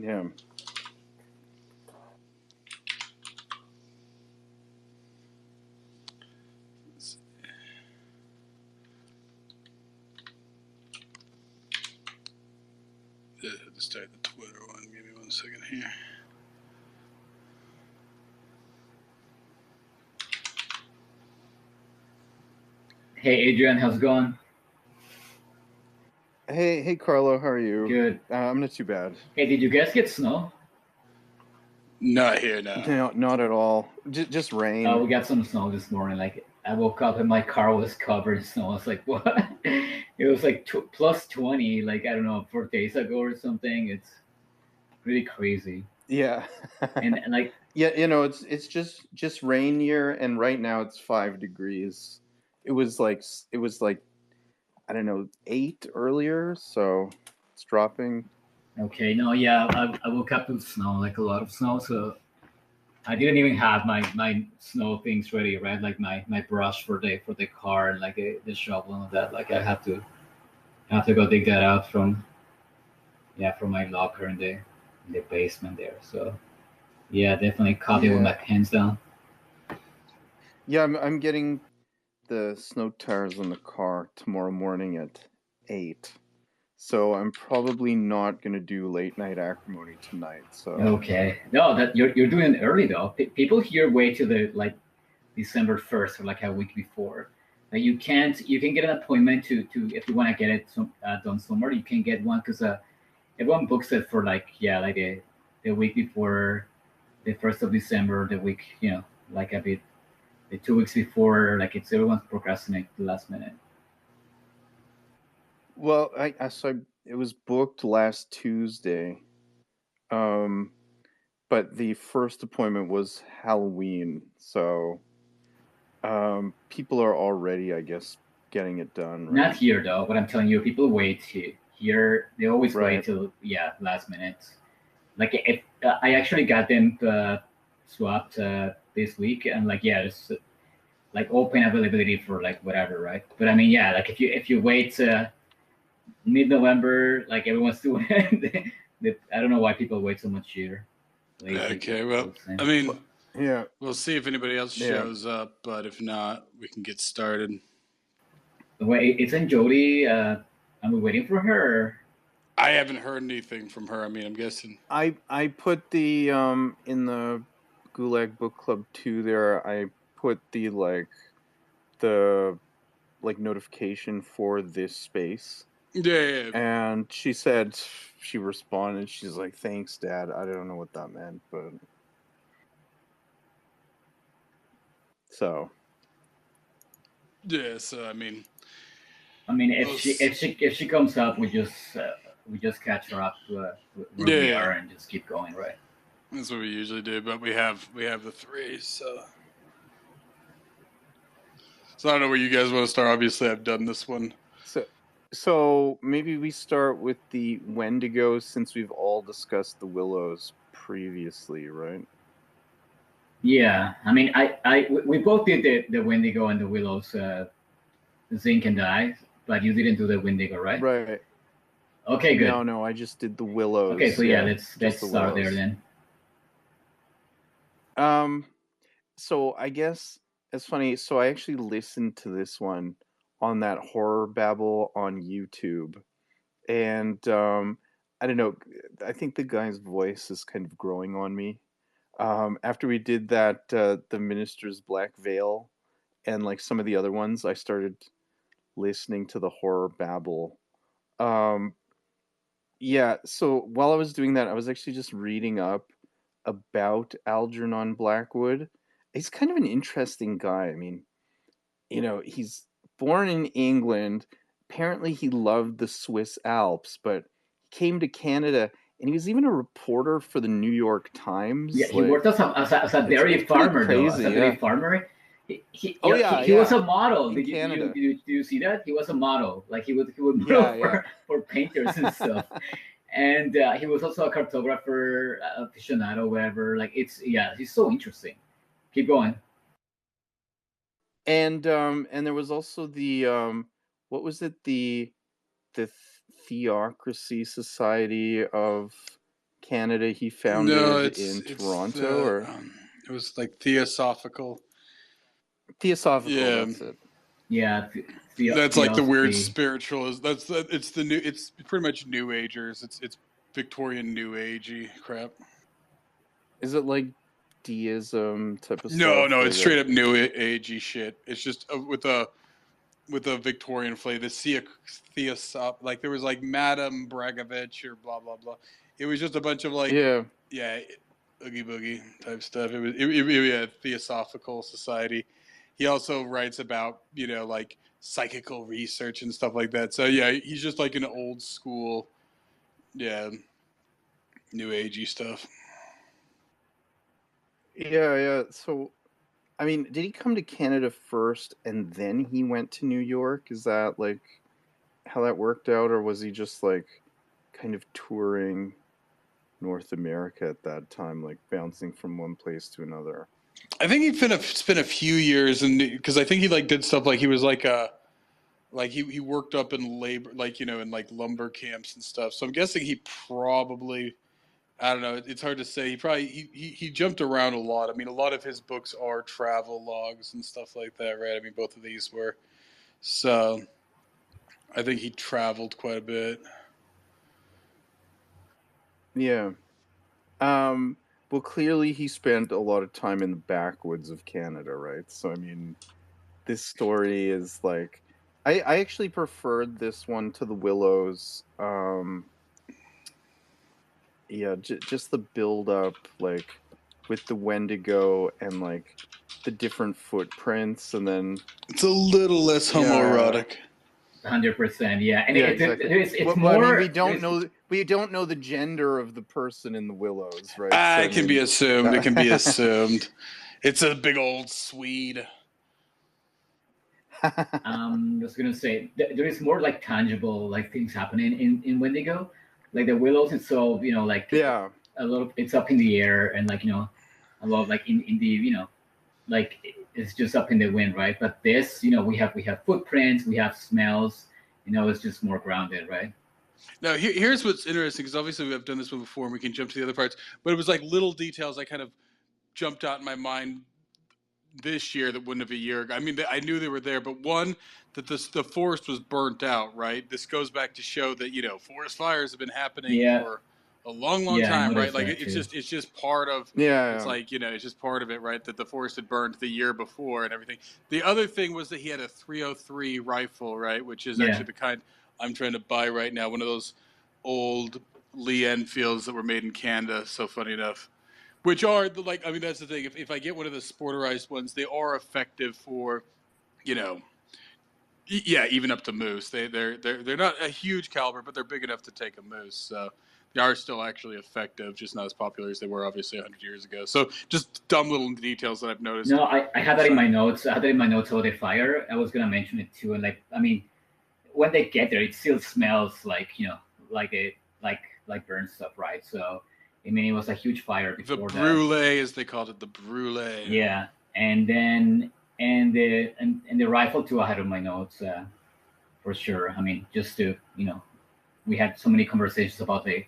Yeah. Let's start the Twitter one. Give me 1 second here. Hey, Adrian, how's it going? Hey, Carlo, how are you? Good. I'm not too bad. Hey, did you guys get snow? Not here, no. No, not at all. Just rain. We got some snow this morning. Like, I woke up and my car was covered in snow. I was like, what? It was like plus 20, like, I don't know, 4 days ago or something. It's really crazy. Yeah. And like, yeah, it's just rainier, and right now it's 5 degrees. It was like I don't know, 8 earlier, so it's dropping. okay, no, yeah, I woke up with snow, like a lot of snow. So I didn't even have my snow things ready, right? Like my brush for the car and like the shovel and all that. Like I have to go dig that out from my locker in the basement there. So yeah, definitely caught it with my pants down. Yeah, I'm getting the snow tires on the car tomorrow morning at 8. So I'm probably not going to do late night acrimony tonight. So Okay, no, that you're doing it early though. People here wait till the like December 1st or like a week before. Like you can get an appointment to if you want to get it done somewhere. You can get one because everyone books it for like yeah like the week before the 1st of December, the week like a bit the 2 weeks before. Like it's everyone's procrastinating the last minute. well, it was booked last Tuesday. But the first appointment was Halloween, so people are already, I guess, getting it done, right? Not here though. What I'm telling you, people wait here. They always Right. wait till last minute. Like if I actually got them swapped this week, and like yeah, it's like open availability for like whatever, right? But I mean yeah, like if you wait mid-November, like everyone's doing it. I don't know why people wait so much here. Lazy Okay, well, people saying. I mean, Yeah. we'll see if anybody else Yeah. shows up, but if not, we can get started. Wait, isn't Jody? Are we waiting for her? I haven't heard anything from her. I mean, I'm guessing. I put the in the Gulag Book Club 2 there, I put the notification for this space. Yeah. And she said, she responded, she's like, "Thanks, Dad." I don't know what that meant, but so Yeah, so I mean, if she comes up, we just catch her up to where we are and just keep going, right? That's what we usually do, but we have the three, so I don't know where you guys want to start. Obviously, I've done this one. So maybe we start with the Wendigo, since we've all discussed the Willows previously, right? Yeah, I mean, we both did the Wendigo and the Willows, Zinc and I, but you didn't do the Wendigo, right? Right. Okay, good. No, I just did the Willows. Okay, so yeah, let's start there then. So I guess it's funny. So I actually listened to this one on that Horror Babble on YouTube, and I don't know. I think the guy's voice is kind of growing on me. After we did that, the Minister's Black Veil, and like some of the other ones, I started listening to the Horror Babble. Yeah, so while I was doing that, I was actually just reading up about Algernon Blackwood. He's kind of an interesting guy. I mean, he's born in England. Apparently, he loved the Swiss Alps, but he came to Canada, and he was even a reporter for the New York Times. Yeah, he worked as a dairy farmer, though. As a dairy farmer. He was a model. Did you see that? He was a model. Like he would model for painters and stuff. And he was also a cartographer, aficionado, whatever. Like he's so interesting. Keep going. And there was also the what was it, the Theocracy Society of Canada he No, founded it's in it's Toronto, or it was like Theosophical. Theosophical? Yeah, That's it. Yeah, that's like the weird theosophy. spiritual. It's the new. It's pretty much New Agers. It's Victorian New Agey crap. Is it like deism type of No, stuff? no, Like it's straight up New Agey shit. It's just with a Victorian flavor. The Theosop, like there was like Madame Bragovich or blah blah blah. It was just a bunch of like, yeah, yeah, oogie boogie type stuff. Yeah, Theosophical Society. He also writes about like psychical research and stuff like that. So yeah, he's just like an old school, yeah, New Agey stuff. yeah. So, I mean, did he come to Canada first and then he went to New York? Is that like how that worked out, or was he just like kind of touring North America at that time, like bouncing from one place to another? I think he spent a few years, and because I think he like did stuff like he was like a like he worked up in labor, like in like lumber camps and stuff. So I'm guessing he probably, I don't know, it's hard to say. He jumped around a lot. I mean, a lot of his books are travel logs and stuff like that, right? I mean, both of these were. So I think he traveled quite a bit. Yeah. Well, clearly he spent a lot of time in the backwoods of Canada, right? So, I mean, this story is like, I actually preferred this one to the Willows. Yeah, just the build up, like with the Wendigo and like the different footprints, and then It's a little less yeah, homoerotic. 100%, yeah, and yeah, exactly. it's Well, I mean, more. we don't know the gender of the person in the Willows, right? So, I It can be mean, assumed. It can be assumed. It's a big old Swede. I was gonna say there is more like tangible like things happening in Wendigo, like the Willows itself. Like yeah. a little, it's up in the air, and like a lot of like in the like it's just up in the wind, right? But this, we have footprints, we have smells. It's just more grounded, right? Now, here's what's interesting, because obviously we have done this one before, and we can jump to the other parts. But it was like little details I kind of jumped out in my mind this year that wouldn't have a year ago. I mean, I knew they were there, but one, that the forest was burnt out. Right. This goes back to show that forest fires have been happening Yeah, for a long, long yeah, I time. Right. noticed Like that too. it's just part of. It's Yeah. like it's just part of it, right? That the forest had burned the year before and everything. The other thing was that he had a 303 rifle, right, which is Yeah, actually the kind I'm trying to buy right now. One of those old Lee Enfields that were made in Canada. So funny enough. Which are like, I mean, that's the thing. If I get one of the sporterized ones, they are effective for, you know, yeah, even up to moose. They're not a huge caliber, but they're big enough to take a moose. So they are still actually effective, just not as popular as they were obviously 100 years ago. So just dumb little details that I've noticed. no, I had that in my notes. I had that in my notes about the fire. I was gonna mention it too, and like, I mean, when they get there, it still smells like like a like burnt stuff, right? So, I mean, it was a huge fire The before that. brulee, as they called it, the brulee. Yeah, and then and the rifle too. I had on my notes for sure. I mean, just to we had so many conversations about the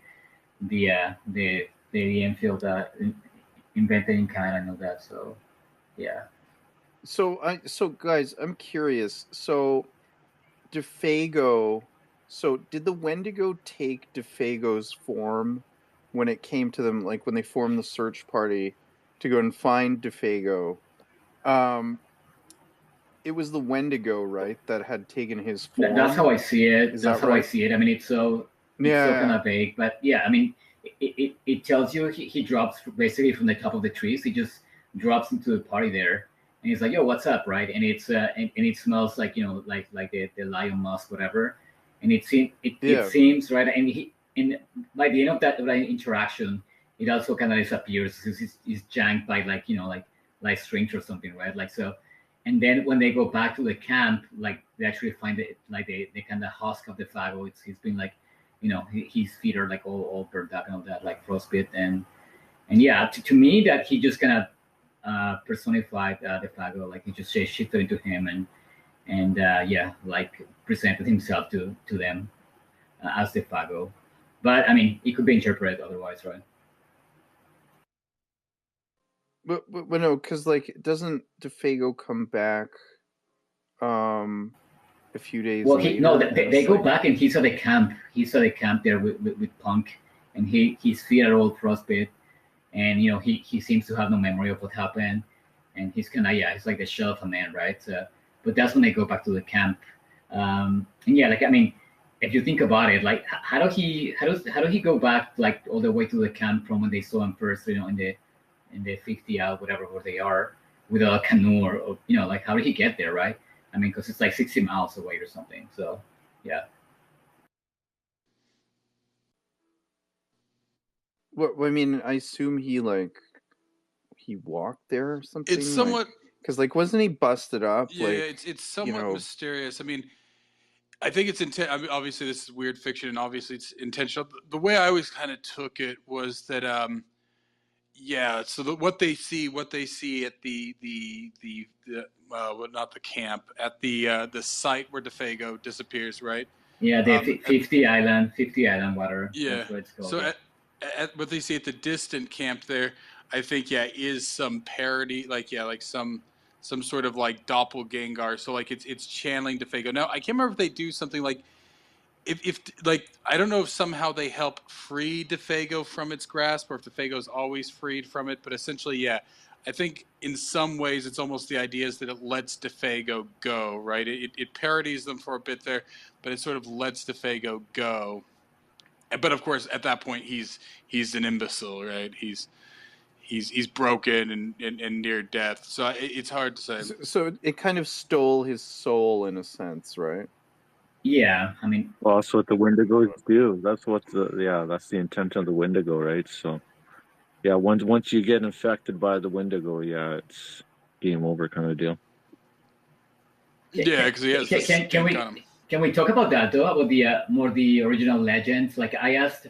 Enfield invented in Canada. I know that. So yeah. So guys, I'm curious. So Defago, so did the Wendigo take Defago's form when it came to them, like when they formed the search party to go and find Defago? It was the Wendigo, right, that had taken his form. That's how I see it. Is That's that how I right? see it. I mean, it's so kind Yeah, of vague, but yeah, I mean, it tells you he drops basically from the top of the trees. He just drops into the party there, and he's like, "Yo, what's up?" Right? And it's and it smells like like the lion musk, whatever. And it yeah, seems right, and by the end of that interaction, it also kind of disappears because he's janked by like strings or something, right? Like so. And then when they go back to the camp, like they actually find it, like they kind of husk of the fago. He's been like, his feet are like all burned up and all that, like frostbite. And yeah, to me that he just kind of personified the fago, like he just shifted into him and yeah, like presented himself to them as the fago. But I mean, it could be interpreted otherwise, right? but no, because like doesn't DeFago come back um a few days Well, he no, later and they it's go like back and he's at the camp. He's at the camp there with Punk, and his feet are all frostbite, and he seems to have no memory of what happened, and he's kind of, yeah, he's like the shell of a man, right? But that's when they go back to the camp, and yeah, like, I mean, if you think about it, like, how do he go back like all the way to the camp from when they saw him first, in the 50 out whatever where they are, without a canoe, or like, how did he get there, right? I mean, because it's like 60 miles away or something. So yeah. what I mean, I assume he walked there or It's something, like somewhat, because like wasn't he busted up yeah, like it's you somewhat know mysterious. I mean, I think it's intent. I mean, obviously, this is weird fiction, and obviously, it's intentional. The way I always kind of took it was that, yeah. So what they see at well, not the camp, at the site where DeFago disappears, right? Yeah, the Um, at, 50 island water. yeah. That's what it's called. So Yeah. at what they see at the distant camp there, I think, yeah, is some parody, like, yeah, like some sort of like doppelganger. So like it's channeling DeFago. Now I can't remember if they do something like, if like, I don't know if somehow they help free DeFago from its grasp, or if DeFago is always freed from it. But essentially, yeah, I think in some ways it's almost the idea is that it lets DeFago go, right? It parodies them for a bit there, but it sort of lets DeFago go. But of course, at that point, he's an imbecile, right? He's broken and near death. So it's hard to say. so it kind of stole his soul in a sense, right? Yeah, I mean, Well, that's what the Wendigos do. That's what that's the intent of the Wendigo, right? So yeah, once you get infected by the Wendigo, yeah, it's game over kind of deal. Yeah, because he has the can stink we on him. can we talk about that though? About the more the original legends? Like, I asked,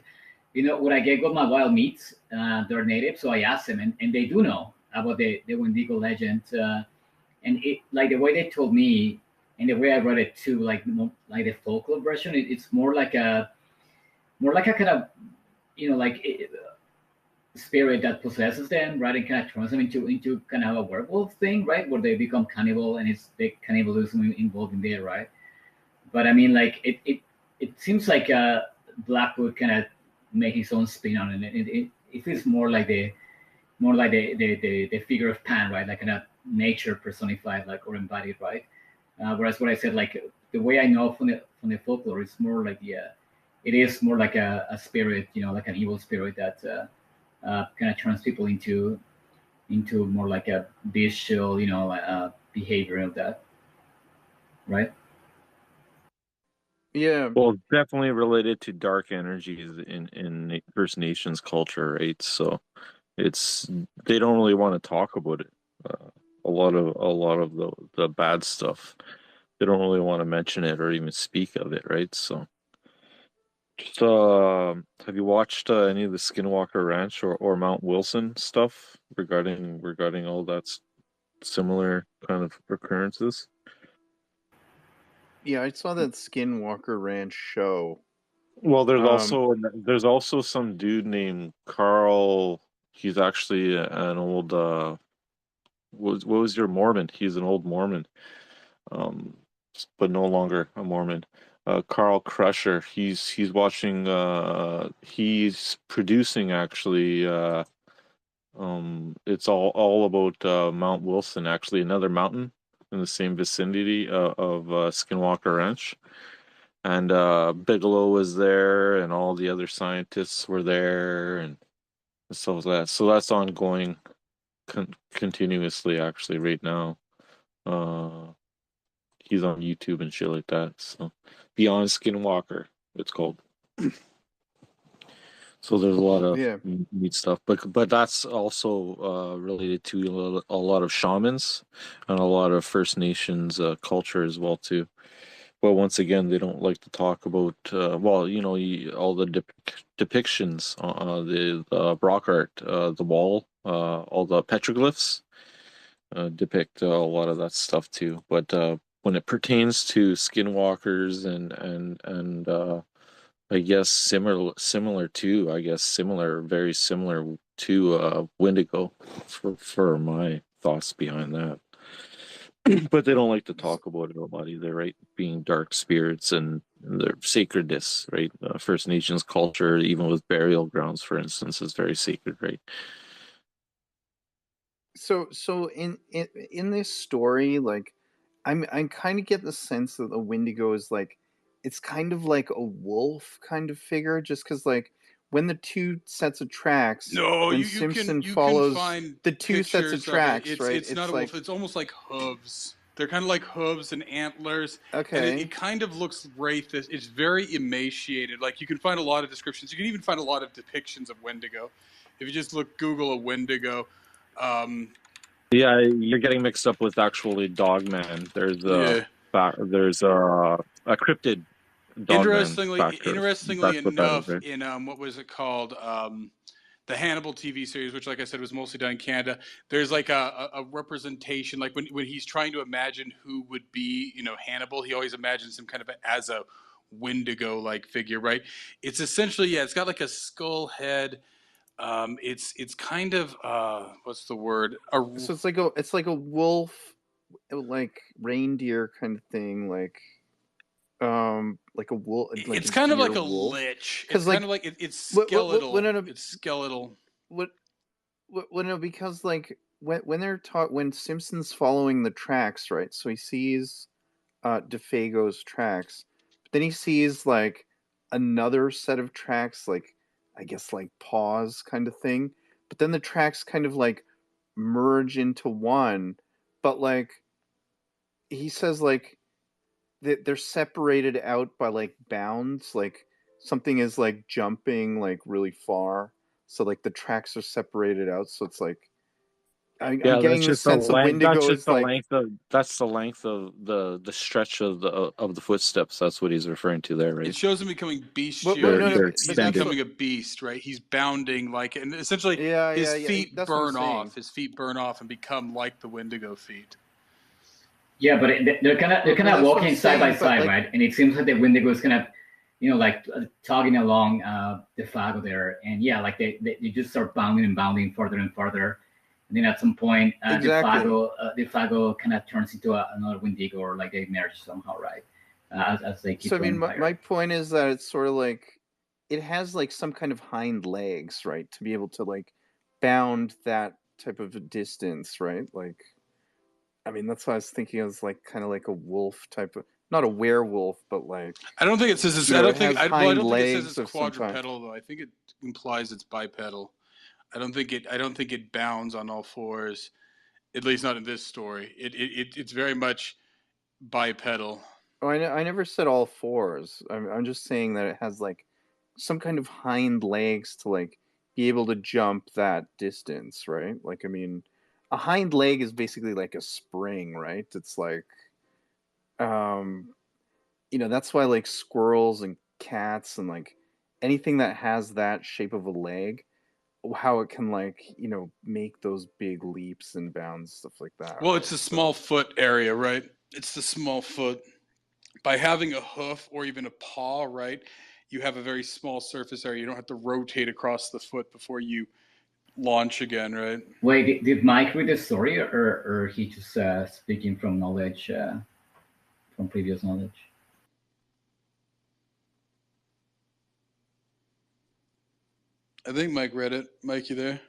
would I get got my wild meats? They're native, so I asked them, and they do know about the Wendigo legend. And it, like, the way they told me, and the way I read it too, like, like the folklore version, it's more like a kind of, like, spirit that possesses them, right, and kind of turns them into kind of a werewolf thing, right, where they become cannibal, and it's the cannibalism involved in there, right? But I mean, like, it seems like Blackwood kind of made his own spin on it. It feels more like the figure of Pan, right? Like, kind of nature personified, like, or embodied, right? Whereas what I said, like, the way I know from the folklore, it's more like it is more like a spirit, like an evil spirit that kind of turns people into more like a bestial, behavior of that, right? Yeah. Well, definitely related to dark energies in First Nations culture, right? So it's they don't really want to talk about it. Uh, a lot of the bad stuff, they don't really want to mention it or even speak of it, right? So, just, have you watched any of the Skinwalker Ranch or Mount Wilson stuff regarding all that similar kind of occurrences? Yeah, I saw that Skinwalker Ranch show. Well, Um, there's also some dude named Carl. He's actually an old what was your Mormon? He's an old Mormon, um, but no longer a Mormon. Carl Crusher. He's watching. He's producing actually. It's all about Mount Wilson, actually another mountain in the same vicinity of Skinwalker Ranch. And Bigelow was there, and all the other scientists were there, and stuff like that. So that's ongoing continuously, actually, right now. Uh, he's on YouTube and shit like that. So Beyond Skinwalker, it's called. So there's a lot of yeah. neat stuff, but that's also related to a lot of shamans and a lot of First Nations culture as well too. But once again, they don't like to talk about well, all the depictions, the rock art, the wall, all the petroglyphs depict a lot of that stuff too. But when it pertains to skinwalkers and I guess similar, very similar to Wendigo for my thoughts behind that. But they don't like to talk about it a lot either, right? Being dark spirits and their sacredness, right? First Nations culture, even with burial grounds, for instance, is very sacred, right? So in this story, like I'm kind of get the sense that the Wendigo is like it's kind of like a wolf kind of figure, just because like when the two sets of tracks, No, when you can Simpson you can follows find the two sets of pictures of it. tracks, right? It's not It's a wolf. like It's almost like hooves. They're kind of like hooves and antlers, and it okay, kind of looks wraithish. It's very emaciated. Like you can find a lot of descriptions. You can even find a lot of depictions of Wendigo. If you just Google a Wendigo, um, Yeah, you're getting mixed up with actually Dogman. yeah. There's a cryptid Dogman factor. Interestingly That's what that is, enough, right? in what was it called? The Hannibal TV series, which, like I said, was mostly done in Canada. There's like a representation, like when he's trying to imagine who would be, Hannibal. He always imagines him kind of as a Wendigo-like figure, right? It's essentially, yeah, it's got like a skull head. It's kind of what's the word? so it's like a wolf, like reindeer kind of thing, like a wolf, like a It's kind of deer like a wolf, lich. It's because kind like of like it's what skeletal. ended up It's skeletal. what well, no, because like when they're taught when Simpson's following the tracks, right? So he sees DeFago's tracks, but then he sees like another set of tracks, like I guess like paws kind of thing. But then the tracks kind of like merge into one, but like he says like they're separated out by like bounds, like something is like jumping like really far. So like the tracks are separated out, so it's like I'm Yeah, that's getting the just the sense of length. That's Wendigo just is the like length of. That's the length of the stretch of the footsteps. That's what he's referring to there, It right? shows him becoming what bestial. They're no no, they're but He's that's extended. what becoming a beast, right? He's bounding like, and essentially his yeah, feet that's what I'm burn saying. off. His feet burn off and become like the Wendigo feet. Yeah, but they're kind of That's what I'm walking side by saying. But side, like right? And it seems like the Wendigo is kind of, like tugging along the Fago there, and yeah, like they just start bounding and bounding further and further, and then at some point, exactly. The Fago kind of turns into another Wendigo, or like they merge somehow, right? As they keep So I mean, going my higher. point is that it's sort of like it has like some kind of hind legs, right, to be able to like bound that type of a distance, right? Like I mean, that's what I was thinking. It was like kind of like a wolf type of, not a werewolf, but like I don't think it says this. you know, it I has well, I hind don't think it says legs it's of some kind. quadrupedal though. I think it implies it's bipedal. I don't think it bounds on all fours. At least not in this story. It's very much bipedal. Oh, I never said all fours. I'm just saying that it has like some kind of hind legs to like be able to jump that distance, right? Like, I mean, a hind leg is basically like a spring, right? It's like, um, that's why like squirrels and cats and like anything that has that shape of a leg, how it can like, make those big leaps and bounds, stuff like that, Well, it's right? the small So, foot area, right? It's the small foot. By having a hoof or even a paw, right, you have a very small surface area. You don't have to rotate across the foot before you launch again, right? Wait, did Mike read the story, or he just speaking from knowledge, from previous knowledge? I think Mike read it. Mike, you there?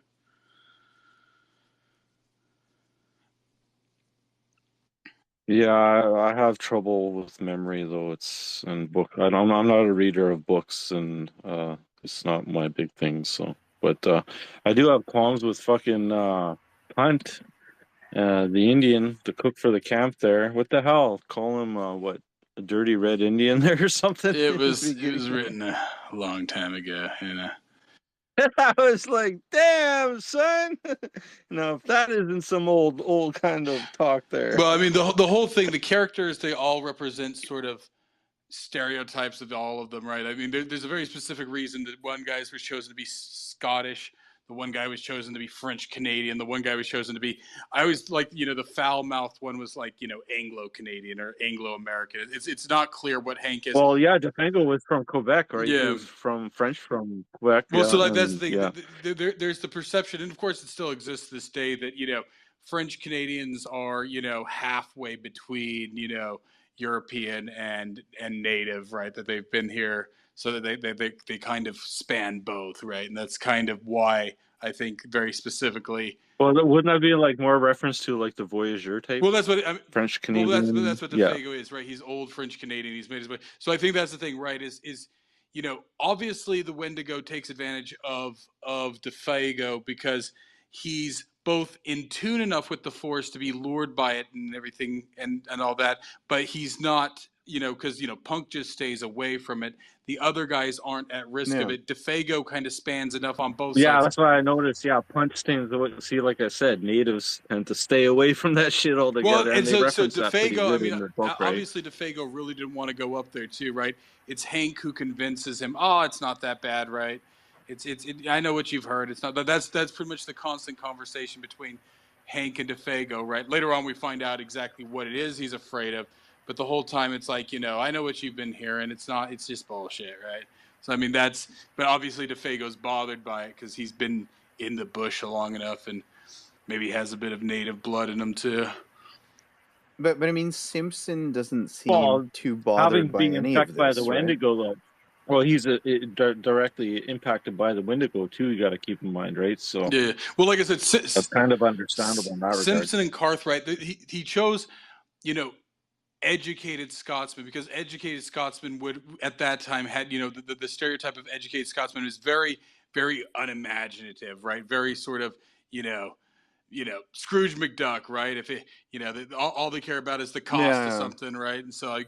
Yeah, I have trouble with memory though. It's in book. I'm not a reader of books, and it's not my big thing. So, but I do have qualms with fucking Hunt, the Indian, the cook for the camp there. What the hell? Call him what? A dirty red Indian there or something It in the was it beginning. was written a long time ago, I was like, damn, son. No, if that isn't some old kind of talk there. Well, I mean, the whole thing, the characters, they all represent sort of stereotypes of all of them, right? I mean, there's a very specific reason that one guy was chosen to be Scottish, the one guy was chosen to be French Canadian, the one guy was chosen to be, I always like, the foul mouthed one was like, Anglo Canadian or Anglo American. It's not clear what Hank is. Well, yeah, DeFango was from Quebec, right? He Yeah. was from Quebec. Well, so Yeah, like that's and the yeah. thing. There's the perception, and of course it still exists this day, that French Canadians are halfway between European and native, right? That they've been here, so that they kind of span both, right? And that's kind of why I think very specifically. Well, wouldn't that be like more reference to like the voyageur type? Well, that's what I mean, French well, Canadian. that's what Yeah. DeFago is, right? He's old French Canadian. He's made his way. So I think that's the thing, right? Is obviously the Wendigo takes advantage of DeFago because he's both in tune enough with the Force to be lured by it and everything and all that, but he's not, because Punk just stays away from it. The other guys aren't at risk of it. DeFago kind of spans enough on both sides. Yeah, that's what I noticed. Yeah, Punch things. See, like I said, natives tend to stay away from that shit altogether. Well, and they so reference that pretty DeFago, good I mean, in the book, right? obviously DeFago really didn't want to go up there too, right? It's Hank who convinces him, oh, it's not that bad, right? I know what you've heard. It's not, but that's pretty much the constant conversation between Hank and DeFago, right? Later on, we find out exactly what it is he's afraid of, but the whole time it's like, I know what you've been hearing. It's just bullshit, right? So I mean, but obviously DeFago's bothered by it because he's been in the bush long enough and maybe has a bit of native blood in him too. But I mean, Simpson doesn't seem too bothered by any of this, infected by the right? Wendigo, though. Well, he's directly impacted by the Wendigo too. You got to keep in mind, right? So yeah. Well, like I said, that's kind of understandable in that regard. Simpson and Cartwright, he chose, educated Scotsman, because educated Scotsman would at that time had the stereotype of educated Scotsman is very, very unimaginative, right? Very sort of Scrooge McDuck, right? If it all they care about is the cost of something, right? And so I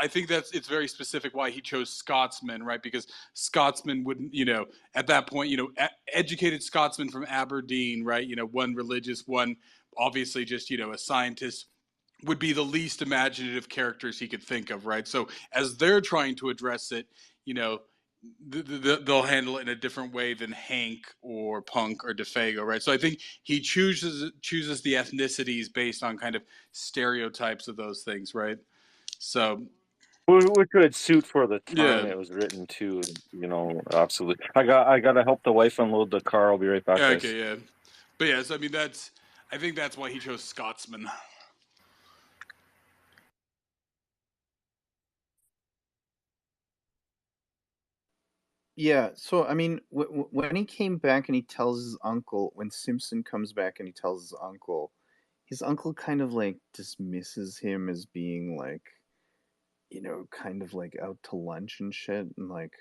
think it's very specific why he chose Scotsman, right? Because Scotsman wouldn't at that point educated Scotsman from Aberdeen, right? One religious, one obviously just a scientist, would be the least imaginative characters he could think of, right? So as they're trying to address it, they'll handle it in a different way than Hank or Punk or DeFago, right? So I think he chooses the ethnicities based on kind of stereotypes of those things, right? So, which would suit for the time it was written too, absolutely. I got to help the wife unload the car. I'll be right back, guys. Okay, yeah, but yeah, so I mean I think that's why he chose Scotsman. Yeah, so I mean, when he came back and he tells his uncle, when Simpson comes back and he tells his uncle kind of like dismisses him as being like, kind of like out to lunch and shit, and like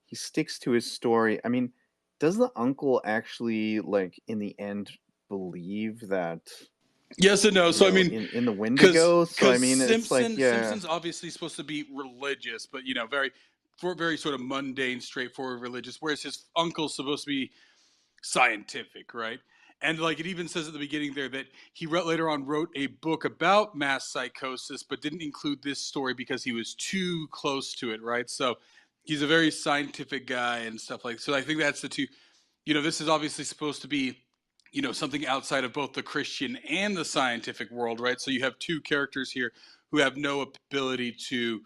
he sticks to his story. I mean, does the uncle actually like in the end believe that? Yes and no. So I mean, in the Wendigo. So I mean, Simpson, it's like Simpson's obviously supposed to be religious, but very sort of mundane, straightforward religious, whereas his uncle's supposed to be scientific, right? And like it even says at the beginning there that he later on wrote a book about mass psychosis, but didn't include this story because he was too close to it, right? So he's a very scientific guy and stuff like. So I think that's the two. This is obviously supposed to be something outside of both the Christian and the scientific world, right? So you have two characters here who have no ability to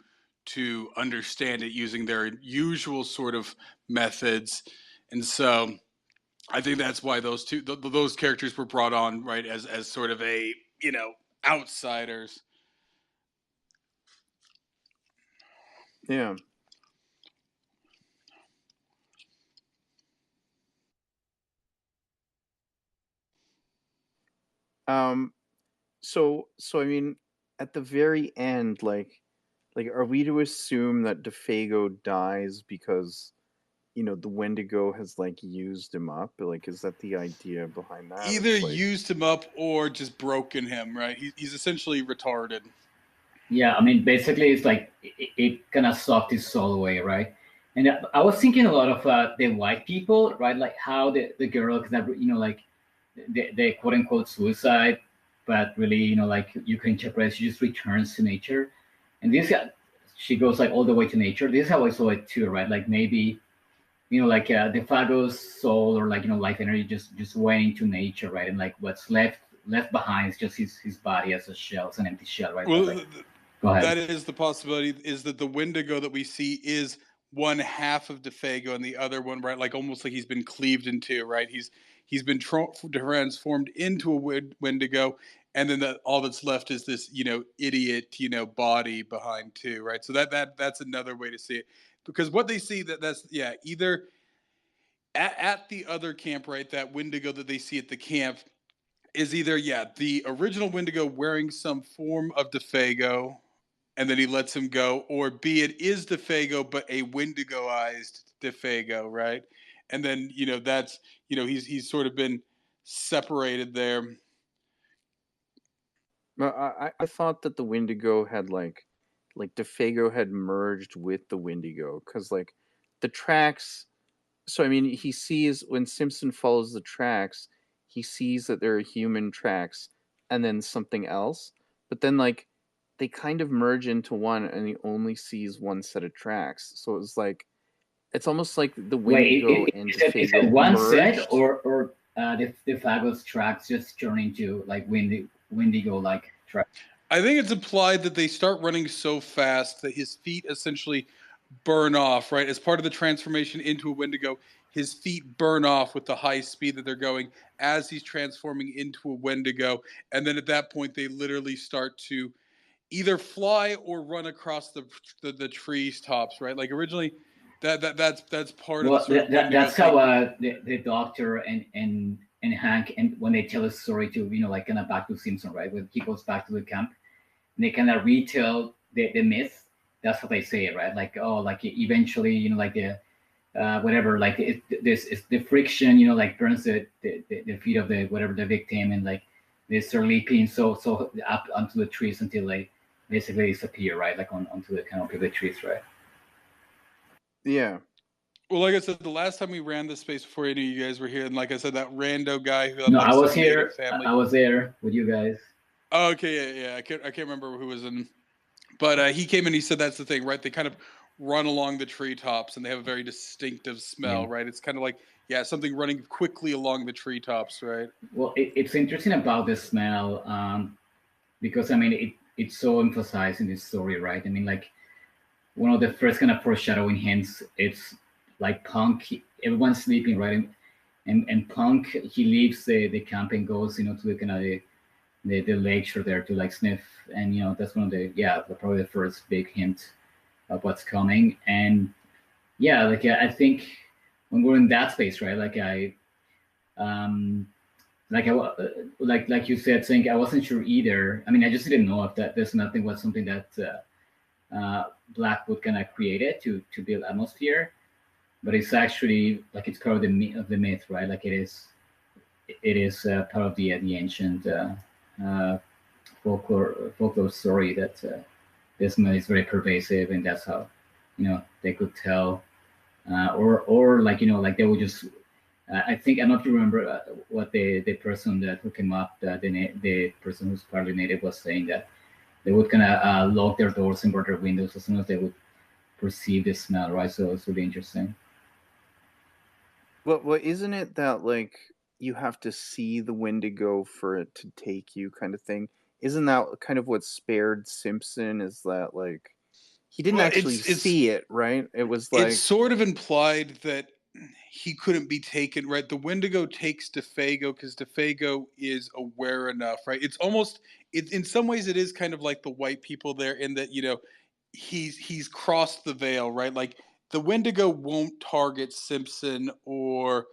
understand it using their usual sort of methods. And so I think that's why those characters were brought on, right, as sort of a, outsiders. Yeah. So I mean, at the very end, like, are we to assume that DeFago dies because, the Wendigo has like used him up? Like, is that the idea behind that? Either used him up or just broken him, right? He's essentially retarded. Yeah, I mean, basically, it's like it kind of sucked his soul away, right? And I was thinking a lot of the white people, right? Like how the girl, because like the quote unquote suicide, but really, like you can interpret, she just returns to nature, and this she goes like all the way to nature. This is how I saw it too, right? Like maybe, like Defago's soul or like life energy just went into nature, right? And like what's left behind is just his body as a shell, it's an empty shell, right? But, Well, like, go ahead. that is the possibility. Is that the Wendigo that we see is one half of Defago, and the other one, right? Like almost like he's been cleaved in two, right? He's been transformed into a Wendigo, and then all that's left is this, idiot, body behind too, right? So that's another way to see it, because what they see that's either at the other camp, right? That Wendigo that they see at the camp is either the original Wendigo wearing some form of Defago, and then he lets him go, or B, it is Defago but a Wendigoized Defago, right? And then that's he's sort of been separated there. I thought that the Wendigo had like Defago had merged with the Wendigo, because like the tracks. So I mean, he sees when Simpson follows the tracks, he sees that there are human tracks and then something else, but then like they kind of merge into one, and he only sees one set of tracks. So it's almost like the Wait, Wendigo and is it Defago one set, merged. or the Fago's tracks just turn into like Wendigo like tracks? I think it's implied that they start running so fast that his feet essentially burn off, right? As part of the transformation into a Wendigo, his feet burn off with the high speed that they're going as he's transforming into a Wendigo. And then at that point, they literally start to either fly or run across the trees tops, right? Like originally, that's part of the Well, sort of Wendigo that's how thing. the doctor and Hank, and when they tell a story to like kind of back to Simpson, right? When he goes back to the camp, and they kind of retell the myth. That's what they say, right? Like, oh, like eventually, like the whatever, like this is the friction, like burns the feet of the whatever the victim, and like they start leaping so up onto the trees until they basically disappear, right? Like onto the canopy of the trees, right? Yeah. Well, like I said, the last time we ran this space before any of you guys were here, and like I said, that rando guy who had No, like I was some native here. family. I was there with you guys. Oh, okay, yeah. I can't remember who was in, but he came and he said that's the thing, right? They kind of run along the treetops, and they have a very distinctive smell, Yeah. right? It's kind of like something running quickly along the treetops, right? Well, it's interesting about the smell, because I mean it's so emphasized in this story, right? I mean, like one of the first kind of foreshadowing hints, it's like Punk, everyone's sleeping, right? And Punk, he leaves the camp and goes, to the kind of the lakeshore there to like sniff, and that's one of probably the first big hint of what's coming. And like I think when we're in that space, right? Like um, like like you said, saying I wasn't sure either. I mean, I just didn't know if that there's nothing was something that Blackwood kind of created to build atmosphere, but it's actually like it's part of the myth, right? Like it is part of the ancient folklore story that this myth is very pervasive, and that's how they could tell, or like like they would just. I think I'm not to remember what the person that who came up, the person who's partly native was saying that they would kind of lock their doors and bar their windows as soon as they would perceive the smell, right? So it's really interesting. Well, isn't it that like you have to see the Wendigo for it to take you, kind of thing? Isn't that kind of what spared Simpson? Is that like he didn't Well, actually see it, right? It was it's like sort of implied that he couldn't be taken, right? The Wendigo takes Defago because Defago is aware enough, right? It's almost in some ways it is kind of like the white people there, in that he's crossed the veil, right? Like the Wendigo won't target Simpson or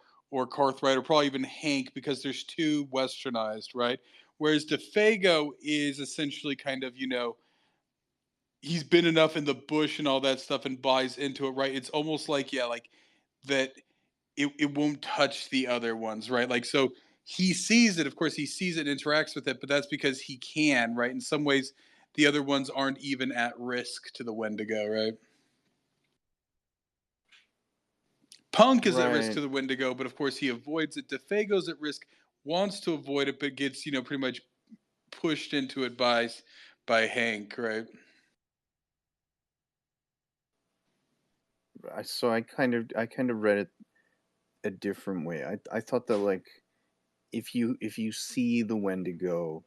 Cartwright, or probably even Hank, because there's too westernized, right? Whereas Defago is essentially kind of he's been enough in the bush and all that stuff and buys into it, right? It's almost like like that it won't touch the other ones, right? Like, so he sees it, of course he sees it and interacts with it, but that's because he can, right? In some ways the other ones aren't even at risk to the Wendigo, right? Punk is at risk right. to the Wendigo, but of course he avoids it. Defago's at risk, wants to avoid it, but gets pretty much pushed into it by Hank, right? I kind of read it a different way. I thought that like if you see the Wendigo,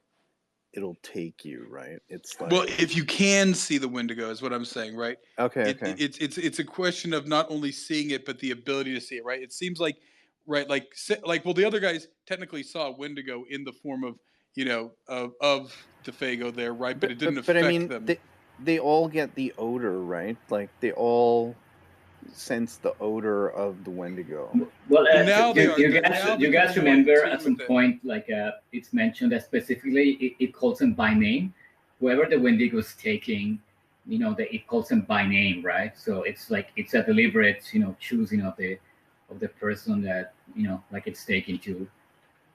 it'll take you, right? It's Well, like if you can see the Wendigo, is what I'm saying, right? okay, okay. It's a question of not only seeing it, but the ability to see it, right? It seems like, right, like well, the other guys technically saw a Wendigo in the form of of Defago there, right? But it didn't But I affect mean them. they all get the odor, right? Like they all sense the odor of the Wendigo. Well, Well, now they are. They're now you guys becoming more in remember tune at some with it. point, like it's mentioned that specifically it calls them by name. Whoever the Wendigo is taking, that it calls them by name, right? So it's like it's a deliberate, choosing of the person that like it's taking to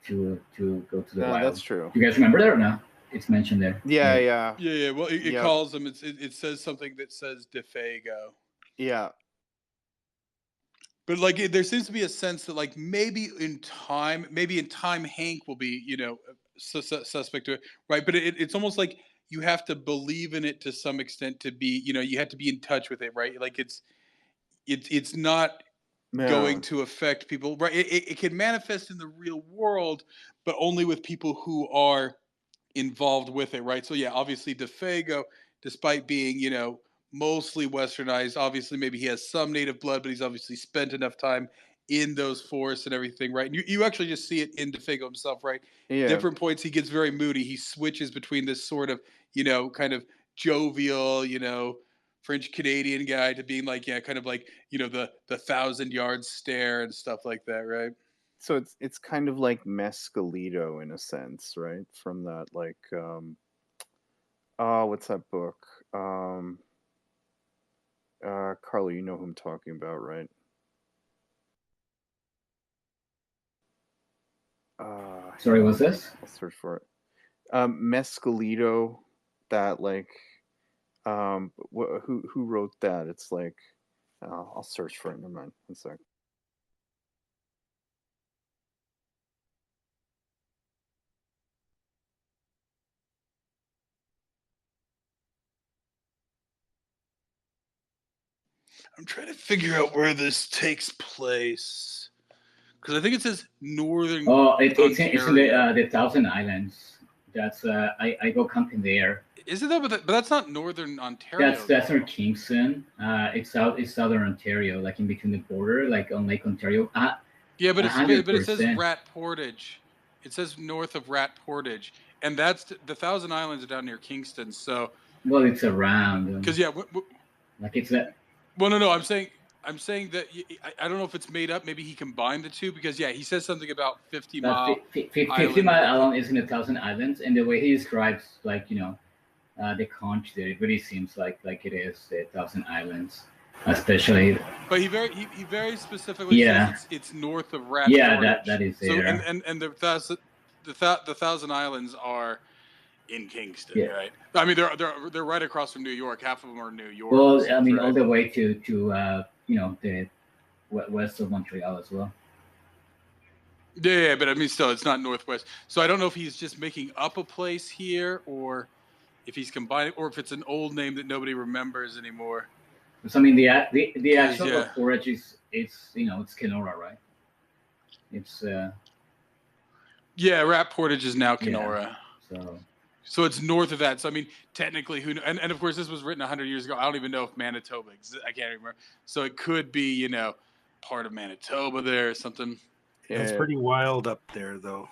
go to the No, wild. that's true. You guys remember that or no? It's mentioned there. Yeah, Right. yeah. Yeah, yeah. Well, it Yep. calls them. It says something that says Defago. Yeah. But like, there seems to be a sense that like maybe in time, Hank will be suspect to it, right? But it's almost like you have to believe in it to some extent to be, you have to be in touch with it, right? Like it's not Yeah. going to affect people, right? It can manifest in the real world, but only with people who are involved with it, right? So yeah, obviously Defago, despite being, mostly westernized, obviously maybe he has some native blood, but he's obviously spent enough time in those forests and everything, right? And you actually just see it in Defago himself, right? Yeah. Different points he gets very moody. He switches between this sort of, kind of jovial, French Canadian guy to being like, yeah, kind of like, the 1,000 yard stare and stuff like that, right? So it's kind of like Mescalito in a sense, right? From that like oh, what's that book? Carly, you know who I'm talking about, right? Sorry, Hang what's on. this? I'll search for it. Mescalito, that like who wrote that? It's like I'll search for it. Never mind. One sec. I'm trying to figure out where this takes place because I think it says Northern Oh, it's in Ontario. the Thousand Islands. That's I go camping there. Is it though? But that's not Northern That's Ontario near though. Kingston. It's southern Ontario, like in between the border, like on Lake Ontario. Yeah, but A it's hundred but it says percent. Rat Portage. It says north of Rat Portage, and that's the Thousand Islands are down near Kingston. So Well, it's around. because yeah, Like it's that. well, no, I'm saying that I don't know if it's made up. Maybe he combined the two because yeah, he says something about 50 But Mile 50 Island mile or island is in the Thousand Islands, and the way he describes, like the country there, it really seems like it is the Thousand Islands, especially. But he very specifically says Yeah, it's north of Rat yeah, that Portage. is So there. and the Thousand Islands are in Kingston, Yeah. right? I mean they're right across from New York. Half of them are New Well, I Yorkers, mean, all right? the way to the west of Montreal as well. Yeah, but I mean still it's not northwest. So I don't know if he's just making up a place here or if he's combining or if it's an old name that nobody remembers anymore. So I mean, the Cuz actual yeah. forage is it's Kenora, right? It's Yeah, Rat Portage is now yeah. Kenora. So So it's north of that. So I mean, technically, and of course, this was written 100 years ago. I don't even know if Manitoba exists. I can't remember. So it could be, part of Manitoba there or something. Yeah, it's Yeah. pretty wild up there, though.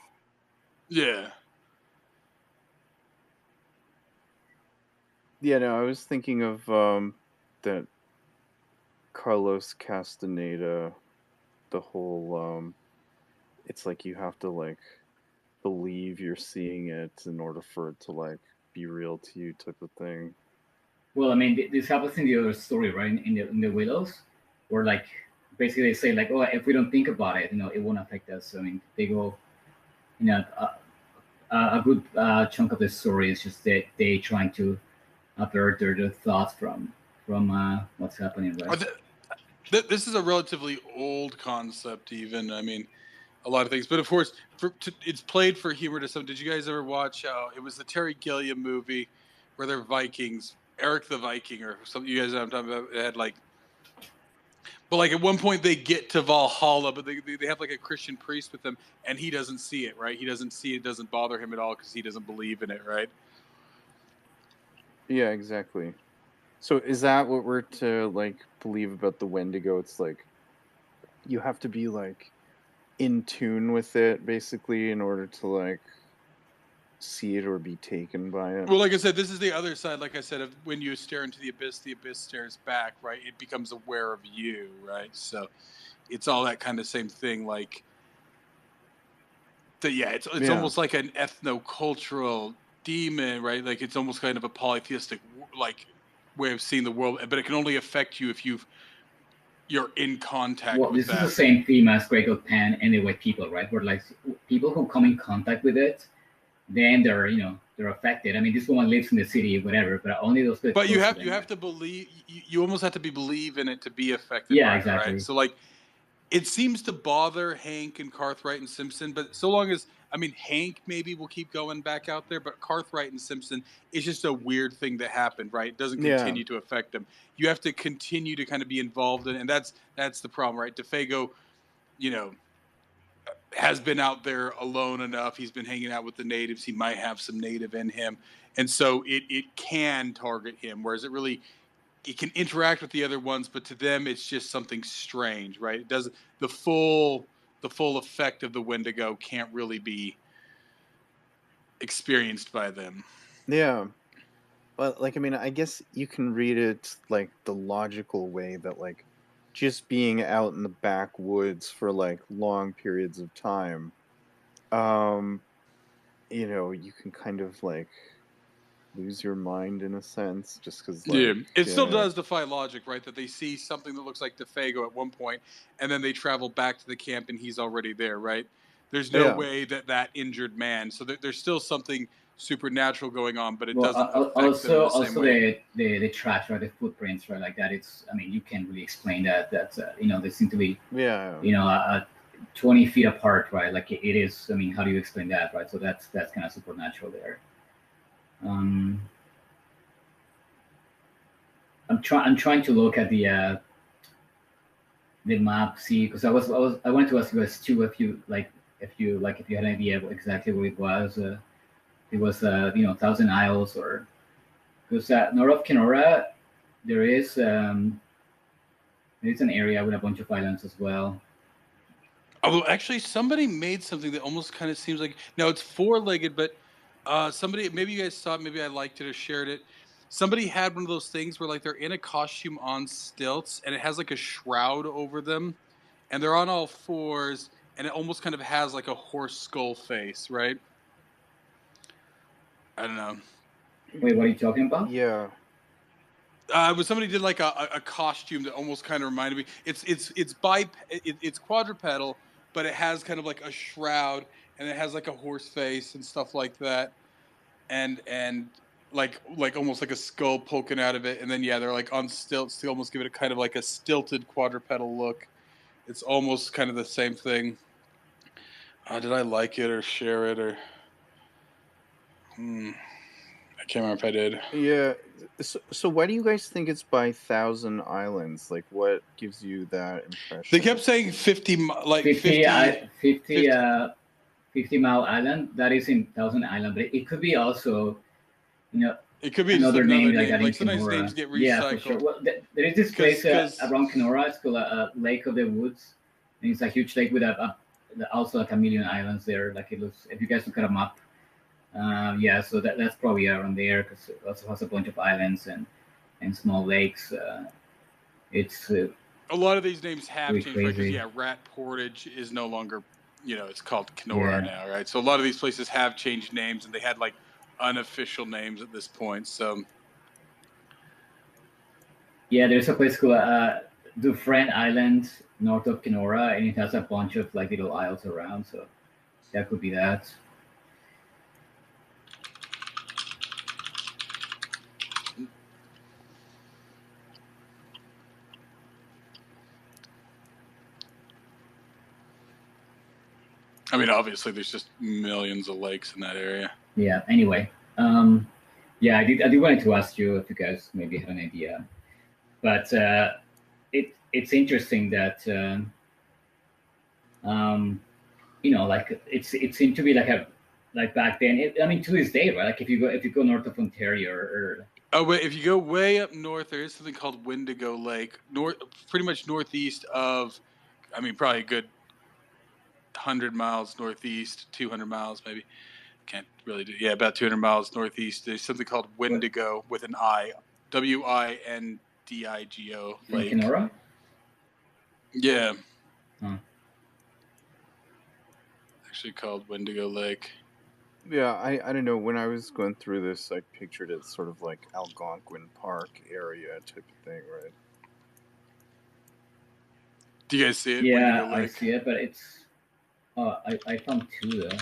Yeah. Yeah, no, I was thinking of that Carlos Castaneda, the whole it's like you have to like believe you're seeing it in order for it to like be real to you type of thing. well, I mean, this happens in the other story, right? In the Willows, where like basically they say like, oh, if we don't think about it, it won't affect us. I mean, they go, a good chunk of the story is just that they trying to avert their thoughts from what's happening, right? This is a relatively old concept, even. I mean, a lot of things. But of course, it's played for humor to some. Did you guys ever watch? It was the Terry Gilliam movie where they're Vikings, Eric the Viking, or something. You guys know what I'm talking about? It had like But like at one point they get to Valhalla, but they have like a Christian priest with them, and he doesn't see it, right? He doesn't see it, doesn't bother him at all because he doesn't believe in it, right? Yeah, exactly. So is that what we're to like believe about the Wendigo? It's like you have to be like in tune with it basically in order to like see it or be taken by it. Well, like I said, this is the other side. Like I said, of when you stare into the abyss stares back, right? It becomes aware of you, right? So it's all that kind of same thing. Like, yeah, it's Yeah. almost like an ethno-cultural demon, right? Like it's almost kind of a polytheistic like way of seeing the world, but it can only affect you if you're in contact Well, with this that. is the same theme as Greco Pan and the White People, right? Where like people who come in contact with it, then they're affected. I mean, this woman lives in the city, whatever, but only those. But you have to believe. You almost have to believe in it to be affected. Yeah, by exactly. It, right? So like, it seems to bother Hank and Cartwright and Simpson, but so long as Hank maybe will keep going back out there, but Cartwright and Simpson is just a weird thing that happened, right? It doesn't continue to affect them. You have to continue to kind of be involved in it, and that's the problem, right? DeFago, has been out there alone enough. He's been hanging out with the natives. He might have some native in him. And so it can target him, whereas it can interact with the other ones, but to them it's just something strange, right? It doesn't the full effect of the Wendigo can't really be experienced by them. Yeah. Well, like I guess you can read it like the logical way that like just being out in the backwoods for like long periods of time, you can kind of like lose your mind in a sense just because like it still does defy logic, right? That they see something that looks like DeFago at one point, and then they travel back to the camp and he's already there, right? There's no way that injured man. So there's still something supernatural going on, but it doesn't affect them the same way. The tracks, right, the footprints, right, like that. It's you can't really explain that. That's they seem to be 20 feet apart, right? Like it is. How do you explain that, right? So that's kind of supernatural there. I'm trying to look at the map, see, because I wanted to ask you guys too if you had an idea of exactly what it was. It was Thousand Isles, or because north of Kenora there is an area with a bunch of islands as well. Oh, well, actually, somebody made something that almost kind of seems like now it's four-legged, but somebody, maybe you guys saw it, maybe I liked it or shared it. Somebody had one of those things where like they're in a costume on stilts and it has like a shroud over them and they're on all fours and it almost kind of has like a horse skull face, right? I don't know. Wait, what are you talking about? Yeah. Somebody did like a costume that almost kind of reminded me. It's quadrupedal, but it has kind of like a shroud and it has like a horse face and stuff like that, and like almost like a skull poking out of it, and then they're like on stilts to almost give it a kind of like a stilted quadrupedal look. It's almost kind of the same thing. Did I like it or share it or? I can't remember if I did. Yeah. So why do you guys think it's by Thousand Islands? Like, what gives you that impression? They kept saying 50 Mile Island. That is in Thousand Island, but it could be also, it could be another name like that. Like sometimes Kenora. names get recycled. Yeah, for sure. Well, there is this place around Kenora. It's called Lake of the Woods, and it's a huge lake with also like a million islands there. Like it looks, if you guys look at a map. So that's probably around there because it also has a bunch of islands and small lakes. It's a lot of these names have changed because Rat Portage is no longer, it's called Kenora now, right? So a lot of these places have changed names and they had like unofficial names at this point. So there's a place called Dufresne Island north of Kenora, and it has a bunch of like little isles around. So that could be that. Obviously, there's just millions of lakes in that area. Yeah. Anyway, I did wanted to ask you if you guys maybe had an idea, but it's interesting that um, like it seemed to be like a like back then. I mean, to this day, right? Like if you go north of Ontario or Oh wait, if you go way up north, there is something called Wendigo Lake, pretty much northeast of, I mean, probably a good 100 miles northeast, 200 miles maybe. Can't really do. Yeah, about 200 miles northeast. There's something called what, Wendigo with an I, Windigo from Lake. Kenora. Yeah, Huh. actually called Wendigo Lake. Yeah, I don't know. When I was going through this, I pictured it sort of like Algonquin Park area type of thing, right? Do you guys see it, Yeah, Wendigo I Lake? see it, but it's I found two though.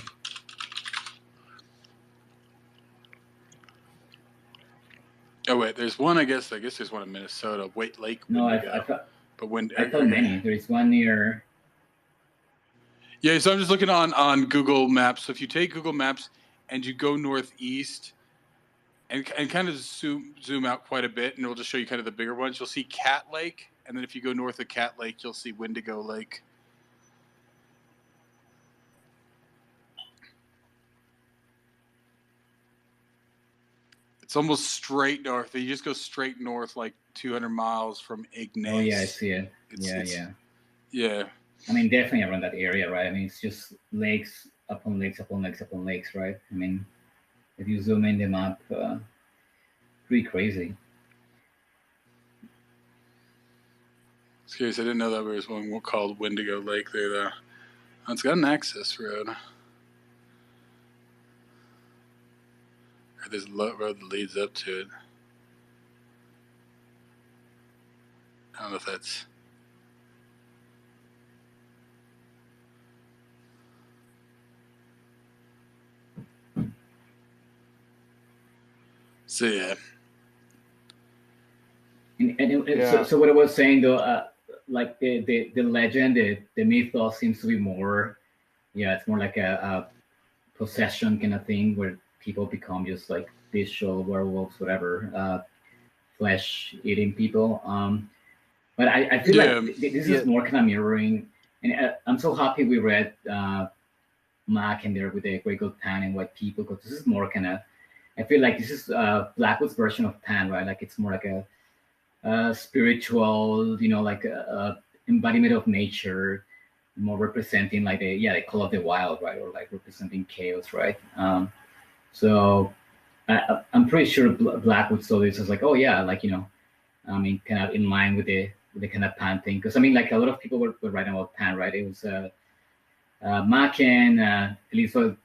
Oh wait, there's one. I guess there's one in Minnesota. Wait, Lake No, Wendigo. But I found many. There is one near. Yeah, so I'm just looking on Google Maps. So if you take Google Maps and you go northeast and kind of zoom out quite a bit, and it'll just show you kind of the bigger ones. You'll see Cat Lake, and then if you go north of Cat Lake, you'll see Wendigo Lake. It's almost straight north. You just go straight north, like 200 miles from Ignace. Oh yeah, I see it. Yeah. Yeah. I mean, definitely around that area, right? I mean, it's just lakes upon lakes upon lakes upon lakes, right? I mean, if you zoom in the map, pretty crazy. It's curious. I didn't know that there was one called Wendigo Lake there, though. Oh, it's got an access road. Or there's a road that leads up to it. I don't know if that's... So yeah. So what I was saying though, like the legend, the mythos seems to be more, it's more like a possession kind of thing where people become just like bestial werewolves, whatever, flesh eating people. But I feel like this is more kind of mirroring, and I'm so happy we read Mac in there with the Grey Goat Pan and White People, because this is more kind of, I feel like this is Blackwood's version of Pan, right? Like it's more like a spiritual, like a embodiment of nature, more representing like the call of the wild, right, or like representing chaos, right? So I'm pretty sure Blackwood saw this as like, oh yeah, like I mean, kind of in line with the kind of Pan thing, because I mean, like a lot of people were writing about Pan, right? It was Machen, Elizabeth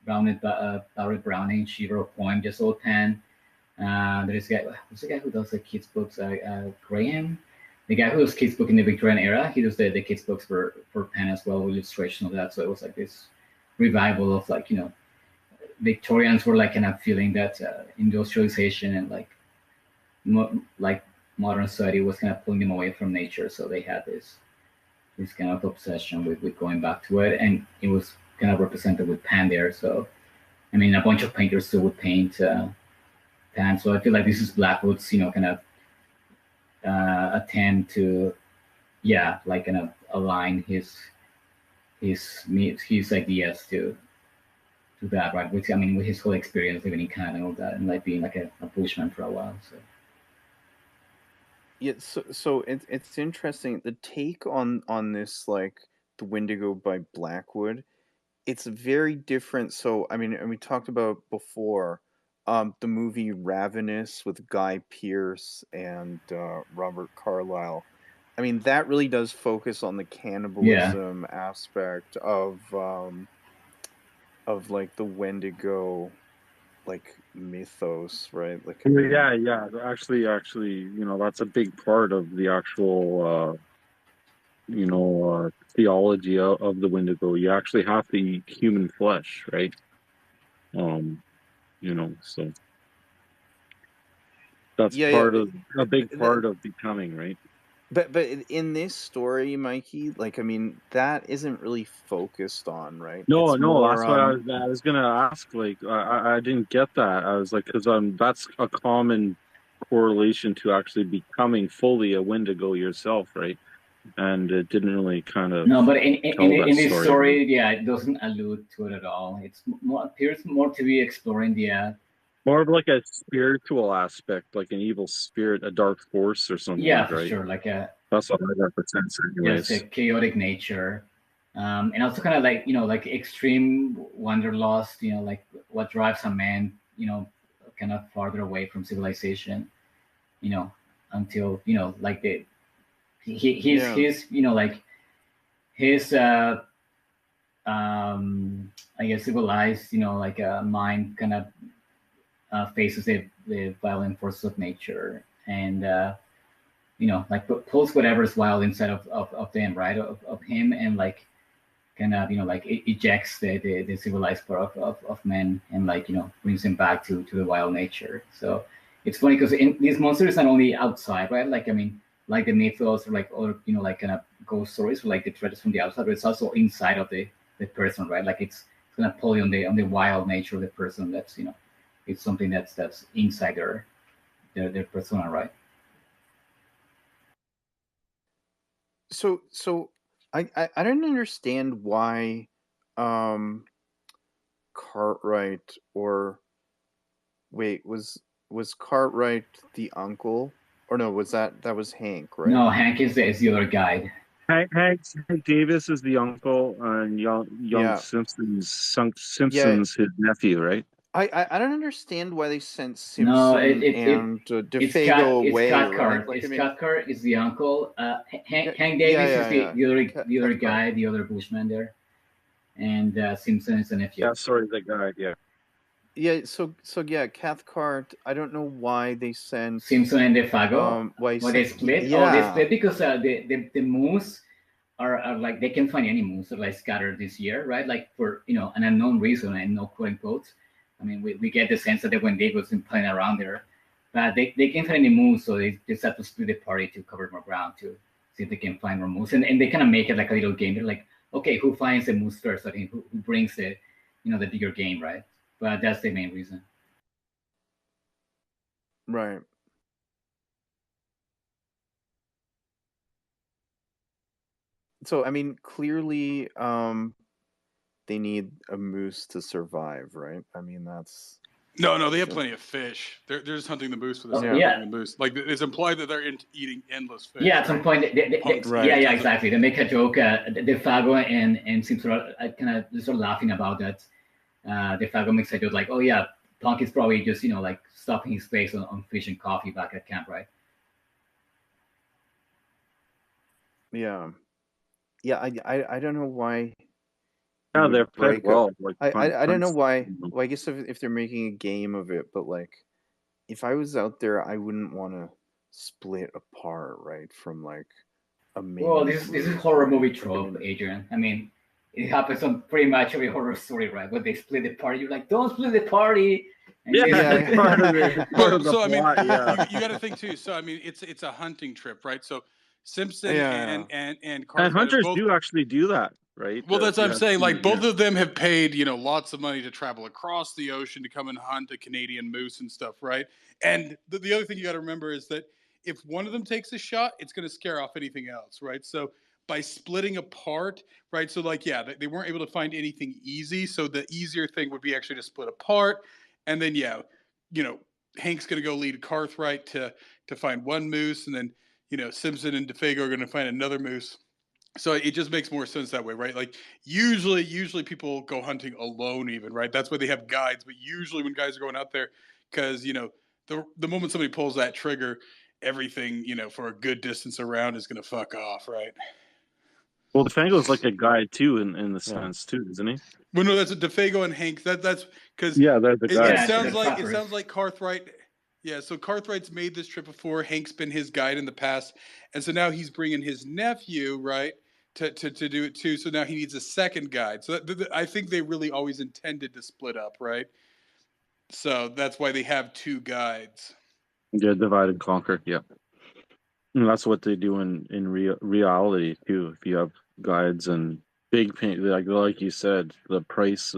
Barrett Browning, she wrote a poem just old Pan. There is a guy. Who's the guy who does the kids books? Graham, the guy who does kids book in the Victorian era. He does the kids books for Penn as well, with illustration of that. So it was like this revival of like Victorians were like kind of feeling that industrialization and like modern society was kind of pulling them away from nature. So they had this kind of obsession with going back to it, and it was kind of represented with Pan there. So I mean, a bunch of painters still would paint. Pan. So I feel like this is Blackwood's, kind of attempt to, like kind of align his ideas to that, right? Which I mean, with his whole experience living in Canada and all that, and like being like a bushman for a while. So yeah, so it's interesting. The take on this, like the Wendigo by Blackwood, it's very different. So I mean, and we talked about before. The movie Ravenous with Guy Pearce and Robert Carlyle. I mean, that really does focus on the cannibalism aspect of like the Wendigo, like mythos, right? Like yeah. Actually, that's a big part of the actual, theology of the Wendigo. You actually have to eat human flesh, right? So that's part of a big part of becoming, right? But in this story, Mikey, like I mean, that isn't really focused on, right? No, It's more, that's what I was gonna ask. Like, I didn't get that. I was like, because that's a common correlation to actually becoming fully a Wendigo yourself, right? And it didn't really kind of No, but tell that in this story. story, yeah, it doesn't allude to it at all. It's more appears more to be exploring the More of like a spiritual aspect, like an evil spirit, a dark force or something, yeah, for right? sure, like a That's what I represents, yes, a anyways. chaotic nature, and also kind of like like extreme wanderlust. Like what drives a man, kind of farther away from civilization. You know, until like Yeah. like his I guess civilized like mind kind of faces the violent forces of nature and like pulls whatever's wild inside of them, right, of him, and like kind of like ejects the civilized part of men, and like brings him back to the wild nature. So it's funny because these monsters are not only outside, right? Like I mean, like the mythos or like other like kind of ghost stories, or like the threats from the outside, but it's also inside of the person, right? Like it's gonna pull you on the wild nature of the person. That's it's something that's inside their persona, right? So I don't understand why um Cartwright or wait, was Cartwright the uncle? Or no, that was Hank, right? No, Hank is the other guide. Hank Davis is the uncle, and young Yeah. Yeah. Simpson's his nephew, right? I don't understand why they sent No, Simpson and DeFago It's away, right? Cathcart. Like I It's mean, Cathcart is the uncle. yeah, Hank yeah, Davis is yeah, yeah. the other Cathcart. guy, the other Bushman there, and Simpson is the nephew. Yeah, sorry, the guy. Yeah, Yeah, so yeah, Cathcart. I don't know why they sent Simpson and DeFago. why Why they sent split? Oh, they yeah. split because the moose are like they can find any moose that like scattered this year, right? Like for an unknown reason and no quote unquote. I mean, we get the sense that the Wendigo's been playing around there, but they can't find any moose, so they decide to split the party to cover more ground to see if they can find more moose, and they kind of make it like a little game. They're like, okay, who finds the moose first? I think who brings the bigger game, right? But that's the main reason. Right. So I mean, clearly they need a moose to survive, right? I mean, that's No, they have so plenty of fish. They're just hunting the moose for the Oh, sake of yeah. hunting yeah, the moose. Like it's implied that they're eating endless yeah. fish, At some right? point, Punks yeah, eating Right. yeah, tons of. exactly. They make a joke. The Fago and Simpson are kind of sort of laughing about that. The Fago makes a joke like, "Oh yeah, Punk is probably just like stuffing his face on fish and coffee back at camp, right?" Yeah. Yeah, I don't know why you yeah, would they're fed break up. well. Like I don't know punks. why. Well, I guess if they're making a game of it, but like if I was out there, I wouldn't want to split apart, right, from like a Well, main this is group, horror right? movie Like I trope, mean, Adrian. I mean, it happens on pretty much every horror story, right? When they split the party, you're like, "Don't split the party," and Yeah, they yeah, it's split. part of it. yeah. It's part Well, of the so I mean, plot. Yeah, you got to think too. So I mean, it's a hunting trip, right? So Simpson Yeah. and and Cartwright have hunters both. do actually do that, right? Well, that's If what you I'm have saying. seen Like it, yeah. both of them have paid, lots of money to travel across the ocean to come and hunt a Canadian moose and stuff, right? And the other thing you got to remember is that if one of them takes a shot, it's going to scare off anything else, right? So by splitting apart, right? So like, yeah, they weren't able to find anything easy. So the easier thing would be actually to split apart, and then yeah, you know, Hank's going to go lead Cartwright to find one moose, and then Simpson and DeFago are going to find another moose. So it just makes more sense that way, right? Like usually people go hunting alone, even, right? That's why they have guides. But usually when guys are going out there, because the moment somebody pulls that trigger, everything for a good distance around is gonna fuck off, right? Well, the Fango's like a guy too, in the sense too, isn't he? Well, no, that's a DeFago and Hank. That's because Yeah, they're the it guys. Yeah, sounds the like trappers. Cartwright. Yeah, so Cartwright's made this trip before. Hank's been his guide in the past, and so now he's bringing his nephew, right, to do it too. So now he needs a second guide. So I think they really always intended to split up, right? So that's why they have two guides. Yeah, divide and conquer. Yeah, and that's what they do in reality too. If you have guides and big pay, like you said, the price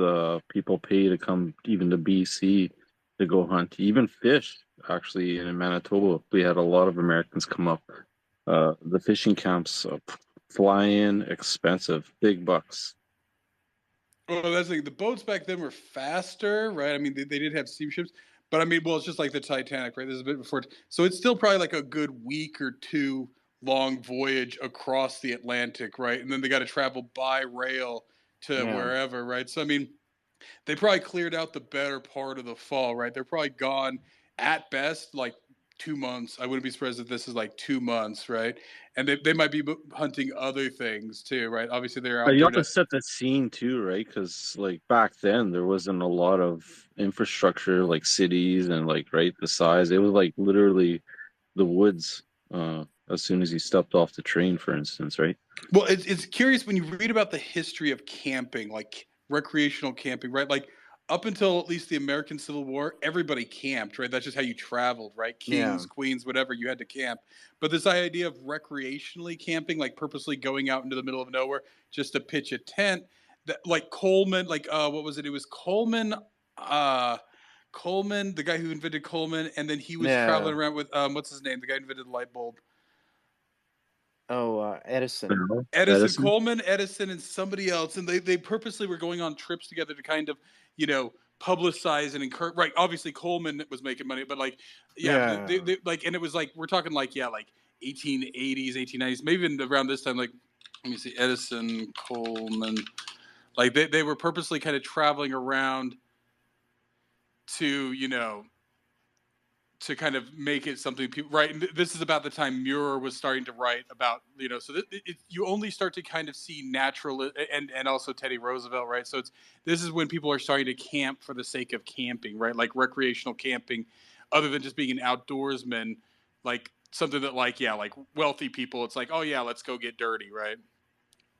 people pay to come even to BC to go hunt, even fish. actually in Manitoba. We had a lot of Americans come up. The fishing camps, fly in, expensive, big bucks. Well, that's like the boats back then were faster, right? I mean, they did have steamships, but I mean, well, it's just like the Titanic, right? This is a bit before, so it's still probably like a good week or two long voyage across the Atlantic, right? And then they got to travel by rail to Yeah. wherever, right? So I mean, they probably cleared out the better part of the fall, right? They're probably gone at best like 2 months. I wouldn't be surprised if this is like 2 months, right? And they might be hunting other things too, right? Obviously, they're But out you there have to to. set the scene too, right? Because like back then there wasn't a lot of infrastructure, like cities and like right the size. It was like literally the woods. As soon as you stepped off the train, for instance, right? Well, it's curious when you read about the history of camping, like recreational camping, right? Like up until at least the American Civil War, everybody camped, right? That's just how you traveled, right? Yeah. Kings, queens, whatever, you had to camp. But this idea of recreationally camping, like purposely going out into the middle of nowhere just to pitch a tent, that like Coleman, like what was it? It was Coleman, Coleman, the guy who invented Coleman, and then he was traveling Yeah. around with what's his name? The guy who invented the light bulb. Oh, Edison. Edison, Edison. Coleman, Edison, and somebody else, and they purposely were going on trips together to kind of, publicize and encourage. Right, obviously Coleman was making money, but like, yeah, Yeah. like, and it was like we're talking like, yeah, like 1880s, 1890s, maybe even around this time. Like, let me see, Edison, Coleman, like they were purposely kind of traveling around to to kind of make it something people right. And this is about the time Muir was starting to write about, so you only start to kind of see natural and also Teddy Roosevelt, right? So this is when people are starting to camp for the sake of camping, right? Like recreational camping, other than just being an outdoorsman, like something that like, yeah, like wealthy people, it's like, oh yeah, let's go get dirty, right?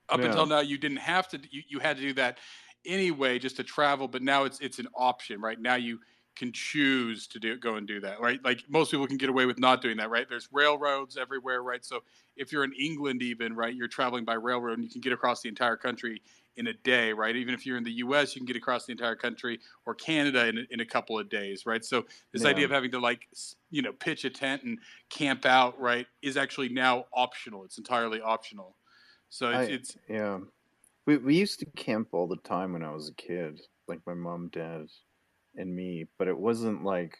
Up Yeah. until now, you didn't have to, you had to do that anyway just to travel, but now it's an option, right? Now you can choose to go and do that, right? Like most people can get away with not doing that, right? There's railroads everywhere, right? So if you're in England, even, right, you're traveling by railroad and you can get across the entire country in a day, right? Even if you're in the US, you can get across the entire country, or Canada in a couple of days, right? So this idea Yeah. of having to like, pitch a tent and camp out, right, is actually now optional. It's entirely optional. So I it's yeah. We used to camp all the time when I was a kid, like my mom, dad, and me, but it wasn't like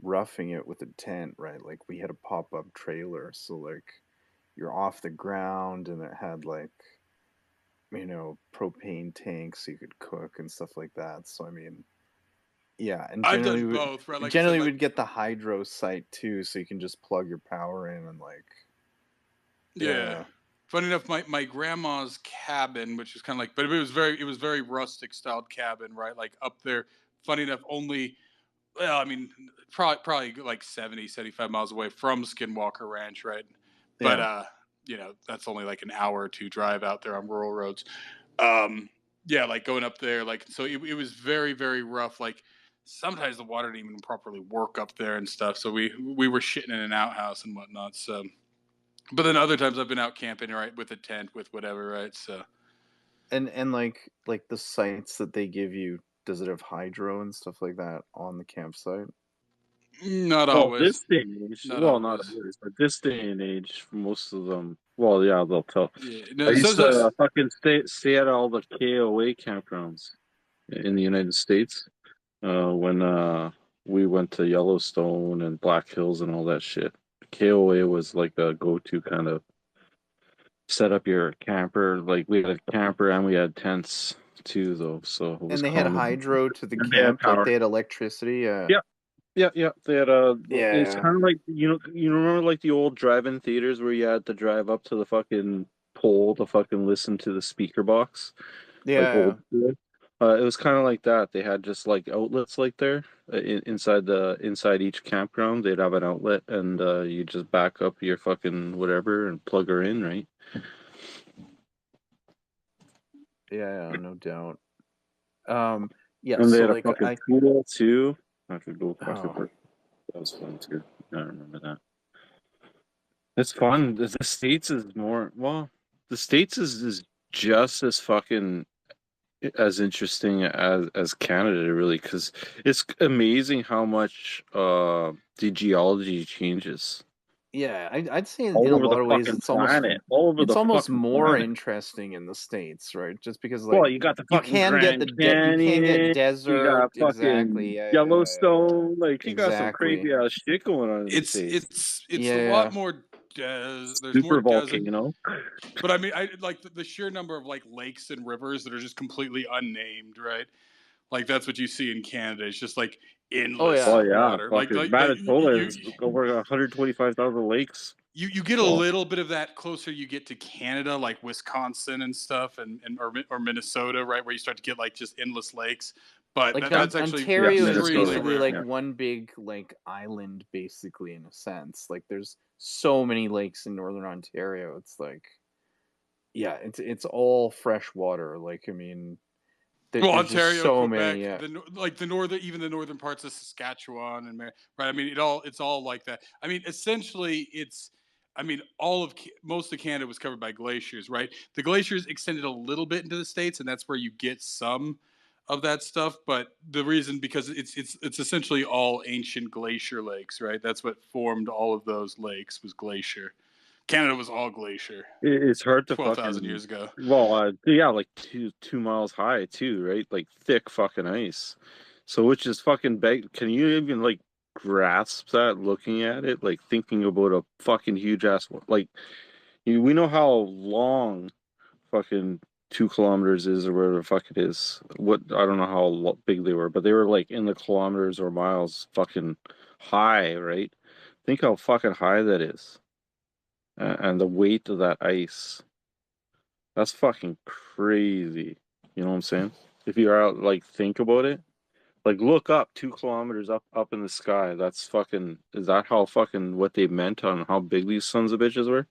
roughing it with a tent, right? Like we had a pop-up trailer, so like you're off the ground and it had like, propane tanks so you could cook and stuff like that. So I mean, yeah, and I've done both, right? Like I said, generally like we'd get the hydro site too, so you can just plug your power in and like, yeah. yeah. Funny enough, my grandma's cabin, which is kind of like, but it was very rustic styled cabin, right? Like up there. Funny enough, only well, I mean, probably like 70, 75 miles away from Skinwalker Ranch, right? But Yeah. that's only like an hour or two drive out there on rural roads. Um, yeah, like going up there, like so it was very, very rough. Like sometimes the water didn't even properly work up there and stuff. So we were shitting in an outhouse and whatnot. So but then other times I've been out camping, right, with a tent, with whatever, right? So And like the sites that they give you, does it have hydro and stuff like that on the campsite? not Well, always, this day and age, not well, not always. always, but this day and age, most of them, well, yeah, they'll tell. Yeah, I no, used to fucking stay at all the KOA campgrounds in the United States when we went to Yellowstone and Black Hills and all that shit. KOA was like a go-to kind of set up your camper. Like we had a camper and we had tents too, though, so it was And they had common. hydro to the And they had camp, like power. they had electricity. Yeah, yeah, yeah. They had it's Yeah. kind of like you remember like the old drive-in theaters where you had to drive up to the fucking pole to fucking listen to the speaker box, like Yeah. old school. It was kind of like that. They had just like outlets like there inside each campground. They'd have an outlet, and you just back up your fucking whatever and plug her in, right? Yeah, no doubt. Yeah, And they so had a like fucking I pool too. I could go. I could. oh, That was fun too. I remember that. It's fun. The States is more well. The States is just as fucking as interesting as Canada, really, because it's amazing how much the geology changes Yeah, I'd say in all a over the lot of ways fucking it's planet, all over the almost fucking more planet. interesting in the States, right? Just because Well, like you got the you fucking can get Grand you can get Canyon, you desert got exactly. fucking Yeah. Yellowstone, like you got some Exactly. crazy ass shit going on in the It's States. it's it's a lot Yeah. more. There's more Super desert, volcano. but I mean, I like the sheer number of like lakes and rivers that are just completely unnamed, right? Like that's what you see in Canada. It's just like Oh endless Oh yeah. yeah, water. fucking Like Manitoba is over 125,000 lakes. you get a So little bit of that closer you get to Canada, like Wisconsin and stuff, and or Minnesota, right, where you start to get like just endless lakes. But Like that's actually yeah, Ontario is extremely Minnesota. basically rare. like Yeah. one big like island basically in a sense. Like there's so many lakes in northern Ontario. It's like yeah, it's all fresh water. Like I mean Well, there's just Ontario, so many, Quebec, yeah. like the northern, even the northern parts of Saskatchewan and right. I mean, it's all like that. I mean, essentially, it's. I mean, most of Canada was covered by glaciers, right? The glaciers extended a little bit into the states, and that's where you get some of that stuff. But the reason because it's essentially all ancient glacier lakes, right? That's what formed all of those lakes was glacier. Canada was all glacier It's hard to 12,000 fucking years ago. well, yeah, like 2 miles high too, right? Like thick fucking ice. So which is fucking big. Can you even like grasp that looking at it? Like thinking about a fucking huge ass like we know how long fucking 2 kilometers is or whatever the fuck it is. What I don't know how big they were, but they were like in the kilometers or miles fucking high, right? Think how fucking high that is. And the weight of that ice. That's fucking crazy. You know what I'm saying? If you're out, like, think about it. Like, look up 2 kilometers up in the sky. That's fucking. Is that how fucking what they meant on how big these sons of bitches were?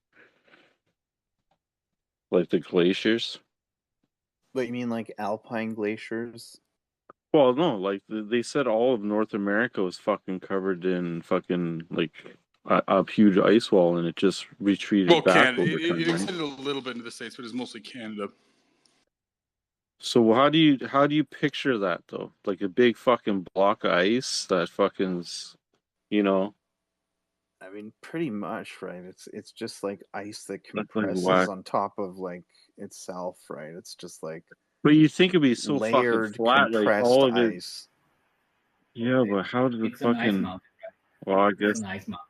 Like the glaciers? But you mean like alpine glaciers? Well, no. Like they said, all of North America was fucking covered in fucking like a huge ice wall, and it just retreated Well, back Canada, over time, it right? extended a little bit into the states, but it's mostly Canada. So how do you picture that though? Like a big fucking block of ice that fucking's, you know, I mean, pretty much, right? It's just like ice that that's like compresses whack. on top of like itself, right? It's just like But you think it'd be so fucking layered flat, like compressed all of it. ice. Yeah, but how did the It's an ice fucking? mountain, right? Well, It's an ice mountain.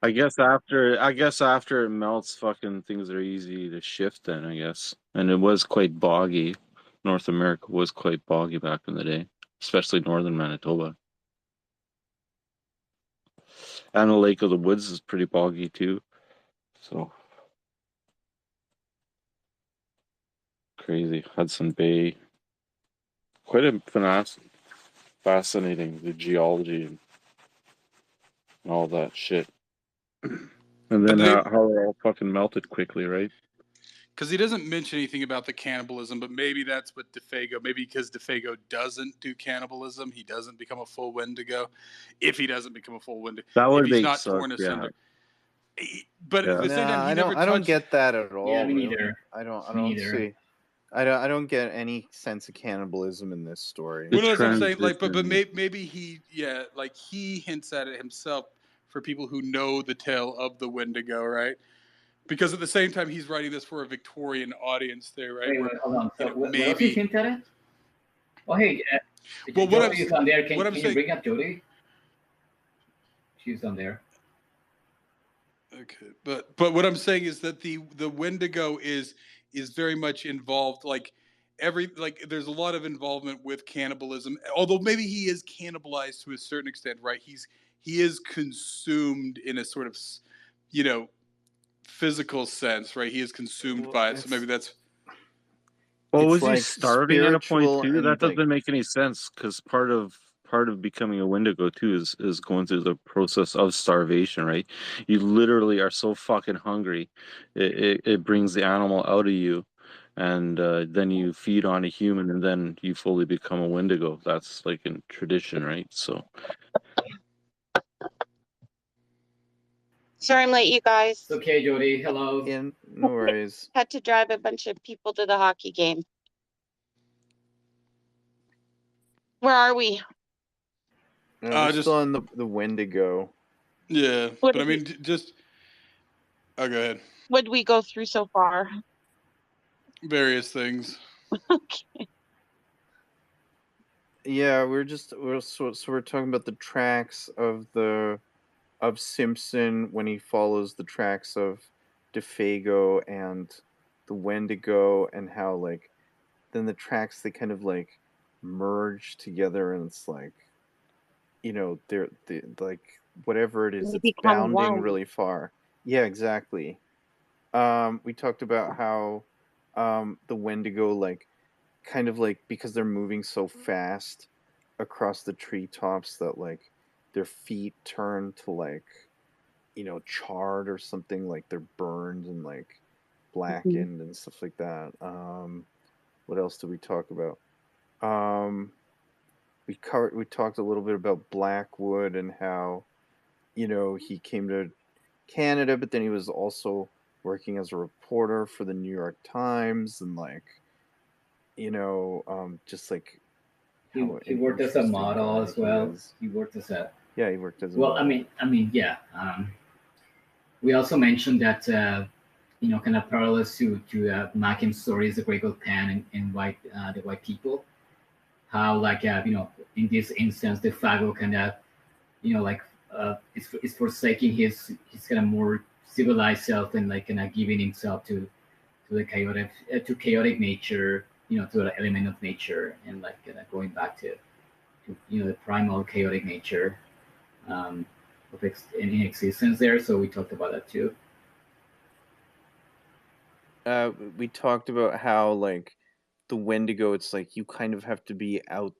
I guess after it melts, fucking things are easy to shift. Then I guess, and it was quite boggy. North America was quite boggy back in the day, especially northern Manitoba. And the Lake of the Woods is pretty boggy too. So crazy. Hudson Bay. Quite a fascinating, the geology and all that shit. And But then how it all fucking melted quickly, right? because he doesn't mention anything about the cannibalism, but maybe that's what DeFago. Maybe because DeFago doesn't do cannibalism, he doesn't become a full Wendigo. If he doesn't become a full Wendigo, That if would he's make not sense. torn Yeah, asunder, but at yeah. the same time, Nah, he never I don't touched. get that at Yeah, all, me really. neither. I Me don't neither. see. I don't get any sense of cannibalism in this story. The Well, no, as I'm saying, like, but transition. maybe like he hints at it himself for people who know the tale of the Wendigo, right? Because at the same time, he's writing this for a Victorian audience, there, right? Wait, Where wait, hold on. So what else is maybe. hint at it? Oh, hey, Well, Jody is on there. what I'm Can you saying. bring up Jody? She's on there. Okay, but what I'm saying is that the Wendigo is very much involved. Like there's a lot of involvement with cannibalism. Although maybe he is cannibalized to a certain extent, right? He is consumed in a sort of you know physical sense, right? He is consumed Well, by it. So maybe that's. Well, it's was he like starving at a point spiritual too? That and like doesn't make any sense because part of becoming a Wendigo too is going through the process of starvation, right? You literally are so fucking hungry, it brings the animal out of you, and then you feed on a human, and then you fully become a Wendigo. That's like in tradition, right? So Sorry I'm late, you guys. It's okay, Jody. Hello. in no worries. Had to drive a bunch of people to the hockey game. Where are we? We're just still on the Wendigo. yeah, What but I did we, mean, just oh, go ahead. what did we go through so far? Various things. Okay. Yeah, so we're talking about the tracks of Simpson when he follows the tracks of DeFago and the Wendigo, and how like then the tracks they kind of like merge together, and it's like they like whatever it is, They it's become bounding one. really far. Yeah, exactly. We talked about how the Wendigo like kind of like because they're moving so fast across the treetops that like their feet turn to like charred or something, like they're burned and like Mhm. blackened and stuff like that. What else did we talk about? Um, we talked a little bit about Blackwood and how he came to Canada, but then he was also working as a reporter for the New York Times, and like just like how He an worked as a interesting model guy as he well. is. He worked as a Yeah, he worked as a well. model. Yeah. We also mentioned that kind of parallels to Mackim's stories, the Great Goat Pan and white the white people. How like in this instance, the Fago kind of like is forsaking his kind of more civilized self and like kind of giving himself to the chaotic nature, to the element of nature, and like going back to the primal chaotic nature um, in existence there. So we talked about that too. We talked about how like the Wendigo, it's like you kind of have to be out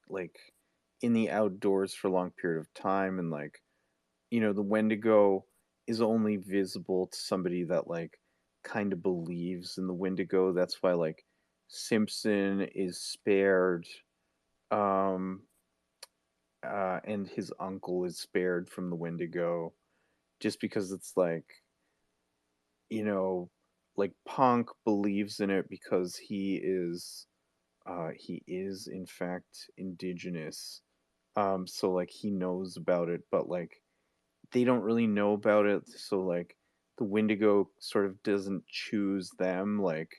like in the outdoors for a long period of time, and like the Wendigo is only visible to somebody that like kind of believes in the Wendigo. That's why like Simpson is spared, um, and his uncle is spared from the Wendigo, just because it's like you know like Punk believes in it because he is in fact indigenous. So like he knows about it, but like they don't really know about it, so like the Wendigo sort of doesn't choose them, like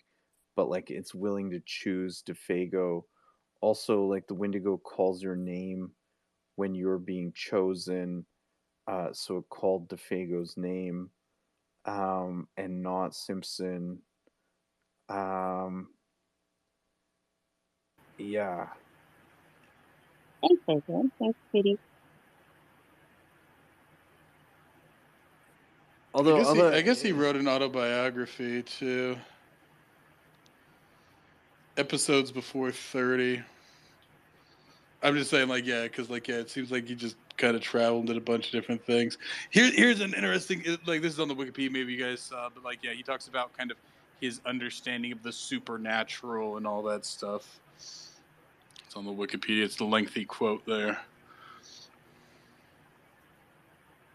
but like it's willing to choose DeFago. Also, like the Wendigo calls your name when you're being chosen, so it called DeFago's name, and not Simpson. Um, yeah. Thanks, Adrian. Thanks, Katie. Although I guess he wrote an autobiography too. Episodes before 30. I'm just saying, like, yeah, because, like, yeah, it seems like he just kind of traveled and did a bunch of different things. Here's an interesting, like, this is on the Wikipedia, maybe you guys saw, but, like, yeah, he talks about kind of his understanding of the supernatural and all that stuff. It's on the Wikipedia. It's the lengthy quote there.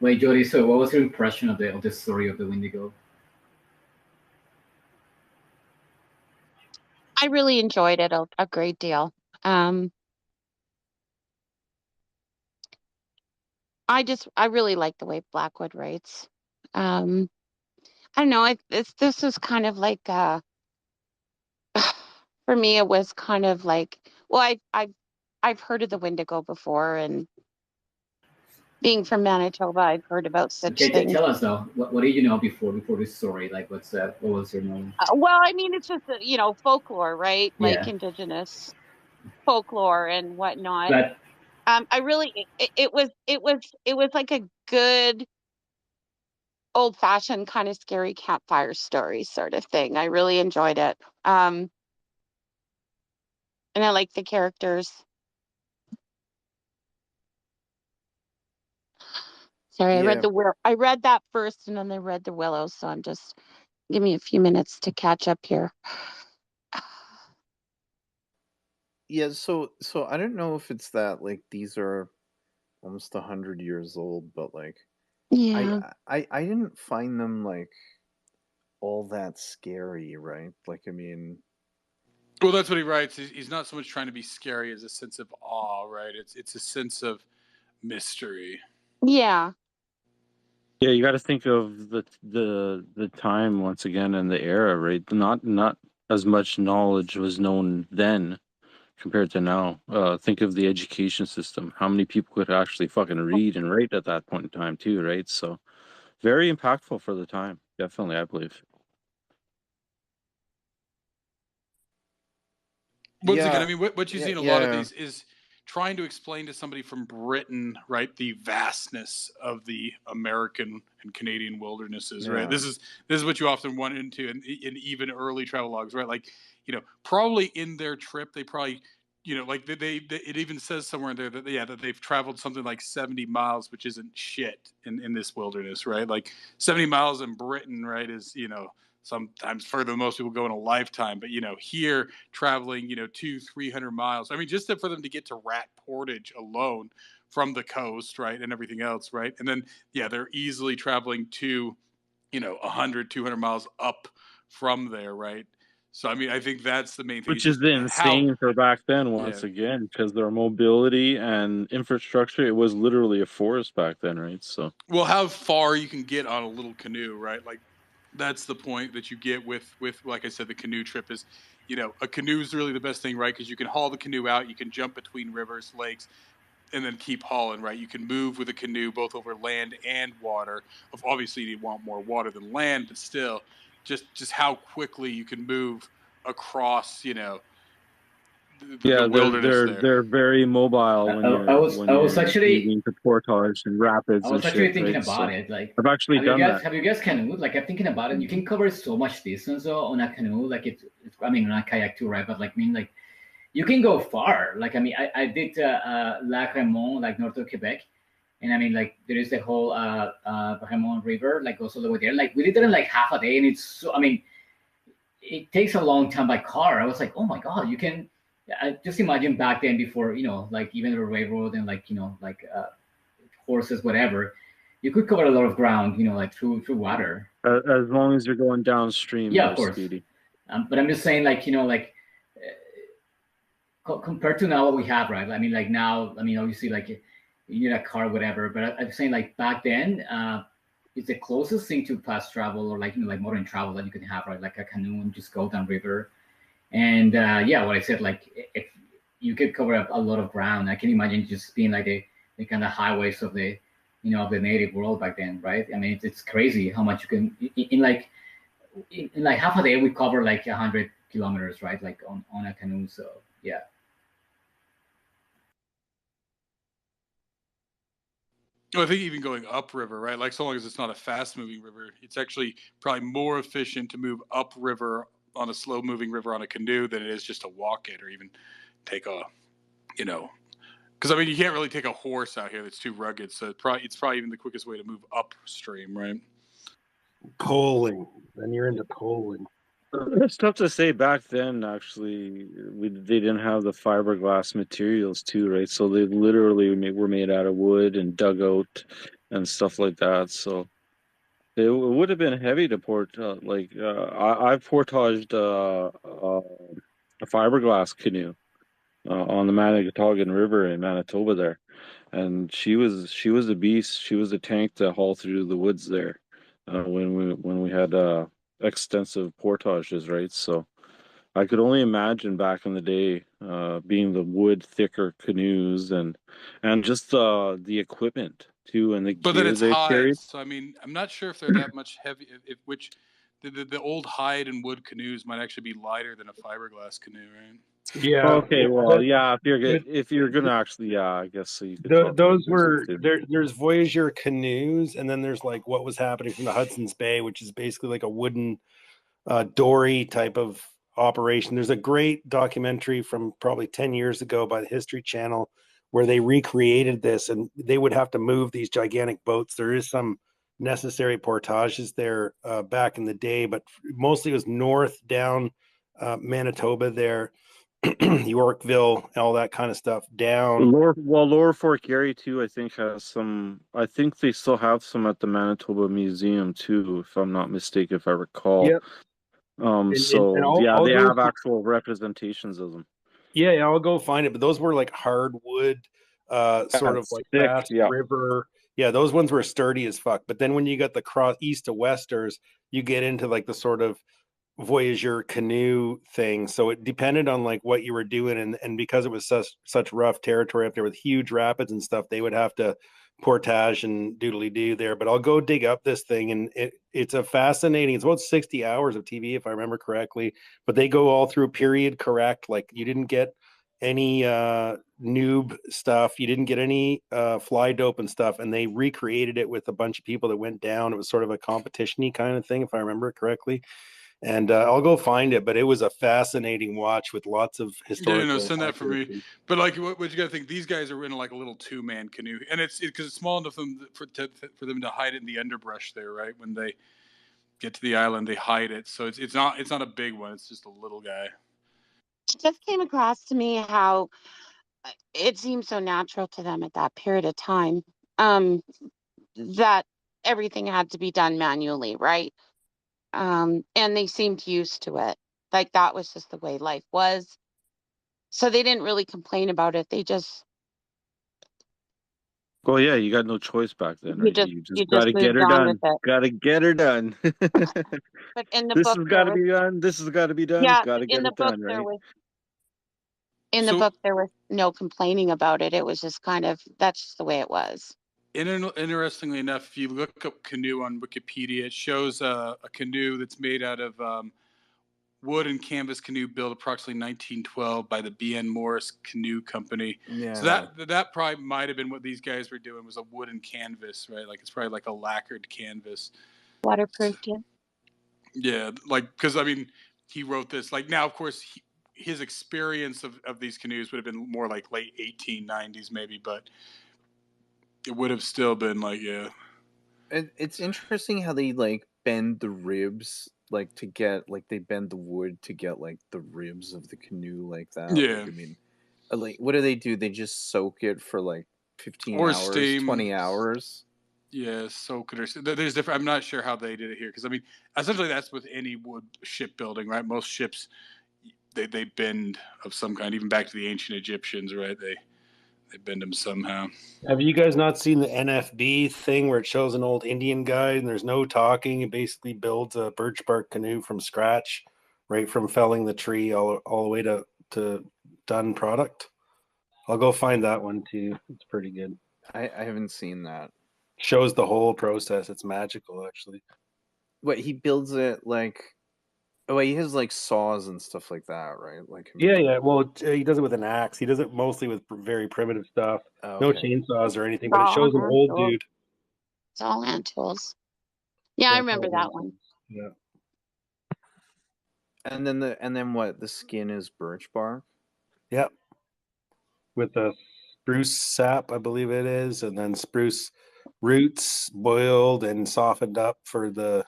Wait, Jody. So, what was your impression of the story of the Wendigo? I really enjoyed it a great deal. Um, I really like the way Blackwood writes. Um, I don't know. This was kind of like for me. It was kind of like well, I've heard of the Wendigo before, and being from Manitoba, I've heard about such Okay, things. tell us though. What did you know before this story? Like, what was your knowledge? Well, I mean, it's just folklore, right? Like Yeah, indigenous folklore and whatnot. but I really it was like a good old fashioned kind of scary campfire story sort of thing. I really enjoyed it. Um, and I like the characters. Sorry, yeah, I read that first and then I read the Willows, so I'm just give me a few minutes to catch up here. yeah. So I don't know if it's that like these are almost 100 years old, but like I Yeah. I didn't find them like all that scary, right? Like I mean, Well, that's what he writes. He's not so much trying to be scary as a sense of awe, right? It's a sense of mystery. Yeah. Yeah, you got to think of the time once again and the era, right? Not as much knowledge was known then compared to now. Think of the education system. How many people could actually fucking read and write at that point in time, too, right? So very impactful for the time, definitely, I believe. Once again, Yeah, I mean, what you see in a lot of yeah, these is trying to explain to somebody from Britain, right, the vastness of the American and Canadian wildernesses, right? yeah. This is what you often run into in even early travel logs, right? Like, probably in their trip, they probably, like it even says somewhere in there that that they've traveled something like 70 miles, which isn't shit in this wilderness, right? Like 70 miles in Britain, right, is sometimes further than most people go in a lifetime. But here traveling 200-300 miles. I mean, just for them to get to Rat Portage alone from the coast, right, and everything else, right, and then they're easily traveling to 100-200 miles up from there, right. So I mean, I think that's the main thing. It's Which is just how insane for back then, yeah. once again, because their mobility and infrastructure, it was literally a forest back then, right? So, Well, how far you can get on a little canoe, right? Like that's the point that you get with like I said, the canoe trip is, a canoe is really the best thing, right? Because you can haul the canoe out, you can jump between rivers, lakes, and then keep hauling, right? You can move with a canoe both over land and water. Obviously, you want more water than land, but still, just how quickly you can move across, the yeah, wilderness there. they're very mobile when I was you're actually moving to portage and I rapids and was actually shit, thinking right? about So, it. Like, I've actually done that. have you guys canoed? Like, I'm thinking about it. You can cover so much distance though, on a canoe. Like, it's I mean, on a kayak too, right? But like, I mean, like, you can go far. Like, I mean, I did Lac Raymond, like north of Quebec, and I mean, like, there is the whole Raymond River, like goes all the way there. Like, we did it in like half a day, and it's so. I mean, it takes a long time by car. I was like, oh my god, you can. I just imagine back then, before like even the railroad and like like horses, whatever, you could cover a lot of ground, like through water. As long as you're going downstream Yeah, of there, course. Speedy. But I'm just saying, like like compared to now what we have, right? I mean, like now, I mean, obviously, like you need a car, whatever. But I'm saying, like back then, it's the closest thing to fast travel or like like modern travel that you can have, right? Like a canoe and just go down river. And yeah, what I said, like if you could cover up a lot of ground, I can imagine just being like the kind of highways of the of the native world back then, right? I mean, it's crazy how much you can in like half a day we cover like 100 kilometers, right? Like on a canoe. So yeah. Well, I think even going upriver, right? Like, so long as it's not a fast-moving river, it's actually probably more efficient to move upriver on a slow-moving river on a canoe than it is just to walk it or even take a, because I mean, you can't really take a horse out here; that's too rugged. So it's probably even the quickest way to move upstream, right? Polling. Then you're into polling. It's tough to say back then. Actually, they didn't have the fiberglass materials too, right? So they literally were made out of wood and dug out and stuff like that. So it would have been heavy to port. I've portaged a fiberglass canoe on the Manitowoc River in Manitoba there, and she was a beast. She was a tank to haul through the woods there when we had extensive portages, right? So I could only imagine back in the day, being the wood thicker canoes and just the equipment too and the But then gear it's they carried. hides, so I mean, I'm not sure if they're that much heavy. If which the old hide and wood canoes might actually be lighter than a fiberglass canoe, right? Yeah, Okay, well, yeah, but if you're gonna actually, yeah, I guess so you could talk about those those were too. there's Voyager canoes, and then there's like what was happening from the Hudson's Bay, which is basically like a wooden dory type of operation. There's a great documentary from probably 10 years ago by the History Channel where they recreated this, and they would have to move these gigantic boats. There is some necessary portages there back in the day, but mostly it was north down Manitoba there, Yorkville, all that kind of stuff down. Lower Fort Garry too, I think has some. I think they still have some at the Manitoba Museum too, if I'm not mistaken, if I recall. Yep. And So I'll, yeah, I'll they go have actual representations of them. Yeah, yeah, I'll go find it. But those were like hardwood, sort of That's like thick. fast Yeah. river. Yeah, those ones were sturdy as fuck. But then when you got the cross east to westers, you get into like the sort of Voyager canoe thing. So it depended on like what you were doing, and because it was such rough territory up there with huge rapids and stuff, they would have to portage and doodly do there. But I'll go dig up this thing, and it's a fascinating. It's about 60 hours of TV if I remember correctly, but they go all through period correct. Like you didn't get any noob stuff, you didn't get any fly dope and stuff, and they recreated it with a bunch of people that went down. It was sort of a competition-y kind of thing if I remember correctly. And I'll go find it, but it was a fascinating watch with lots of Yeah, no, historical send that for me. accuracy. But like, what you got to think? These guys are in like a little 2-man canoe, and it's because it's small enough for them to hide it in the underbrush there, right? When they get to the island, they hide it, so it's not a big one. It's just a little guy. It just came across to me how it seemed so natural to them at that period of time, that everything had to be done manually, right? And they seemed used to it. Like that was just the way life was. So they didn't really complain about it. They just Well, yeah, you got no choice back then, you right? just You you just got just to get moved her on with done. it. Got to get her done. But in the This book has got there to was be done. This has got to be done. yeah, Got to in get the it book done, there right? was in the So, book there was no complaining about it. It was just kind of that's just the way it was. interestingly enough, if you look up canoe on Wikipedia, it shows a canoe that's made out of wood and canvas canoe built approximately 1912 by the B.N. Morris Canoe Company. So Yeah. that probably might have been what these guys were doing, was a wood and canvas, right? Like it's probably like a lacquered canvas. Waterproofed, yeah. Yeah, like because I mean, he wrote this. Like now, of course, his experience of these canoes would have been more like late 1890s, maybe, but it would have still been like, yeah. It's interesting how they like bend the ribs like to get like they bend the wood to get like the ribs of the canoe like that. Like Yeah, I mean, like what do? They just soak it for like 15 or hours, steam. 20 hours. Yeah, soak it or there's different. I'm not sure how they did it here because I mean, essentially that's with any wood shipbuilding, right? Most ships they bend of some kind, even back to the ancient Egyptians, right? They bend them somehow. Have you guys not seen the NFB thing where it shows an old Indian guy and there's no talking? He basically builds a birch bark canoe from scratch, right from felling the tree all the way to done product. I'll go find that one too. It's pretty good. I haven't seen that. Shows the whole process. It's magical, actually. What he builds it like? Oh, he has like saws and stuff like that, right? Like I Yeah, mean, yeah. Well, he does it with an axe. He does it mostly with very primitive stuff. No okay. chainsaws or anything, It's but it all shows an hand old tools. dude. It's all hand tools. Yeah, I Yeah, it's remember all that hand one. tools. Yeah. And then what? The skin is birch bark. Yeah. With a spruce sap, I believe it is, and then spruce roots boiled and softened up for the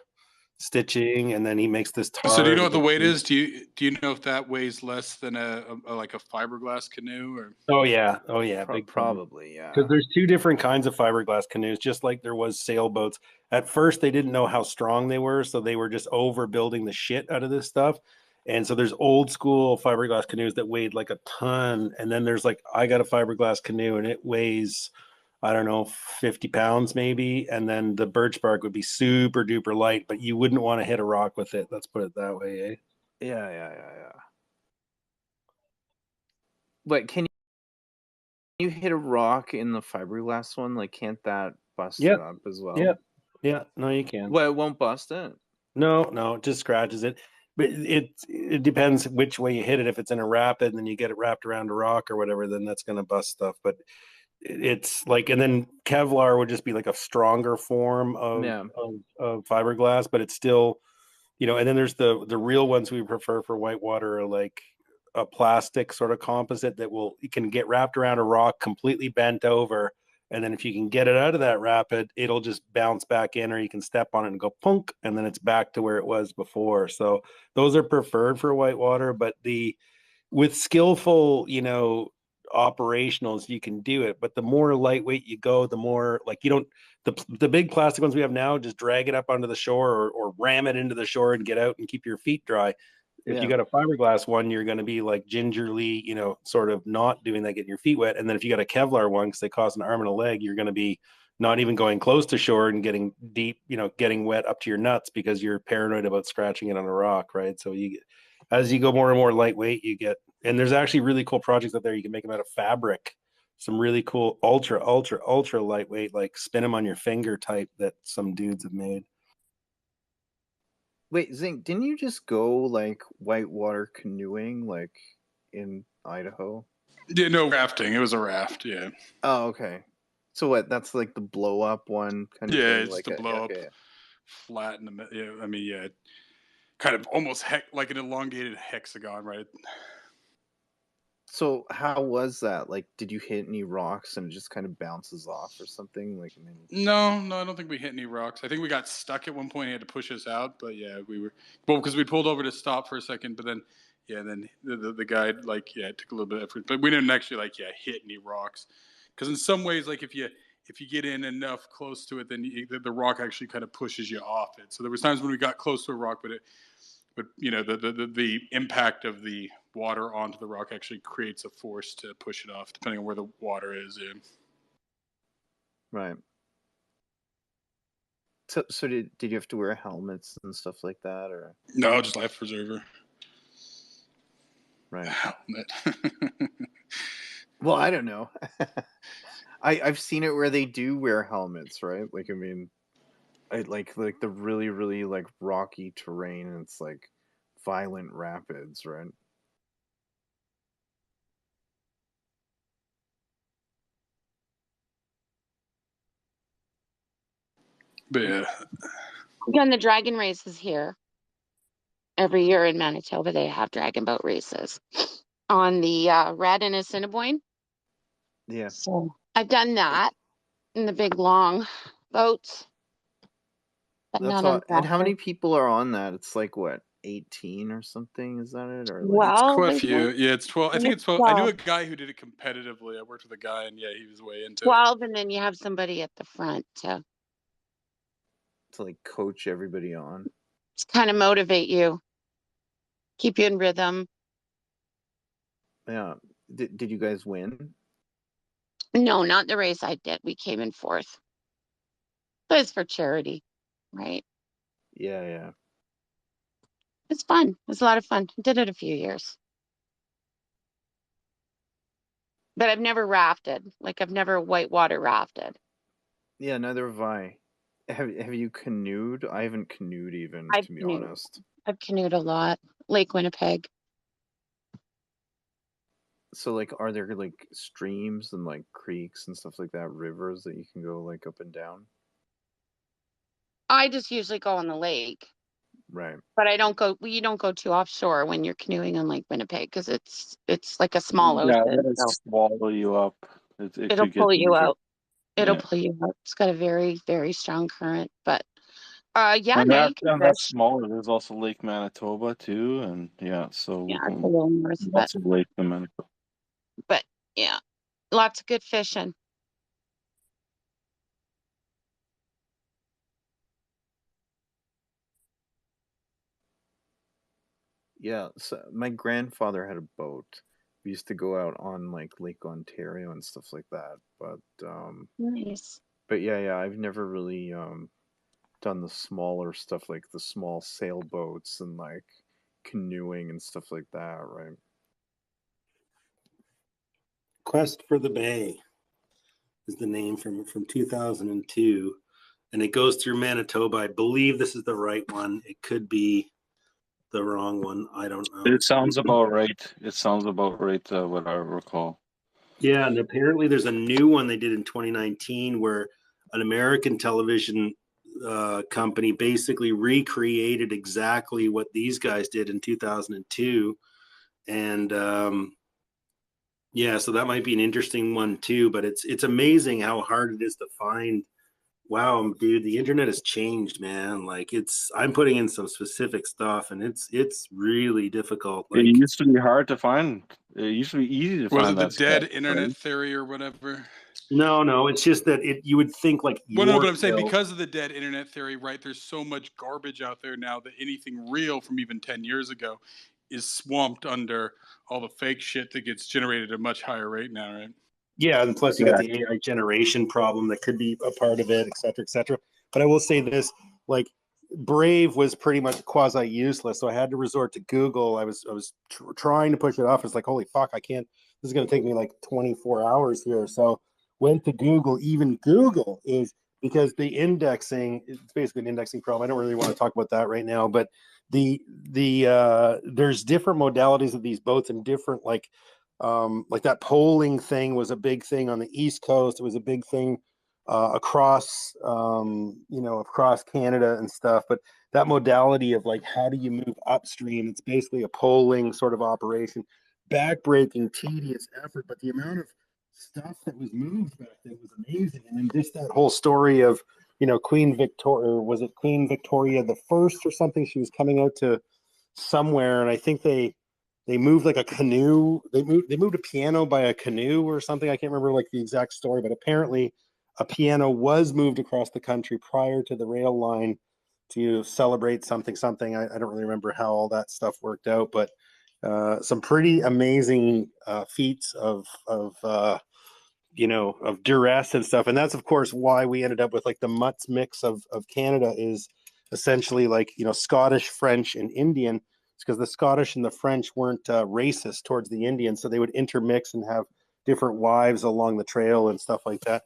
stitching, and then he makes this So do you tar. know what the weight is? Do you know if that weighs less than like a fiberglass canoe or? Oh yeah, oh yeah, big time. Probably, Because yeah. there's two different kinds of fiberglass canoes, just like there was sailboats. At first, they didn't know how strong they were, so they were just overbuilding the shit out of this stuff. And so there's old school fiberglass canoes that weighed like a ton, and then there's like I got a fiberglass canoe and it weighs, I don't know, 50 pounds maybe, and then the birch bark would be super duper light, but you wouldn't want to hit a rock with it. Let's put it that way, eh? Yeah. But can you hit a rock in the fiberglass one? Like, can't that bust it Yep, up as well? yep, yeah. No, you can. Well, it won't bust it. No, it just scratches it. But it depends which way you hit it. If it's in a rapid and then you get it wrapped around a rock or whatever, then that's going to bust stuff. But it's like, and then Kevlar would just be like a stronger form Yeah. of fiberglass, but it's still, and then there's the real ones we prefer for whitewater are like a plastic sort of composite that it can get wrapped around a rock, completely bent over, and then if you can get it out of that rapid, it'll just bounce back in, or you can step on it and go punk, and then it's back to where it was before. So those are preferred for whitewater, but with skillful, operational as you can do it. But the more lightweight you go, the more like you don't the big plastic ones we have now, just drag it up onto the shore or ram it into the shore and get out and keep your feet dry. If you got a fiberglass one, you're going to be like gingerly, sort of not doing that, getting your feet wet. And then if you got a Kevlar one, because they cost an arm and a leg, you're going to be not even going close to shore and getting deep, getting wet up to your nuts because you're paranoid about scratching it on a rock, right? So as you go more and more lightweight, and there's actually really cool projects out there. You can make them out of fabric, some really cool ultra, ultra, ultra lightweight, like spin them on your finger type that some dudes have made. Wait, Zink, didn't you just go like whitewater canoeing like in Idaho? Yeah, no rafting. It was a raft. Yeah. Oh, okay. So what? That's like the blow up one kind of Yeah, thing. it's Like the blow up, okay. flat in the middle. Yeah, I mean, yeah, kind of almost like an elongated hexagon, right? So how was that? Like, did you hit any rocks and it just kind of bounces off or something? Like, I mean, No, I don't think we hit any rocks. I think we got stuck at one point. He had to push us out, but yeah, because we pulled over to stop for a second, but then then the guy it took a little bit of effort, but we didn't actually hit any rocks. Because in some ways, like if you get in enough close to it, then the rock actually kind of pushes you off it. So there was times when we got close to a rock, but the impact of the water onto the rock actually creates a force to push it off, depending on where the water is. Yeah. right. So did you have to wear helmets and stuff like that, or No, just life preserver. right? Helmet. Well, I don't know. I've seen it where they do wear helmets, right? Like, I mean, I like the really really like rocky terrain, and it's like violent rapids, right? But yeah. Again, the dragon race is here. Every year in Manitoba, they have dragon boat races on the Red and Assiniboine. Yeah. So I've done that in the big long boats, but That's not all. on And how many dragon. people are on that? It's like what, 18 or something? Is that it? Or like It's Well, quite a there's few. Yeah, it's 12. I think it's 12. I knew a 12. guy who did it competitively. I worked with a guy, and yeah, he was way into it. 12, and then you have somebody at the front to like coach everybody on? just kind of motivate you, keep you in rhythm. Yeah. Did you guys win? No, not the race I did. We came in fourth. But it's for charity, right? Yeah, yeah. It's fun. It's a lot of fun. Did it a few years. But I've never rafted. Like I've never whitewater rafted. Yeah, neither have I. Have you canoed? I haven't canoed even, I've to be canoed. honest. I've canoed a lot. Lake Winnipeg. So like, are there like streams and like creeks and stuff like that, rivers that you can go like up and down? I just usually go on the lake. Right. But I don't go. You don't go too offshore when you're canoeing on Lake Winnipeg because it's like a small Yeah, ocean, it'll so swallow you up. It it'll could get pull you dangerous. out. It'll Yeah. pull you out. It's got a very very strong current. But yeah, And no, you can that's fish. smaller. There's also Lake Manitoba too, and yeah, so Yeah, we it's a can little north of it. lots of Lake in Manitoba. But yeah, lots of good fishing. Yeah, so my grandfather had a boat. We used to go out on like Lake Ontario and stuff like that. Nice. But yeah, I've never really done the smaller stuff like the small sailboats and like canoeing and stuff like that, right? Quest for the Bay is the name from 2002, and it goes through Manitoba. I believe this is the right one. It could be the wrong one. I don't know. It sounds about right. It sounds about right, what I recall. Yeah, and apparently there's a new one they did in 2019 where an American television company basically recreated exactly what these guys did in 2002, and yeah, so that might be an interesting one too. But it's amazing how hard it is to find Wow, dude, the internet has changed, man. Like I'm putting in some specific stuff and it's really difficult. It Like used to be hard to find. It used to be easy to Was find it the that stuff, dead internet right? theory or whatever? no, it's just that you would think like Well, no, but I'm saying Yorkville. because of the dead internet theory, right? There's so much garbage out there now that anything real from even 10 years ago is swamped under all the fake shit that gets generated at a much higher rate now, right? Yeah, and plus you got Yeah. the AI generation problem that could be a part of it, et cetera, et cetera. But I will say this, like Brave was pretty much quasi useless, so I had to resort to Google. I was trying to push it off. It's like, holy fuck, I can't. This is going to take me like 24 hours here. So went to Google. Even Google is because the indexing. It's basically an indexing problem. I don't really want to talk about that right now, but there's different modalities of these boats and different like that polling thing was a big thing on the East Coast. It was a big thing across, across Canada and stuff. But that modality of like, how do you move upstream? It's basically a polling sort of operation, backbreaking, tedious effort. But the amount of stuff that was moved back then was amazing. And then just that whole story of, Queen Victoria, or was it Queen Victoria the First or something? She was coming out to somewhere, and I think they moved like a canoe. They moved a piano by a canoe or something. I can't remember like the exact story, but apparently a piano was moved across the country prior to the rail line to celebrate something. I don't really remember how all that stuff worked out, but some pretty amazing feats of duress and stuff. And that's of course why we ended up with like the mutts mix of Canada is essentially like, Scottish, French, and Indian. It's because the Scottish and the French weren't racist towards the Indians, so they would intermix and have different wives along the trail and stuff like that.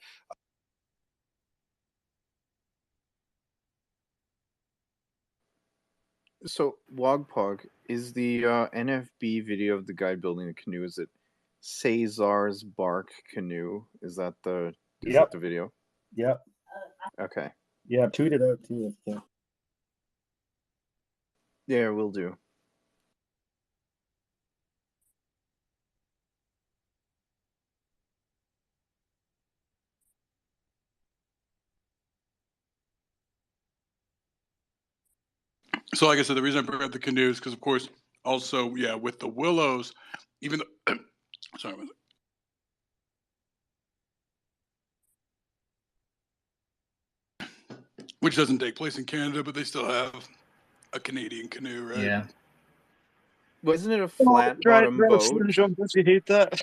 So, Wogpog, is the NFB video of the guy building a canoe? Is it Cesar's Bark Canoe? Is that Yep. the video? Yep. Okay. Yeah. Tweet it out too. Yeah. Yeah, we'll do. So, like I said, the reason I bring up the canoes because, of course, also, yeah, with the Willows, even though, sorry, which doesn't take place in Canada, but they still have a Canadian canoe, right? Yeah. Wasn't it a flat bottom boat? Syndrome, don't you hate that?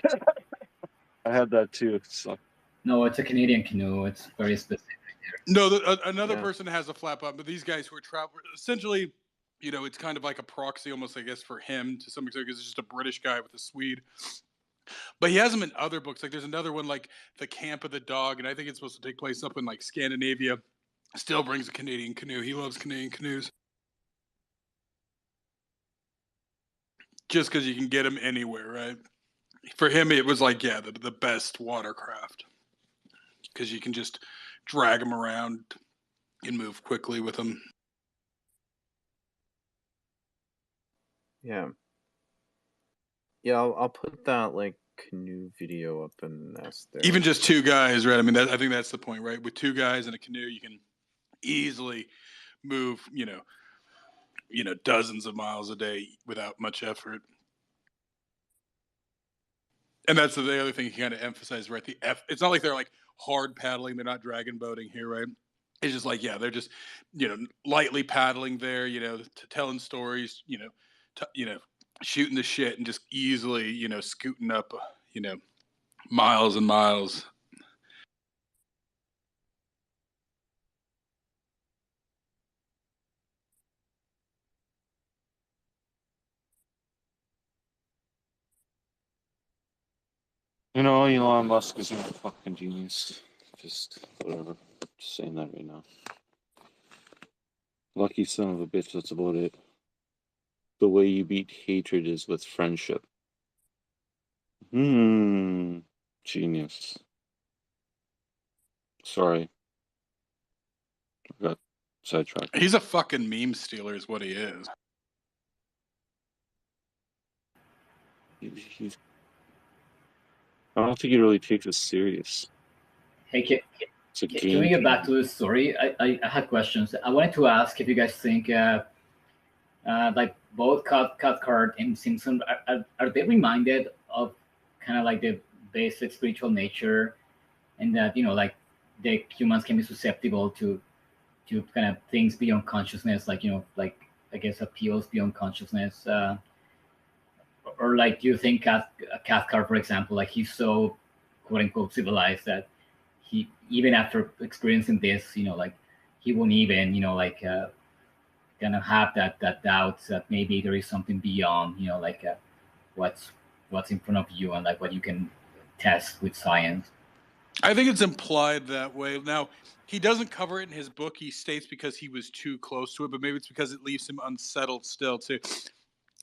I had that too. So. No, it's a Canadian canoe. It's very specific. No, another Yeah. person has a flat bottom, but these guys who are travel essentially, it's kind of like a proxy almost, I guess, for him to some extent because it's just a British guy with a Swede. But he has them in other books. Like there's another one like The Camp of the Dog, and I think it's supposed to take place up in like Scandinavia. Still brings a Canadian canoe. He loves Canadian canoes. Just because you can get them anywhere, right? For him, it was like, yeah, the best watercraft. Because you can just drag them around and move quickly with them. Yeah. Yeah, I'll put that like canoe video up in Nest there. Even just two guys, right? I mean, I think that's the point, right? With two guys in a canoe, you can easily move, dozens of miles a day without much effort. And that's the other thing you kind of emphasize, right? It's not like they're like hard paddling; they're not dragon boating here, right? It's just like, yeah, they're just, lightly paddling there, telling stories, shooting the shit and just easily, scooting up, miles and miles. Elon Musk is a fucking genius. Just whatever. Just saying that right now. Lucky son of a bitch, that's about it. The way you beat hatred is with friendship. Genius. Sorry. I got sidetracked. He's a fucking meme stealer is what he is. I don't think he really takes it serious. Hey, a Can we game get back changer. to the story? I had questions. I wanted to ask if you guys think like both Cathcart and Simpson are they reminded of kind of like the basic spiritual nature, and that like the humans can be susceptible to kind of things beyond consciousness, like like I guess appeals beyond consciousness, or like do you think Cathcart, for example, like he's so quote unquote civilized that he even after experiencing this, like he won't even like kind of have that doubt that maybe there is something beyond like what's in front of you and like what you can test with science. I think it's implied that way. Now, he doesn't cover it in his book. He states because he was too close to it, but maybe it's because it leaves him unsettled still too.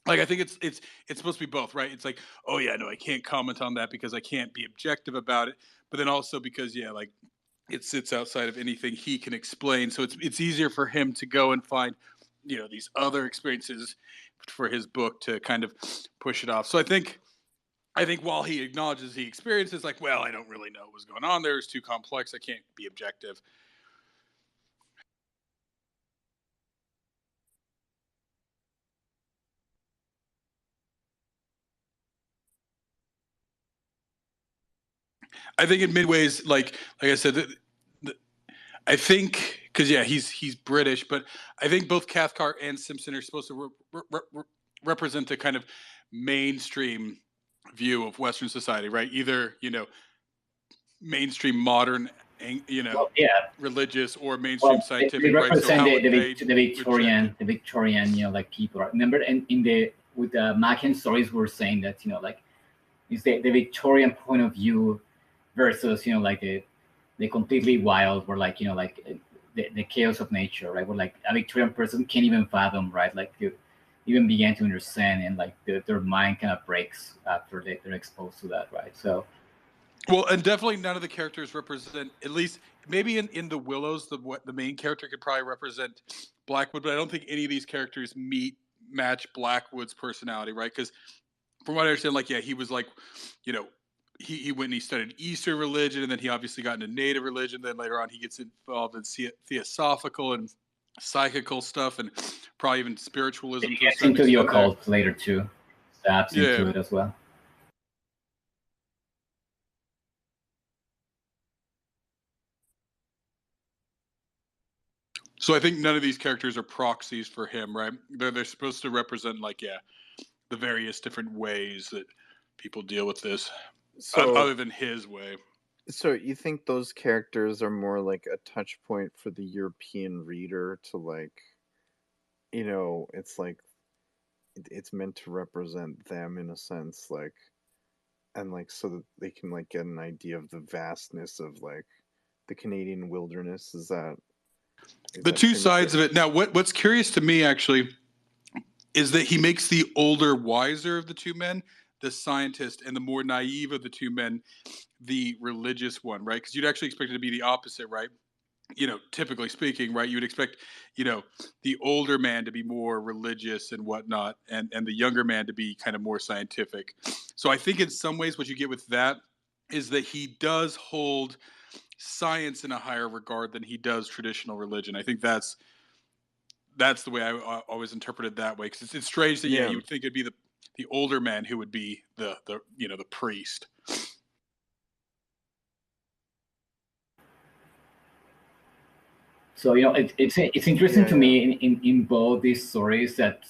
Like I think it's supposed to be both, right? It's like, oh yeah, no, I can't comment on that because I can't be objective about it. But then also because like it sits outside of anything he can explain. So it's easier for him to go and find, these other experiences for his book to kind of push it off. So I think while he acknowledges he experiences, like, well, I don't really know what was going on there. It's too complex. I can't be objective. I think in many ways, like I said, I think because he's British, but I think both Cathcart and Simpson are supposed to represent a kind of mainstream view of Western society, right? Either mainstream modern, Well, yeah. religious, or mainstream Well, they scientific, right? So represent how would they the reject it? Victorian, like people. Remember, and in the with the Mackin stories, we're saying that like is the Victorian point of view versus like the completely wild, where like like the chaos of nature, right? Where like a Victorian person can't even fathom, right? Like to even begin to understand, and like their mind kind of breaks after they're exposed to that, right? So Well, and definitely none of the characters represent, at least maybe in the Willows, the main character could probably represent Blackwood, but I don't think any of these characters match Blackwood's personality, right? Because from what I understand, like he was like, you know, he went and he studied Eastern religion, and then he obviously got into Native religion. Then later on, he gets involved in theosophical and psychical stuff, and probably even spiritualism it to a gets certain into the extent. There, occult later too, stabs into yeah. it as well. So I think none of these characters are proxies for him, right? They're supposed to represent the various different ways that people deal with this, So other than his way. so you think those characters are more like a touch point for the European reader to like, it's like it's meant to represent them in a sense, like, and like so that they can like get an idea of the vastness of like the Canadian wilderness. Is The that two kind of sides of it. Now, what's curious to me actually is that he makes the older, wiser of the two men the scientist, and the more naive of the two men the religious one, right? Because you'd actually expect it to be the opposite, right? Typically speaking, right, you would expect, the older man to be more religious and whatnot, and the younger man to be kind of more scientific. So I think in some ways what you get with that is that he does hold science in a higher regard than he does traditional religion. I think that's the way I always interpreted that way, because it's strange that yeah. you would think it'd be the older man who would be the priest. So it's interesting Yeah, to yeah. me in both these stories that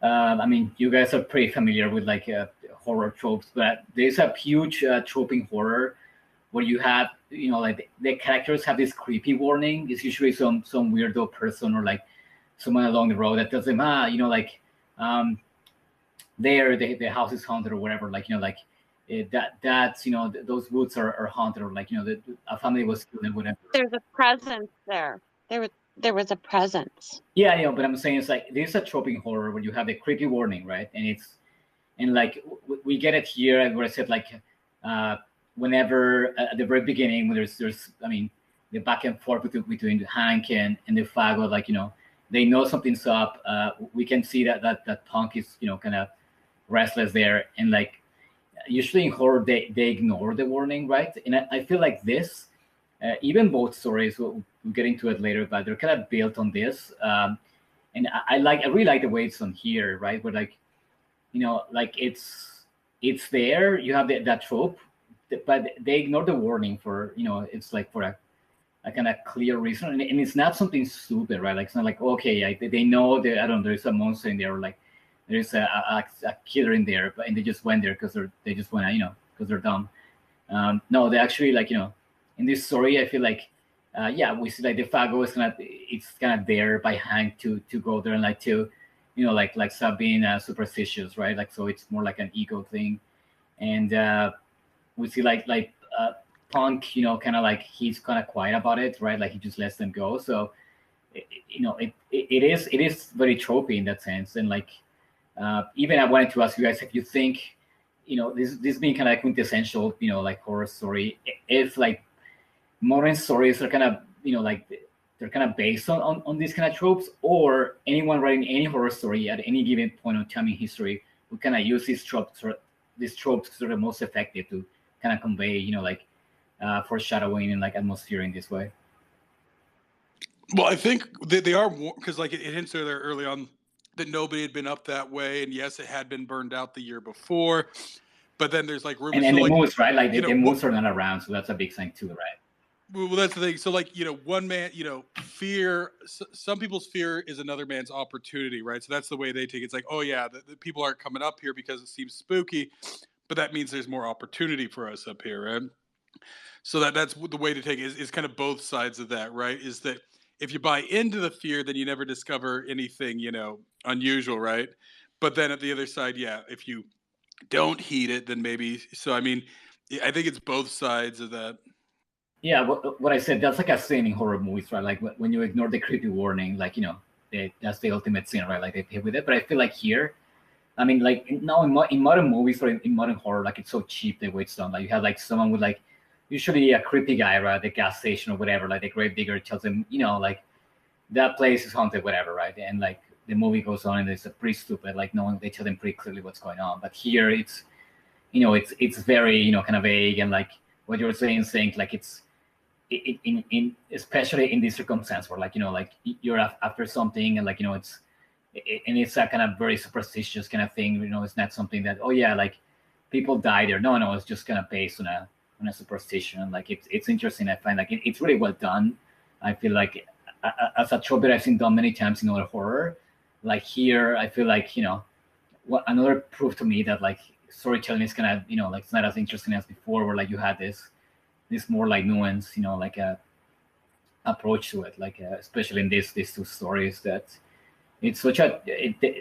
I mean, you guys are pretty familiar with like horror tropes, but there's a huge trope in horror where you have like the characters have this creepy warning. It's usually some weirdo person or like someone along the road that tells them like um there the house is haunted or whatever, like like that's those woods are haunted, or like a family was killed and whatever. There's a presence there. There was a presence. Yeah, but I'm saying it's like there's a trope in horror where you have the creepy warning, right? And like we get it here where I said like uh whenever at the very beginning when there's I mean the back and forth between Hank and the Fago, like they know something's up. We can see that Punk is kind of restless there, and like usually in horror they ignore the warning, right? And I feel like this even both stories, we'll get into it later, but they're kind of built on this. And I really like the way it's on here, right? Where like, like it's there. You have that trope, but they ignore the warning for, it's like for a kind of clear reason, and it's not something stupid, right? Like it's not like, okay, they know that, I don't know, there's a monster in there, or like there's a killer in there, but and they just went there because they just went, because they're dumb. No, they actually, like, in this story, I feel like, yeah, we see like the Fago is kind of there by Hank to go there and like to, like stop being superstitious, right? Like, so it's more like an ego thing. And we see Punk, kind of like he's kind of quiet about it, right? Like he just lets them go. So it is very tropey in that sense. And like, even I wanted to ask you guys if you think, this being kind of quintessential, like horror story, if like modern stories are kind of, like they're kind of based on these kind of tropes, or anyone writing any horror story at any given point in time in history would kind of use these tropes sort of most effective to kind of convey, like foreshadowing and like atmosphere in this way. Well, I think they are, because like it hints there early on that nobody had been up that way, and yes, it had been burned out the year before, but then there's like rumors. And so the like, moose, right? Like the moose are not around, so that's a big thing too, right? Well, that's the thing. So like, one man, fear, some people's fear is another man's opportunity, right? So that's the way they take it. It's like, oh yeah, the people aren't coming up here because it seems spooky, but that means there's more opportunity for us up here, right? So that's the way to take it, is kind of both sides of that, right? Is that if you buy into the fear, then you never discover anything, unusual, right? But then at the other side, yeah, if you don't heed it, then maybe. So I mean, I think it's both sides of that. Yeah, what I said, that's like a sin in horror movies, right? Like when you ignore the creepy warning, like, that's the ultimate sin, right? Like they pay with it. But I feel like here, I mean, like now in modern movies or in modern horror, like it's so cheap the way it's done. Like you have like someone with like usually a creepy guy, right, at the gas station or whatever. Like the grave digger tells them, like that place is haunted, whatever, right? And like the movie goes on and it's pretty stupid. Like they tell them pretty clearly what's going on. But here it's, it's very, kind of vague, and like what you're saying like it's in especially in this circumstance where like, like you're after something and like, and it's a kind of very superstitious kind of thing. It's not something that, oh yeah, like people die there. No, it's just kind of based on a superstition. Like it's interesting. I find like it's really well done. I feel like as a trope that I've seen done many times in other horror, like here, I feel like, another proof to me that like storytelling is kind of, like it's not as interesting as before, where like you had this more like nuance, like a approach to it, like especially in these two stories, that it's such a.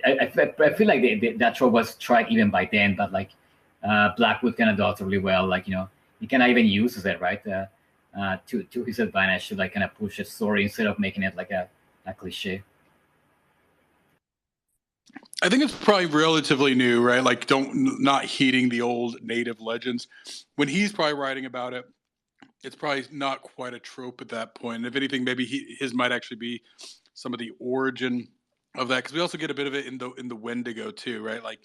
I feel like that trope was tried even by then, but like Blackwood kind of does it really well. Like he kind of even uses it, right, to his advantage, to like kind of push a story instead of making it like a cliche. I think it's probably relatively new, right? Like not heeding the old native legends. When he's probably writing about it, it's probably not quite a trope at that point. And if anything, maybe his might actually be some of the origin of that, because we also get a bit of it in the Wendigo too, right? Like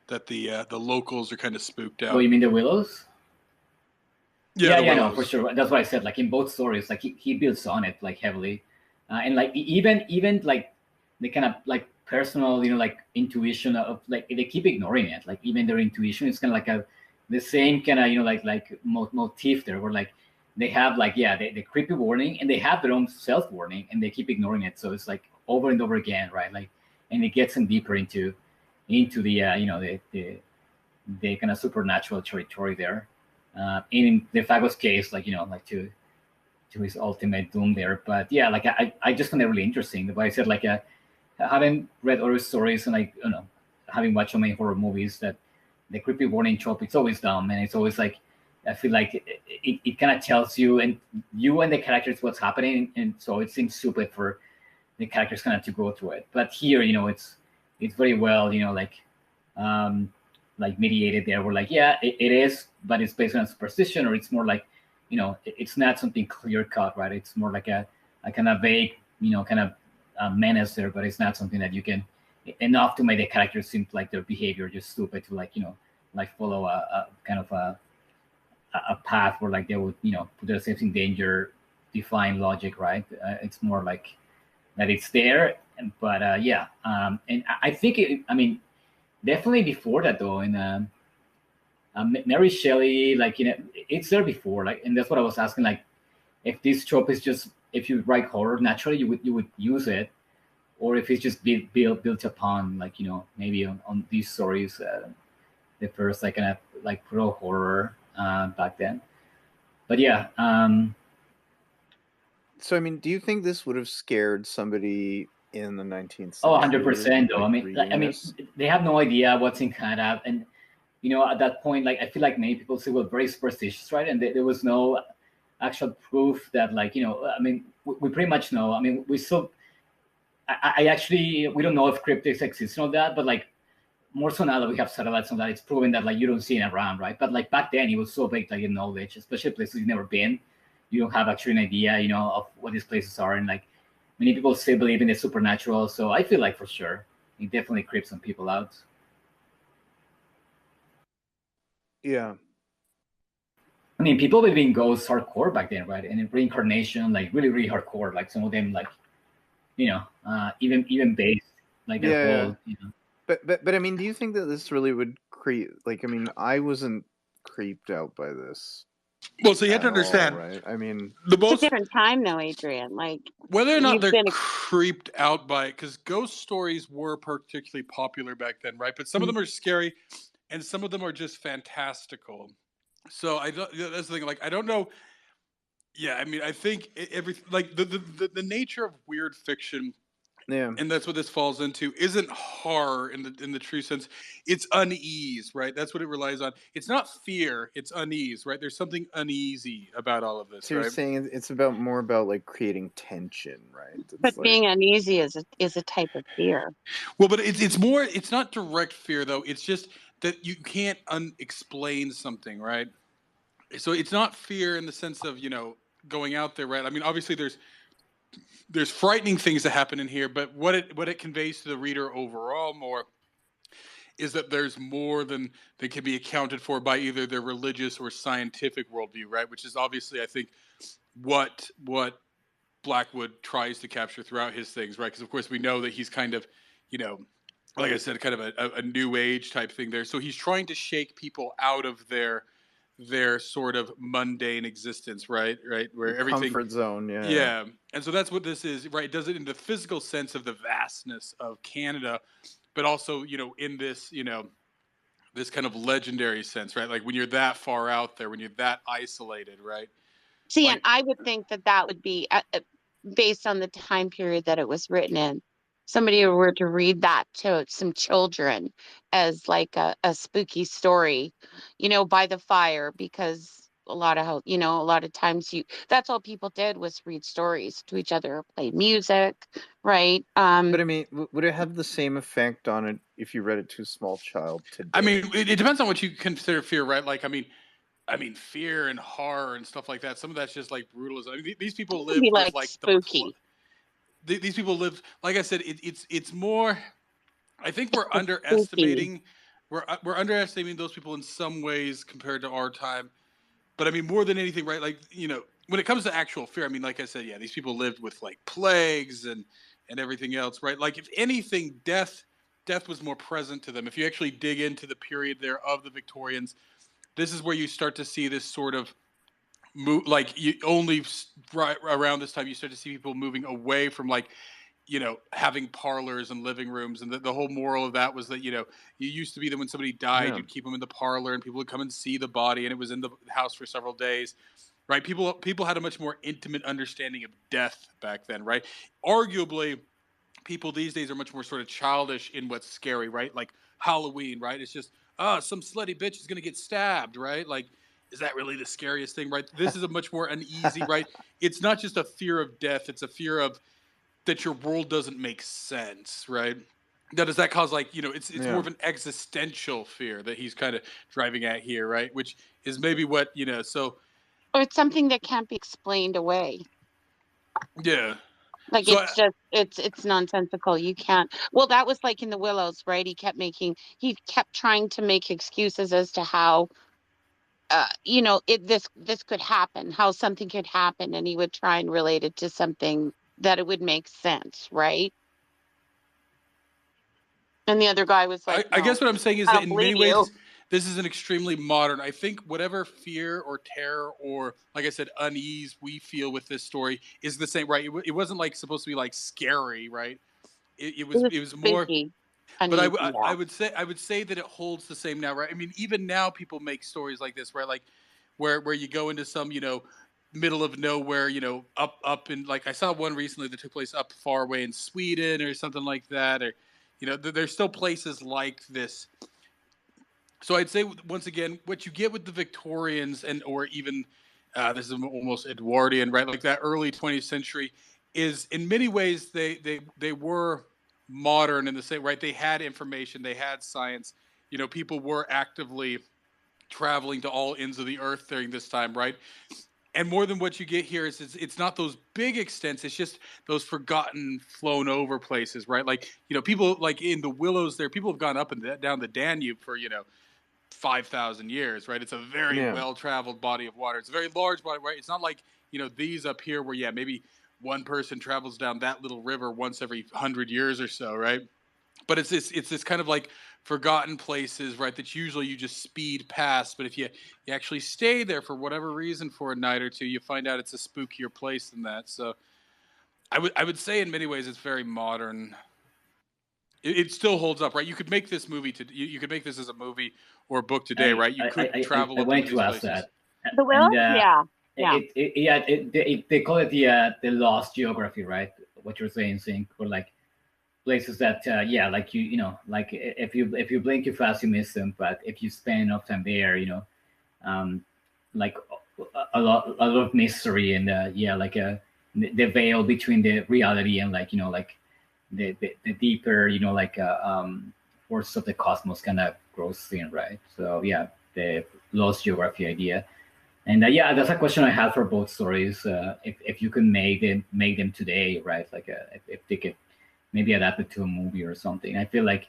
that the locals are kind of spooked out. Oh, you mean the Willows? Yeah, no, for sure. That's what I said. Like in both stories, like he builds on it like heavily, and like even like the kind of like personal, like intuition of like they keep ignoring it. Like even their intuition is kind of like the same kind of like motif there, where like they have like the creepy warning, and they have their own self warning, and they keep ignoring it. So it's like over and over again, right? Like, and it gets them deeper into the the kind of supernatural territory there. In the Fago's case, like like to his ultimate doom there. But yeah, like I just find it really interesting. The way I said, like having read other stories and like having watched so many horror movies, that the creepy warning trope, it's always dumb, and it's always like I feel like it kind of tells you and the characters what's happening, and so it seems stupid for the characters kind of to go through it. But here, it's very well, like mediated there. We're like, yeah, it is, but it's based on superstition, or it's more like, it's not something clear cut, right? It's more like a kind of vague, kind of menace there, but it's not something that you can enough to make the characters seem like their behavior just stupid to like, like follow a kind of a path where like they would, put themselves in danger define logic, right? It's more like that it's there, but and I think I mean, definitely before that though, in Mary Shelley, like, it's there before, like, and that's what I was asking, like, if this trope is just, if you write horror naturally, you would use it, or if it's just built upon, like, maybe on these stories, the first, like, kind of like pro horror back then. But yeah. So, I mean, do you think this would have scared somebody in the 19th Oh, century? 100% though. like, I mean, they have no idea what's in Canada, and at that point, like, I feel like many people say, well, very superstitious, right? And there was no actual proof that, like, I mean, we pretty much know. I mean, we still, I actually, we don't know if cryptids exist and all that, but, like, more so now that we have satellites and that, it's proven that, like, you don't see it around, right? But, like, back then, it was so big, like, in knowledge, especially places you've never been. You don't have actually an idea, of what these places are, and, like, many people still believe in the supernatural. So I feel like, for sure, it definitely creeps some people out. Yeah. I mean, people believe in ghosts hardcore back then, right? And in reincarnation, like, really, really hardcore. Like, some of them, like, even based, like, their whole, But I mean, do you think that this really would creep? Like, I mean, I wasn't creeped out by this. Well, so you have to understand, right? I mean, it's a different time, though, Adrian. Like, whether or not they're creeped out by it, because ghost stories were particularly popular back then, right? But some of them are scary, and some of them are just fantastical. So that's the thing. Like, I don't know. Yeah, I mean, I think everything, like, the nature of weird fiction. Yeah. And that's what this falls into, isn't horror in the true sense. It's unease, right? That's what it relies on. It's not fear, it's unease, right? There's something uneasy about all of this, so right? you're saying it's more about, like, creating tension, right? But being uneasy is a type of fear. Well, but it's more, it's not direct fear, though. It's just that you can't unexplain something, right? So it's not fear in the sense of, going out there, right? I mean, obviously there's frightening things that happen in here, but what it conveys to the reader overall more is that there's more than that can be accounted for by either their religious or scientific worldview, right? Which is obviously, I think, what Blackwood tries to capture throughout his things, right? Because of course we know that he's kind of, like I said, kind of a new age type thing there. So he's trying to shake people out of their sort of mundane existence, right? Where everything, comfort zone, yeah. And so that's what this is, right? It does it in the physical sense of the vastness of Canada, but also, in this, this kind of legendary sense, right? Like when you're that far out there, when you're that isolated, right? See, and I would think that would be based on the time period that it was written in. Somebody were to read that to some children as like a spooky story, by the fire, because a lot of times that's all people did was read stories to each other, play music, right? But I mean, would it have the same effect on it if you read it to a small child today? I mean, it depends on what you consider fear, right? Like, I mean, fear and horror and stuff like that. Some of that's just like brutalism. I mean, these people live with like spooky. These people live, like I said, it's more. I think we're underestimating. We're underestimating those people in some ways compared to our time. But I mean, more than anything, right? Like, when it comes to actual fear, I mean, like I said, yeah, these people lived with like plagues and everything else, right? Like, if anything, death was more present to them. If you actually dig into the period there of the Victorians, this is where you start to see this sort of move. Like, you only right around this time you start to see people moving away from, like, having parlors and living rooms, and the whole moral of that was that, you used to be that when somebody died, you'd keep them in the parlor, and people would come and see the body, and it was in the house for several days, right? People had a much more intimate understanding of death back then, right? Arguably, people these days are much more sort of childish in what's scary, right? Like Halloween, right? It's just, some slutty bitch is gonna get stabbed, right? Like, is that really the scariest thing, right? This is a much more uneasy, right? It's not just a fear of death; it's a fear of that your world doesn't make sense, right? Now, does that cause, like, it's more of an existential fear that he's kind of driving at here, right? Which is maybe what, so. Or it's something that can't be explained away. Yeah. Like, so it's nonsensical. You can't. Well, that was like in the Willows, right? He kept trying to make excuses as to how you know, this could happen, how something could happen, and he would try and relate it to something that it would make sense, right? And the other guy was like, I guess "No, what I'm saying is I that don't in many believe you." ways, this is an extremely modern. I think whatever fear or terror or, like I said, unease we feel with this story is the same, right? It wasn't like supposed to be like scary, right? It was It was more. spooky, But uneasy, yeah. I would say that it holds the same now, right? I mean, even now people make stories like this, right? Like where you go into some, you know, middle of nowhere, you know, up in, like I saw one recently that took place up far away in Sweden or something like that, or you know, there's still places like this. So I'd say once again, what you get with the Victorians and or even this is almost Edwardian, right? Like that early 20th century is in many ways they were modern in the same, right? They had information, they had science. You know, people were actively traveling to all ends of the earth during this time, right? And more than what you get here is it's not those big extents. It's just those forgotten, flown over places, right? Like, you know, people like in the Willows there, people have gone up and down the Danube for, you know, 5,000 years, right? It's a very Yeah. well traveled body of water. It's a very large body, right? It's not like, you know, these up here where, yeah, maybe one person travels down that little river once every 100 years or so, right? But it's this kind of like forgotten places, right? That usually you just speed past, but if you actually stay there for whatever reason for a night or two, you find out it's a spookier place than that. So I would say in many ways it's very modern. It still holds up, right? You could make this movie you could make this as a movie or a book today, right? You could travel I up into wanted to these ask places. that, The and Willows, yeah, yeah. they call it the lost geography, right? What you're saying, or like places that like you know, like if you blink too fast, you miss them, but if you spend enough time there, you know, um, like a lot of mystery and like the veil between the reality and like, you know, like the deeper, you know, like force of the cosmos kind of grows thin, right? So yeah, the lost geography idea. And yeah, that's a question I had for both stories. If you can make them today, right? Like if they could maybe adapt it to a movie or something. I feel like,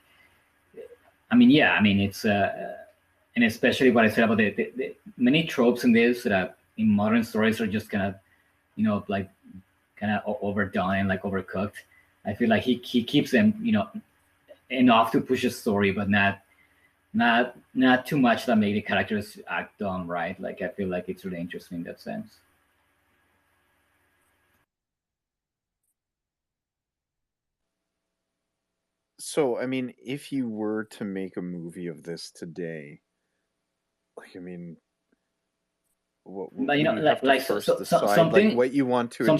I mean, yeah, I mean it's and especially what I said about the many tropes in this that in modern stories are just kind of, you know, like kind of overdone and like overcooked. I feel like he keeps them, you know, enough to push a story, but not too much that make the characters act dumb, right? Like I feel like it's really interesting in that sense. So, I mean, if you were to make a movie of this today, like, I mean, But you would know, you have to first decide like something what you want to achieve?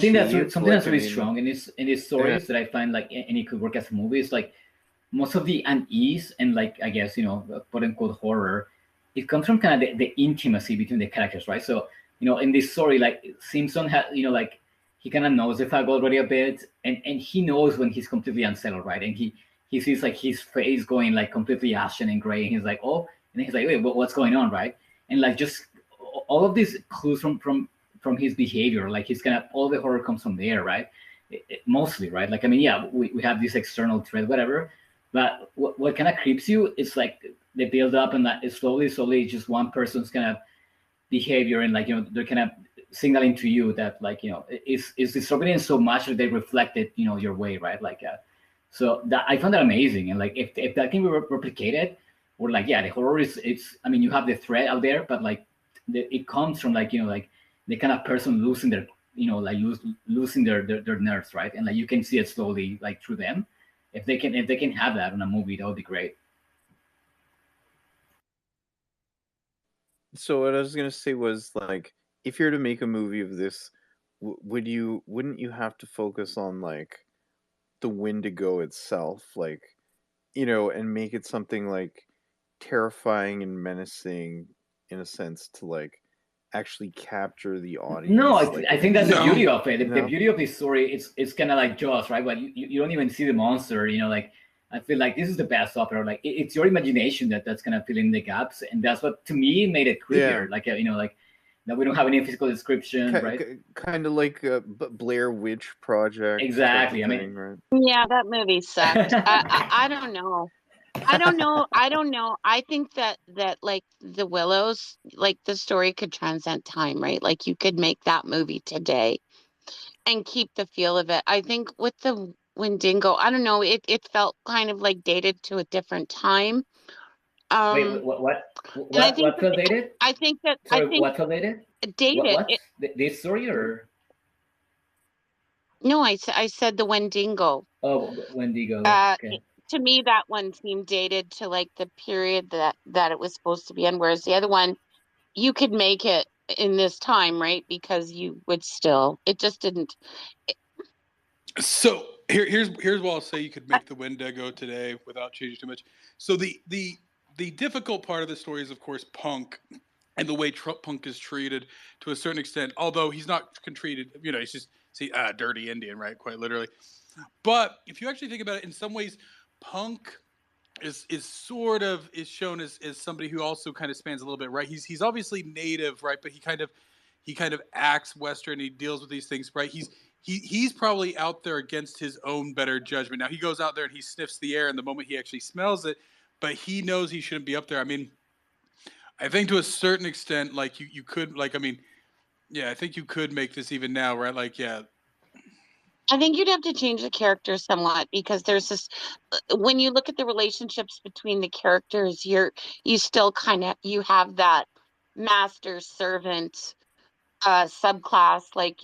something Like, that's I really mean, strong in these yeah, stories that I find like and it could work as a movie is like most of the unease and like I guess, you know, quote unquote horror, it comes from kind of the intimacy between the characters, right? So you know, in this story, like Simpson had, you know, like he kind of knows the fag already a bit, and he knows when he's completely unsettled, right? And he sees like his face going like completely ashen and gray, and he's like, oh, and he's like, wait, what's going on, right? And like just all of these clues from his behavior, like he's kind of all the horror comes from there, right? Mostly, right? Like I mean, yeah, we have this external threat, whatever, but what kind of creeps you is like they build up and that slowly, just one person's kind of behavior and like, you know, they're kind of signaling to you that like, you know, is disturbing so much that they reflect it, you know, your way, right? Like so that I found that amazing. And like if that can be replicated, or like yeah, the horror is it's, I mean, you have the threat out there, but like it comes from like, you know, like the kind of person losing their, you know, like losing their nerves, right? And like you can see it slowly like through them. If they can have that in a movie, that would be great. so what I was gonna say was like, if you're to make a movie of this, wouldn't you have to focus on like the Wendigo itself, like, you know, and make it something like terrifying and menacing in a sense to like actually capture the No, audience, like, I I think that's mean, the beauty No. of it. The no. beauty of this story, it's kind of like Jaws, right? But you don't even see the monster. You know, like I feel like this is the best opera. Like it's your imagination that's gonna fill in the gaps, and that's what to me made it Yeah. creepier. Like you know, like that we don't have any physical description, right? Kind of like a Blair Witch Project type of Exactly. I mean, thing, right? Yeah, that movie sucked. I don't know. I don't know. I don't know. I think that like the Willows, like the story could transcend time, right? Like you could make that movie today and keep the feel of it. I think with the Wendigo, I don't know, it felt kind of like dated to a different time. Wait, Um, and I think what felt that dated? I Sorry, think what felt dated? dated. This story or No, I said the Wendigo. Wendigo? Uh, Okay. to me, that one seemed dated to like the period that it was supposed to be in, whereas the other one, you could make it in this time, right? Because you would still, it just didn't. So here's what I'll say. You could make the Wendigo today without changing too much. So the difficult part of the story is, of course, Punk and the way Punk is treated to a certain extent. Although he's not treated, he's just dirty Indian, right? Quite literally. But if you actually think about it, in some ways, Punk is sort of is shown as somebody who also kind of spans a little bit, right? He's obviously native, right? But he kind of acts Western. He deals with these things, right? He's probably out there against his own better judgment. Now he goes out there and he sniffs the air, and the moment he actually smells it, but he knows he shouldn't be up there. I mean, I think to a certain extent, like you could, like, I mean, yeah, I think you could make this even now, right? Like, yeah, I think you'd have to change the characters somewhat because there's this, when you look at the relationships between the characters, you still kind of, you have that master servant subclass. Like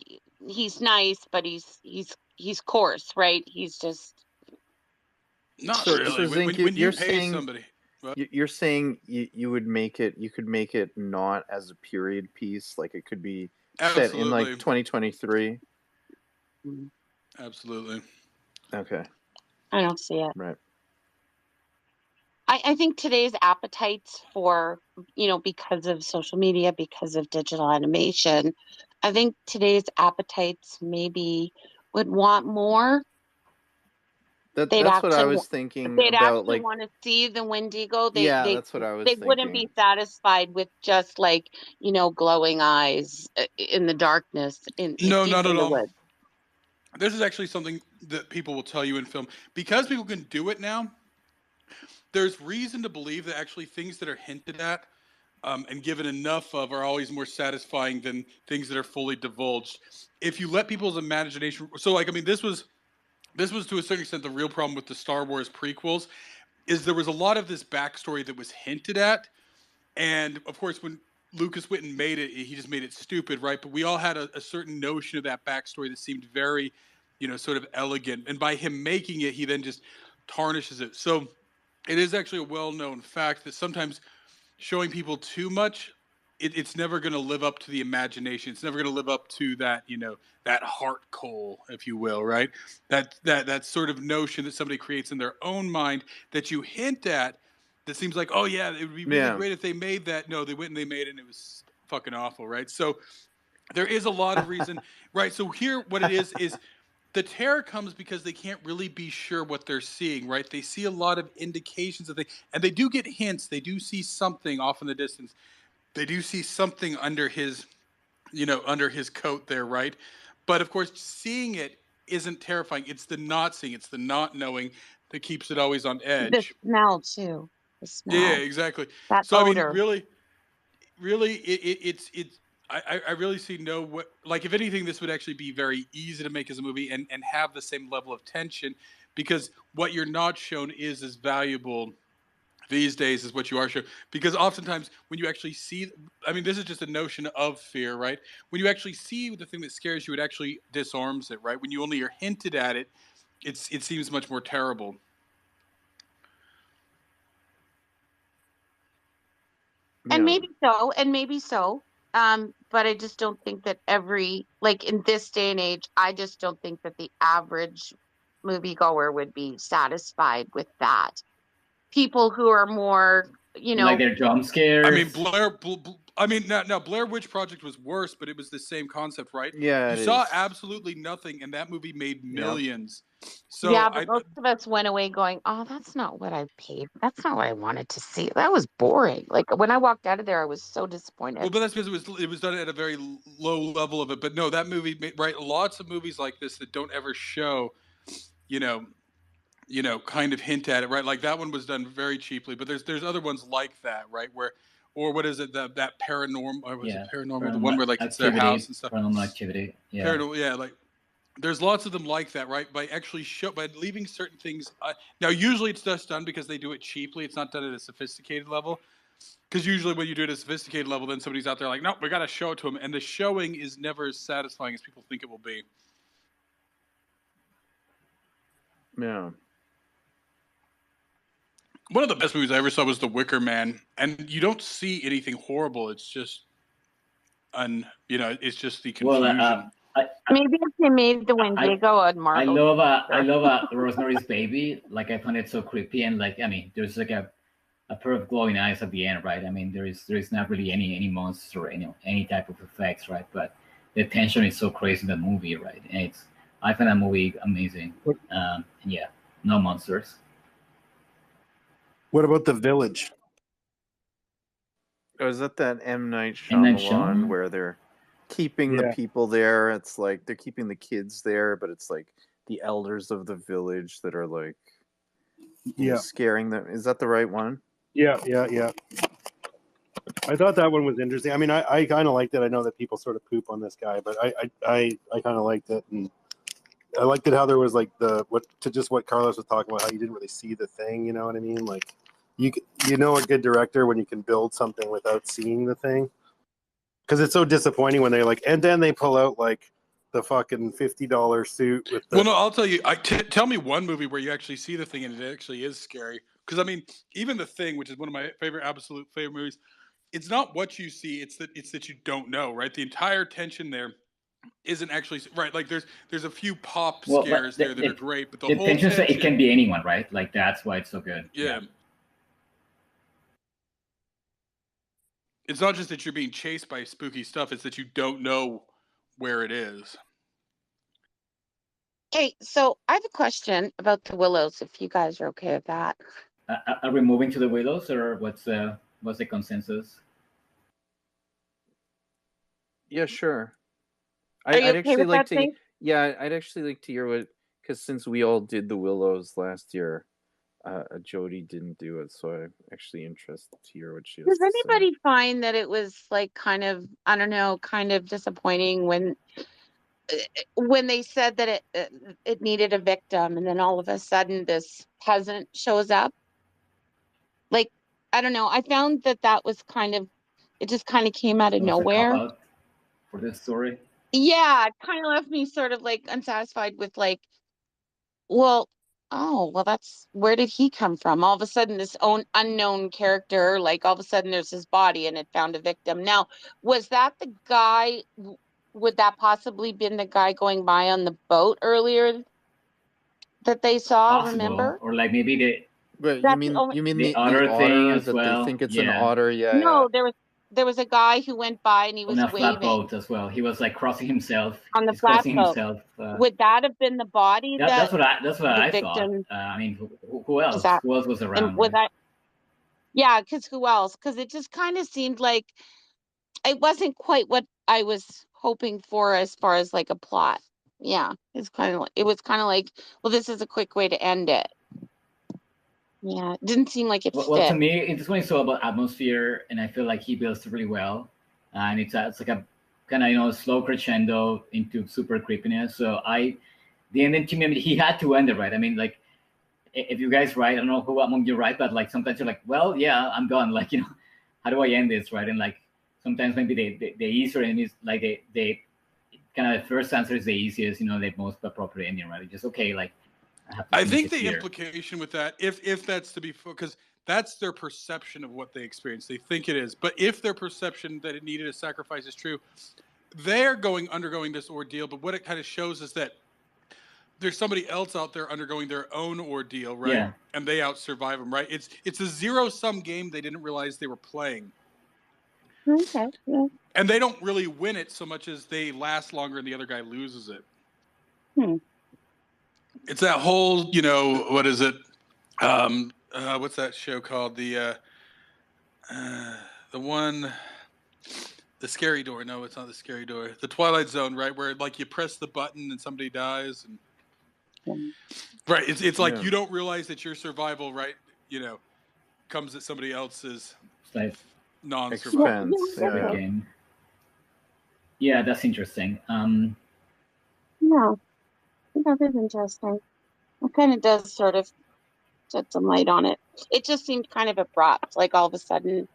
he's nice, but he's coarse, right? He's just, not So really. When Zink, when, when you you're pay saying somebody, well, you're saying you would make it, you could make it not as a period piece, like it could be set in like absolutely, 2023. absolutely. Okay, I don't see it. right. I think today's appetites for, because of social media, because of digital animation, I think today's appetites maybe would want more. They'd That's what I actually was wa- thinking they'd about. actually Like, want to see the Wendigo. They yeah, they that's what I was they wouldn't thinking. be satisfied with just like, glowing eyes in the darkness in No, deep not in at the all. woods. This is actually something that people will tell you in film because people can do it now. There's reason to believe that actually things that are hinted at and given enough of are always more satisfying than things that are fully divulged. If you let people's imagination, so like I mean, this was to a certain extent the real problem with the Star Wars prequels is there was a lot of this backstory that was hinted at, and of course when Lucas Whitten made it, he just made it stupid, right? But we all had a certain notion of that backstory that seemed very, sort of elegant, and by him making it, he then just tarnishes it. So it is actually a well-known fact that sometimes showing people too much, it's never going to live up to the imagination. It's never going to live up to that, that heart coal, if you will, right? That sort of notion that somebody creates in their own mind that you hint at. That seems like, oh yeah, it would be really Yeah, great if they made that. No, they went and they made it, and it was fucking awful, right? So there is a lot of reason, right? So here, what it is the terror comes because they can't really be sure what they're seeing, right? They see a lot of indications of things, and they do get hints. They do see something off in the distance. They do see something under his coat there, right? But of course, seeing it isn't terrifying. It's the not seeing, it's the not knowing that keeps it always on The edge. smell too. The Yeah, smell. exactly. That So I mean, odor. really, it's. I really see no what, like, if anything, this would actually be very easy to make as a movie and have the same level of tension because what you're not shown is as valuable these days as what you are shown. Because oftentimes when you actually see, I mean, this is just a notion of fear, right? When you actually see the thing that scares you, it actually disarms it, right? When you only are hinted at it, it seems much more terrible. And yeah. maybe so. But I just don't think that like in this day and age, I just don't think that the average moviegoer would be satisfied with that. People who are more, Like their jump I mean, scares. I mean, now Blair Witch Project was worse, but it was the same concept, right? Yeah, You it saw is. absolutely nothing, and that movie made Yep. millions. So yeah, but most of us went away going, oh, that's not what I paid. That's not what I wanted to see. That was boring. Like when I walked out of there, I was so well, disappointed. but that's because it was done at a very low level of it. But no, that movie, right? Lots of movies like this that don't ever show, you know, kind of hint at it, right? Like that one was done very cheaply, but there's other ones like that, right? Or what is it, that paranormal, or was it Yeah, paranormal, the one where like it's their house and stuff, paranormal activity. Yeah, paranormal, yeah, like there's lots of them like that, right? By actually by leaving certain things. Now, usually it's just done because they do it cheaply. It's not done at a sophisticated level. Because usually when you do it at a sophisticated level, then somebody's out there like, no, we got to show it to them, and the showing is never as satisfying as people think it will be. Yeah. One of the best movies I ever saw was The Wicker Man, and you don't see anything horrible. It's just, it's just the confusion. Well, maybe if they made the Wendigo and Marvel. I love Rosemary's Baby. Like I find it so creepy, and like I mean, there's like a pair of glowing eyes at the end, right? I mean, there is not really any monster or any type of effects, right? But the tension is so crazy in the movie, right? And I find that movie amazing. Yeah, no monsters. What about The Village? Oh, is that M. Night Shyamalan where they're keeping the people there? It's like they're keeping the kids there, but it's like the elders of the village that are like scaring them. Is that the right one? Yeah. I thought that one was interesting. I mean, I kind of liked it. I know that people sort of poop on this guy, but I kind of liked it, and I liked it how there was like what Carlos was talking about, how you didn't really see the thing. You know what I mean? Like you know a good director when you can build something without seeing the thing, because it's so disappointing when they're like, and then they pull out like the fucking $50 suit with the. Well, no, I'll tell you. Tell me one movie where you actually see the thing and it actually is scary. Because I mean, even The Thing, which is one of my absolute favorite movies, it's not what you see; it's that you don't know, right? The entire tension there isn't actually right. Like there's a few pop scares there that are great, but the whole tension, it can be anyone, right? Like that's why it's so good. Yeah. It's not just that you're being chased by spooky stuff; it's that you don't know where it is. Okay, so I have a question about the Willows, if you guys are okay with that. Are we moving to the Willows, or what's the consensus? Yeah, sure. Are you okay with that thing? Yeah, I'd actually like to hear what, because since we all did the Willows last year, Jody didn't do it, so I'm actually interested to hear what she has to say. Does anybody find that it was like kind of, I don't know, kind of disappointing when they said that it needed a victim, and then all of a sudden this peasant shows up? Like, I don't know. I found that was kind of, it just kind of came out of nowhere For this story. Yeah, it kind of left me sort of like unsatisfied with like, well, that's, where did he come from? All of a sudden, this unknown character, like all of a sudden there's his body and it found a victim. Now, was that the guy? Would that possibly been the guy going by on the boat earlier that they saw? Possible. Remember? Or like maybe But you mean the otter thing as that well? They think it's an otter? Yeah. No, there was a guy who went by and he was on a waving. flat boat as well. He was like crossing himself On the flat boat. Would that have been the body? That's what I thought. I mean, who else? Who else was around? Yeah, because who else? Because it just kind of seemed like it wasn't quite what I was hoping for as far as like a plot. Yeah, it was kind of like, well, this is a quick way to end it. Yeah, it didn't seem like it fit. Well, to me, it's when it's all about atmosphere, and I feel like he builds it really well. And it's like a kind of slow crescendo into super creepiness. So the ending to me, he had to end it right. I mean, like if you guys write, I don't know who among you write, but like sometimes you're like, well, yeah, I'm done. Like how do I end this, right? And like sometimes maybe the easier end is like they kind of the first answer is the easiest, the most appropriate ending, right? It's just okay, like. I think the implication with that, if that's to be, because that's their perception of what they experience. They think it is, but if their perception that it needed a sacrifice is true, they're undergoing this ordeal. But what it kind of shows is that there's somebody else out there undergoing their own ordeal, right? Yeah. And they out-survive them, right? It's a zero-sum game they didn't realize they were playing. Okay. Yeah. And they don't really win it so much as they last longer and the other guy loses it. It's that whole, what is it? What's that show called? The one, The Scary Door. No, it's not The Scary Door. The Twilight Zone, right? Where like you press the button and somebody dies. And Right. It's like Yeah. you don't realize that your survival, right, comes at somebody else's It's like non-survival. Expense. the Yeah. game. Yeah, that's interesting. Yeah, that is interesting. It kind of does sort of shed some light on it. It just seemed kind of abrupt. Like all of a sudden,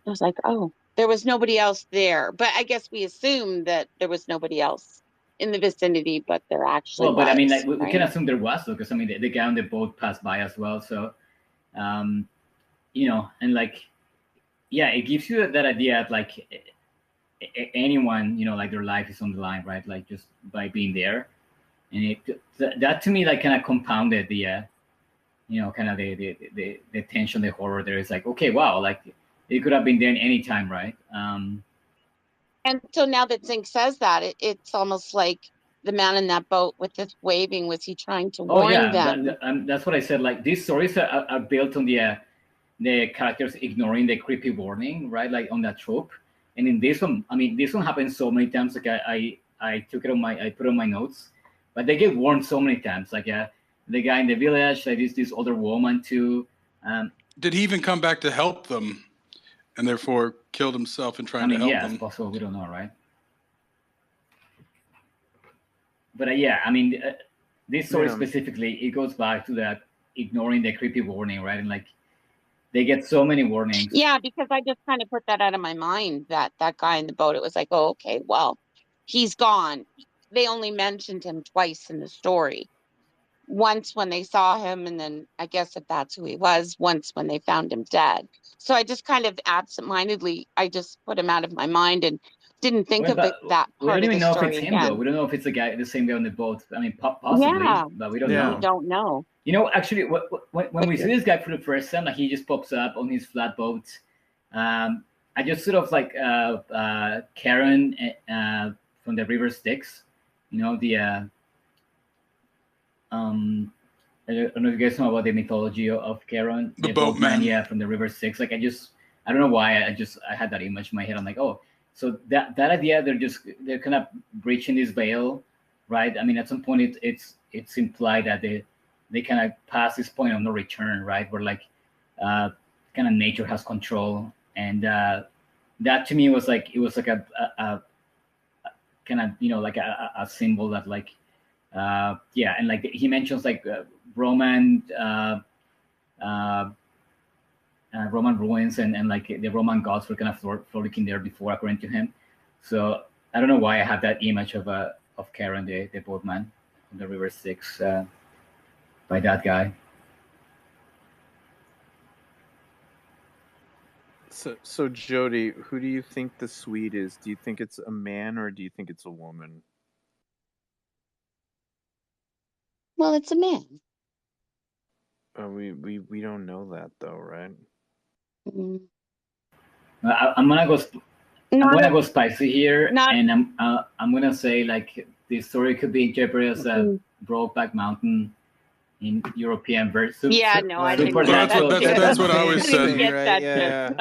I was like, oh, there was nobody else there. But I guess we assumed that there was nobody else in the vicinity, but there actually Well, but I mean, was, like we can right? assume there was, though, because I mean, the guy on the boat passed by as well. So, and like, yeah, it gives you that idea of like anyone, like their life is on the line, right? Like just by being there, and that to me like kind of compounded the kind of the tension, the horror there. Is like, okay, wow, like it could have been there any time, right? And so now that Zink says that, it's almost like the man in that boat with this waving, was he trying to Oh warn yeah, them? that's what I said. Like these stories are built on the characters ignoring the creepy warning, right? Like on that trope. And in this one, I mean, this one happens so many times. Like I took it I put it on my notes, but they get warned so many times. Like the guy in the village, like this older woman too. Did he even come back to help them, and therefore killed himself in trying to help yeah, them? it's possible. We don't know, right? But yeah, I mean, this story specifically, it goes back to that ignoring the creepy warning, right? And like they get so many warnings. Yeah, because I just kind of put that out of my mind, that guy in the boat. It was like, oh, okay, well, he's gone. They only mentioned him twice in the story. Once when they saw him, and then I guess if that's who he was, once when they found him dead. So I just kind of absentmindedly, I just put him out of my mind and didn't think Well, of but that we part don't of even the know if story it's him, though. again. We don't know if it's the same guy on the boat. I mean, possibly, Yeah, but we don't we know. don't know. Actually, when we see this guy for the first time, like he just pops up on his flatboat. I just sort of like Karen from the River Styx. The I don't know if you guys know about the mythology of Karen, The boatman, boatman. yeah, from the River Styx. Like I don't know why I had that image in my head. I'm like, oh, so that idea they're kind of breaching this veil, right? I mean, at some point it's implied that they kind of pass this point of no return, right? Where like kind of nature has control, and that to me was like a kind of like a symbol that like yeah, and like he mentions like Roman Roman ruins and like the Roman gods were kind of frolicking there before, according to him. So I don't know why I have that image of Karen, the boatman on the River Styx, by that guy. So Jody, who do you think the Swede is? Do you think it's a man or do you think it's a woman? Well, it's a man. We don't know that though, right? Mm. I'm gonna go. I'm gonna go spicy here, and I'm gonna say like the story could be interpreted as a Brokeback Mountain in European version. Yeah, no, I didn't. That's what I always said. Right? Yeah.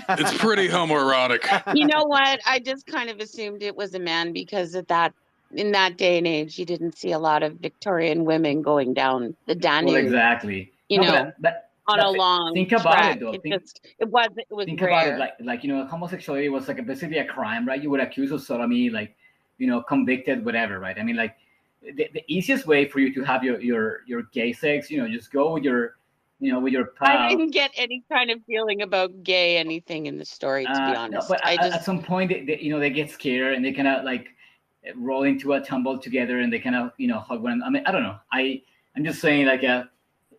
It's pretty homoerotic. You know what? I just kind of assumed it was a man because of that. In that day and age, you didn't see a lot of Victorian women going down the Danube. Well, exactly. But on a long think about trek. it though. It was think rare. about it like homosexuality was like basically a crime, right? You would accuse of sodomy, like convicted, whatever, right? I mean, like the easiest way for you to have your gay sex, just go with your with your pal. I didn't get any kind of feeling about gay anything in the story, to be honest. No, but at some point they get scared and they kind of like roll into a tumble together and they kind of hug one. I mean, I don't know. I'm just saying like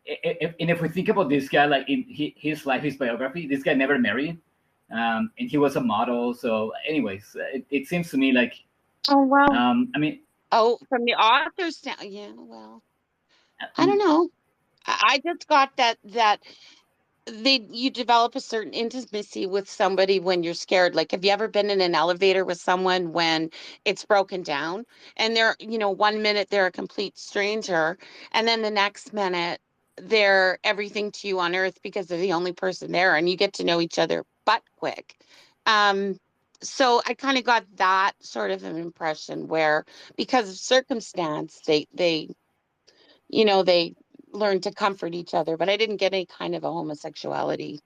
if we think about this guy, like in his life, his biography, this guy never married, and he was a model. So, anyways, it seems to me like. Oh wow. I mean. Oh, from the author's stand, yeah. Well, I don't know. I just got that you develop a certain intimacy with somebody when you're scared. Like, have you ever been in an elevator with someone when it's broken down and they're 1 minute they're a complete stranger and then the next minute they're everything to you on earth because they're the only person there and you get to know each other but quick. So I kind of got that sort of an impression where because of circumstance they they learn to comfort each other, but I didn't get any kind of a homosexuality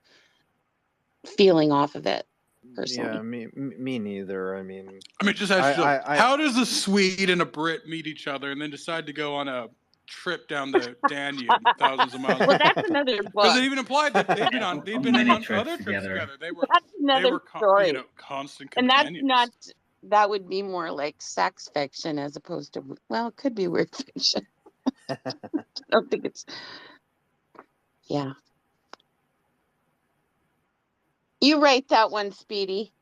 feeling off of it personally. Yeah, me neither. I mean, just how does a Swede and a Brit meet each other and then decide to go on a trip down the Danube, thousands of miles? Well, that's another book. Because it even implied that they'd been on other trips together. They were story. Constant companions. And that's not. That would be more like sex fiction as opposed to, well, it could be weird fiction. I don't think it's. Yeah. You write that one, Speedy.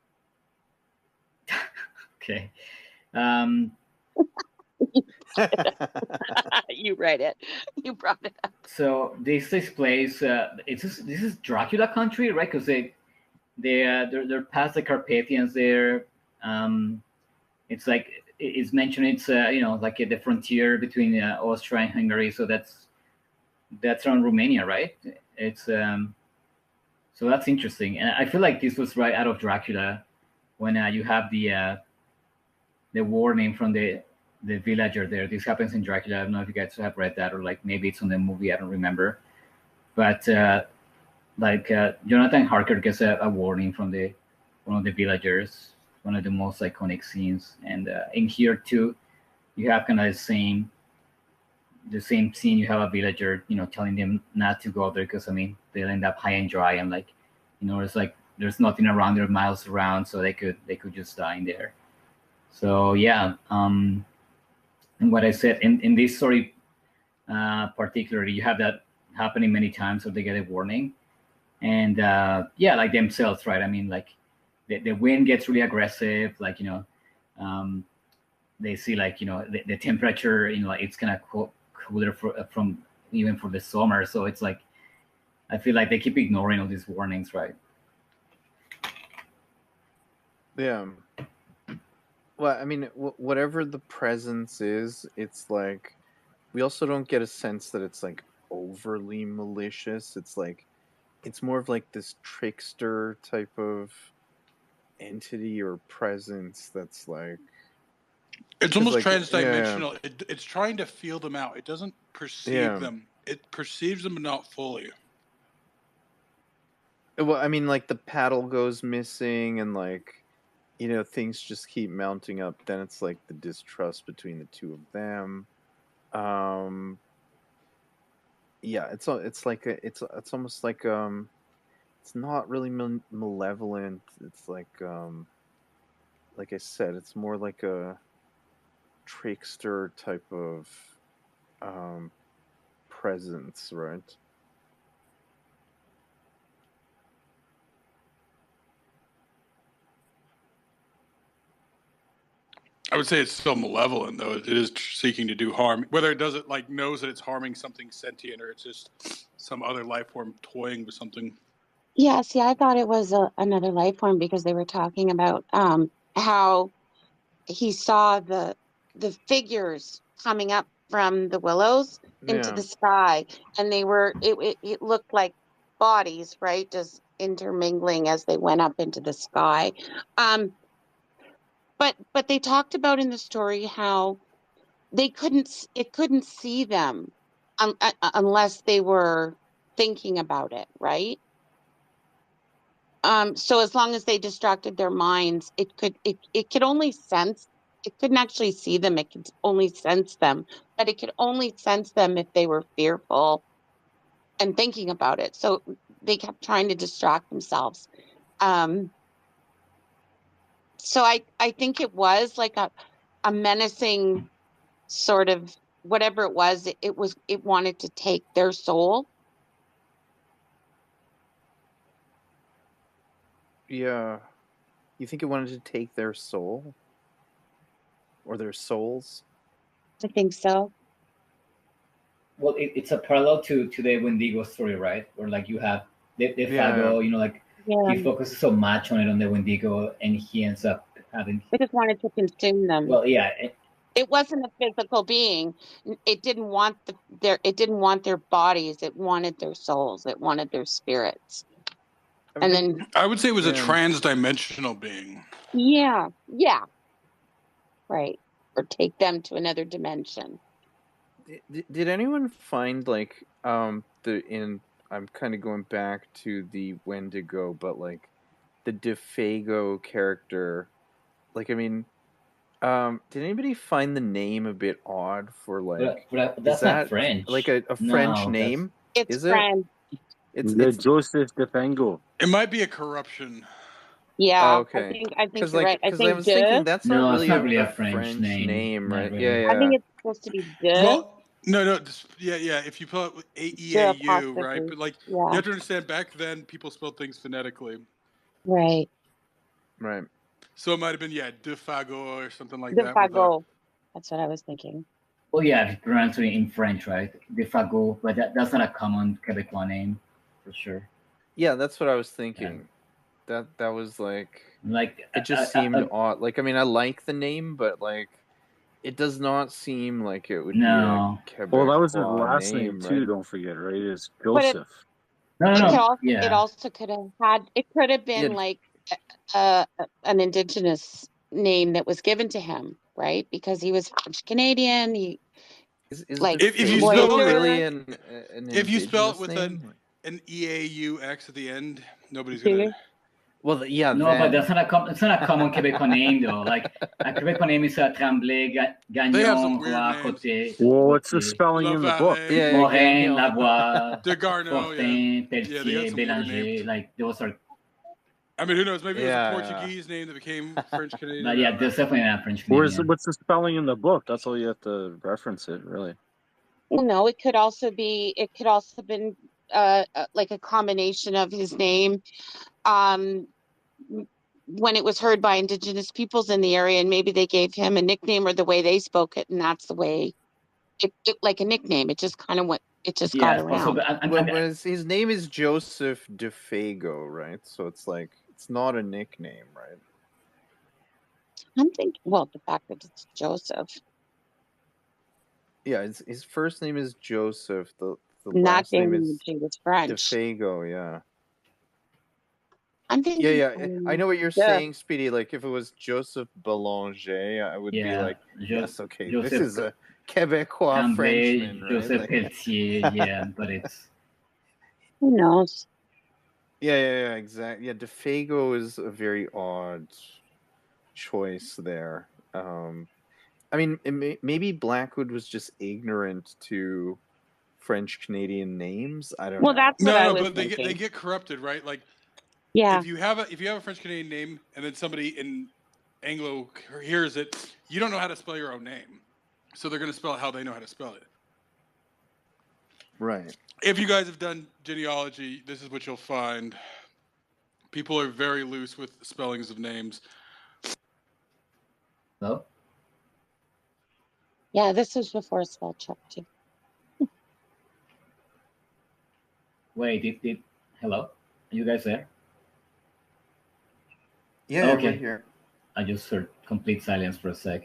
Okay. You write it. You brought it up. So this takes place. This is Dracula country, right? Because they're past the Carpathians there. It's like it's mentioned. It's like at the frontier between Austria and Hungary. So that's around Romania, right? It's so that's interesting, and I feel like this was right out of Dracula, when you have the warning from the villager there. This happens in Dracula. I don't know if you guys have read that, or like maybe it's on the movie. I don't remember, but Jonathan Harker gets a warning from one of the villagers. One of the most iconic scenes, and in here too, you have kind of the same scene. You have a villager, telling them not to go there because they'll end up high and dry, and it's like there's nothing around there, miles around, so they could just die in there. So yeah, and what I said in this story, particularly, you have that happening many times, so they get a warning, and like themselves, right? The wind gets really aggressive, they see the temperature, it's kind of cooler from even for the summer. So it's like, I feel like they keep ignoring all these warnings, right? Yeah. Well, whatever the presence is, it's like, we also don't get a sense that it's like overly malicious. It's like, it's more of like this trickster type of entity or presence that's like, it's almost transdimensional. Yeah. It's trying to feel them out. It doesn't perceive them. It perceives them, but not fully. Well, like the paddle goes missing, and things just keep mounting up. Then it's like the distrust between the two of them. Yeah, it's almost like it's not really malevolent. It's like I said, it's more like a trickster type of presence, right? I would say it's still malevolent, though. It is seeking to do harm. Whether it does it knows that it's harming something sentient, or it's just some other life form toying with something. Yeah, see, I thought it was another life form, because they were talking about how he saw the figures coming up from the willows into the sky, and it looked like bodies, right, just intermingling as they went up into the sky. But they talked about in the story how it couldn't see them unless they were thinking about it, right? So as long as they distracted their minds, it could only sense. It couldn't actually see them. It could only sense them, but it could only sense them if they were fearful and thinking about it. So they kept trying to distract themselves. So I think it was like a menacing sort of whatever it was. It wanted to take their soul. Yeah. You think it wanted to take their soul? Or their souls? I think so. Well, it's a parallel to the Wendigo story, right? Where you have the Fago, he focuses so much on the Wendigo, and he ends up having. It just wanted to consume them. Well, yeah. It wasn't a physical being. It didn't want their bodies. It wanted their souls. It wanted their spirits. And then I would say it was a transdimensional being. Yeah. Right. Or take them to another dimension. Did anyone find like I'm kind of going back to the Wendigo, but like the Defago character, like I mean, did anybody find the name a bit odd for like But is that's not that like French. a French No, that's name? It's Is it? French. The It's Joseph Defango. It might be a corruption. oh, Yeah, okay. I think you're right. I Because I think was thinking de. that's not no, it's really not really a a French French name. name, Not right? Yeah, really. I yeah. think it's supposed to be de. Well, no, yeah. If you pull out De EAU, right? apostrophe. But like, you Yeah, have to understand, back then people spelled things phonetically, right. Right. so it might have been Defago or something like De that with a. fago. That's what I was thinking. Well, yeah, if you pronounce it in French, right? Defago, but that's not a common Quebecois name, for sure. Yeah, that's what I was thinking. That was like Like, it just seemed odd. Like I mean, I like the name, but like it does not seem like it would be a no, Well, that was his Quebecois last name name, too. right? Don't forget, right? Is But Joseph. no, it could no, also yeah, could have had it could have been Yeah. like an indigenous name that was given to him, right? Because he was French Canadian. He Is like If you Defago spell voyager. really an if you spell it indigenous with name? an EAUX at the end, nobody's gonna. Do Well, yeah, no, but then. that's not it's not a common Quebecois name though. Like a Quebecois name is Tremblay, They have some Gagnon, weird Roy, names. Côté, Well, it's the Gauthier, spelling in the book. Lavallee, Yeah, Morin, Gagnon. Lavoie, De Garneau, Fortin, yeah, they got Pelletier, some weird names. Bélanger. Like those are, I mean, who knows? Maybe it was a Yeah. Portuguese name that became French Canadian. but I yeah, don't know. there's definitely not French Where's Canadian. what's the spelling in the book? That's all you have to reference it, really. No, it could also be. It could also been like a combination of his name. Um, when it was heard by indigenous peoples in the area, and maybe they gave him a nickname or the way they spoke it, and that's the way it like a nickname. It just kind of went. It just Yeah, got it's possible. around. His name is Joseph Defago, right? So it's like it's not a nickname, right? I'm thinking. Well, the fact that it's Joseph, Yeah, his first name is Joseph. The not last name being is he was French. Defago. Yeah. I'm thinking. Yeah. I know what you're Yeah. saying, Speedy. Like if it was Joseph Belanger, I would be Yeah, like, yes, okay, this Joseph is a Quebecois Tremblay, Frenchman, right? Joseph Like, Pelletier. Yeah, but it's Who knows? yeah, exactly. Yeah, Defago is a very odd choice there. I mean, maybe Blackwood was just ignorant to French Canadian names. I don't Well, know. that's what I No, was but they thinking. get corrupted, right? Like Yeah. if you have a French Canadian name and then somebody in Anglo hears it, you don't know how to spell your own name, so they're going to spell it how they know how to spell it. Right. If you guys have done genealogy, this is what you'll find. People are very loose with spellings of names. no. Yeah, this was before spell check too. Wait, hello? Are you guys there? Yeah, Okay. we're here. I just heard complete silence for a sec.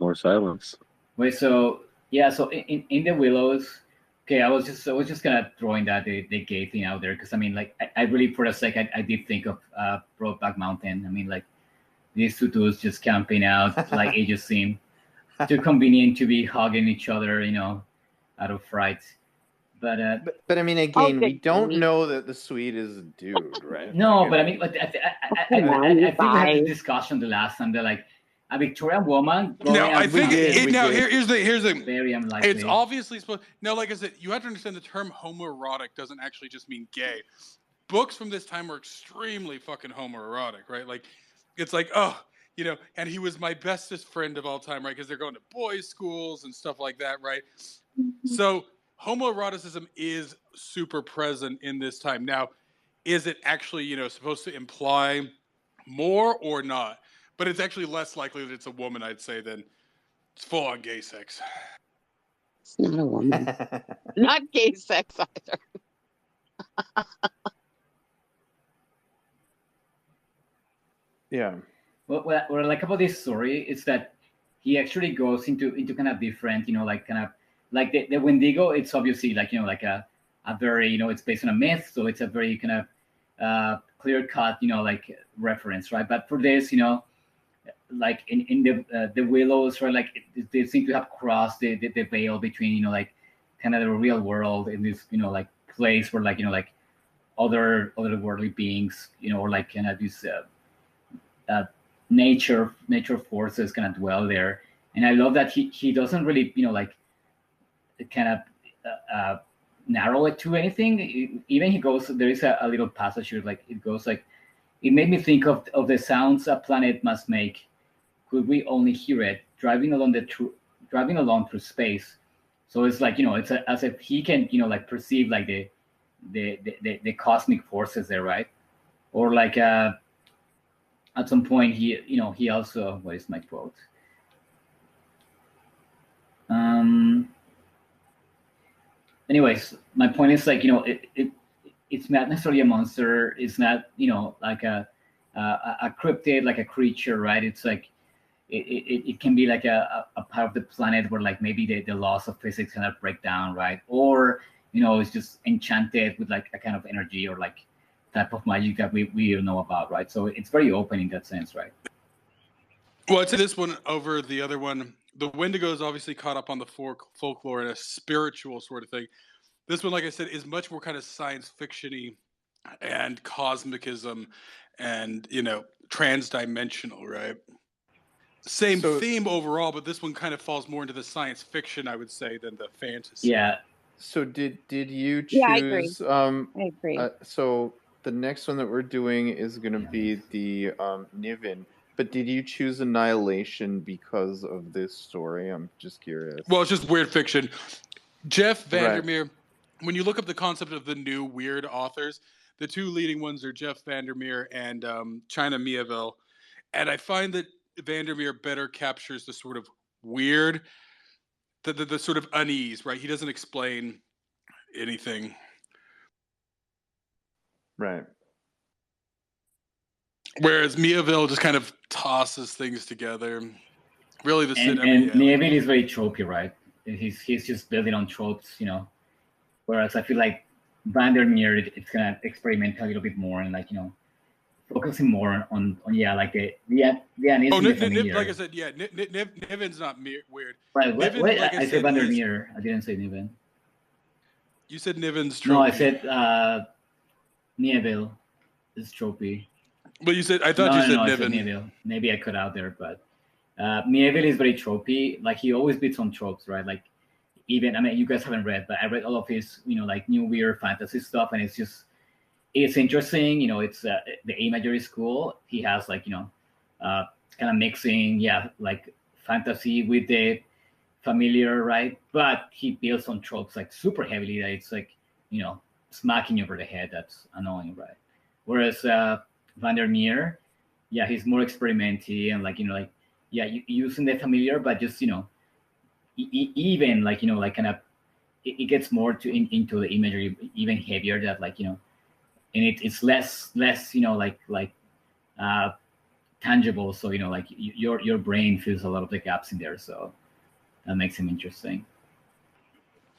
More silence. Wait, so yeah, so in the Willows, okay, I was just kind of throwing that the gay thing out there because I mean, like, I really for a sec I did think of Brokeback Mountain. I mean, like, these two dudes just camping out, like it just seemed too convenient to be hugging each other, out of fright. But But I mean, again, we good don't grief. know that the Swede is a dude, right? no, Like, but I mean, like, I Come on, you think we had this guys. discussion the last time. They're like a Victorian woman No, going I out think camping, now did. here's the very unlikely. it's obviously supposed. Now, like I said, you have to understand the term homoerotic doesn't actually just mean gay. Books from this time were extremely fucking homoerotic, right? Like, it's like, oh, and he was my bestest friend of all time, right? Because they're going to boys' schools and stuff like that, right? So homoeroticism is super present in this time. Now, is it actually, supposed to imply more or not? But it's actually less likely that it's a woman, I'd say, than it's full-on gay sex. It's not a woman. Not gay sex either. Yeah. What I like about this story is that he actually goes into kind of different, like kind of like the Wendigo. It's obviously like like a very it's based on a myth, so it's a very kind of clear cut, like reference, right? But for this, like in the Willows, right? Like they seem to have crossed the veil between, like kind of the real world in this, like place where like, like otherworldly beings, or like kind of these nature forces kind of dwell there. And I love that he doesn't really, like kind of narrow it to anything. Even he goes, there is a little passage here, like it goes like, it made me think of the sounds a planet must make could we only hear it driving along through space. So it's like, it's as if he can, like perceive like the cosmic forces there, right? Or like at some point he also, what is my quote? Anyways, my point is like, it's not necessarily a monster. It's not, like a cryptid, like a creature, right? It's like it can be like a part of the planet where like maybe the laws of physics kind of break down, right? Or it's just enchanted with like a kind of energy or like type of magic that we don't know about, right? So it's very open in that sense, right? Well, I'd say this one over the other one. The Wendigo is obviously caught up on the folklore and a spiritual sort of thing. This one, like I said, is much more kind of science fiction-y and cosmicism and, trans-dimensional, right? Same theme overall, but this one kind of falls more into the science fiction, I would say, than the fantasy. Yeah. So did you choose? Yeah, I agree. I agree. So the next one that we're doing is going to be the Niven. But did you choose Annihilation because of this story? I'm just curious. Well, it's just weird fiction. Jeff Vandermeer, when you look up the concept of the new weird authors, the two leading ones are Jeff Vandermeer and China Miéville. And I find that Vandermeer better captures the sort of weird, the sort of unease, right? He doesn't explain anything. Right. Whereas Miéville just kind of tosses things together. Really, and Miéville is very tropey, right? He's just building on tropes, Whereas I feel like Vandermeer, it's gonna experiment a little bit more and like focusing more on like the like I said, yeah, Niven's not weird. Right, wait, I said Vandermeer. I didn't say Niven. You said Niven's tropey. No, I said Miéville is tropey. But you said, I thought you said Niven. I said Miéville. Maybe I cut out there, but Miéville is very tropey. Like he always beats on tropes, right? Like even, I mean, you guys haven't read, but I read all of his, like new weird fantasy stuff, and it's interesting. It's the imagery is cool. He has like, kind of mixing, like fantasy with the familiar, right? But he builds on tropes like super heavily that it's like, smacking you over the head. That's annoying, right? Whereas Vandermeer, he's more experimental and like, using the familiar, but just, even like, like kind of, it gets more into the imagery, even heavier that like, and it's less, like tangible. So, like your brain fills a lot of the gaps in there. So that makes him interesting.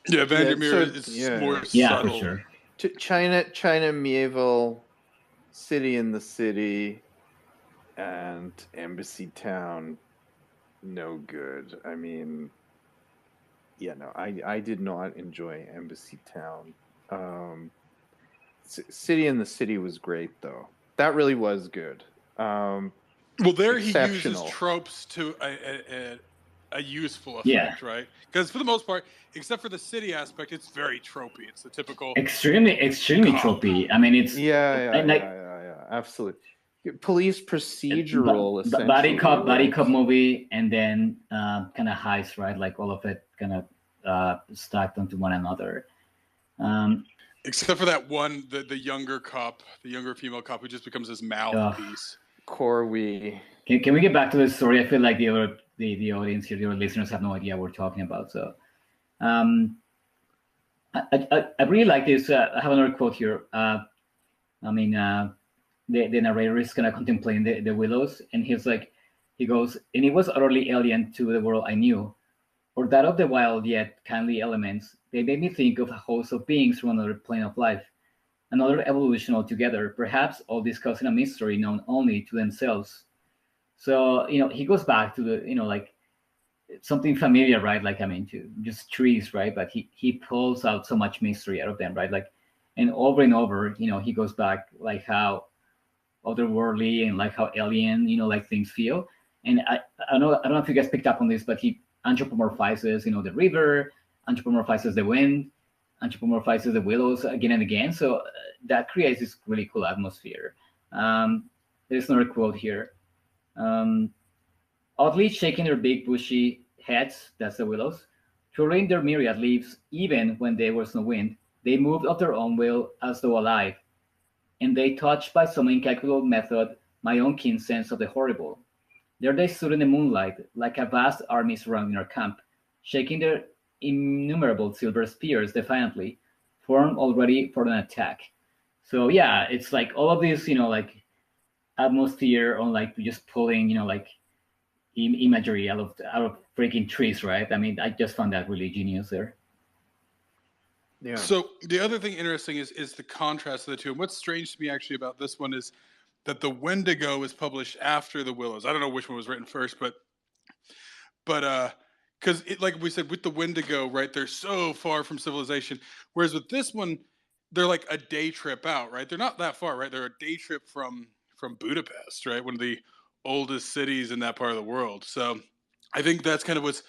Yeah, Vandermeer is more subtle. For sure. China Miéville, City in the City, and Embassy Town, no good. I mean, I did not enjoy Embassy Town. City in the City was great, though. That really was good. Well, there he uses tropes to a useful effect, right? Because for the most part, except for the city aspect, it's very tropey. It's the typical extremely tropey. I mean, it's absolutely police procedural, essentially body cop movie, and then kind of heist, right? Like all of it kind of stacked onto one another. Except for that one, the younger cop, the younger female cop who just becomes his mouthpiece. Corey. Can we get back to the story? I feel like the audience here, the other listeners have no idea what we're talking about. So, I really like this. I have another quote here. I mean, the narrator is kind of contemplating the Willows, and he goes, and it was utterly alien to the world I knew, or that of the wild yet kindly elements. They made me think of a host of beings from another plane of life. another evolution altogether, perhaps all discussing a mystery known only to themselves. So, he goes back to the, like something familiar, right? Like, I mean, to just trees, right? But he pulls out so much mystery out of them, right? Like, and over, he goes back, like how otherworldly and like how alien, like things feel. And I don't know if you guys picked up on this, but he anthropomorphizes, the river, anthropomorphizes the wind, anthropomorphizes the willows again and again. So that creates this really cool atmosphere. There's another quote here. Oddly shaking their big bushy heads, that's the willows, twirling their myriad leaves, even when there was no wind, they moved of their own will as though alive, and they touched by some incalculable method my own keen sense of the horrible. There they stood in the moonlight, like a vast army surrounding our camp, shaking their innumerable silver spears defiantly, formed already for an attack. So yeah, it's like all of this, like atmosphere on like just pulling, like imagery out of freaking trees, right? I mean, I just found that really genius there. Yeah. So the other thing interesting is the contrast of the two. And what's strange to me actually about this one is that the Wendigo was published after the Willows. I don't know which one was written first, but because like we said with the Wendigo, right? They're so far from civilization, whereas with this one, they're like a day trip out, right? They're not that far, right? They're a day trip from Budapest, right? One of the oldest cities in that part of the world. So I think that's kind of what's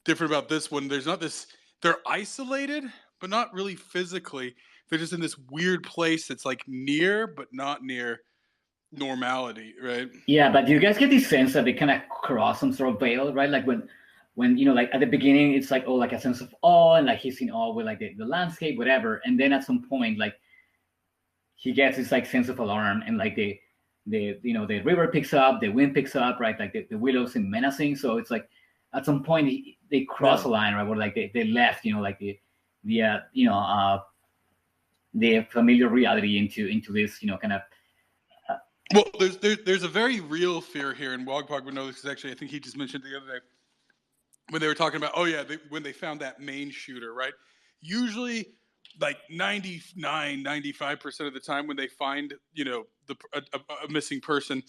different about this one. There's not this. They're isolated, but not really physically. They're just in this weird place that's like near, but not near normality, right? Yeah, but do you guys get this sense that they kind of cross some sort of veil, right? Like when like at the beginning it's like, oh, like a sense of awe, and like he's in awe with like the landscape, whatever, and then at some point like he gets this like sense of alarm, and like the the river picks up, the wind picks up, right? Like the willows seem menacing, so it's like at some point they cross a line, right? Where like they left, like the familiar reality into this, kind of. Well, there's a very real fear here, and Wogpog would know this because actually I think he just mentioned the other day when they were talking about, oh yeah, when they found that main shooter, right? Usually, like 95% of the time when they find, a missing person,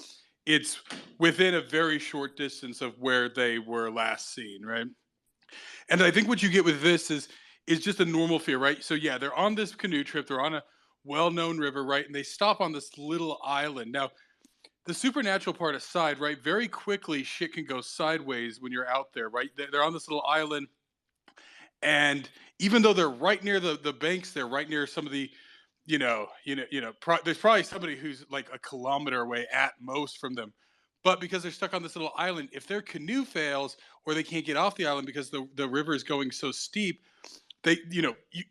it's within a very short distance of where they were last seen, right? And I think what you get with this is just a normal fear, right? So yeah, they're on this canoe trip, they're on a well-known river, right? And they stop on this little island. Now, the supernatural part aside, right? Very quickly, shit can go sideways when you're out there, right? They're on this little island, and even though they're right near the banks, they're right near some of the, there's probably somebody who's like a kilometer away at most from them. But because they're stuck on this little island, if their canoe fails or they can't get off the island because the river is going so steep, they,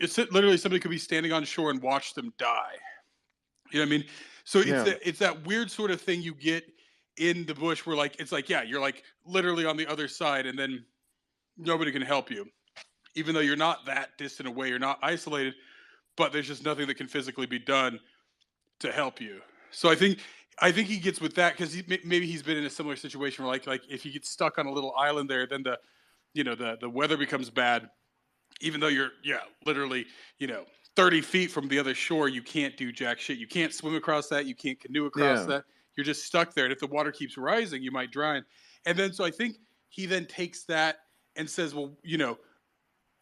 it's literally somebody could be standing on shore and watch them die. You know what I mean? So it's that weird sort of thing you get in the bush where like, it's like, yeah, you're like literally on the other side and then nobody can help you. Even though you're not that distant away, you're not isolated, but there's just nothing that can physically be done to help you. So I think he gets with that because maybe he's been in a similar situation where like if you get stuck on a little island there, then the weather becomes bad. Even though you're literally 30 feet from the other shore, you can't do jack shit. You can't swim across that. You can't canoe across that. You're just stuck there. And if the water keeps rising, you might drown. And then so I think he then takes that and says, well,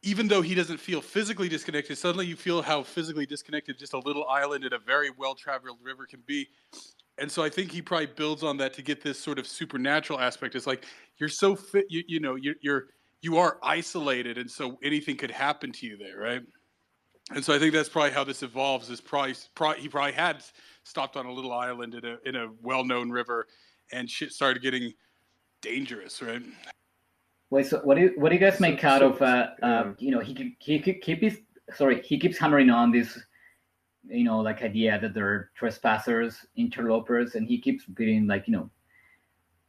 even though he doesn't feel physically disconnected, suddenly you feel how physically disconnected just a little island in a very well-traveled river can be. And so I think he probably builds on that to get this sort of supernatural aspect. It's like you're so fit, you are isolated, and so anything could happen to you there, right? And so I think that's probably how this evolves. Is he probably had stopped on a little island in a well-known river, and shit started getting dangerous, right? Wait, so what do you guys make out of he keeps hammering on this, like idea that they're trespassers, interlopers, and he keeps repeating like,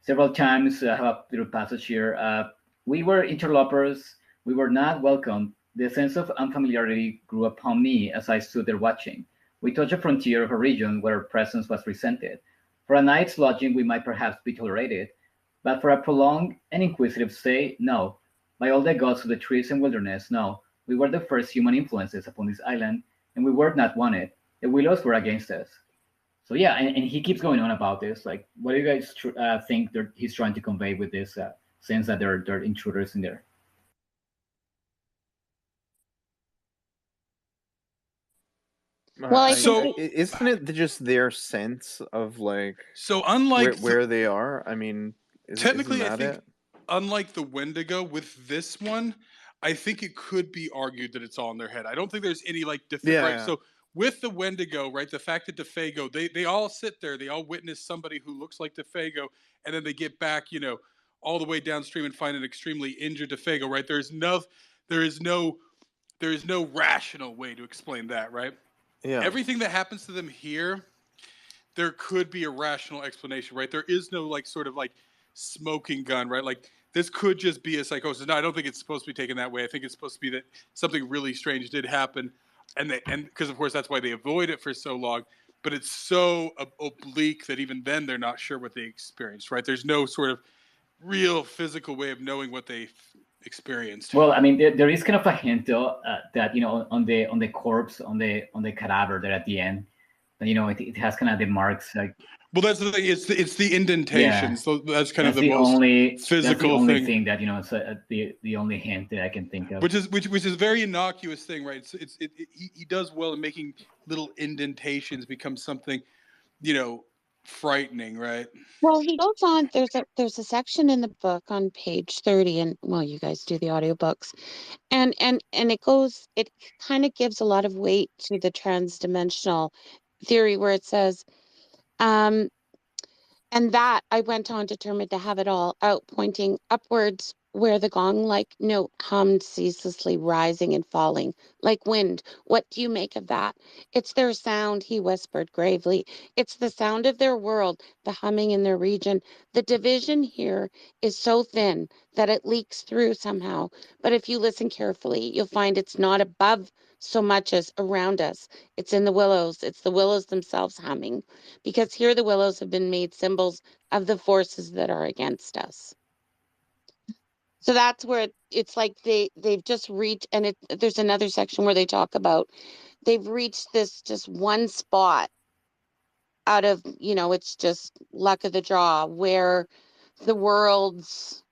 several times. I have a little passage here. We were interlopers. We were not welcome. The sense of unfamiliarity grew upon me as I stood there watching. We touched a frontier of a region where our presence was resented. For a night's lodging, we might perhaps be tolerated, but for a prolonged and inquisitive stay, no. By all the gods of the trees and wilderness, no. We were the first human influences upon this island, and we were not wanted. the Willows were against us. So yeah, and he keeps going on about this. Like, what do you guys think he's trying to convey with this sense that they're intruders in there? Well, I So- think isn't it just their sense of like So unlike where they are? I mean, technically, isn't I that think it? unlike the Wendigo, with this one, I think it could be argued that it's all in their head. I don't think there's any like right. Yeah. So with the Wendigo, right, the fact that DeFago, they all sit there, they all witness somebody who looks like DeFago, and then they get back, all the way downstream and find an extremely injured DeFago, right? There is no rational way to explain that, right? Yeah. Everything that happens to them here, there could be a rational explanation, right? There is no like sort of like smoking gun, right? Like this could just be a psychosis. No, I don't think it's supposed to be taken that way. I think it's supposed to be that something really strange did happen, and because of course that's why they avoid it for so long. But it's so oblique that even then they're not sure what they experienced, right? There's no sort of real physical way of knowing what they experienced. Well, I mean, there is kind of a hint though that on the corpse, on the cadaver there at the end, it has kind of the marks like. Well, that's the thing. It's the indentation. Yeah. So that's kind of the most only that's physical the only thing that it's the only hint that I can think of. which is a very innocuous thing, right? He does well in making little indentations become something, frightening, right? well, he goes on. There's a section in the book on page 30, and well, you guys do the audiobooks, and it kind of gives a lot of weight to the transdimensional theory where it says, and that I went on determined to have it all out, pointing upwards where the gong-like note hummed ceaselessly, rising and falling like wind. What do you make of that? It's their sound, he whispered gravely. It's the sound of their world, the humming in their region. The division here is so thin that it leaks through somehow. But if you listen carefully, you'll find it's not above so much as around us. It's in the willows. It's the willows themselves humming, because here the willows have been made symbols of the forces that are against us. So that's where it's like they've just reached, and there's another section where they talk about they've reached this just one spot out of, it's just luck of the draw, where the world's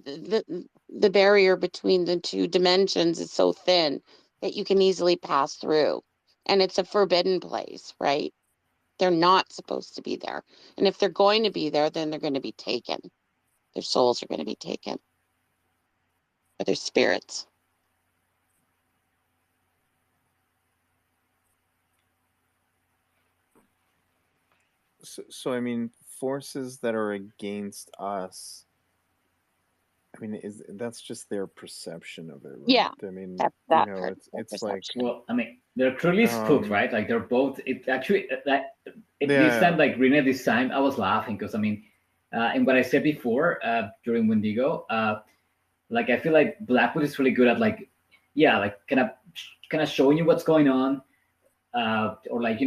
the barrier between the two dimensions is so thin that you can easily pass through, and it's a forbidden place, right? They're not supposed to be there, and if they're going to be there, then they're going to be taken. Their souls are going to be taken, or their spirits. So I mean, forces that are against us. I mean, that's just their perception of it, right? Yeah, I mean, that part is their it's like perception. Well, I mean, they're clearly spooked, right? Like they're both. It actually this time, like reading it this time, I was laughing because I mean, and what I said before during Wendigo, like I feel like Blackwood is really good at like, yeah, like kind of showing you what's going on, or like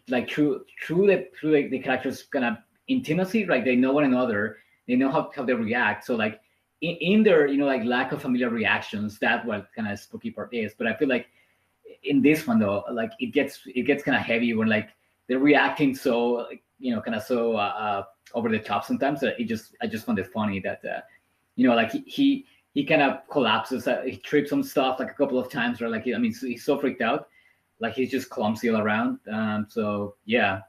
like through the characters' kind of intimacy, like they know one another, they know how they react. So like in their like lack of familiar reactions, that's what kind of spooky part is. But I feel like in this one though, like it gets kind of heavy when like they're reacting so kind of so over the top sometimes. That I just found it funny that like he kind of collapses, he trips on stuff like a couple of times, or like I mean he's so freaked out, like he's just clumsy all around. So yeah.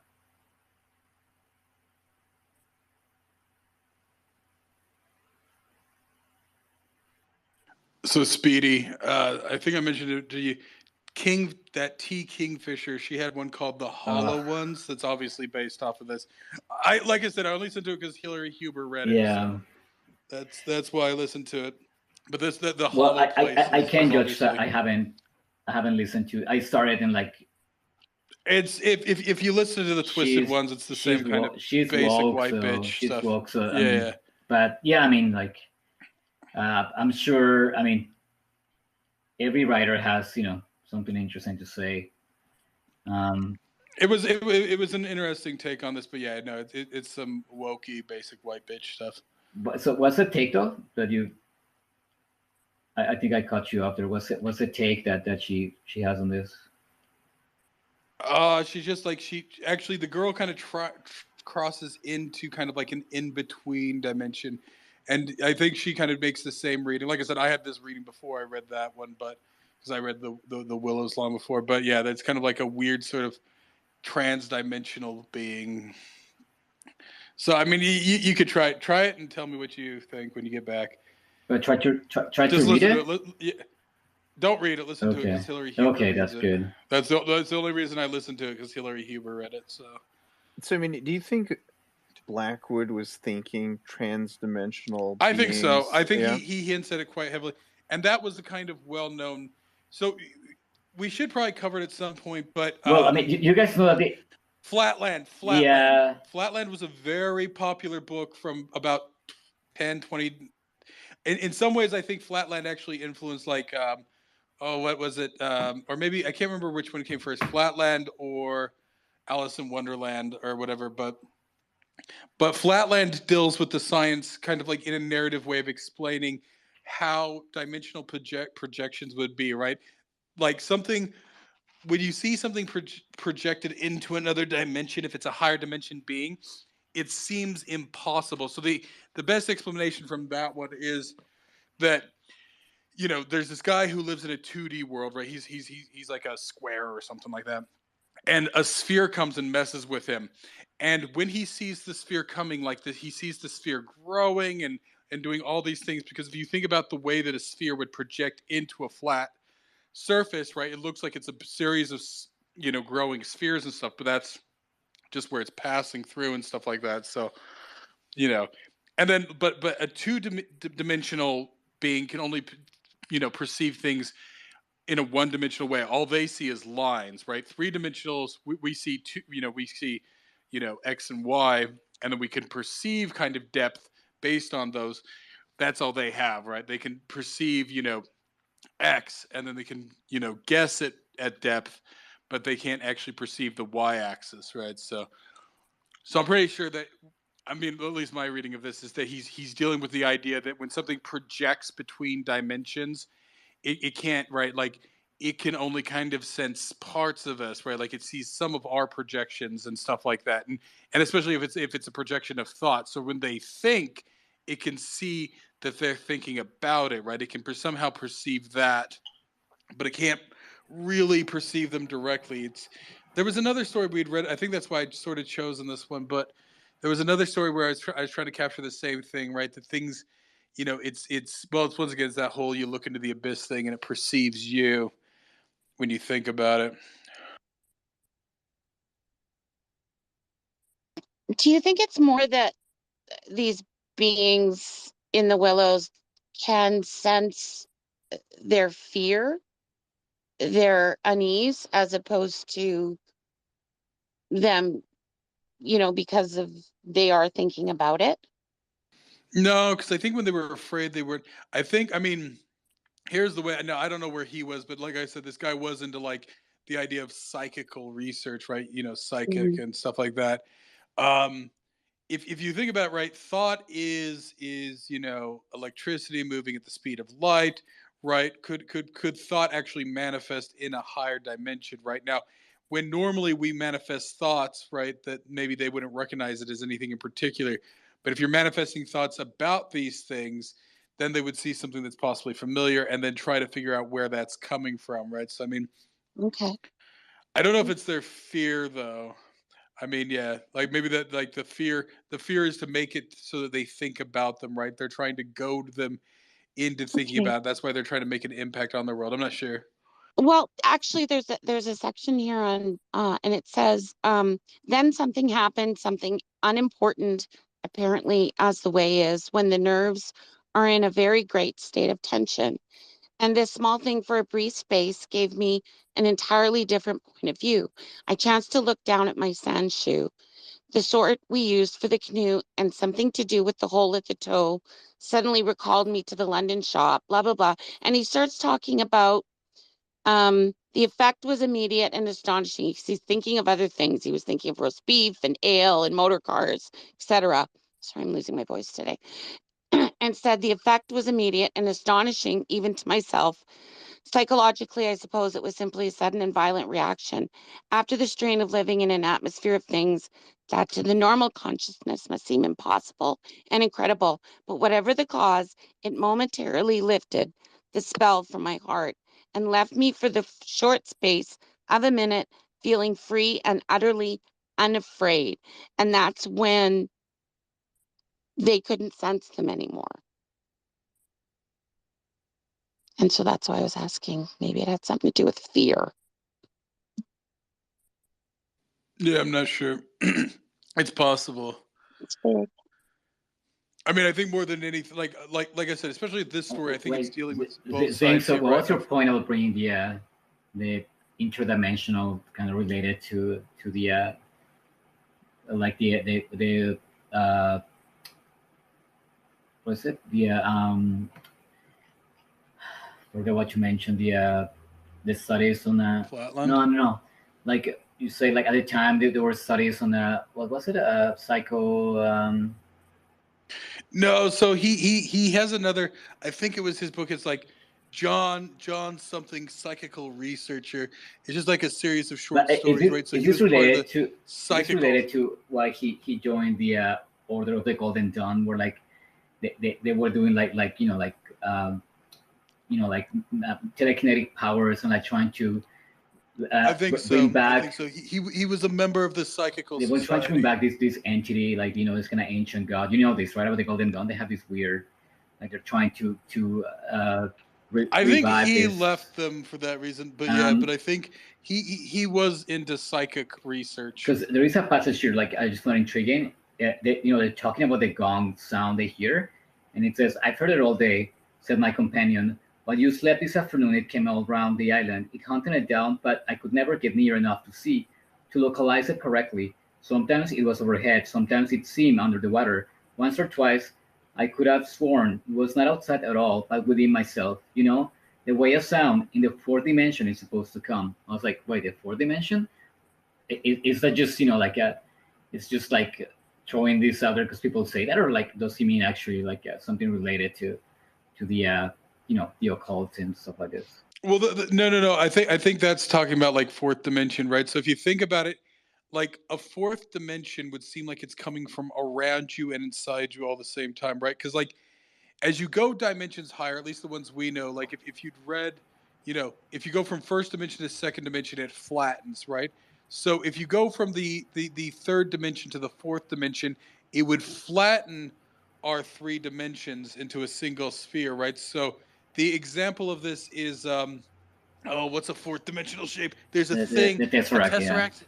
So Speedy, I think I mentioned it to you. That T Kingfisher, she had one called the Hollow Ones. That's obviously based off of this. Like I said, I only listened to it because Hillary Huber read it. Yeah. So that's why I listened to it. But the well, Hollow Place. I can't judge that. I haven't listened to. I started in like. It's if you listen to the Twisted Ones, it's the same kind of basic woke, white so bitch she's stuff. Woke, so, yeah, I mean, but yeah, I mean, like, I'm sure. I mean, every writer has something interesting to say. It was an interesting take on this, but yeah, no, it's some wokey basic white bitch stuff. But so what's the take though that you? I think I cut you off there. What's the take that she has on this? She's just like the girl kind of crosses into kind of like an in between dimension, and I think she kind of makes the same reading. Like I said, I had this reading before I read that one, but because I read the Willows long before. But yeah, that's kind of like a weird sort of trans-dimensional being. So I mean, you could try it and tell me what you think when you get back. But try to Just read listen it. to it. Yeah. Don't read it. Listen to it because Hillary Huber Okay, reads that's it. good. That's the only reason I listened to it because Hillary Huber read it. So I mean, do you think Blackwood was thinking trans-dimensional I think so. I think yeah? he hints at it quite heavily, and that was the kind of well-known. So we should probably cover it at some point, but well, I mean, you guys know that Flatland. Yeah. Flatland was a very popular book from about 10, 20. In some ways, I think Flatland actually influenced like what was it? Or maybe I can't remember which one came first, Flatland or Alice in Wonderland or whatever. But Flatland deals with the science kind of like in a narrative way of explaining how dimensional projections would be, right? Like something when you see something projected into another dimension, if it's a higher dimension being, it seems impossible. So the best explanation from that one is that there's this guy who lives in a 2D world, right? He's like a square or something like that, and a sphere comes and messes with him. And when he sees the sphere coming, like this, he sees the sphere growing and doing all these things. Because if you think about the way that a sphere would project into a flat surface, right, it looks like it's a series of growing spheres and stuff, but that's just where it's passing through and stuff like that. So and then but a two-dimensional being can only perceive things in a one-dimensional way. All they see is lines, right? Three-dimensionals, we see two, we see X and Y, and then we can perceive kind of depth based on those. That's all they have, right? They can perceive X, and then they can guess it at depth, but they can't actually perceive the Y-axis, right? So I'm pretty sure that, I mean, at least my reading of this is that he's dealing with the idea that when something projects between dimensions, it can't, right? Like it can only kind of sense parts of us, right? Like it sees some of our projections and stuff like that, and especially if it's a projection of thought. So when they think, it can see that they're thinking about it, right? It can somehow perceive that, but it can't really perceive them directly. There was another story we'd read. I think that's why I sort of chosen this one, but there was another story where I was trying to capture the same thing, right? The things, it's once again, it's that whole you look into the abyss thing and it perceives you when you think about it. Do you think it's more that these beings in the Willows can sense their fear, their unease, as opposed to them, because of they are thinking about it? No, because I think when they were afraid, they were. I mean, here's the way. No, I don't know where he was, but like I said, this guy was into like the idea of psychical research, right? Psychic and stuff like that. Um, if you think about it, right, thought is electricity moving at the speed of light, right? Could thought actually manifest in a higher dimension, right? Now, when normally we manifest thoughts, right, that maybe they wouldn't recognize it as anything in particular, but if you're manifesting thoughts about these things, then they would see something that's possibly familiar and then try to figure out where that's coming from, right? So I mean, Okay. I don't know if it's their fear though. I mean, yeah, like maybe that, like the fear is to make it so that they think about them, right? They're trying to goad them into thinking Okay. about it. That's why they're trying to make an impact on the world. I'm not sure. Well, actually, there's a section here on and it says then something happened, something unimportant, apparently, as the way is when the nerves are in a very great state of tension. And this small thing for a brief space gave me an entirely different point of view. I chanced to look down at my sand shoe, the sort we used for the canoe, and something to do with the hole at the toe suddenly recalled me to the London shop, blah, blah, blah. And he starts talking about the effect was immediate and astonishing. He's thinking of other things. He was thinking of roast beef and ale and motor cars, etc. Sorry, I'm losing my voice today. And said the effect was immediate and astonishing even to myself. Psychologically, I suppose it was simply a sudden and violent reaction after the strain of living in an atmosphere of things that to the normal consciousness must seem impossible and incredible. But whatever the cause, it momentarily lifted the spell from my heart and left me for the short space of a minute feeling free and utterly unafraid. And that's when they couldn't sense them anymore. And so that's why I was asking. Maybe it had something to do with fear. Yeah, I'm not sure. It's possible. It's big. I mean, I think more than anything, like I said, especially this story, I think it's Like dealing with the both thing. sides So, here, what was right? your point about bringing the interdimensional kind of related to the like the what's it forget what you mentioned, the studies on Flatland. no, like you say, like at the time there were studies on what was it, psycho No, so he has another. I think it was his book. It's like John something psychical researcher. It's just like a series of but short stories, right? So is he this was part of related the to psychical. why he joined the Order of the Golden Dawn, where like they were doing like like telekinetic powers and like trying to I think bring so. I think back. so. He was a member of the psychical They were trying to bring society. back this entity, like this kind of ancient god. You know this, right? About the Golden Dawn, they have this weird, like they're trying to I think revive he this. left them for that reason, but yeah, but I think he was into psychic research. Because there is a passage here, like I just found intriguing. They're talking about the gong sound they hear, and it says, "I've heard it all day," said my companion. "While you slept this afternoon, it came all round the island. It hunted it down, but I could never get near enough to see, to localize it correctly. Sometimes it was overhead, sometimes it seemed under the water. Once or twice, I could have sworn it was not outside at all, but within myself. The way a sound in the fourth dimension is supposed to come." I was like, "Wait, the fourth dimension? Is that just like it's just like throwing this out there because people say that, or like does he mean actually like something related to the the occult and stuff like this?" Well, no. I think that's talking about like fourth dimension, right? So if you think about it, like a fourth dimension would seem like it's coming from around you and inside you all the same time, right? Because like as you go dimensions higher, at least the ones we know, like if you'd read, if you go from first dimension to second dimension, it flattens, right? So if you go from the third dimension to the fourth dimension, it would flatten our three dimensions into a single sphere, right? So the example of this is oh, what's a fourth dimensional shape? There's a thing, The a Tesseract, yeah. tesseract.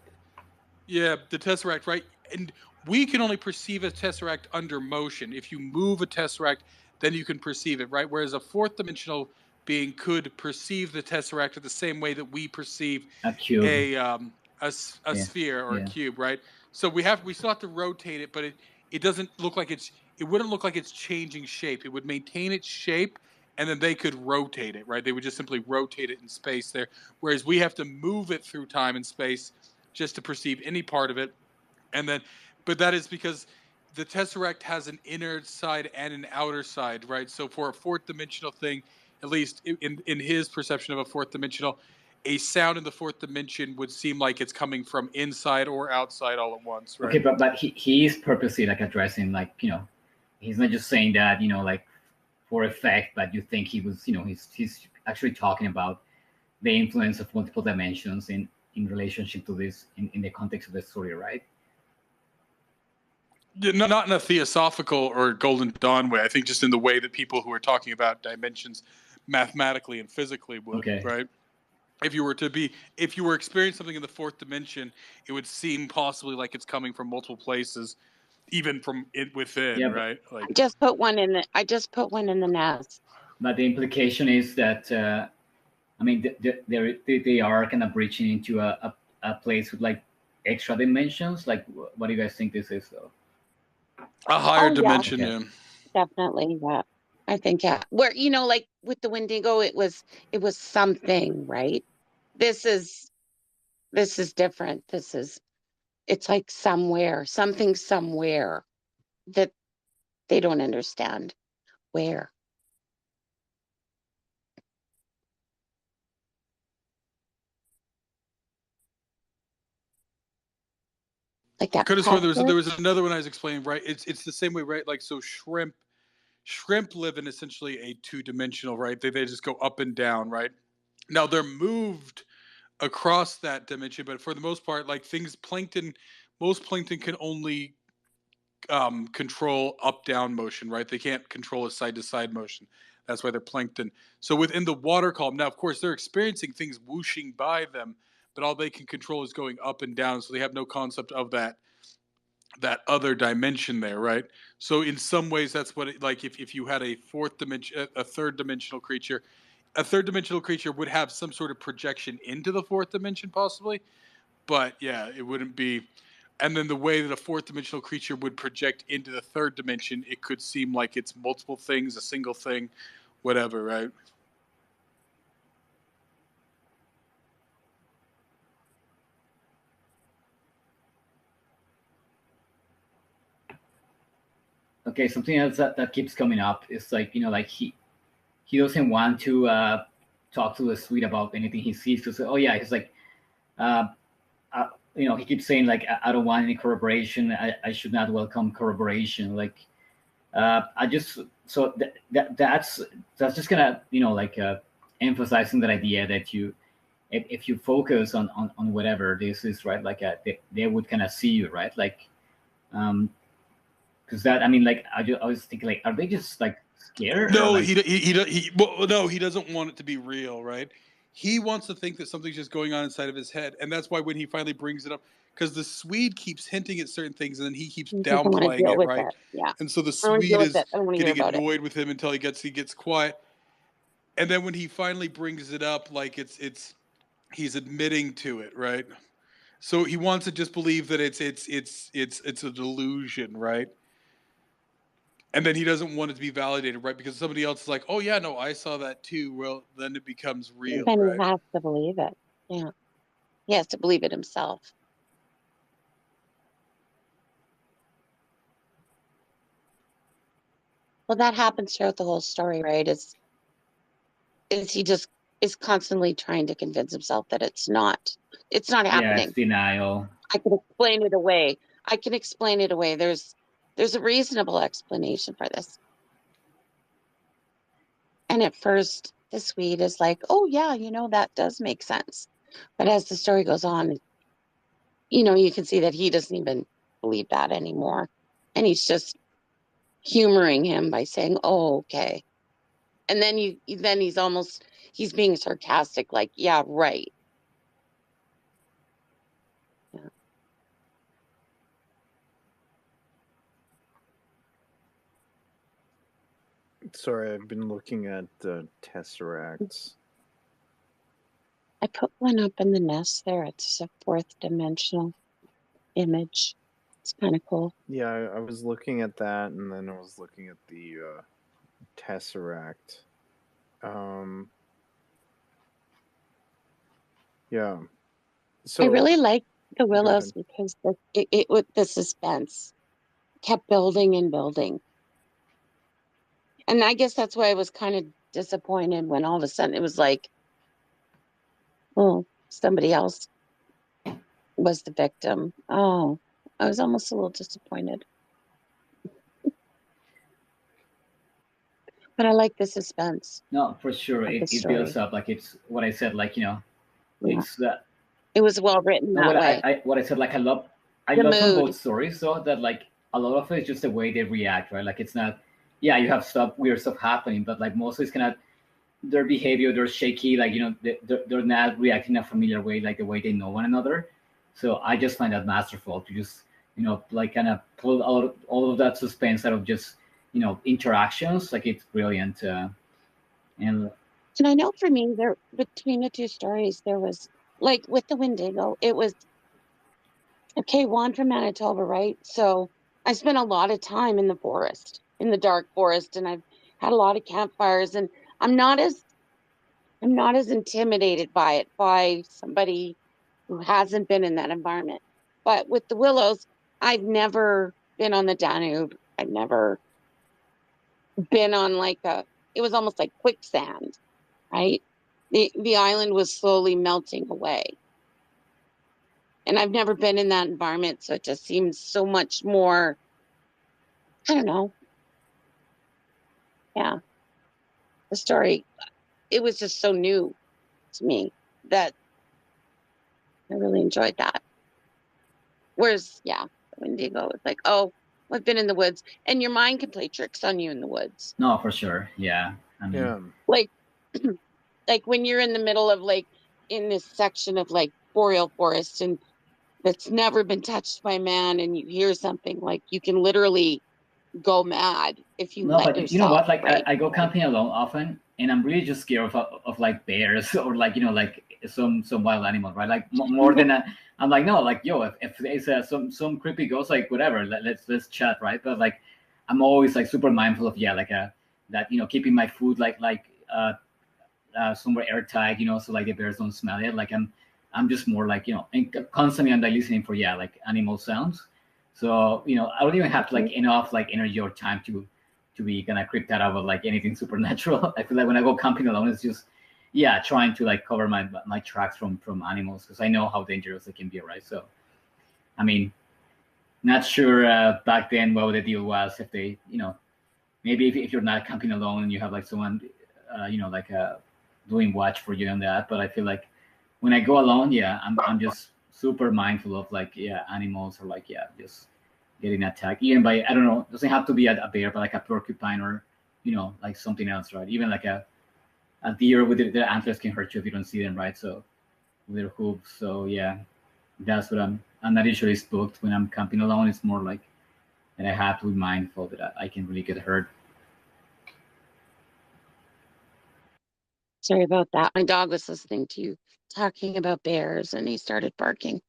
Yeah, the tesseract, right? And we can only perceive a tesseract under motion. If you move a tesseract, then you can perceive it, right? Whereas a fourth dimensional being could perceive the tesseract the same way that we perceive A cube. a Yeah, sphere or a yeah. cube, right? So we still have to rotate it, but it doesn't look like it wouldn't look like it's changing shape. It would maintain its shape, and then they could rotate it, right? They would just simply rotate it in space there, whereas we have to move it through time and space just to perceive any part of it. And then, but that is because the tesseract has an inner side and an outer side, right? So for a fourth dimensional thing, at least in his perception of a fourth dimensional, a sound in the fourth dimension would seem like it's coming from inside or outside all at once, Okay, right? but he is purposely like addressing, like he's not just saying that like for effect, but you think he was he's actually talking about the influence of multiple dimensions in relationship to this in the context of the story, right? Yeah, not in a theosophical or Golden Dawn way. I think just in the way that people who are talking about dimensions mathematically and physically would, Okay. right? If you were experiencing something in the fourth dimension, it would seem possibly like it's coming from multiple places, even from it within, Yeah, right? Like, I just put one in the nest. but the implication is that I mean they are kind of breaching into a place with like extra dimensions. Like, what do you guys think this is, though? a higher Oh yeah, dimension, Okay. yeah. definitely. Yeah. I think where like with the Wendigo, it was something, right? This is different. It's like something somewhere that they don't understand where. Like that Could have sworn pressure. there was another one I was explaining, right? It's the same way, right? Like, so shrimp live in essentially a 2-dimensional, right? They just go up and down, right? Now they're moved across that dimension, but for the most part, like most plankton can only control up down motion, right? They can't control a side to side motion. That's why they're plankton. So within the water column, now of course they're experiencing things whooshing by them, but all they can control is going up and down. So they have no concept of that other dimension there, right? So in some ways, that's what like if you had a fourth dimension, a third dimensional creature would have some sort of projection into the fourth dimension, possibly. But yeah, it wouldn't be. And then the way that a fourth dimensional creature would project into the third dimension, it could seem like it's multiple things, a single thing, whatever, right? Okay, something else that keeps coming up is like, like he doesn't want to talk to the suite about anything he sees, because oh yeah, he's like he keeps saying like, I don't want any corroboration, I should not welcome corroboration, like I just so that's just gonna emphasizing that idea that if you focus on whatever this is, right, like they would kind of see you, right, like because that, I mean, like I was thinking, like, are they just like scared? No, like... no, he doesn't want it to be real, right? He wants to think that something's just going on inside of his head, and that's why when he finally brings it up, because the Swede keeps hinting at certain things, and then he keeps downplaying it, right? Yeah. And so the Swede is getting annoyed annoyed with him until he gets quiet, and then when he finally brings it up, like he's admitting to it, right? So he wants to just believe that it's a delusion, right? And then he doesn't want it to be validated, right? Because somebody else is like, "Oh yeah, no, I saw that too." Well, then it becomes real, then right? he has to believe it. Yeah, he has to believe it himself. Well, that happens throughout the whole story, right? Is he just is constantly trying to convince himself that it's not happening. It's denial. I can explain it away. There's a reasonable explanation for this. And at first, the Swede is like, oh, yeah, that does make sense. But as the story goes on, you can see that he doesn't even believe that anymore. And he's just humoring him by saying, oh, okay. And then he's being sarcastic, like, yeah, right. Yeah. Sorry, I've been looking at tesseracts. I put one up in the nest there. It's a 4th dimensional image. It's kind of cool. Yeah, I was looking at that, and then I was looking at the tesseract. Yeah. So I really like the Willows because the suspense kept building and building. And I guess that's why I was kind of disappointed when all of a sudden it was like, oh, somebody else was the victim. Oh, I was almost a little disappointed. But I like the suspense. No, for sure. It builds up, like it's what I said, like, it's that. It was well written that way. What I said, like I love from both stories, so that like a lot of it is just the way they react, right? Like it's not, yeah, you have weird stuff happening, but like mostly it's kind of their behavior, they're shaky, like, they're not reacting in a familiar way, like the way they know one another. So I just find that masterful to just, like kind of pull out all of that suspense out of just, interactions. Like it's brilliant. And I know for me, there between the two stories, there was like with the Wendigo, it was okay. Juan from Manitoba, right? So I spent a lot of time in the forest, in the dark forest, and I've had a lot of campfires, and I'm not as intimidated by somebody who hasn't been in that environment. But with the Willows, I've never been on the Danube. I've never been on it was almost like quicksand, right? The island was slowly melting away. And I've never been in that environment, so it just seems so much more, I don't know. Yeah. The story, it was just so new to me that I really enjoyed that. Whereas, yeah, Wendigo is like, oh, I've been in the woods, and your mind can play tricks on you in the woods. No, for sure. Yeah. I mean, Yeah. Like, like when you're in the middle of like in this section of like boreal forest and that's never been touched by man, and you hear something like you can literally go mad if you no, let but you know yourself, what? Like right? I go camping alone often, and I'm really just scared of like bears or like like some wild animal, right? Like more than a, I'm like no, like yo, if there's some creepy ghost, like whatever, let's chat, right? But like I'm always like super mindful of like that keeping my food somewhere airtight, so like the bears don't smell it. Like I'm just more like and constantly I'm like listening for like animal sounds. So I don't even have like enough like energy or time to be kind of creeped out of like anything supernatural. I feel like when I go camping alone, it's just trying to like cover my tracks from animals because I know how dangerous they can be, right? So I mean, not sure back then what the deal was if they maybe if you're not camping alone and you have like someone like doing watch for you on that. But I feel like when I go alone, I'm just super mindful of like animals or like just getting attacked even by I don't know, it doesn't have to be a bear, but like a porcupine or like something else, right? Even like a deer with their antlers can hurt you if you don't see them, right? So with their hooves. So that's what I'm not usually spooked when I'm camping alone. It's more like that I have to be mindful that I can really get hurt. Sorry about that. My dog was listening to you talking about bears and he started barking.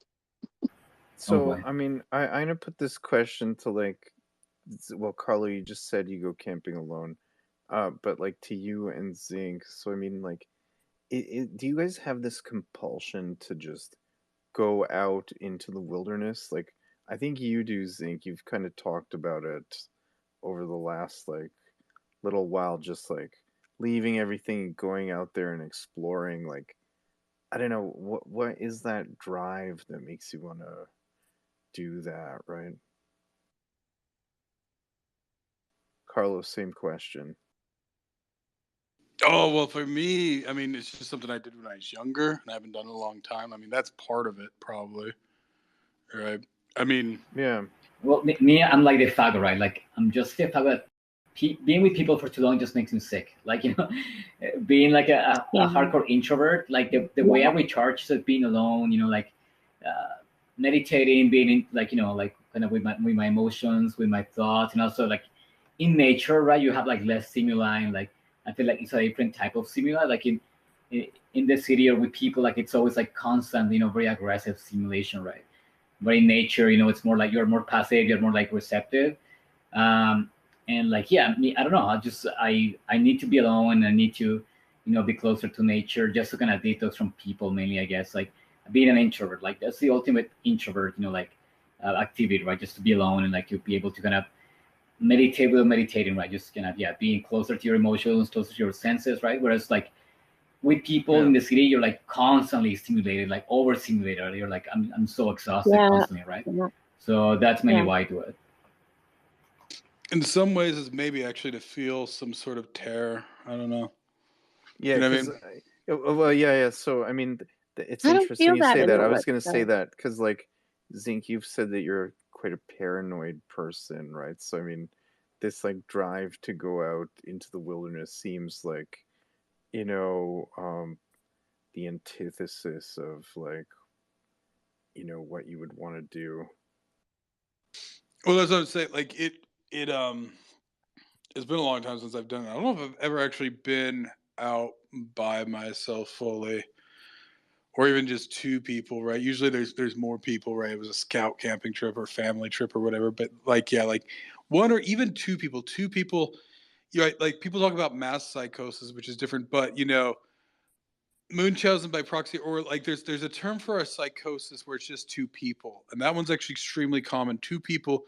Oh So, boy. I mean, I'm gonna put this question to like, well, Carlo, you just said you go camping alone, but like to you and Zinc. So, I mean, like, do you guys have this compulsion to just go out into the wilderness? Like, I think you do, Zinc. You've kind of talked about it over the last like little while, just like leaving everything, going out there and exploring. Like, I don't know what is that drive that makes you want to do that, right? Carlos, same question. Oh, well, for me, I mean, it's just something I did when I was younger and I haven't done in a long time. I mean, that's part of it, probably. Right. I mean, Yeah. Well, me, I'm like the faggot, right? Like I'm just the faggot. Being with people for too long just makes me sick. Like being like a Yeah. hardcore introvert. Like the way I recharge is being alone. Like meditating, being in, like like kind of with my emotions, with my thoughts, and also like in nature, right? You have like less stimuli, and like I feel like it's a different type of stimuli. Like in the city or with people, like it's always like constant, very aggressive stimulation, right? But in nature, it's more like you're more passive, you're more like receptive. um and like me, I don't know, I need to be alone. I need to be closer to nature just to kind of detox from people, mainly, I guess. Like being an introvert, like that's the ultimate introvert like activity, right? Just to be alone and like to be able to kind of meditate without meditating, right? Just kind of being closer to your emotions, closer to your senses, right? Whereas like with people Yeah. in the city, you're like constantly stimulated, like overstimulated. You're like, I'm so exhausted Yeah. constantly, right? So that's mainly why I do it. in some ways, it's maybe actually to feel some sort of terror. I don't know. Yeah, You know what I because mean? well, yeah. So, I mean, it's I don't interesting feel you that say in that. the I was woods gonna say though. that because, like, Zinc, you've said that you're quite a paranoid person, right? So, I mean, this like drive to go out into the wilderness seems like, you know, the antithesis of like, what you would want to do. Well, that's what I'm saying. Like it's been a long time since I've done it. I don't know if I've ever actually been out by myself fully, or even just two people. Right? Usually, there's more people. Right? It was a scout camping trip or family trip or whatever. But like, like one or even two people. Two people. Like people talk about mass psychosis, which is different. But Munchausen by proxy, or like there's a term for a psychosis where it's just two people, and that one's actually extremely common. Two people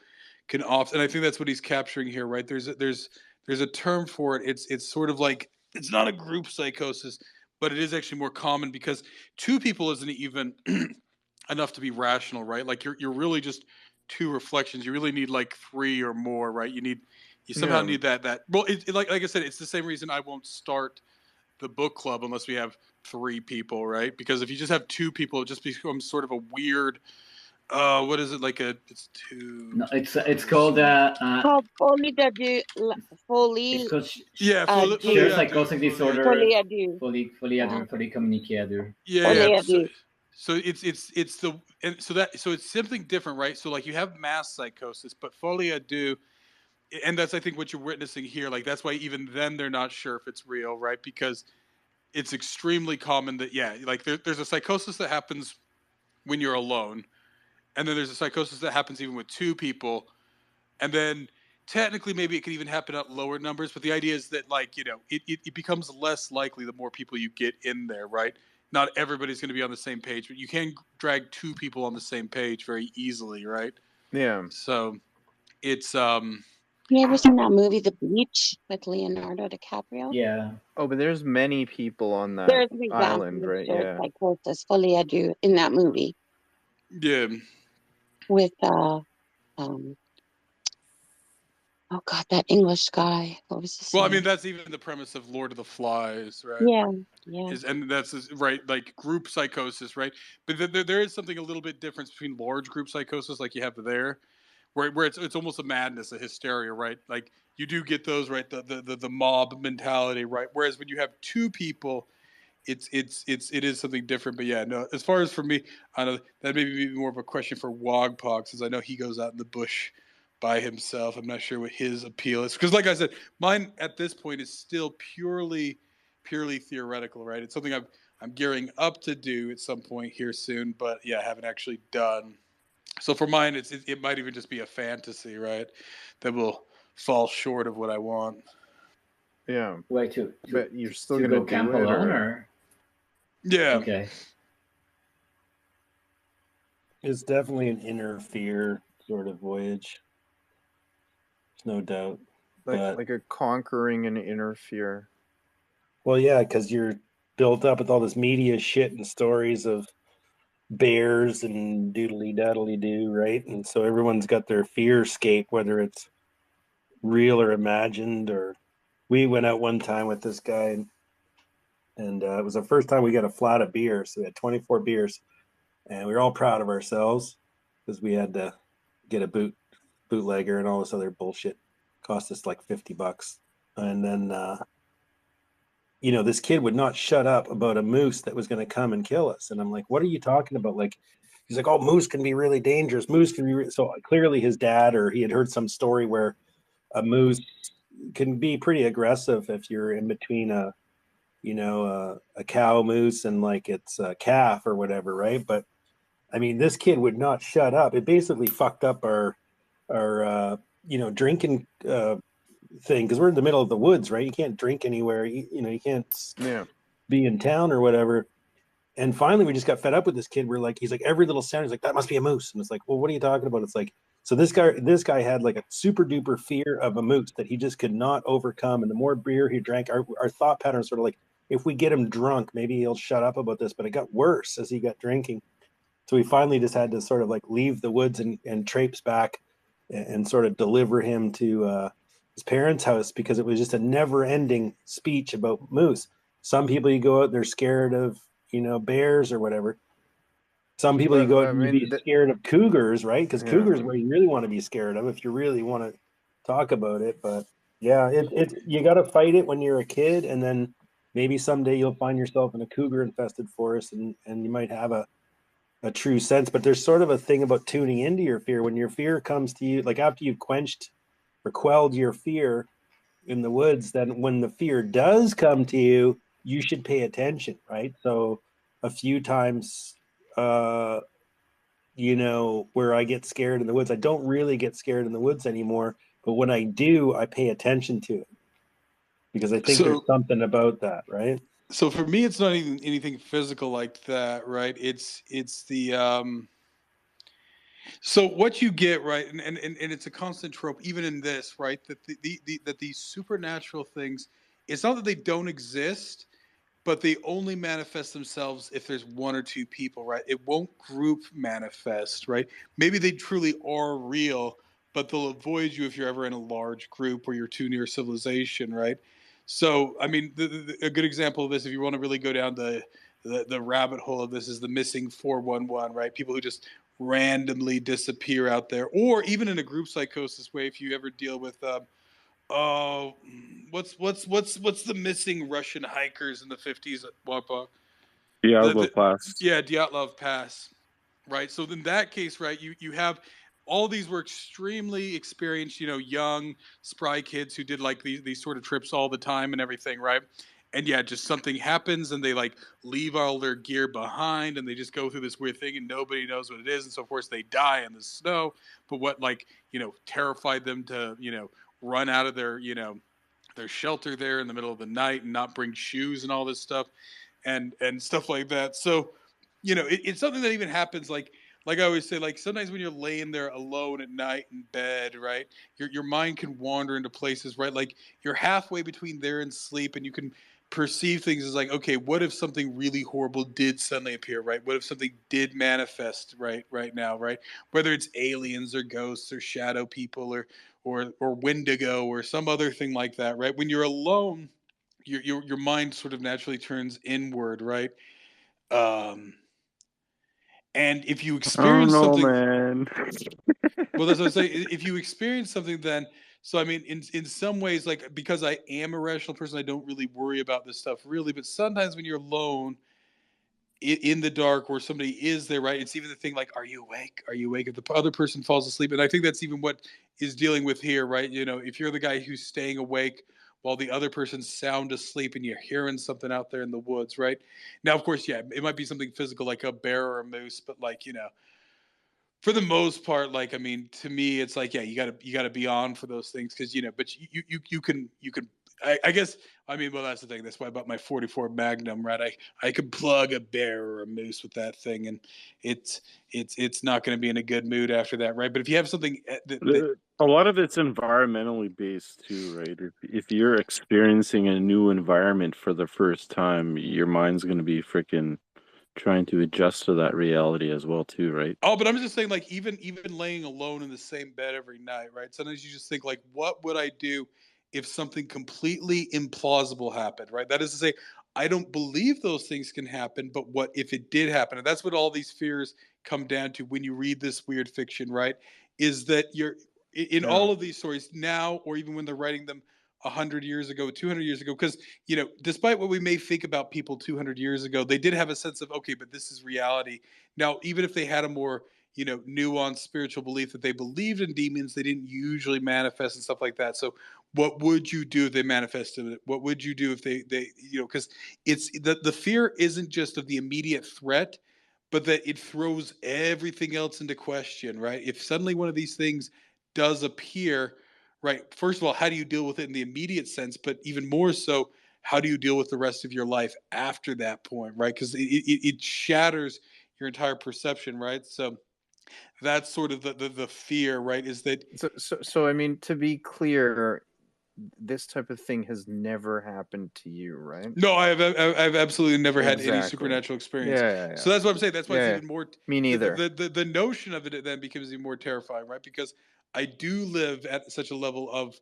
can often, and I think that's what he's capturing here, right? There's a term for it. It's sort of like it's not a group psychosis, but it is actually more common because two people isn't even enough to be rational, right? Like you're really just two reflections. You really need like three or more, right? You somehow Yeah. need that. Well, like I said, it's the same reason I won't start the book club unless we have three people, right? Because if you just have two people, it just becomes sort of a weird. What is it like? It's two. No, it's called Called folie à deux, it's folie called Yeah, à shared folie deux, à deux, psychotic folie à disorder, deux. folie à deux. folie à Yeah, deux, folie communiquée à deux. Yeah, folie yeah. à deux. So it's the and so it's something different, right? So like you have mass psychosis, but folie à deux, and that's I think what you're witnessing here. Like that's why even then they're not sure if it's real, right? Because it's extremely common that like there's a psychosis that happens when you're alone, and then there's a psychosis that happens even with two people, and then technically maybe it could even happen at lower numbers, but the idea is that like it becomes less likely the more people you get in there, right? Not everybody's going to be on the same page, but you can drag two people on the same page very easily, right? Yeah. So it's You ever seen that movie, The Beach, with Leonardo DiCaprio? Yeah. Oh, but there's many people on that There's an island, example of right? shared Yeah. psychosis, folie à deux, in that movie yeah. with oh God, that English guy. What was his Well, I name? mean that's even the premise of Lord of the Flies, right? Yeah, yeah. And that's right, like group psychosis, right? But there is something a little bit different between large group psychosis, like you have there, where it's almost a madness, a hysteria, right? Like you do get those, right? The mob mentality, right? Whereas when you have two people, it is something different. But yeah, no. As far as for me, I know that may be more of a question for Wogpox, as I know he goes out in the bush by himself. I'm not sure what his appeal is because, like I said, mine at this point is still purely theoretical, right? It's something I'm gearing up to do at some point here soon, but yeah, I haven't actually done. So for mine, it might even just be a fantasy, right? That will fall short of what I want. Yeah. Wait, But you're still to gonna go do camp it, alone, or or Yeah. okay. It's definitely an inner fear sort of voyage. There's no doubt. But like a conquering an inner fear. well, yeah, because you're built up with all this media shit and stories of bears and doodly daddly do, right? And so everyone's got their fear escape, whether it's real or imagined. Or we went out one time with this guy, and it was the first time we got a flat of beer. So we had 24 beers, and we were all proud of ourselves because we had to get a bootlegger and all this other bullshit. Cost us like $50, and then this kid would not shut up about a moose that was going to come and kill us. And I'm like, what are you talking about? Like, he's like, oh, moose can be really dangerous. Moose can be so clearly his dad, or he had heard some story where a moose can be pretty aggressive if you're in between a cow moose and like it's a calf or whatever, right? But I mean, this kid would not shut up. It basically fucked up our drinking thing because we're in the middle of the woods, right? You can't drink anywhere. You can't Yeah. be in town or whatever. And finally, we just got fed up with this kid. We're like, he's like, every little sound, he's like, that must be a moose. And it's like, well, what are you talking about? It's like, so this guy had like a super duper fear of a moose that he just could not overcome. And the more beer he drank, our thought pattern sort of like, if we get him drunk, maybe he'll shut up about this. But it got worse as he got drinking. So we finally just had to sort of like leave the woods and traipse back and sort of deliver him to his parents' house because it was just a never-ending speech about moose. Some people you go out, they're scared of bears or whatever. Some people you But go out I and you mean, be scared of cougars, right? Because yeah. cougars are where you really want to be scared of if you really want to talk about it. But yeah, it you got to fight it when you're a kid, and then maybe someday you'll find yourself in a cougar-infested forest, and you might have a true sense. But there's sort of a thing about tuning into your fear when your fear comes to you, like after you've quenched or quelled your fear in the woods, then when the fear does come to you, you should pay attention, right? So a few times, where I get scared in the woods, I don't really get scared in the woods anymore. But when I do, I pay attention to it because I think there's So something about that, right? so for me, it's not even anything physical like that, right? It's the so what you get, right, and it's a constant trope, even in this, right, that that these supernatural things, it's not that they don't exist, but they only manifest themselves if there's one or two people, right? It won't group manifest, right? Maybe they truly are real, but they'll avoid you if you're ever in a large group or you're too near civilization, right? So, I mean, a good example of this, if you want to really go down the rabbit hole of this, is the missing 411, right? People who just randomly disappear out there, or even in a group psychosis way. If you ever deal with, oh, what's the missing Russian hikers in the 50s at Wapak? Diablo Pass. Yeah, Dyatlov Pass, right? So in that case, right, you have all these were extremely experienced, young, spry kids who did like these sort of trips all the time and everything, right? And yeah, just something happens and they like leave all their gear behind and they just go through this weird thing and nobody knows what it is. And so of course they die in the snow. But what terrified them to, run out of their shelter there in the middle of the night and not bring shoes and all this stuff and stuff like that. So, it's something that even happens like I always say, like sometimes when you're laying there alone at night in bed, right, your mind can wander into places, right? Like you're halfway between there and sleep, and you can perceive things as like, okay, what if something really horrible did suddenly appear, right? What if something did manifest right now, right? Whether it's aliens or ghosts or shadow people or Wendigo or some other thing like that, right? When you're alone, your mind sort of naturally turns inward, right? Um, and if you I don't experience know, something, man. well, that's what I say. If you experience something, then so I mean, in some ways, like because I am a rational person, I don't really worry about this stuff really. But sometimes when you're alone in the dark, or somebody is there, right? It's even the thing like, are you awake? Are you awake? If the other person falls asleep, and I think that's even what is dealing with here, right? If you're the guy who's staying awake while the other person's sound asleep, and you're hearing something out there in the woods, right? Now, of course, yeah, it might be something physical like a bear or a moose, but like for the most part, like I mean, to me, it's like yeah, you gotta be on for those things because but you can. I guess I mean, well, that's the thing. That's why I bought my 44 Magnum, right? I could plug a bear or a moose with that thing, and it's not going to be in a good mood after that, right? But if you have something that A lot of it's environmentally based too, right? If you're experiencing a new environment for the first time, your mind's going to be freaking trying to adjust to that reality as well too, right? oh, but I'm just saying, like, even laying alone in the same bed every night, right? Sometimes you just think, like, what would I do if something completely implausible happened, right? That is to say, I don't believe those things can happen, but what if it did happen? And that's what all these fears come down to when you read this weird fiction, right? Is that you're in Yeah. all of these stories now, or even when they're writing them 100 years ago, 200 years ago, because despite what we may think about people 200 years ago, they did have a sense of okay, but this is reality now, even if they had a more nuanced spiritual belief that they believed in demons, they didn't usually manifest and stuff like that. So, what would you do if they manifested it? What would you do if they because it's the fear isn't just of the immediate threat, but that it throws everything else into question, right? If suddenly one of these things does appear, right? First of all, how do you deal with it in the immediate sense? But even more so, how do you deal with the rest of your life after that point, right? Because it shatters your entire perception, right? So that's sort of the fear, right? Is that So I mean, to be clear, this type of thing has never happened to you, right? no, I've absolutely never had any Exactly. supernatural experience. Yeah, yeah, So yeah. that's what I'm saying. That's why it's Yeah, yeah. even more Me neither. the notion of it then becomes even more terrifying, right? Because I do live at such a level of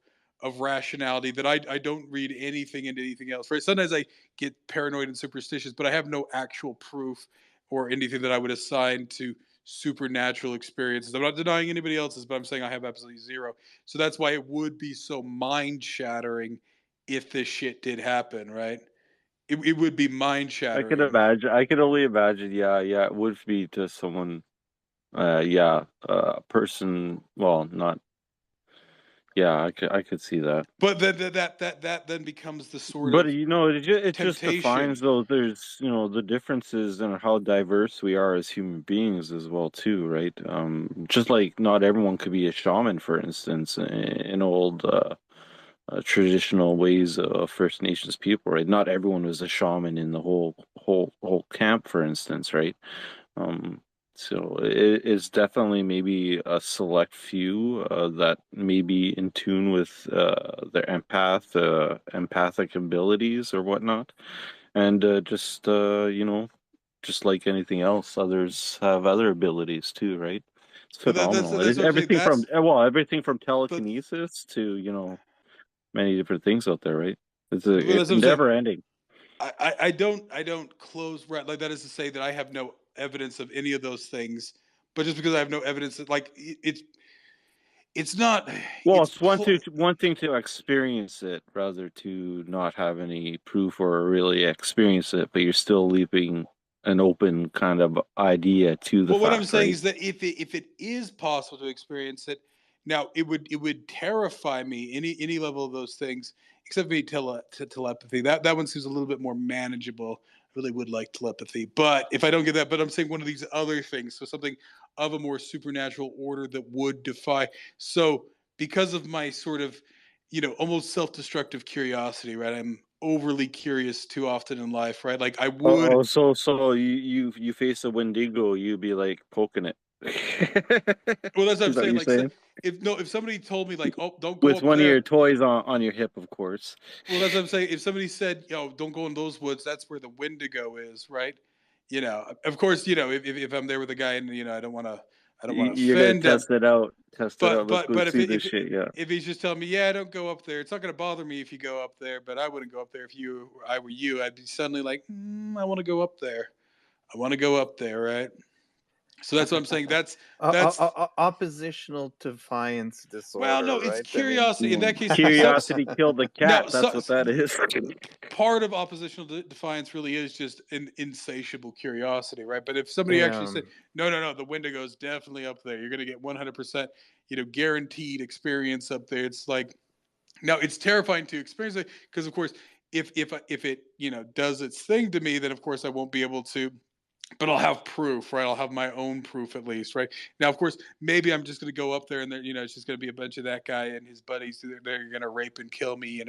rationality that I don't read anything into anything else. Right? Sometimes I get paranoid and superstitious, but I have no actual proof or anything that I would assign to supernatural experiences. I'm not denying anybody else's, but I'm saying I have absolutely zero. So that's why it would be so mind shattering if this shit did happen, right? It would be mind I could shattering. imagine. I could only imagine. Yeah, yeah, it would be to someone. Yeah, a person. Well, not. Yeah, I could see that. But that then becomes the sort But of it just defines temptation. though. There's the differences and how diverse we are as human beings as well too, right? Just like not everyone could be a shaman, for instance, in old traditional ways of First Nations people, right? Not everyone was a shaman in the whole camp, for instance, right? Um, so it's definitely maybe a select few that may be in tune with their empathic abilities or whatnot. And just just like anything else, others have other abilities too, right? It's But phenomenal. that's what I'm saying. Everything from everything from But telekinesis to many different things out there, right? that's It's what I'm saying. never ending. I don't close right, like that is to say that I have no evidence of any of those things. But just because I have no evidence, like it's not Well, it's it's one thing to experience it, rather to not have any proof or really experience it, but you're still leaving an open kind of idea to the Well, what I'm fact, saying right? is that if it is possible to experience it, now it would terrify me any level of those things, except maybe telepathy. That one seems a little bit more manageable. I really would like telepathy, but if I don't get that, but I'm saying one of these other things, so something of a more supernatural order that would defy. So because of my sort of, almost self-destructive curiosity, right? I'm overly curious too often in life, right? Like I would. Oh, so you face a Wendigo, you'd be like poking it. Well, that's what I'm Is that what saying. you're Like, saying? if somebody told me like, oh, don't go With up one of your there. toys on your hip, of course. Well, that's what I'm saying. If somebody said, yo, don't go in those woods, that's where the Wendigo is, right? Of course, if I'm there with a guy and I don't want to You're gonna offend him. test it out. Test it out. But Let's but go but if see it, this if shit. Yeah. if he's just telling me, yeah, don't go up there. It's not going to bother me if you go up there, but I wouldn't go up there if I were you. I'd be suddenly like, I want to go up there. I want to go up there, right? So that's what I'm saying. That's Oppositional defiance Well, no, disorder, it's right? I mean, curiosity. In that case, Curiosity killed the cat. no, That's what that is. part of oppositional defiance really is just an insatiable curiosity, right? But if somebody actually yeah, said, no, the Wendigo is definitely up there. You're going to get 100%, guaranteed experience up there. It's like, now it's terrifying to experience it because, of course, if it does its thing to me, then of course I won't be able to, but I'll have proof, right? I'll have my own proof at least, right? Now, of course, maybe I'm just going to go up there and there, it's just going to be a bunch of that guy and his buddies. They're going to rape and kill me,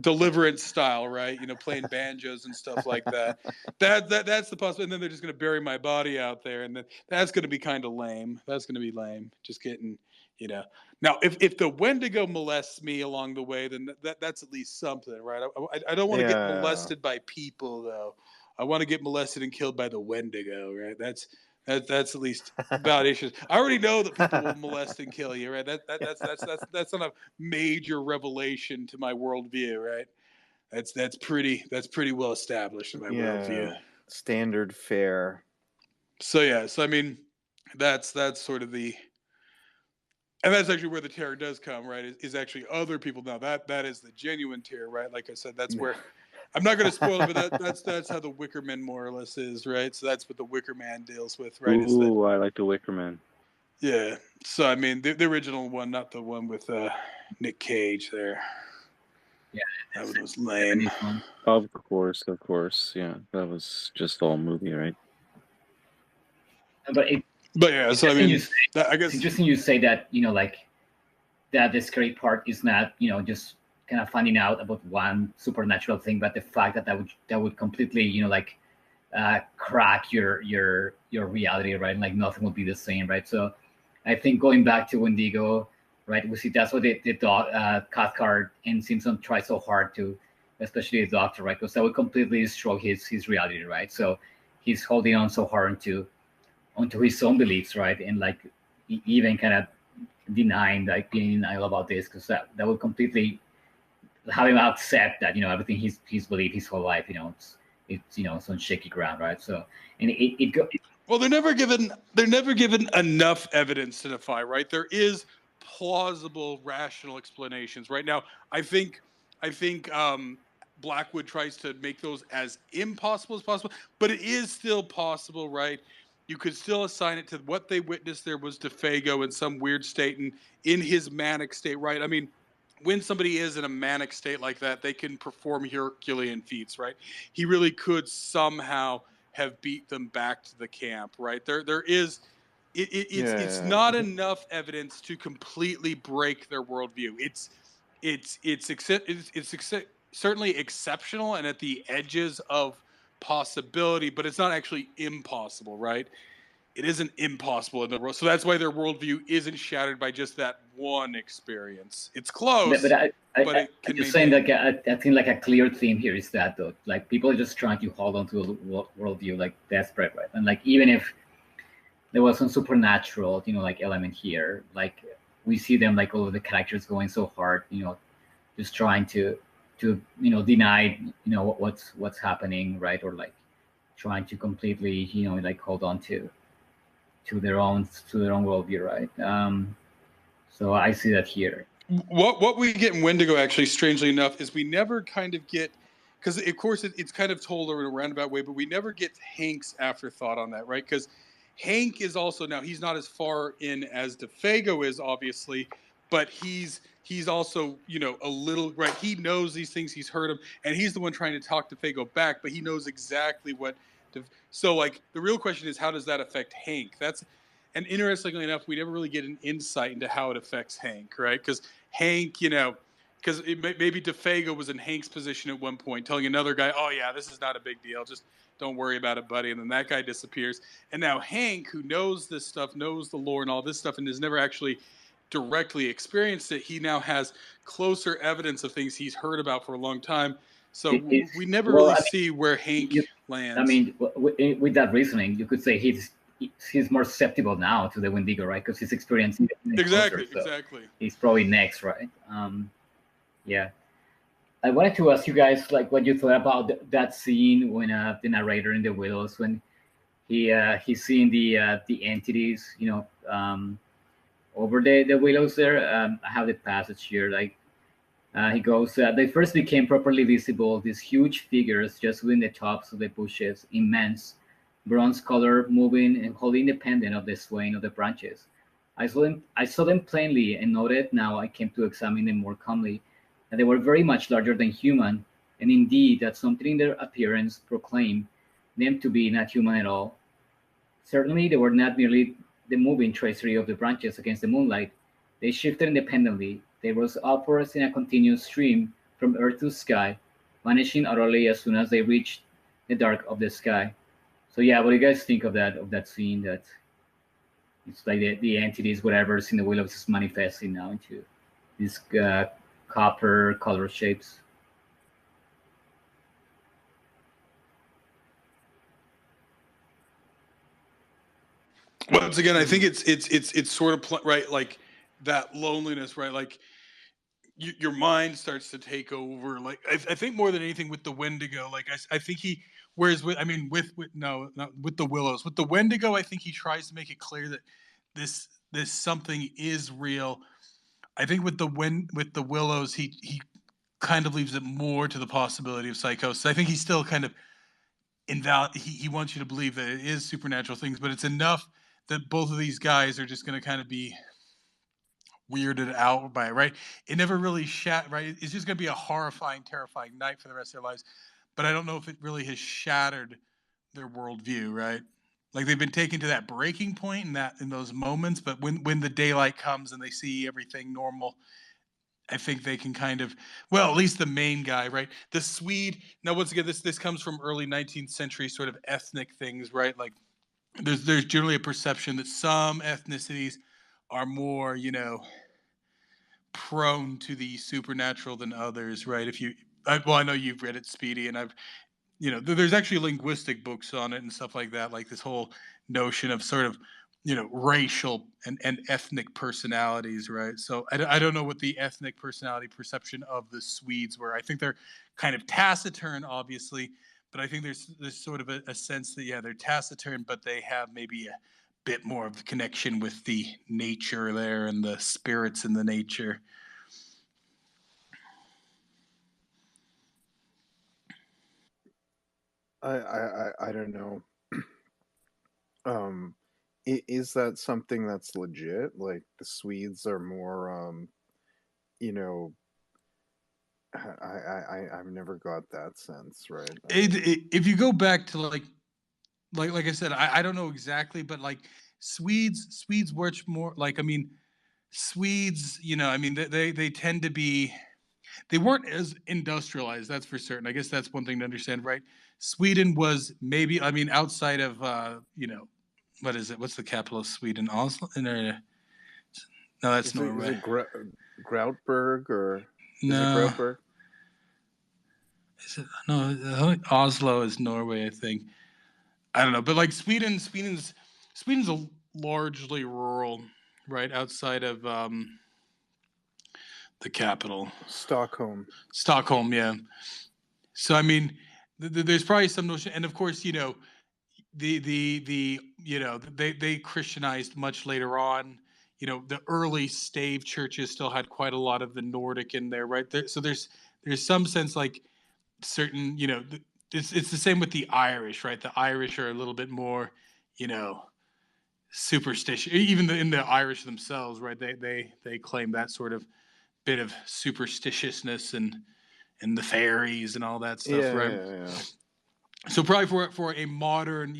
deliverance style, right? Playing banjos and stuff like that. That's the possibility. And then they're just going to bury my body out there, and then that's going to be kind of lame. That's going to be lame. Just getting, you know. Now, if the Wendigo molests me along the way, then that's at least something, right? I don't want to get yeah. molested by people though. I want to get molested and killed by the Wendigo, right? That's at least about issues. I already know that people will molest and kill you, right? That's not a major revelation to my worldview, right? That's pretty well established in my worldview. Yeah, standard fare. So yeah, so I mean, that's sort of and that's actually where the terror does come, right? Is actually other people. Now that is the genuine terror, right? Like I said, that's where I'm not going to spoil it, but that's how the Wicker Man more or less is, right? So that's what the Wicker Man deals with, right? Is that Ooh, I like the Wicker Man. yeah? So I mean, the original one, not the one with Nick Cage there. Yeah, That that's one was lame. one. Of course. Yeah, that was just all movie, right? But But yeah, so I interesting you mean, say, I it's guess interesting you say that, like that the scary part is not, just kind of finding out about one supernatural thing, but the fact that would completely, crack your reality, right? Like nothing will be the same, right? So I think going back to Wendigo, right? We see that's what the dog, Cathcart and Simpson try so hard to, especially the doctor, right? Because that would completely destroy his reality, right? So he's holding on so hard onto his own beliefs, right? And like even kind of denying, like being in denial about this, because that would completely have him accept that everything he's believed his whole life, it's on shaky ground, right? So and well, they're never given enough evidence to defy, right? There is plausible, rational explanations. Right now, I think Blackwood tries to make those as impossible as possible, but it is still possible, right? You could still assign it to what they witnessed. There was DeFago in some weird state and in his manic state, right? I mean, when somebody is in a manic state like that, they can perform Herculean feats, right? He really could somehow have beat them back to the camp, right? There is it's Yeah, not enough evidence to completely break their worldview. It's certainly exceptional and at the edges of possibility, but it's not actually impossible, right? it isn't impossible in the world. So that's why their worldview isn't shattered by just that one experience. It's close, but it can I'm just maintain. saying that I think like a clear theme here is that though, like people are just trying to hold on to a worldview like desperate, right? And like even if there was some supernatural, like element here, like we see them like all of the characters going so hard, just trying to deny what's happening, right? Or like trying to completely like hold on to their own worldview, right? So I see that here. What we get in Wendigo, actually, strangely enough, is we never kind of get, because of course it's kind of told in a roundabout way, but we never get Hank's afterthought on that, right? Because Hank is also, now he's not as far in as DeFago is, obviously, but he's also, a little, right? He knows these things, he's heard them, and he's the one trying to talk DeFago back, but he knows exactly what. So, like, the real question is, how does that affect Hank? And interestingly enough, we never really get an insight into how it affects Hank, right? Because Hank, because maybe DeFago was in Hank's position at one point, telling another guy, "Oh yeah, this is not a big deal. Just don't worry about it, buddy." And then that guy disappears. And now Hank, who knows this stuff, knows the lore and all this stuff, and has never actually directly experienced it, he now has closer evidence of things he's heard about for a long time. So we never really see where Hank lands. I mean, with that reasoning, you could say he's more susceptible now to the Wendigo, right? Because he's experiencing it exactly. Closer, so exactly. He's probably next, right? Yeah. I wanted to ask you guys, like, what you thought about that scene when the narrator in the Willows, when he's seeing the entities, over the Willows there. I have the passage here. Like, he goes, they first became properly visible, these huge figures just within the tops of the bushes, immense, bronze color, moving and wholly independent of the swaying of the branches. I saw them plainly and noted, now I came to examine them more calmly, that they were very much larger than human, and indeed that something in their appearance proclaimed them to be not human at all. Certainly they were not merely the moving tracery of the branches against the moonlight. They shifted independently. They rose upwards in a continuous stream from earth to sky, vanishing utterly as soon as they reached the dark of the sky. So yeah, what do you guys think of that scene? That it's like the entities, whatever's in the Willows, is manifesting now into these copper color shapes. Once again, I think it's sort of right, like that loneliness, right? Like your mind starts to take over. Like I think more than anything with the Wendigo, like I think he. Whereas with no, not with the Willows. With the Wendigo, I think he tries to make it clear that this something is real. I think with the Willows, he kind of leaves it more to the possibility of psychosis. I think he's still kind of he wants you to believe that it is supernatural things, but it's enough that both of these guys are just going to kind of be weirded out by it, right? It never really right? It's just going to be a horrifying, terrifying night for the rest of their lives. But I don't know if it really has shattered their worldview, right? Like they've been taken to that breaking point in those moments, but when the daylight comes and they see everything normal, I think they can kind of, well, at least the main guy, right? The Swede. Now, once again, this comes from early 19th century sort of ethnic things, right? Like there's generally a perception that some ethnicities are more, prone to the supernatural than others, right? I know you've read it, Speedy, and I've, there's actually linguistic books on it and stuff like that, like this whole notion of sort of, racial and ethnic personalities, right? So I don't know what the ethnic personality perception of the Swedes were. I think they're kind of taciturn, obviously, but I think there's sort of a sense that, yeah, they're taciturn, but they have maybe a bit more of a connection with the nature there and the spirits in the nature. I don't know. Is that something that's legit? Like the Swedes are more, I've never got that sense, right? If you go back to like I said, I don't know exactly, but like Swedes work more like, I mean, Swedes, they tend to be, they weren't as industrialized, that's for certain. I guess that's one thing to understand, right? Sweden was maybe, I mean, outside of, what is it? What's the capital of Sweden? Oslo? No, that's Is Norway. it Groutberg or is it No, Groutberg? is it? No, I think Oslo is Norway. I think. I don't know, but like Sweden's a largely rural, right outside of the capital, Stockholm. Stockholm. Yeah. So I mean, there's probably some notion, and of course, they Christianized much later on. The early stave churches still had quite a lot of the Nordic in there, right? So there's some sense like certain, it's the same with the Irish, right? The Irish are a little bit more, you know, superstitious. Even in the Irish themselves, right? They claim that sort of bit of superstitiousness and the fairies and all that stuff, right? Yeah. So probably for a modern,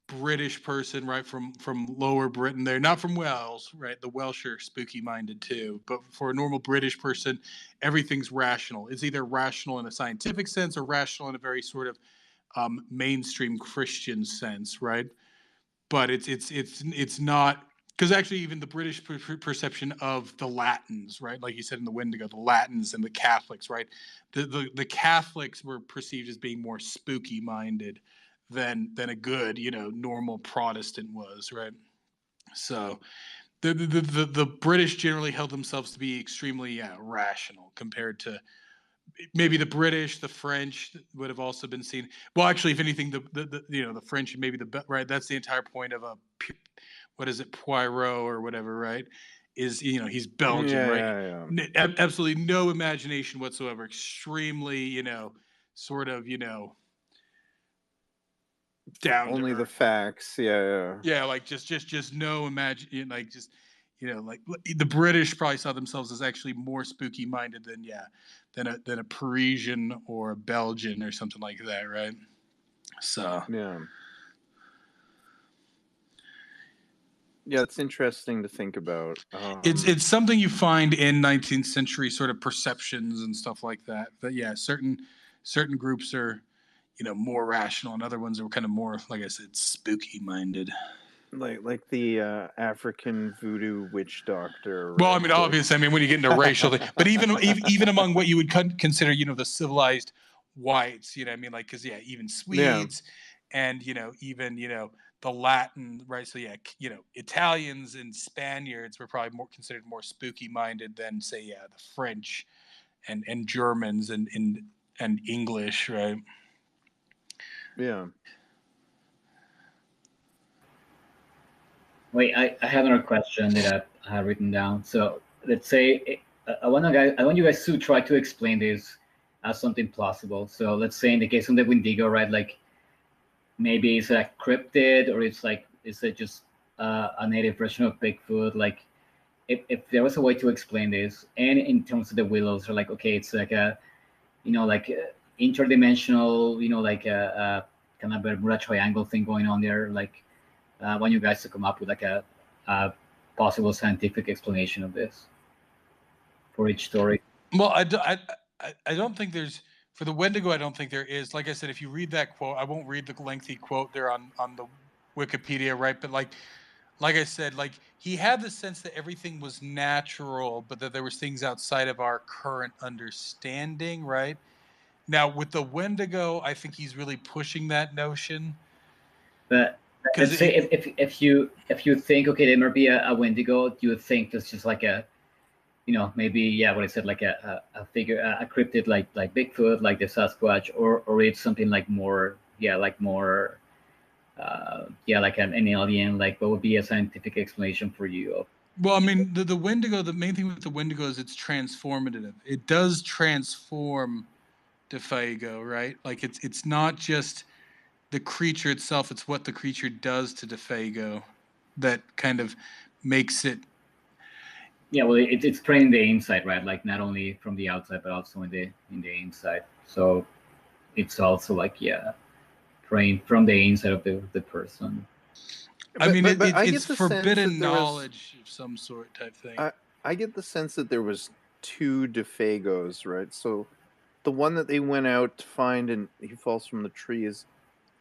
British person, right, from Lower Britain, there, not from Wales, right? The Welsh are spooky minded too, but for a normal British person, everything's rational. It's either rational in a scientific sense or rational in a very sort of mainstream Christian sense, right? But it's not, because actually even the British perception of the Latins, right, like you said in the Wendigo, the Latins and the Catholics, right, the Catholics were perceived as being more spooky minded than a good, normal Protestant was, right? So the British generally held themselves to be extremely rational compared to maybe the British. The French would have also been seen. Well, actually, if anything, the French and maybe right. That's the entire point of what is it, Poirot or whatever, right? Is he's Belgian, right? Absolutely no imagination whatsoever. Extremely, sort of, down Only to the earth. facts. Yeah. Yeah, like just no imagine, like just like the British probably saw themselves as actually more spooky minded than a Parisian or a Belgian or something like that, right? So Yeah. Yeah, it's interesting to think about. it's something you find in 19th century sort of perceptions and stuff like that. That certain groups are more rational, and other ones are kind of more, like I said, spooky minded. Like the African voodoo witch doctor, Well, I right? mean, obviously, when you get into racial, but even among what you would consider, the civilized whites, what I mean, like, because even Yeah. Swedes, and even the Latin, right? So Italians and Spaniards were probably more considered more spooky minded than, say, the French and Germans and English, right? Yeah. Wait, I have another question that I have written down. So let's say I want you guys to try to explain this as something plausible. So let's say in the case of the Wendigo, right? Like maybe it's a cryptid, or it's like is it just a native version of Bigfoot? Like if there was a way to explain this, and in terms of the Willows, or like okay, it's like a like interdimensional, like a kind of Bermuda Triangle thing going on there, like. I want you guys to come up with like a possible scientific explanation of this for each story. Well, I don't think there's, for the Wendigo. I don't think there is. Like I said, if you read that quote, I won't read the lengthy quote there on the Wikipedia, right? But like I said, like he had the sense that everything was natural, but that there was things outside of our current understanding, right? Now with the Wendigo, I think he's really pushing that notion. But let's say if you think okay, there might be a Wendigo, do you think that's just like a maybe what I said, like a figure, a cryptid like Bigfoot, like the Sasquatch, or it's something like more like more like an alien? Like what would be a scientific explanation for you? Well, I mean, the Wendigo, the main thing with the Wendigo is it's transformative. It does transform Defago, right? Like it's not just the creature itself, it's what the creature does to Defago that kind of makes it. Yeah, well, it's training the inside, right? Like not only from the outside, but also in the inside. So it's also like trained from the inside of the person. I mean, but I it's get the forbidden sense that knowledge of some sort type thing. I get the sense that there was two Defagos, right? So the one that they went out to find and he falls from the tree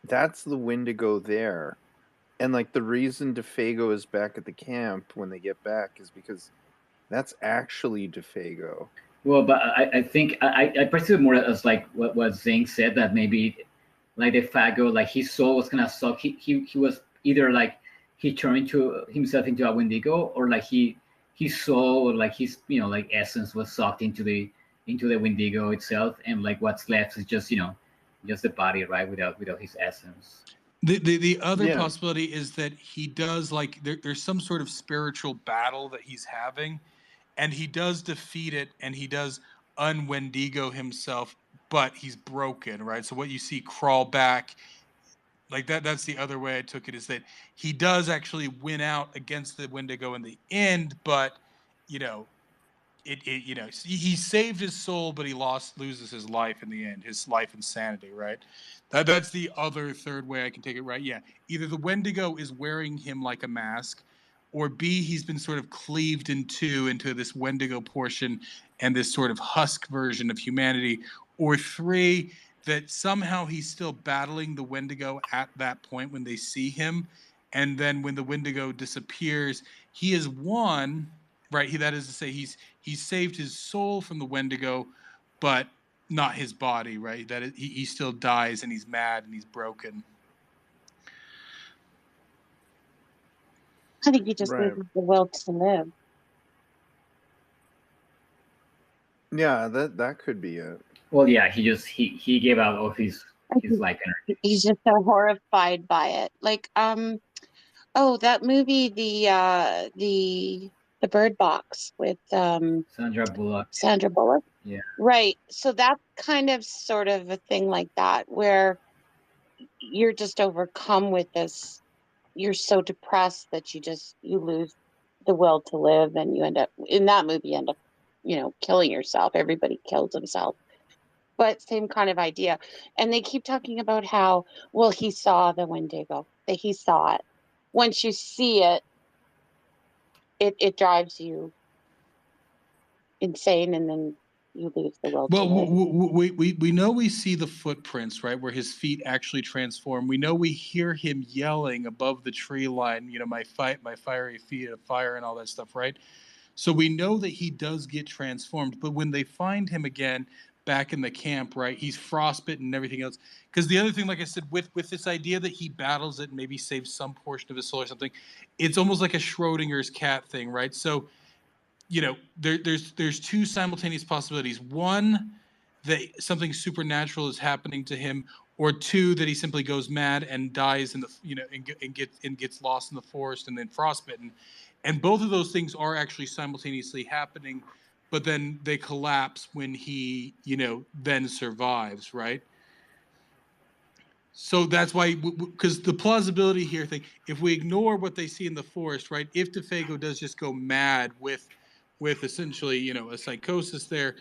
that's the Wendigo there. And like the reason DeFago is back at the camp when they get back is because that's actually DeFago. Well, but I think I perceive it more as like what Zing said, that maybe like the Fago, like his soul was kind of sucked. He was either like he turned into himself into a Wendigo, or like his soul, or like his, you know, like essence was sucked into the Wendigo itself, and like what's left is just, you know, just the body, right, without his essence. The other Yeah. possibility is that he does, like, there's some sort of spiritual battle that he's having, and he does defeat it, and he does un-Wendigo himself, but he's broken, right? So what you see crawl back, like that's the other way I took it, is that he does actually win out against the Wendigo in the end, but, you know, you know, he saved his soul, but he loses his life in the end, his life and sanity, right? That's the other third way I can take it, right? Yeah, either the Wendigo is wearing him like a mask, or B, he's been sort of cleaved in two into this Wendigo portion and this sort of husk version of humanity, or three, that somehow he's still battling the Wendigo at that point when they see him, and then when the Wendigo disappears, he is won, right? That is to say, he's saved his soul from the Wendigo, but not his body, right? That he still dies, and he's mad and he's broken. I think he just Right. loses the will to live. Yeah, that could be it. Well, yeah, he gave out all his life energy. He's just so horrified by it. Like, oh, that movie, the Bird Box with Sandra Bullock. Sandra Bullock. Yeah. Right. So that's kind of sort of a thing like that, where you're just overcome with this. You're so depressed that you lose the will to live, and you end up in that movie, you end up, you know, killing yourself. Everybody kills himself. But same kind of idea. And they keep talking about how, well, he saw the Wendigo, that he saw it. Once you see it, it drives you insane, and then you lose the will to Well, live. we know we see the footprints, right, where his feet actually transform. We know we hear him yelling above the tree line, you know, my fiery feet of fire and all that stuff, right? So we know that he does get transformed. But when they find him again back in the camp, right, he's frostbitten and everything else. Because the other thing, like I said, with this idea that he battles it and maybe saves some portion of his soul or something, it's almost like a Schrodinger's cat thing, right? So, you know, there's two simultaneous possibilities. One, that something supernatural is happening to him, or two, that he simply goes mad and dies in the, you know, and gets lost in the forest and then frostbitten. And both of those things are actually simultaneously happening, but then they collapse when he, you know, then survives, right? So that's why, because the plausibility here thing, if we ignore what they see in the forest, right? If DeFago does just go mad with essentially, you know, a psychosis there,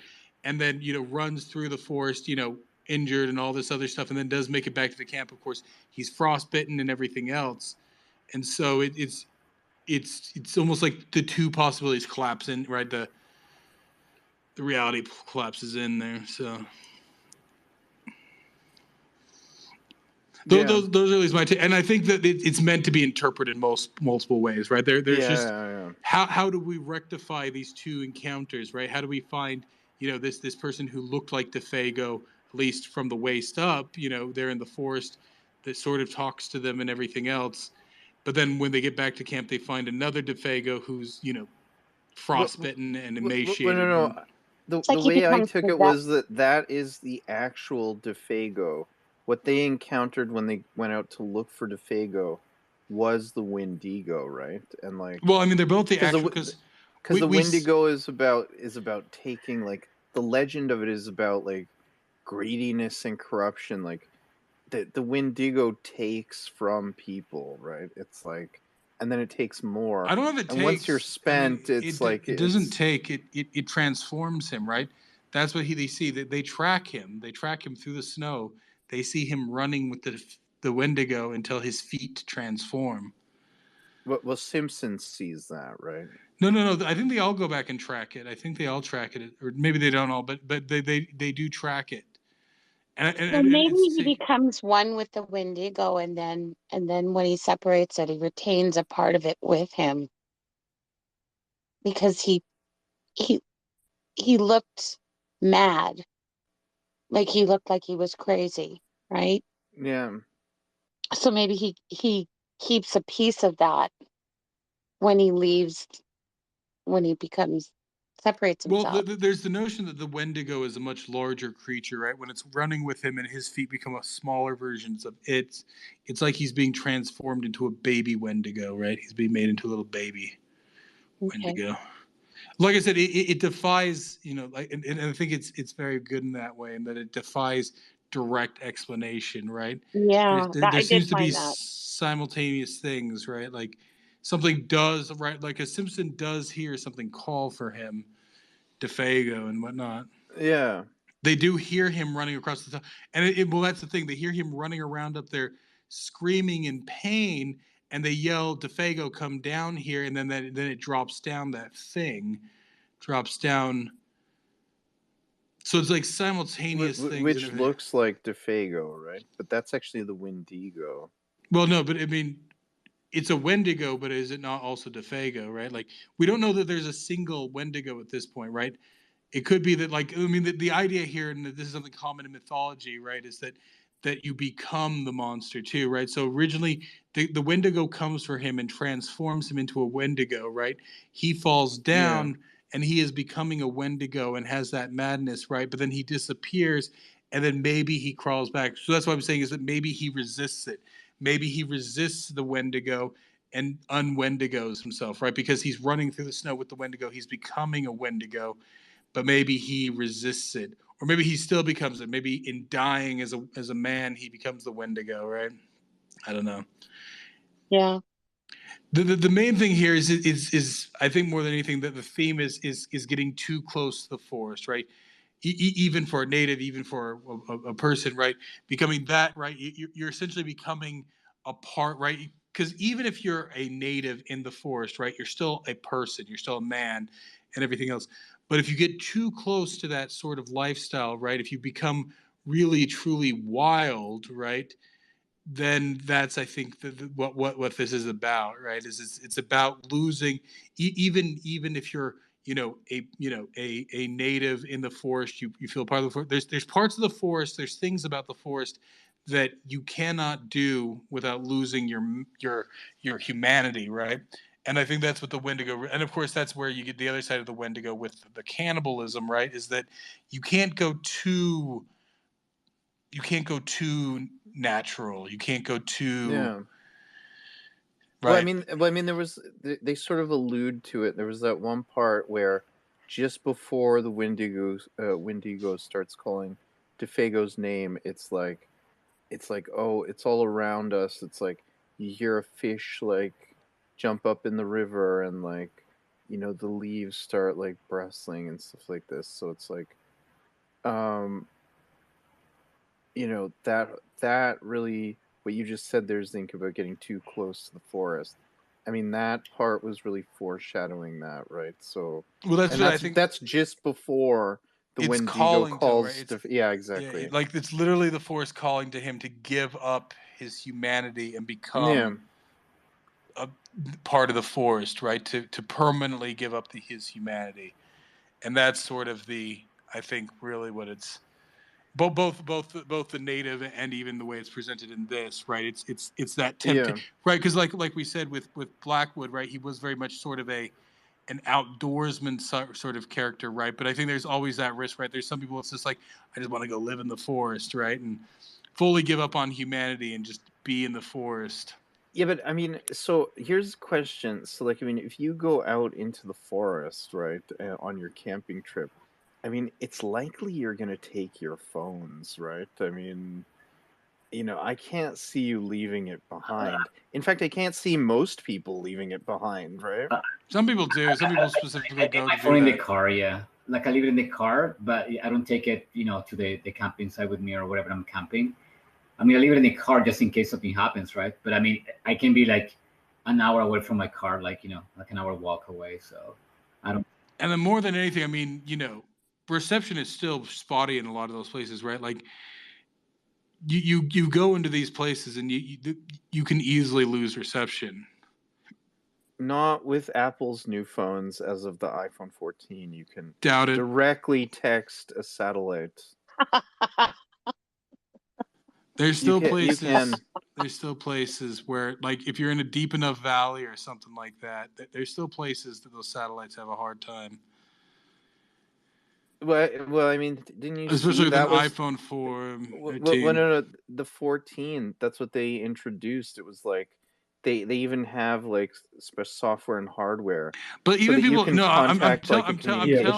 and then, you know, runs through the forest, you know, injured and all this other stuff, and then does make it back to the camp, of course, he's frostbitten and everything else. And so it's almost like the two possibilities collapse in, right? The reality collapses in there. So those are at least my take, and I think that it's meant to be interpreted multiple ways, right? There's just how do we rectify these two encounters, right? How do we find, you know, this person who looked like DeFago, at least from the waist up, you know, they're in the forest, that sort of talks to them and everything else, but then when they get back to camp, they find another DeFago who's, you know, frostbitten and emaciated. No. The way I took it was that is the actual DeFago. What they encountered when they went out to look for DeFago was the Wendigo, right? And like, well, I mean, they're both the actual, because the Wendigo is about taking, like, the legend of it is about like greediness and corruption. Like the Wendigo takes from people, right? It's like, and then it takes more. I don't know if it and takes. Once you're spent, it's like it doesn't take. It transforms him, right? That's what they see. They track him. They track him through the snow. They see him running with the Wendigo until his feet transform. Well, Simpson sees that, right? No. I think they all go back and track it. I think they all track it, or maybe they don't all, but they do track it. So maybe and he see, becomes one with the Wendigo, and then when he separates it, he retains a part of it with him because he he looked mad, like he looked like he was crazy, right? Yeah. So maybe he keeps a piece of that when he leaves, when he becomes separates well, himself. there's the notion that the Wendigo is a much larger creature, right? When it's running with him and his feet become a smaller versions of it, it's like he's being transformed into a baby Wendigo, right? He's being made into a little baby Okay. Wendigo. Like I said, it defies, like, and I think it's very good in that way, in that it defies direct explanation, right? Yeah, that There I did seems to be find that. simultaneous things, right? Like something does, right? Like a Simpson does hear something call for him, DeFago and whatnot. Yeah. They do hear him running across the top, and well, that's the thing. They hear him running around up there, screaming in pain, and they yell, "DeFago, come down here!" And then it drops down. That thing drops down. So it's like simultaneous things and Which everything. looks like DeFago, right? But that's actually the Wendigo. Well, no, but I mean, it's a Wendigo, but is it not also DeFago, right? Like, we don't know that there's a single Wendigo at this point, right? It could be that, like, I mean, the idea here, and this is something common in mythology, right, is that you become the monster too, right? So originally the Wendigo comes for him and transforms him into a Wendigo, right? He falls Yeah. down and he is becoming a Wendigo and has that madness, right? But then he disappears and then maybe he crawls back. So that's what I'm saying, is that maybe he resists it. Maybe he resists the Wendigo and unwendigos himself, right? Because he's running through the snow with the Wendigo, he's becoming a Wendigo, but maybe he resists it, or maybe he still becomes it. Maybe in dying as a man, he becomes the Wendigo, right? I don't know. Yeah. The main thing here is I think more than anything that the theme is getting too close to the forest, right? Even for a native, even for a person, right? Becoming that, right? You're essentially becoming a part, right? Because even if you're a native in the forest, right, you're still a person, you're still a man, and everything else. But if you get too close to that sort of lifestyle, right? If you become really truly wild, right? Then that's, I think, what this is about, right? Is it's about losing, even if you're, a native in the forest, you feel part of the forest. There's parts of the forest, there's things about the forest that you cannot do without losing your humanity, right? And I think that's what the Wendigo, and of course that's where you get the other side of the Wendigo with the cannibalism, right? Is that you can't go too natural. You can't go too Yeah. right. Well, I mean, there was they sort of allude to it. There was that one part where just before the Wendigo starts calling DeFago's name, it's like, oh, it's all around us. It's like you hear a fish like jump up in the river, and like, the leaves start like rustling and stuff like this. So it's like, um, that really, what you just said there, Zink, about getting too close to the forest. I mean, that part was really foreshadowing that, right? So, Well, that's and what I that's think. that's just before the It's Wendigo calling to him, right? calls to, yeah, exactly. Like it's literally the force calling to him to give up his humanity and Yeah. become a part of the forest, right? To permanently give up his humanity, and that's sort of I think, really what it's both the native and even the way it's presented in this, right? It's that Yeah. tempting, right? Because like we said with Blackwood, right? He was very much sort of an outdoorsman sort of character, right? But I think there's always that risk, right? There's some people, it's just like, I just want to go live in the forest, right? And fully give up on humanity and just be in the forest. Yeah, but I mean, so here's a question. So, like, I mean, if you go out into the forest, right, on your camping trip, I mean, it's likely you're going to take your phones, right? I mean, I can't see you leaving it behind. In fact, I can't see most people leaving it behind, right? Some people do. Some people I specifically take go my to do phone in the that. car, yeah. Like I leave it in the car, but I don't take it, to the camping site with me or whatever I'm camping. I mean, I leave it in the car just in case something happens, right? But I mean, I can be like an hour away from my car, like like an hour walk away. So I don't. And then more than anything, I mean, reception is still spotty in a lot of those places, right? Like, you go into these places and you can easily lose reception. Not with Apple's new phones. As of the iPhone 14, you can Doubt it. directly text a satellite. There's still places. You can. There's still places where, like, if you're in a deep enough valley or something like that, there's still places that those satellites have a hard time. Well, I mean, didn't you Especially see with that an was iPhone 4. well, no, the 14. That's what they introduced. It was like they even have like special software and hardware. But even people, you can contact but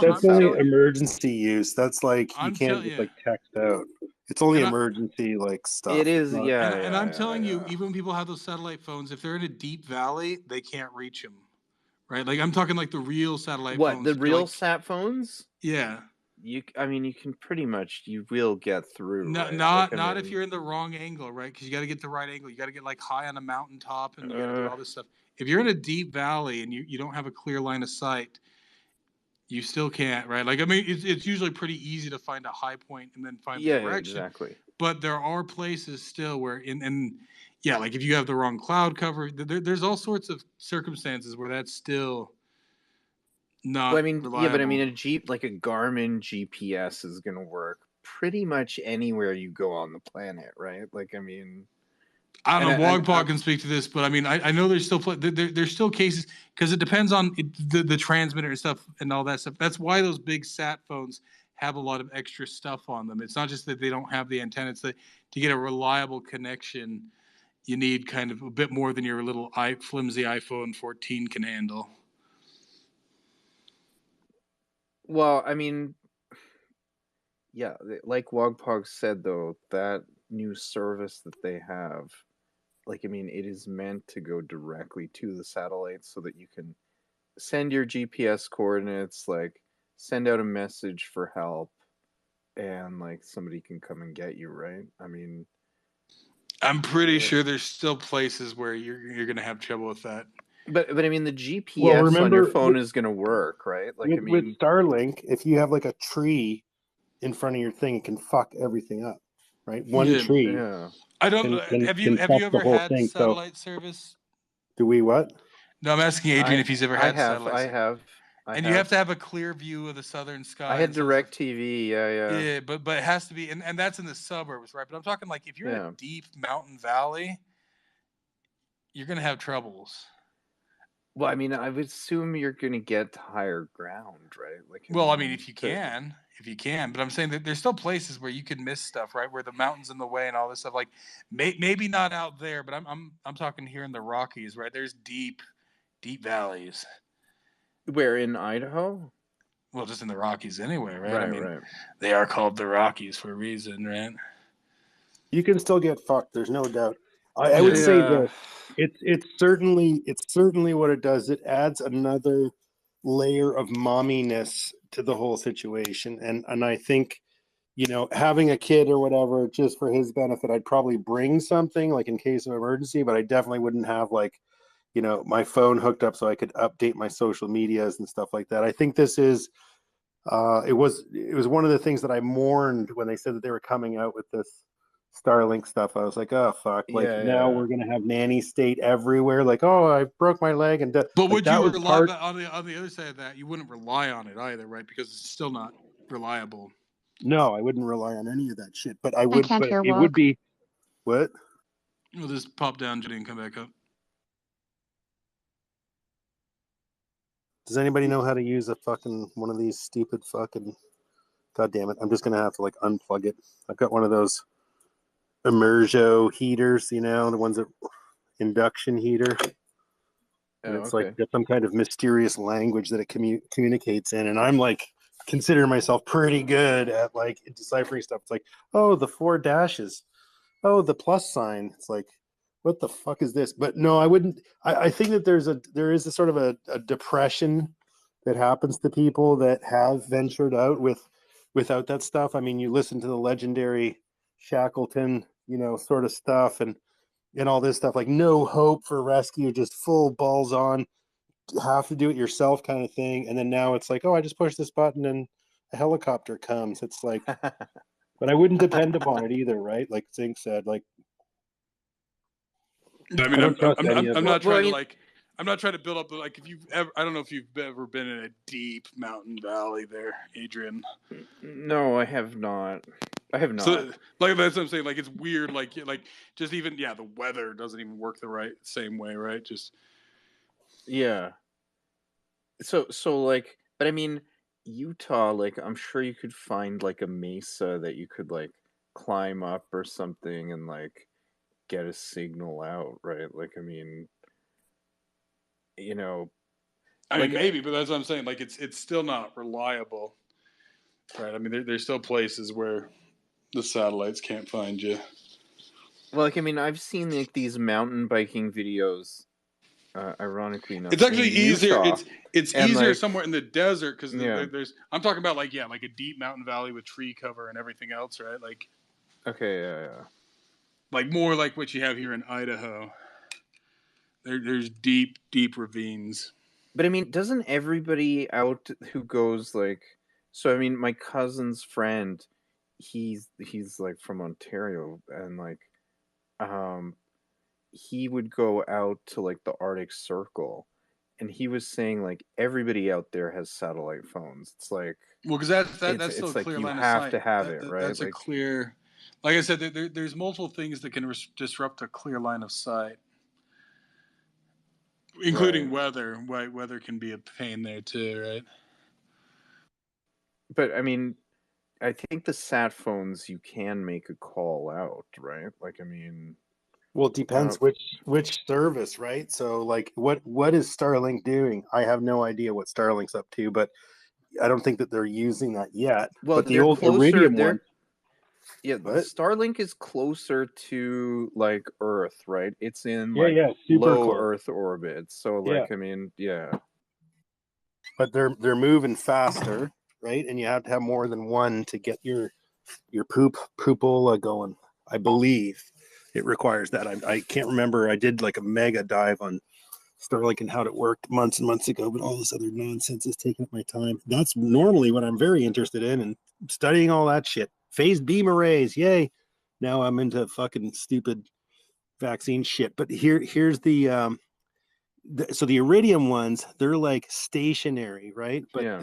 that's only emergency use. That's like you can't just like text out. It's only emergency like stuff. It is, yeah. And I'm telling you, even when people have those satellite phones, if they're in a deep valley, they can't reach them, right? Like I'm talking like the real satellite phones. What, the real sat phones? Yeah. You can pretty much, you will get through. No, right? Not if you're in the wrong angle, right? Because you got to get the right angle. You got to get like high on a mountaintop, and you got to do all this stuff. If you're in a deep valley and you don't have a clear line of sight, you still can't, right? Like I mean, it's usually pretty easy to find a high point and then find the direction. Yeah, exactly. But there are places still where like if you have the wrong cloud cover, there's all sorts of circumstances where that's still not reliable. Yeah, but I mean, a Garmin GPS is going to work pretty much anywhere you go on the planet, right? Like, I mean, I don't know. Wogpod can speak to this, but I mean, I know there's still there's still cases because it depends on the transmitter and stuff and all that stuff. That's why those big sat phones have a lot of extra stuff on them. It's not just that they don't have the antenna; it's that to get a reliable connection, you need kind of a bit more than your little flimsy iPhone 14 can handle. Well, I mean, yeah, like Wogpog said, though, that new service that they have, like, I mean, it is meant to go directly to the satellite so that you can send your GPS coordinates, like, send out a message for help, and, like, somebody can come and get you, right? I mean, I'm pretty sure there's still places where you're going to have trouble with that. But I mean, the GPS on your phone is going to work, right? Like, I mean, with Starlink, if you have like a tree in front of your thing, it can fuck everything up, right? One tree. Yeah. I don't. Have you ever had satellite service? Do we what? No, I'm asking Adrian if he's ever had satellite service. I have. And you have to have a clear view of the southern sky. I had DirecTV, yeah. Yeah, but it has to be, and that's in the suburbs, right? But I'm talking like if you're in a deep mountain valley, you're going to have troubles. Well, I mean, I would assume you're going to get to higher ground, right? Like, I mean, if you can, but I'm saying that there's still places where you can miss stuff, right? Where the mountain's in the way and all this stuff. Like maybe not out there, but I'm talking here in the Rockies, right? There's deep valleys. Where, in Idaho? Well, just in the Rockies anyway, right? I mean, they are called the Rockies for a reason, right? You can still get fucked. There's no doubt. I would say that it's certainly what it does. It adds another layer of momminess to the whole situation, and I think, having a kid or whatever, just for his benefit, I'd probably bring something like in case of emergency, but I definitely wouldn't have like, my phone hooked up so I could update my social medias and stuff like that. I think this is, it was one of the things that I mourned when they said that they were coming out with this Starlink stuff. I was like, oh fuck! Like now we're gonna have nanny state everywhere. Like, oh, I broke my leg, and but would you rely on the other side of that? You wouldn't rely on it either, right? Because it's still not reliable. No, I wouldn't rely on any of that shit. But I would. But it would be what? We'll just pop down, Jenny, and come back up. Does anybody know how to use a fucking one of these stupid fucking? God damn it! I'm just gonna have to like unplug it. I've got one of those Emerjo heaters, the ones that induction heater. And it's like some kind of mysterious language that it communicates in. And I'm like considering myself pretty good at like deciphering stuff. It's like, oh, the 4 dashes. Oh, the plus sign. It's like, what the fuck is this? But no, I wouldn't. I think that there is a sort of a depression that happens to people that have ventured out without that stuff. I mean, you listen to the legendary Shackleton, sort of stuff and all this stuff, like no hope for rescue, just full balls on, have to do it yourself kind of thing. And then now it's like, oh, I just push this button and a helicopter comes. It's like, But I wouldn't depend upon it either, right? Like Zink said, like I I mean, don't trust any of I'm it. not Well, trying I to mean, like, I'm not trying to build up like if you've ever, I don't know if you've ever been in a deep mountain valley there, Adrian. no, I have not. I have not. So like that's what I'm saying. Like it's weird. Like just even the weather doesn't even work the same way, right? Just Yeah. So like, but I mean, Utah, like, I'm sure you could find like a mesa that you could like climb up or something and like get a signal out, right? Like, I mean, you know, I mean like, maybe, but that's what I'm saying. Like it's still not reliable, right? I mean there's still places where the satellites can't find you. well, like, I mean, I've seen like these mountain biking videos, ironically enough, It's actually in easier. Utah, It's and easier like, somewhere in the desert because yeah, there's. I'm talking about like like a deep mountain valley with tree cover and everything else, right? okay, yeah. Like more like what you have here in Idaho. There's deep ravines. But I mean, doesn't everybody out who goes like, so I mean, my cousin's friend, he's like from Ontario, and like, um he would go out to like the Arctic Circle, and he was saying like everybody out there has satellite phones. It's like Well, because that's still a it's like clear you line of have sight. to have it, right? That's a Like, clear. Like I said, there's multiple things that can disrupt a clear line of sight, including right. weather. Right, weather can be a pain there too, right? But I mean, I think the sat phones you can make a call out, right? Like, I mean, Well, it I depends don't. which service, right? So like what is Starlink doing? I have no idea what Starlink's up to, but I don't think that they're using that yet. Well, But the they're old closer. Iridium one, They're Yeah, what? Starlink is closer to like Earth, right? It's in Yeah, like yeah, super low close. Earth orbit. So Yeah. like, I mean, yeah. But they're moving faster, right? And you have to have more than one to get your poopola going. I believe it requires that. I can't remember. I did like a mega dive on Starlink and how it worked months and months ago, but all this other nonsense is taking up my time. That's normally what I'm very interested in and studying all that shit. Phased beam arrays, yay! Now I'm into fucking stupid vaccine shit. But here's so the Iridium ones, they're like stationary, right? But Yeah.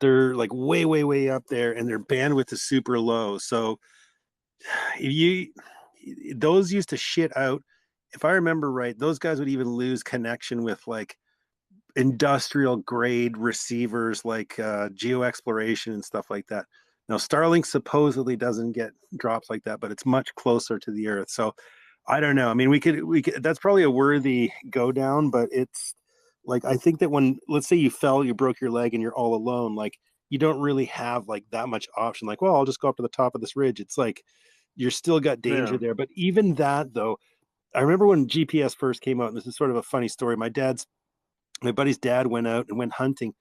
they're like way up there, and their bandwidth is super low. So you those used to shit out. If I remember right, those guys would even lose connection with like industrial grade receivers like geo exploration and stuff like that. Now Starlink supposedly doesn't get drops like that, but it's much closer to the Earth. So I don't know. I mean, we could that's probably a worthy go down, but it's like I think that when let's say you fell, you broke your leg, and you're all alone, like you don't really have like that much option. Like, well, I'll just go up to the top of this ridge. It's like you're still got danger Yeah. there. But even that though, I remember when GPS first came out, and this is sort of a funny story. My buddy's dad went out and went hunting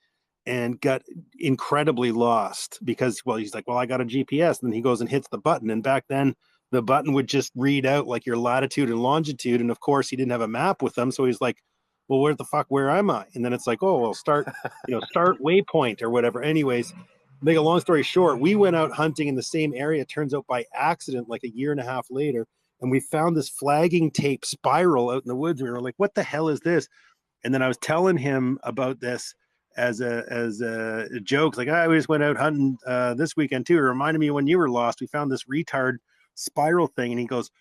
and got incredibly lost because, well, he's like, well, I got a GPS. And then he goes and hits the button. And back then, the button would just read out like your latitude and longitude. And of course, he didn't have a map with him. So he's like, well, where am I? And then it's like, oh, well, start waypoint or whatever. Anyways, make a long story short, we went out hunting in the same area. Turns out by accident, like a year and a half later, and we found this flagging tape spiral out in the woods. We were like, what the hell is this? And then I was telling him about this as a joke, like, we just went out hunting this weekend too. It reminded me when you were lost. We found this retard spiral thing, and he goes,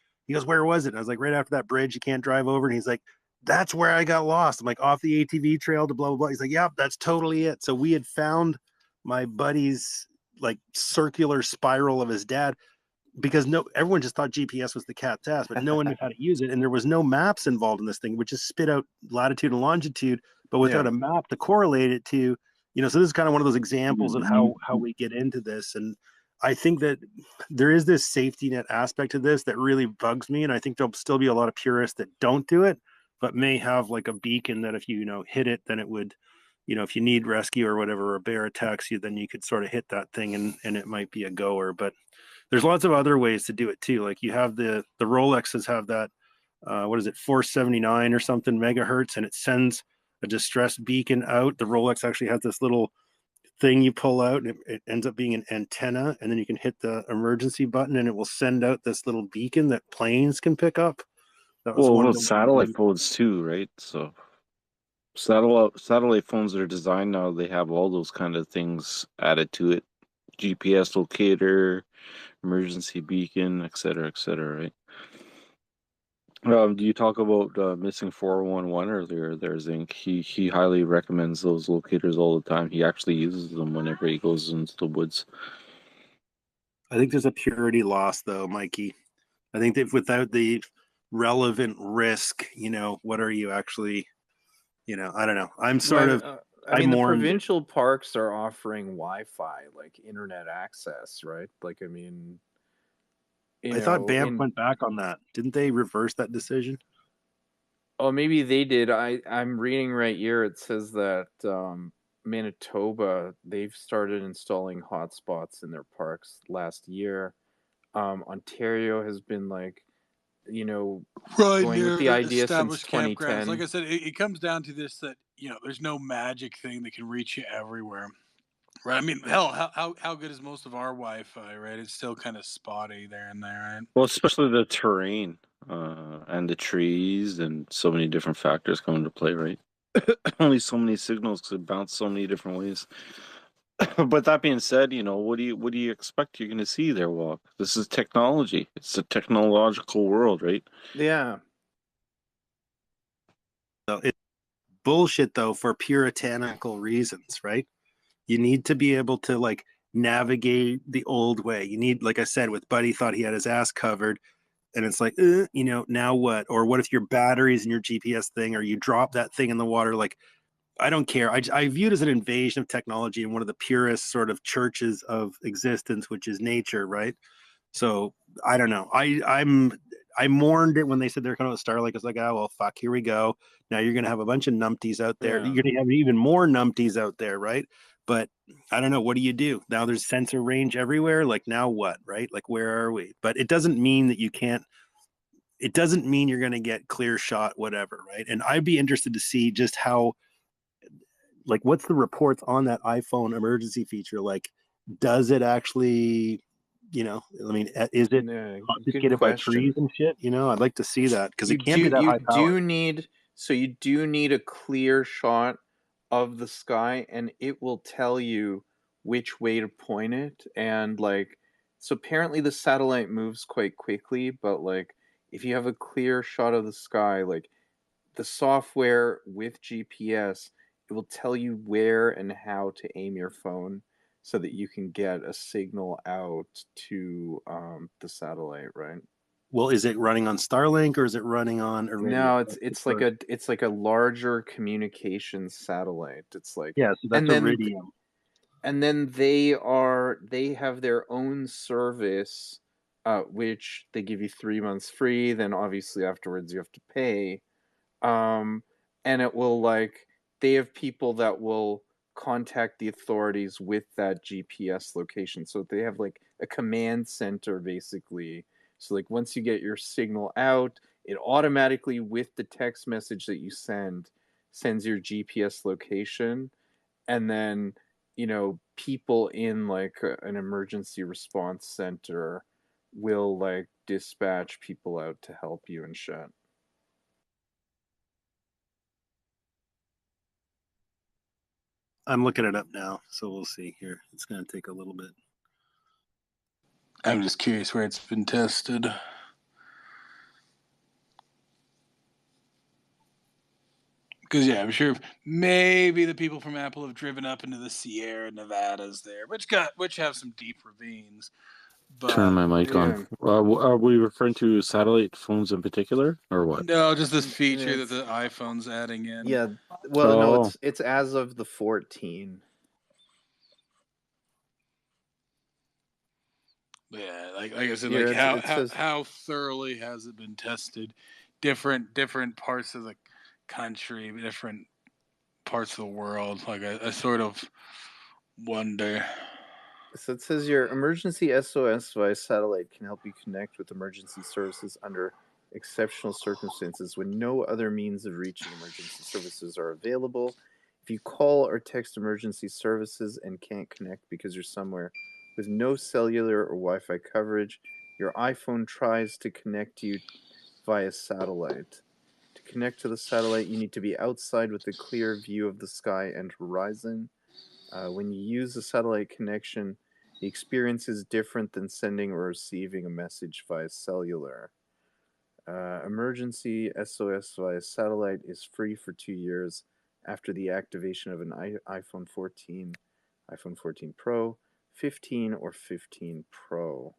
where was it? And I was like, right after that bridge you can't drive over. And he's like, that's where I got lost. I'm like, off the ATV trail to blah blah blah. He's like, yep, that's totally it. So we had found my buddy's like circular spiral of his dad, because everyone just thought GPS was the cat's ass, but no one knew how to use it, and there was no maps involved in this thing. It would just spit out latitude and longitude, but without Yeah. a map to correlate it to, so this is kind of one of those examples of how we get into this. And I think that there is this safety net aspect to this that really bugs me, and I think there'll still be a lot of purists that don't do it, but may have like a beacon that if you hit it, then it would, if you need rescue or whatever, or a bear attacks you, then you could sort of hit that thing and it might be a goer. But there's lots of other ways to do it too. Like you have the Rolexes have that, what is it, 479 or something megahertz, and it sends a distress beacon out. The Rolex actually has this little thing you pull out, and it ends up being an antenna, and then you can hit the emergency button, and it will send out this little beacon that planes can pick up. That was Well, one of with the satellite phones too, right? So satellite phones that are designed now, they have all those kind of things added to it. GPS locator, emergency beacon, et cetera, right? Do you talk about missing 411 earlier there, Zinc? He highly recommends those locators all the time. He actually uses them whenever he goes into the woods. I think there's a purity loss, though, Mikey. I think that without the relevant risk, what are you actually, I don't know. I'm sort of, I mean, the mourned. provincial parks are offering Wi-Fi, like internet access, right? Like, I mean, I thought Banff went back on that. Didn't they reverse that decision? Oh, maybe they did. I'm reading right here. It says that Manitoba, they've started installing hotspots in their parks last year. Ontario has been like, going with the idea since established 2010. campgrounds. Like I said, it comes down to this: that there's no magic thing that can reach you everywhere. Right. I mean, hell, how good is most of our Wi-Fi? Right. It's still kind of spotty there and there. Right. Well, especially the terrain and the trees, and so many different factors come into play, right? Only so many signals could bounce so many different ways. But that being said, what do you expect you're going to see there, Walk? This is technology. It's a technological world, right? Yeah. So it's bullshit, though, for puritanical reasons, right? You need to be able to navigate the old way. You need, like I said, with Buddy thought he had his ass covered, and it's like, now what? Or what if your batteries in your GPS thing, or you drop that thing in the water? Like, I don't care. I view it as an invasion of technology in one of the purest sort of churches of existence, which is nature, right? So I don't know. I mourned it when they said they're coming with Starlink. It's like, oh well, fuck, here we go. Now you're gonna have a bunch of numpties out there. Yeah. You're gonna have even more numpties out there, right? But I don't know. What do you do now? There's sensor range everywhere. Like now what, right? Like where are we? But it doesn't mean that you can't. It doesn't mean you're gonna get clear shot, whatever, right? And I'd be interested to see just how, what's the reports on that iPhone emergency feature? Like, does it actually? I mean, is it confiscated by trees and shit? I'd like to see that, because it can't be that high power. You do need a clear shot of the sky, and it will tell you which way to point it. And so apparently the satellite moves quite quickly, but if you have a clear shot of the sky, the software with GPS, it will tell you where and how to aim your phone so that you can get a signal out to the satellite, right? Well, is it running on Starlink, or is it running on a radio? No, it's like a larger communications satellite. It's like, yeah, so that's Iridium. And then they have their own service, which they give you 3 months free. Then obviously afterwards you have to pay. And it will they have people that will contact the authorities with that GPS location. So they have a command center basically. So once you get your signal out, it automatically, with the text message that you sends your GPS location, and then people in an emergency response center will dispatch people out to help you and shit. I'm looking it up now, so we'll see here. It's going to take a little bit. I'm just curious where it's been tested. Because I'm sure maybe the people from Apple have driven up into the Sierra Nevadas there, which have some deep ravines. But, turn my mic on. Are we referring to satellite phones in particular, or what? No, just this feature that the iPhone's adding in. Yeah. Well, no, it's as of the 14. Yeah, like I said, how thoroughly has it been tested? Different parts of the country, different parts of the world. I sort of wonder. So it says your emergency SOS via satellite can help you connect with emergency services under exceptional circumstances when no other means of reaching emergency services are available. If you call or text emergency services and can't connect because you're somewhere with no cellular or Wi-Fi coverage, your iPhone tries to connect you via satellite. To connect to the satellite, you need to be outside with a clear view of the sky and horizon. When you use a satellite connection, the experience is different than sending or receiving a message via cellular. Emergency SOS via satellite is free for 2 years after the activation of an iPhone 14, iPhone 14 Pro, 15, or 15 Pro.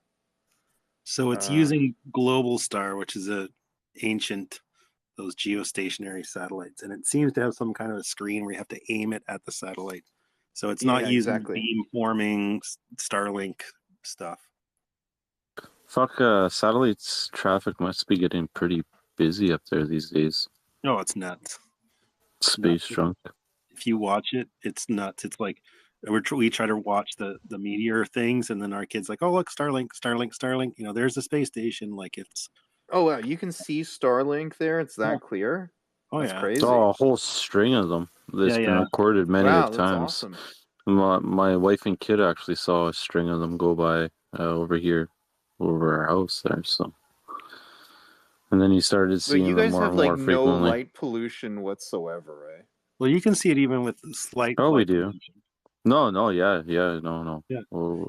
So it's using Global Star, which is a ancient those geostationary satellites, and it seems to have some kind of a screen where you have to aim it at the satellite. So it's not using exactly. beam-forming Starlink stuff. Fuck, satellites traffic must be getting pretty busy up there these days. No, it's nuts. Space drunk. If you watch it, it's nuts. It's like we try to watch the meteor things, and then our kids like, oh look, Starlink, Starlink, Starlink. You know, there's the space station. Like it's. Oh wow, you can see Starlink there. It's that clear. Oh that's yeah, crazy. Oh, a whole string of them. That's been recorded many wow, times. Awesome. My wife and kid actually saw a string of them go by over here, over our house there. So, and then you started seeing them more and more frequently. You guys have like no light pollution whatsoever, right? Well, you can see it even with slight. Oh, we do. No, yeah, no. Yeah,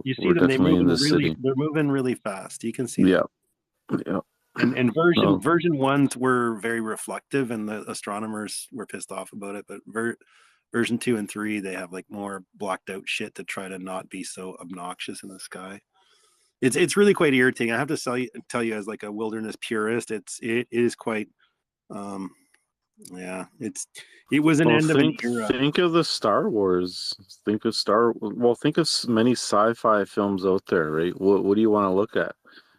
you see them. They move They're moving really fast. You can see. Yeah, them. yeah. And version ones were very reflective, and the astronomers were pissed off about it. But version 2 and 3, they have like more blocked out shit to try to not be so obnoxious in the sky. It's really quite irritating. I have to tell you as like a wilderness purist, it is quite. Yeah, it was an end of an era. Think of the Star Wars. Think of many sci-fi films out there, right? What do you want to look at?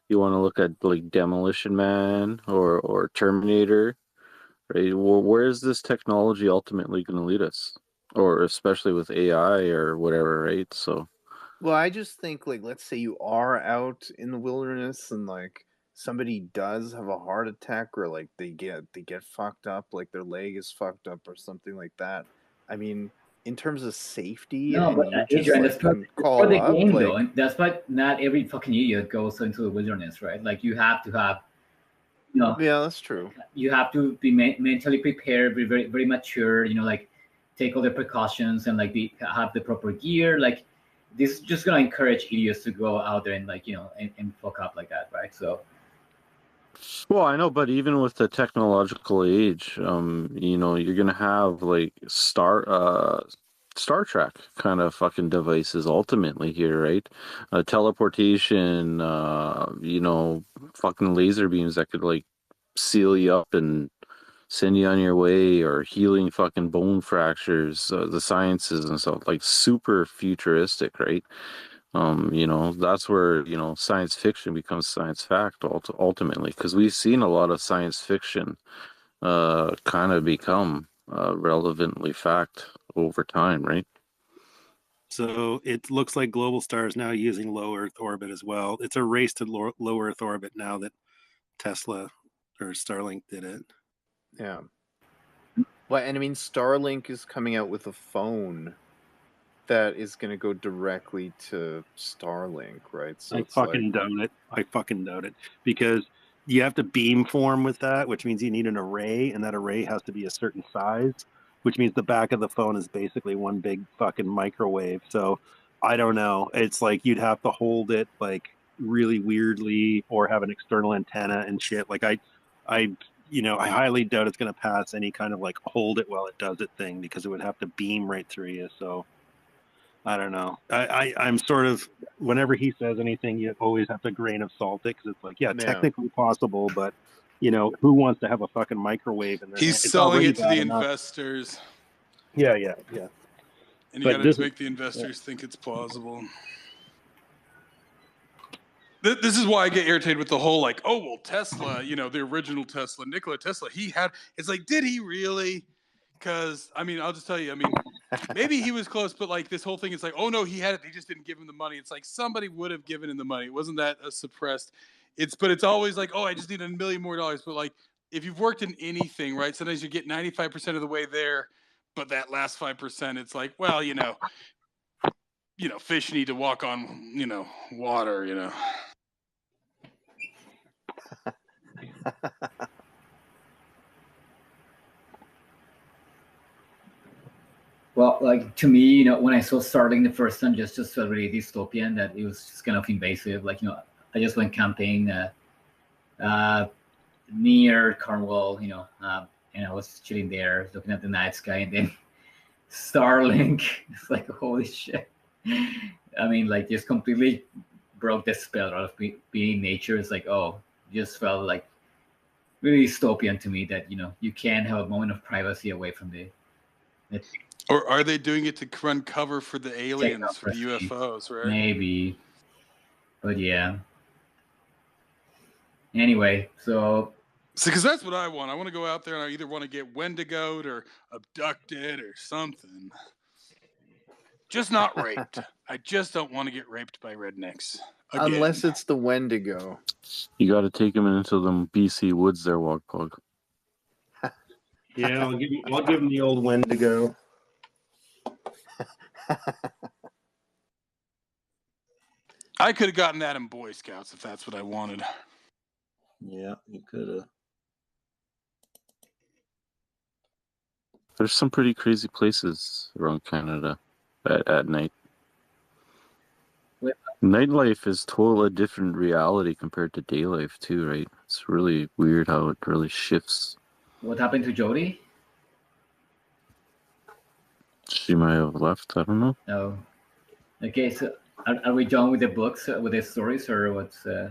You want to look at like Demolition Man or Terminator, right? Well, where is this technology ultimately going to lead us? Or especially with AI or whatever, right? So, well, I just think like let's say you are out in the wilderness and like somebody does have a heart attack or like they get fucked up, like their leg is fucked up or something like that. I mean, in terms of safety, no, but Adrian, that's for the game, though. And that's why not every fucking idiot goes into the wilderness, right? Like you have to have, you know. Yeah, that's true. You have to be mentally prepared, be very, very mature. You know, like take all the precautions and like have the proper gear. Like this is just gonna encourage idiots to go out there and like and fuck up like that, right? So. Well, I know, but even with the technological age, you're gonna have like Star Trek kind of fucking devices ultimately here, right? Teleportation, fucking laser beams that could like seal you up and send you on your way, or healing fucking bone fractures, the sciences and stuff, like super futuristic, right? That's where science fiction becomes science fact ultimately, because we've seen a lot of science fiction kind of become relevantly fact over time, right? So it looks like Global Star is now using low Earth orbit as well. It's a race to low Earth orbit now that Tesla or Starlink did it. Yeah. Well, and I mean, Starlink is coming out with a phone that is going to go directly to Starlink, right? So I fucking doubt it because you have to beamform with that, which means you need an array, and that array has to be a certain size, which means the back of the phone is basically one big fucking microwave. So I don't know. It's like you'd have to hold it like really weirdly or have an external antenna and shit. Like I highly doubt it's going to pass any kind of like hold it while it does it thing, because it would have to beam right through you. So I don't know. I'm sort of, whenever he says anything, you always have to grain of salt it, because it's like, technically possible, but who wants to have a fucking microwave in there? He's selling it to the investors. Yeah. And you got to make the investors think it's plausible. This is why I get irritated with the whole like, oh well, Tesla, the original Tesla, Nikola Tesla, it's like, did he really? Because I mean, I'll just tell you, I mean, maybe he was close, but like this whole thing is like, oh no, he had it, they just didn't give him the money. It's like somebody would have given him the money. It wasn't that suppressed. But it's always like, oh, I just need $1 million more. But like, if you've worked in anything, right? Sometimes you get 95% of the way there, but that last 5%, it's like, well, fish need to walk on, water. Well, like to me, when I saw Starling the first time, just felt really dystopian. That it was just kind of invasive. Like, I just went camping near Cornwall, and I was chilling there, looking at the night sky, and then Starlink. It's like, holy shit. I mean, like, just completely broke the spell out of being nature. It's like, just felt like really dystopian to me that, you can't have a moment of privacy away from the Or are they doing it to run cover for the aliens, for the UFOs, right? Maybe. But yeah. Anyway, so because that's what I want. I want to go out there and I either want to get Wendigoed or abducted or something. Just not raped. I just don't want to get raped by rednecks. Again. Unless it's the Wendigo. You got to take him into them BC woods there, Walkpug. Yeah, I'll give him the old Wendigo. I could have gotten that in Boy Scouts if that's what I wanted. Yeah, you could have. There's some pretty crazy places around Canada at night. What? Nightlife is totally different reality compared to day life too, right? It's really weird how it really shifts. What happened to Jody? She might have left. I don't know. No. Okay, so are we done with the books, with the stories, or what's? I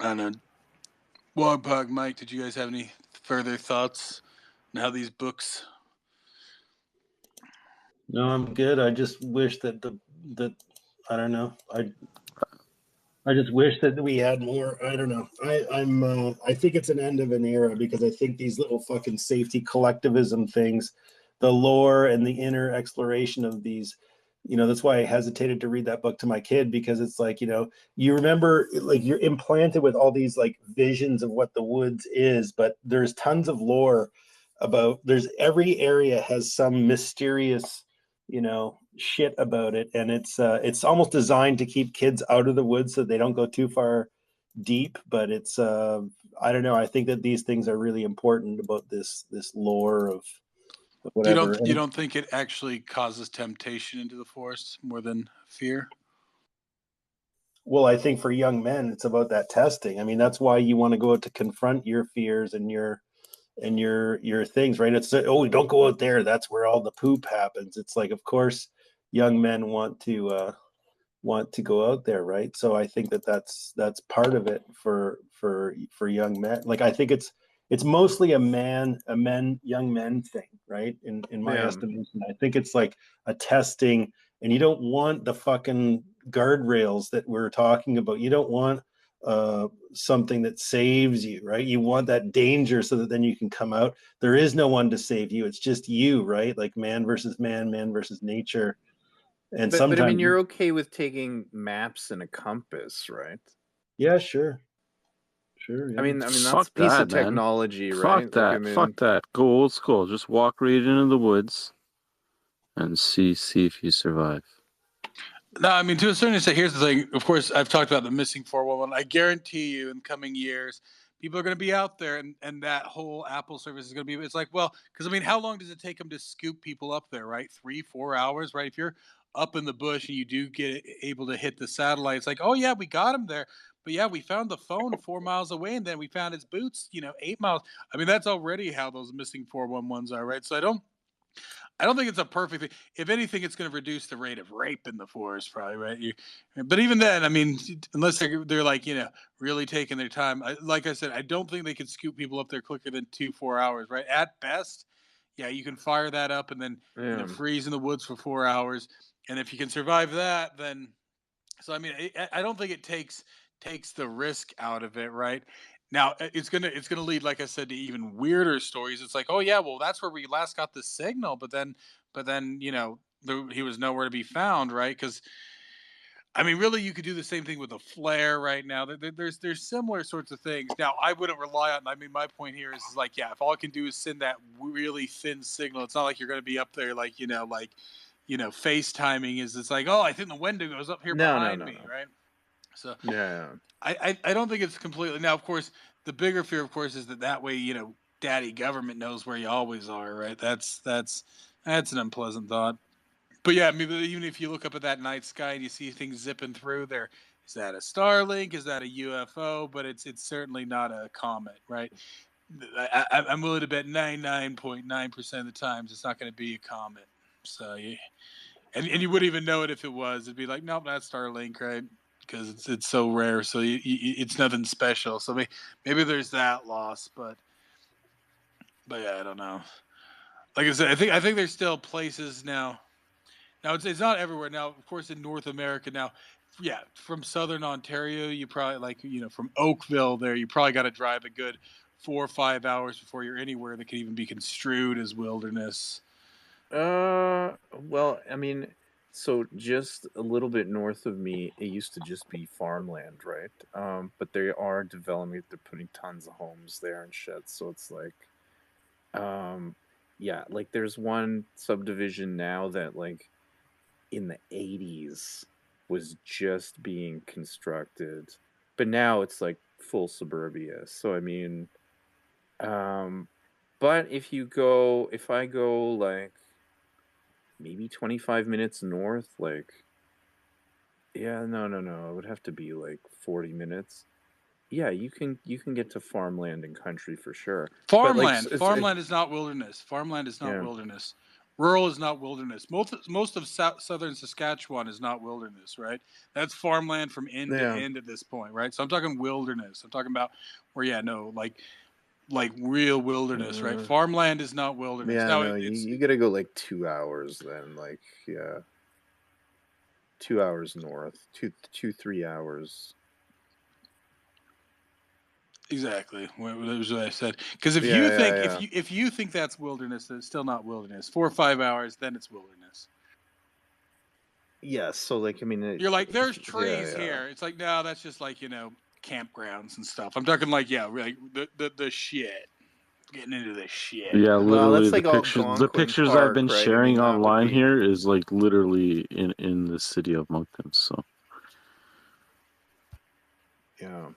don't know. Wogpug, Mike, did you guys have any further thoughts on how these books? No, I'm good. I just wish that I don't know. I just wish that we had more. I don't know. I think it's an end of an era, because I think these little fucking safety collectivism things, the lore and the inner exploration of these, that's why I hesitated to read that book to my kid, because it's like, you remember, like, you're implanted with all these like visions of what the woods is, but there's tons of lore about, every area has some mysterious, shit about it, and it's almost designed to keep kids out of the woods so they don't go too far deep. But it's I don't know. I think that these things are really important about this lore of whatever. You don't think it actually causes temptation into the forest more than fear? Well, I think for young men, it's about that testing. I mean, that's why you want to go out to confront your fears and your things, right? It's don't go out there. That's where all the poop happens. It's like, of course, young men want to go out there, right? So I think that's part of it for young men. Like, I think it's mostly a young men thing, right? In my estimation, I think it's like a testing, and you don't want the fucking guardrails that we're talking about. You don't want something that saves you, right? You want that danger so that then you can come out. There is no one to save you. It's just you, right? Like man versus nature. And sometimes, but I mean, you're okay with taking maps and a compass, right? Yeah, sure. Yeah. I mean that's a piece of technology, right? Fuck that. Fuck that. Go old school. Just walk right into the woods and see if you survive. No, I mean, to a certain extent, here's the thing. Of course, I've talked about the missing 411. I guarantee you in coming years, people are going to be out there, and that whole Apple service is going to be, it's like, well, because, I mean, how long does it take them to scoop people up there, right? 3-4 hours, right? If you're up in the bush and you do get able to hit the satellite, it's like, oh, yeah, we got him there. But, yeah, we found the phone 4 miles away, and then we found his boots, 8 miles. I mean, that's already how those missing 411s are, right? So I don't think it's a perfect thing. If anything, it's going to reduce the rate of rape in the forest, probably, right? But even then, I mean, unless they're like, really taking their time. Like I said, I don't think they could scoop people up there quicker than 2-4 hours, right? At best, yeah, you can fire that up and then freeze in the woods for 4 hours. And if you can survive that, then so I mean, I don't think it takes the risk out of it, right? Now it's gonna lead, like I said, to even weirder stories. It's like, oh yeah, well that's where we last got the signal, but then he was nowhere to be found, right? Because I mean, really, you could do the same thing with a flare right now. There's similar sorts of things. Now, I wouldn't rely on. I mean, my point here is like, yeah, if all I can do is send that really thin signal, it's not like you're going to be up there like FaceTiming is. It's like, oh, I think the Wendigo is up here No, behind me, no. right? So Yeah. I don't think it's completely. Now, of course, the bigger fear, of course, is that way, daddy government knows where you always are, right? That's an unpleasant thought. But yeah, I mean, even if you look up at that night sky and you see things zipping through there, is that a Starlink? Is that a UFO? But it's certainly not a comet, right? I'm willing to bet 99.9% of the times it's not going to be a comet. So yeah, and you wouldn't even know it if it was. It'd be like, nope, that's Starlink, right? Because it's so rare, so it's nothing special. So maybe there's that loss, but yeah, I don't know. Like I said, I think there's still places now. Now it's not everywhere. Now, of course, in North America now, yeah, from Southern Ontario, you probably from Oakville there, you probably got to drive a good 4 or 5 hours before you're anywhere that could even be construed as wilderness. Well, I mean, so just a little bit north of me, it used to just be farmland, right? But they are developing, they're putting tons of homes there and shit. So it's like, yeah, like there's one subdivision now that like in the 80s was just being constructed, but now it's like full suburbia. So I mean, but if I go like maybe 25 minutes north, like, yeah, no, it would have to be like 40 minutes. Yeah, you can get to farmland and country for sure. But like, Farmland is not wilderness. Farmland is not yeah, wilderness. Rural is not wilderness. Most of southern Saskatchewan is not wilderness, right? That's farmland from end to yeah, end at this point, right? So I'm talking wilderness. I'm talking about where, like real wilderness, right? uh, Farmland is not wilderness. yeah, Now no, you gotta go like 2 hours then, like, yeah, 2 hours north, 3 hours. exactly. That was what I said. Because if Yeah, you think yeah. if you think that's wilderness, then it's still not wilderness. 4 or 5 hours, then it's wilderness. Yeah, so like, I mean, You're like, there's yeah, trees yeah. here. It's like, no, that's just like campgrounds and stuff. I'm talking like, yeah, like the shit. Getting into the shit. Yeah, Well, literally that's like the Algonquin pictures I've been Park, right? I sharing mean, that would online be. here is like literally in the city of Moncton. So Yeah.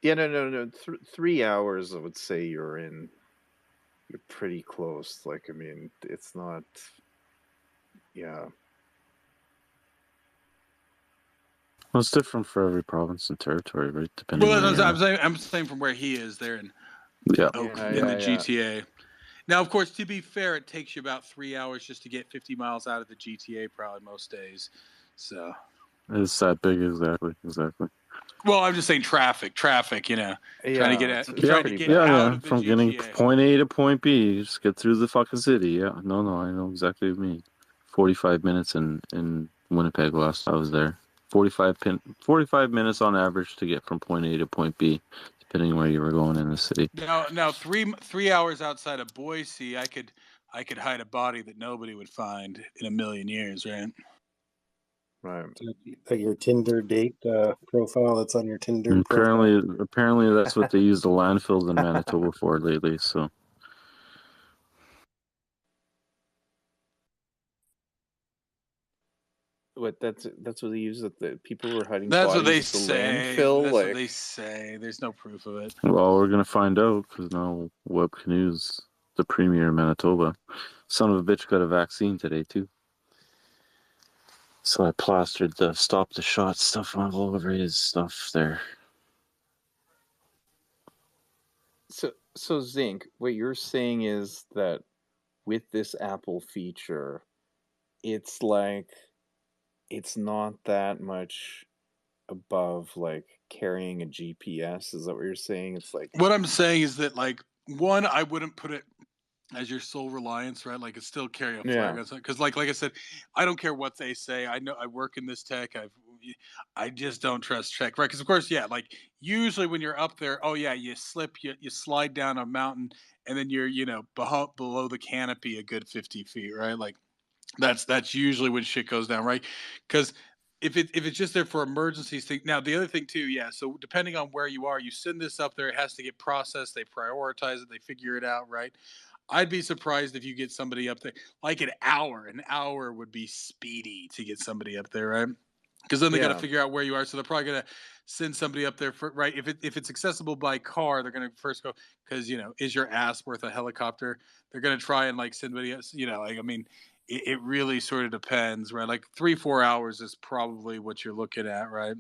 Yeah, no. 3 hours, I would say you're pretty close. Like, I mean, it's not. Yeah. well, it's different for every province and territory, right? Depending Well, where you are. I'm saying from where he is there in Yeah. in the GTA. Now, of course, to be fair, it takes you about 3 hours just to get 50 miles out of the GTA, probably most days. So It's that big, exactly. well, I'm just saying traffic. Yeah, Trying to it's trying to pretty get bad. out of the From getting GTA. point A to point B, you just get through the fucking city. Yeah, no, I know exactly what you mean. 45 minutes in Winnipeg last I was there. 45 minutes on average to get from point A to point B, depending where you were going in the city. Now 3 hours outside of Boise, I could hide a body that nobody would find in a million years, right? Right. Like your Tinder date profile that's on your Tinder And profile. apparently that's what they use the landfills in Manitoba for lately. So What? That's what they use. That the people were hiding That's what bodies they at the say. landfill. That's what Like, they say. There's no proof of it. well, we're gonna find out because now Webb Canoe's the premier in Manitoba. Son of a bitch got a vaccine today too. So I plastered the stop the shot stuff all over his stuff there. so Zinc, what you're saying is that with this Apple feature, it's like it's not that much above like carrying a GPS. Is that what you're saying? It's like, What I'm saying is that, like, one, I wouldn't put it as your sole reliance, right? Like, it's still carry a flag yeah, because, like I said, I don't care what they say. I know I work in this tech. I just don't trust tech, right? Because of course, yeah, like usually when you're up there, oh yeah, you slip, you slide down a mountain, and then you're below the canopy a good 50 feet, right? Like That's usually when shit goes down, right? Because if it's just there for emergencies, thing. Now the other thing too, yeah. So depending on where you are, you send this up there, it has to get processed. They prioritize it, they figure it out, right? I'd be surprised if you get somebody up there like an hour. An hour would be speedy to get somebody up there, right? Because then they got to Yeah. figure out where you are. So they're probably gonna send somebody up there for right. If it's accessible by car, they're gonna first go because is your ass worth a helicopter? They're gonna try and like send somebody else. Like I mean, it really sort of depends, right? Like 3-4 hours is probably what you're looking at, right?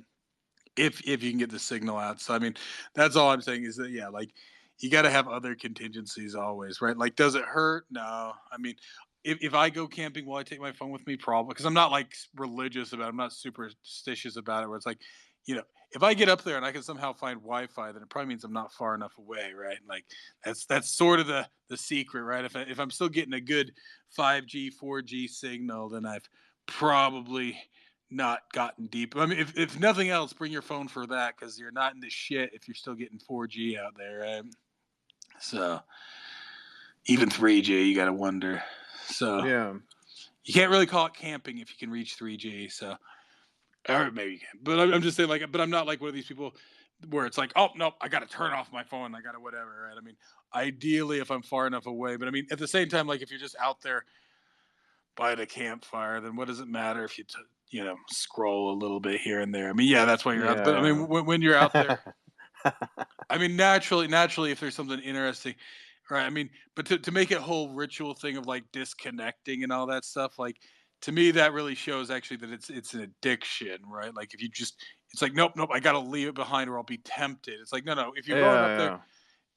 If you can get the signal out. So I mean, that's all I'm saying is that yeah, like you got to have other contingencies always, right? Like, does it hurt? No. I mean, if I go camping, will I take my phone with me? Probably, because I'm not like religious about it. I'm not superstitious about it. Where it's like, if I get up there and I can somehow find Wi-Fi, then it probably means I'm not far enough away, right? Like that's sort of the secret, right? If I'm still getting a good 5G 4G signal, then I've probably not gotten deep. I mean, if nothing else, bring your phone for that because you're not in the shit if you're still getting 4G out there, right? So even 3G, you got to wonder. So Yeah. you can't really call it camping if you can reach 3G. So, or maybe you can. But I'm just saying, like, but I'm not like one of these people where it's like, oh no, I got to turn off my phone. I got to whatever, right? I mean, ideally, if I'm far enough away, but I mean, at the same time, like if you're just out there by the campfire, then what does it matter if you scroll a little bit here and there? I mean, yeah, that's why you're out. But I Yeah. mean, when you're out there, I mean, naturally, if there's something interesting, right? I mean, but to make it a whole ritual thing of like disconnecting and all that stuff, like to me, that really shows actually that it's an addiction, right? Like if you just, it's like nope, I got to leave it behind or I'll be tempted. It's like no, if you're going up there, Yeah.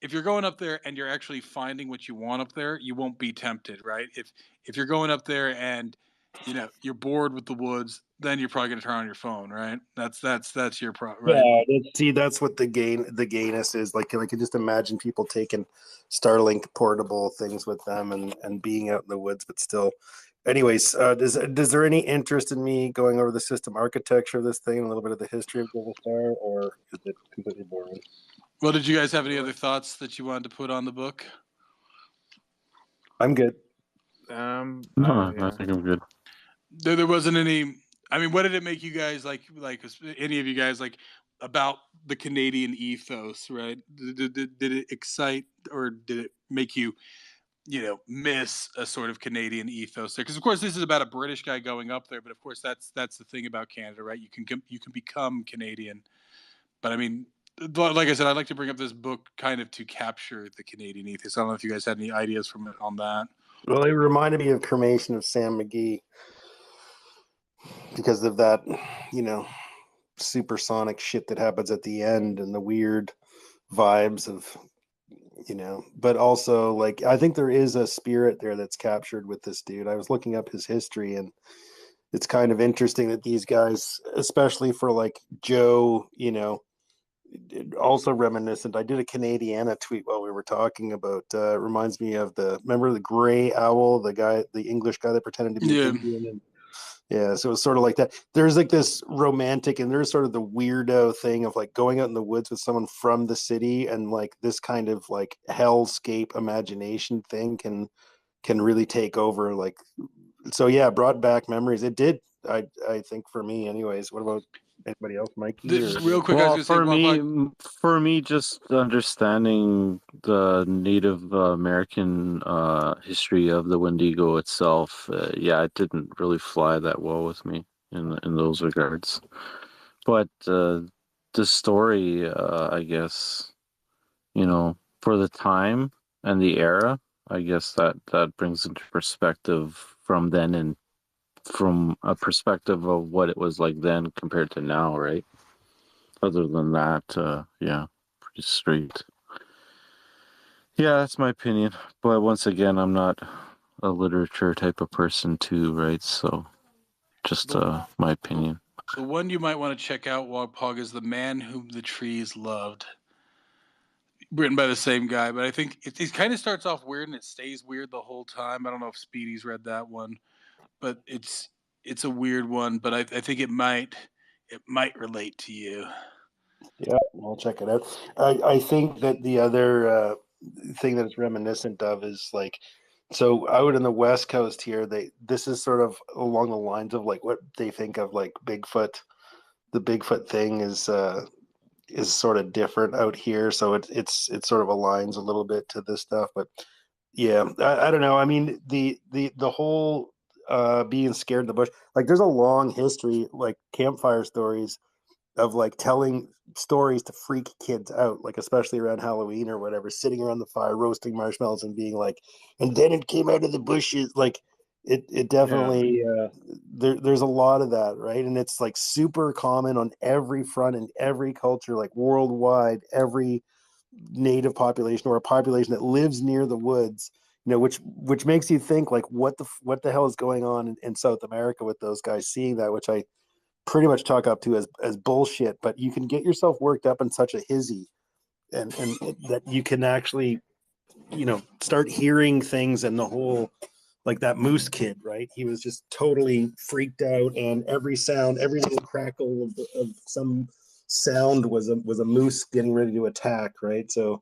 if you're going up there and you're actually finding what you want up there, you won't be tempted, right? If you're going up there and you're bored with the woods, then you're probably going to turn on your phone, right? That's your right? Yeah, see, that's what the gayness is. Like I can just imagine people taking Starlink portable things with them and being out in the woods, but still. Anyways, does there any interest in me going over the system architecture of this thing, a little bit of the history of Global Star, or is it completely boring? Well, did you guys have any other thoughts that you wanted to put on the book? I'm good. No, I Yeah. think I'm good. There wasn't any. I mean, what did it make you guys like? Like any of you guys like about the Canadian ethos, right? Did it excite or did it make you miss a sort of Canadian ethos there? Because of course this is about a British guy going up there, but of course that's the thing about Canada, right? You can become Canadian, but I mean, like I said, I'd like to bring up this book kind of to capture the Canadian ethos. I don't know if you guys had any ideas from it on that. Well, it reminded me of Cremation of Sam McGee because of that, you know, supersonic shit that happens at the end and the weird vibes of, but also like I think there is a spirit there that's captured with this dude. I was looking up his history and it's kind of interesting that these guys, especially for like Joe, also reminiscent. I did a Canadiana tweet while we were talking about. Reminds me of remember the gray owl, the English guy that pretended to be Yeah. Indian, and yeah, so it's sort of like that. There's like this romantic, and there's sort of the weirdo thing of like going out in the woods with someone from the city, and like this kind of like hellscape imagination thing can really take over. Like, so yeah, brought back memories. It did. I think for me, anyways. What about anybody else, Mikey? Or Real quick, I was Well, gonna say, for me, just understanding the Native American history of the Wendigo itself, yeah, it didn't really fly that well with me in those regards. But the story, I guess, for the time and the era, I guess that brings into perspective from then and from a perspective of what it was like then compared to now, right? Other than that, yeah, pretty straight. Yeah, that's my opinion. But once again, I'm not a literature type of person too, right? So just my opinion. the one you might want to check out, Wogpog, is The Man Whom the Trees Loved, written by the same guy. But I think it kind of starts off weird and it stays weird the whole time. I don't know if Speedy's read that one, but it's a weird one. But I think it might relate to you. yeah, I'll check it out. I think that the other thing that it's reminiscent of is like So out in the West Coast here, this is sort of along the lines of like what they think of like Bigfoot. The Bigfoot thing is sort of different out here, so it sort of aligns a little bit to this stuff. But yeah, I don't know. I mean, the whole being scared in the bush, like there's a long history, like campfire stories of like telling stories to freak kids out, like especially around Halloween or whatever, sitting around the fire roasting marshmallows and being like, and then it came out of the bushes. Like it Yeah. definitely there's a lot of that, right? And it's like super common on every front in every culture, like worldwide, every native population or a population that lives near the woods, which makes you think like what the hell is going on in South America with those guys seeing that, which I pretty much chalk up to as bullshit. But you can get yourself worked up in such a hizzy, and that you can actually start hearing things, and the whole, like that moose kid, right? He was just totally freaked out, and every sound, every little crackle of some sound was a moose getting ready to attack, right? So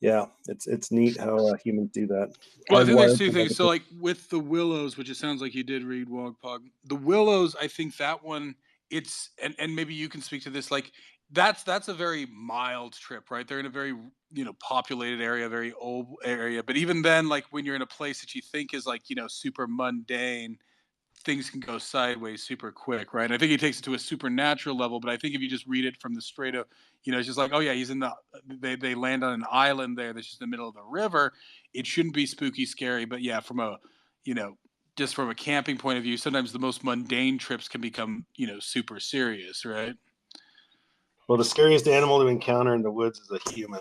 yeah, it's neat how humans do that. Well, I think there's Hardwired two for things. So, negative. like with the Willows, which it sounds like you did read Wogpog, the Willows, I think that one, it's and maybe you can speak to this. Like that's a very mild trip, right? They're in a very populated area, very old area. But even then, like when you're in a place that you think is like super mundane, things can go sideways super quick, right? And I think he takes it to a supernatural level, but I think if you just read it from the straight of, it's just like, oh yeah, he's in they land on an island there that's just in the middle of the river. It shouldn't be spooky, scary, but yeah, from a, you know, just from a camping point of view, sometimes the most mundane trips can become, super serious, right? Well, the scariest animal to encounter in the woods is a human.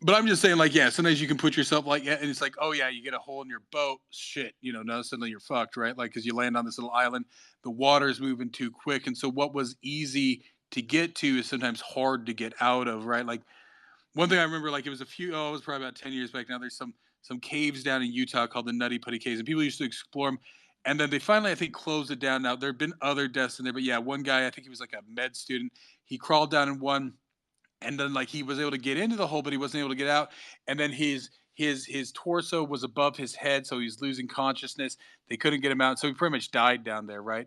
But I'm just saying, like, yeah, sometimes you can put yourself like, yeah, and it's like, oh yeah, you get a hole in your boat, shit, now suddenly you're fucked, right? Like, because you land on this little island, the water's moving too quick, and so what was easy to get to is sometimes hard to get out of, right? Like, one thing I remember, like, it was it was probably about 10 years back now. There's some caves down in Utah called the Nutty Putty Caves, and people used to explore them. And then they finally, I think, closed it down. Now there have been other deaths in there, but yeah, one guy, I think he was like a med student. He crawled down in one, and then like he was able to get into the hole, but he wasn't able to get out. And then his torso was above his head, so he's losing consciousness. They couldn't get him out, so he pretty much died down there, right?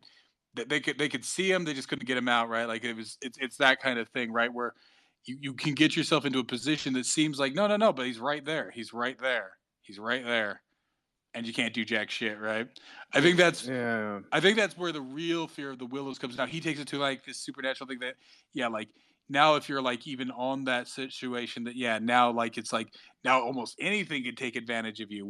They could see him, they just couldn't get him out, right? Like it's that kind of thing, right? Where you can get yourself into a position that seems like no, but he's right there, he's right there, he's right there, and you can't do jack shit, right? I think that's Yeah. I think that's where the real fear of the Willows comes down. He takes it to like this supernatural thing that, yeah, like now if you're like even on that situation that, yeah, now like it's like now almost anything can take advantage of you.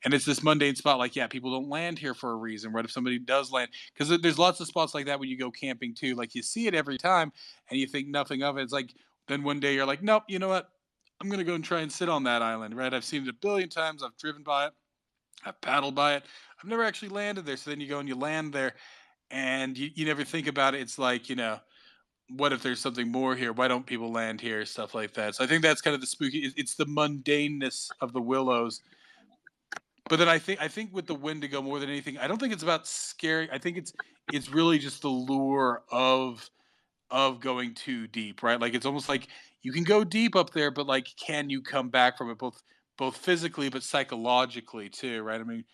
And it's this mundane spot. Like, yeah, people don't land here for a reason. What if somebody does land? Because there's lots of spots like that when you go camping too. Like you see it every time and you think nothing of it. It's like then one day you're like, nope, you know what? I'm gonna go and try and sit on that island, right? I've seen it a billion times. I've driven by it. I've paddled by it. I've never actually landed there. So then you go and you land there and you never think about it. It's like, what if there's something more here? Why don't people land here? Stuff like that. So I think that's kind of the spooky. It's the mundaneness of the Willows. But then I think with the Wendigo more than anything, I don't think it's about scary. I think it's really just the lure of going too deep, right? Like it's almost like you can go deep up there, but like can you come back from it both physically but psychologically too, right? I mean,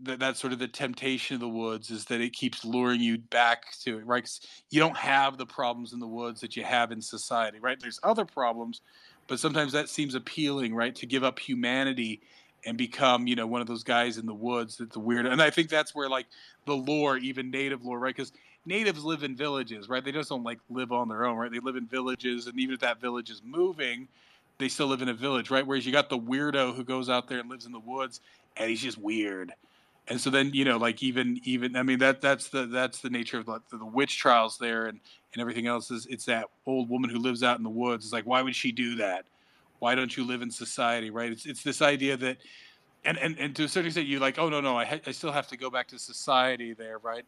that's sort of the temptation of the woods is that it keeps luring you back to it, right? 'Cause you don't have the problems in the woods that you have in society, right? There's other problems, but sometimes that seems appealing, right? To give up humanity and become, one of those guys in the woods that's the weird. And I think that's where like the lore, even native lore, right? Because natives live in villages, right? They just don't like live on their own, right? They live in villages, and even if that village is moving, they still live in a village, right? Whereas you got the weirdo who goes out there and lives in the woods, and he's just weird. And so then like even I mean that's the nature of the witch trials there and everything else is it's that old woman who lives out in the woods. It's like why would she do that? Why don't you live in society, right? It's this idea that and to a certain extent, you like, oh no, I still have to go back to society there, right?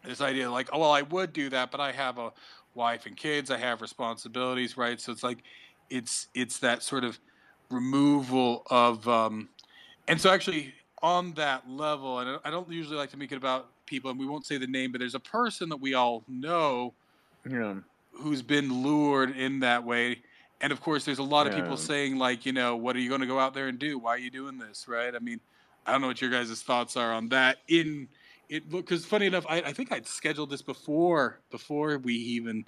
This idea like, oh well, I would do that, but I have a wife and kids, I have responsibilities, right? So it's like, it's that sort of removal of, and so actually on that level, and I don't usually like to make it about people, and we won't say the name, but there's a person that we all know Yeah. who's been lured in that way. And of course, there's a lot of people Yeah. saying like, what are you going to go out there and do? Why are you doing this? Right? I mean, I don't know what your guys' thoughts are on that. In it, because funny enough, I think I'd scheduled this before we even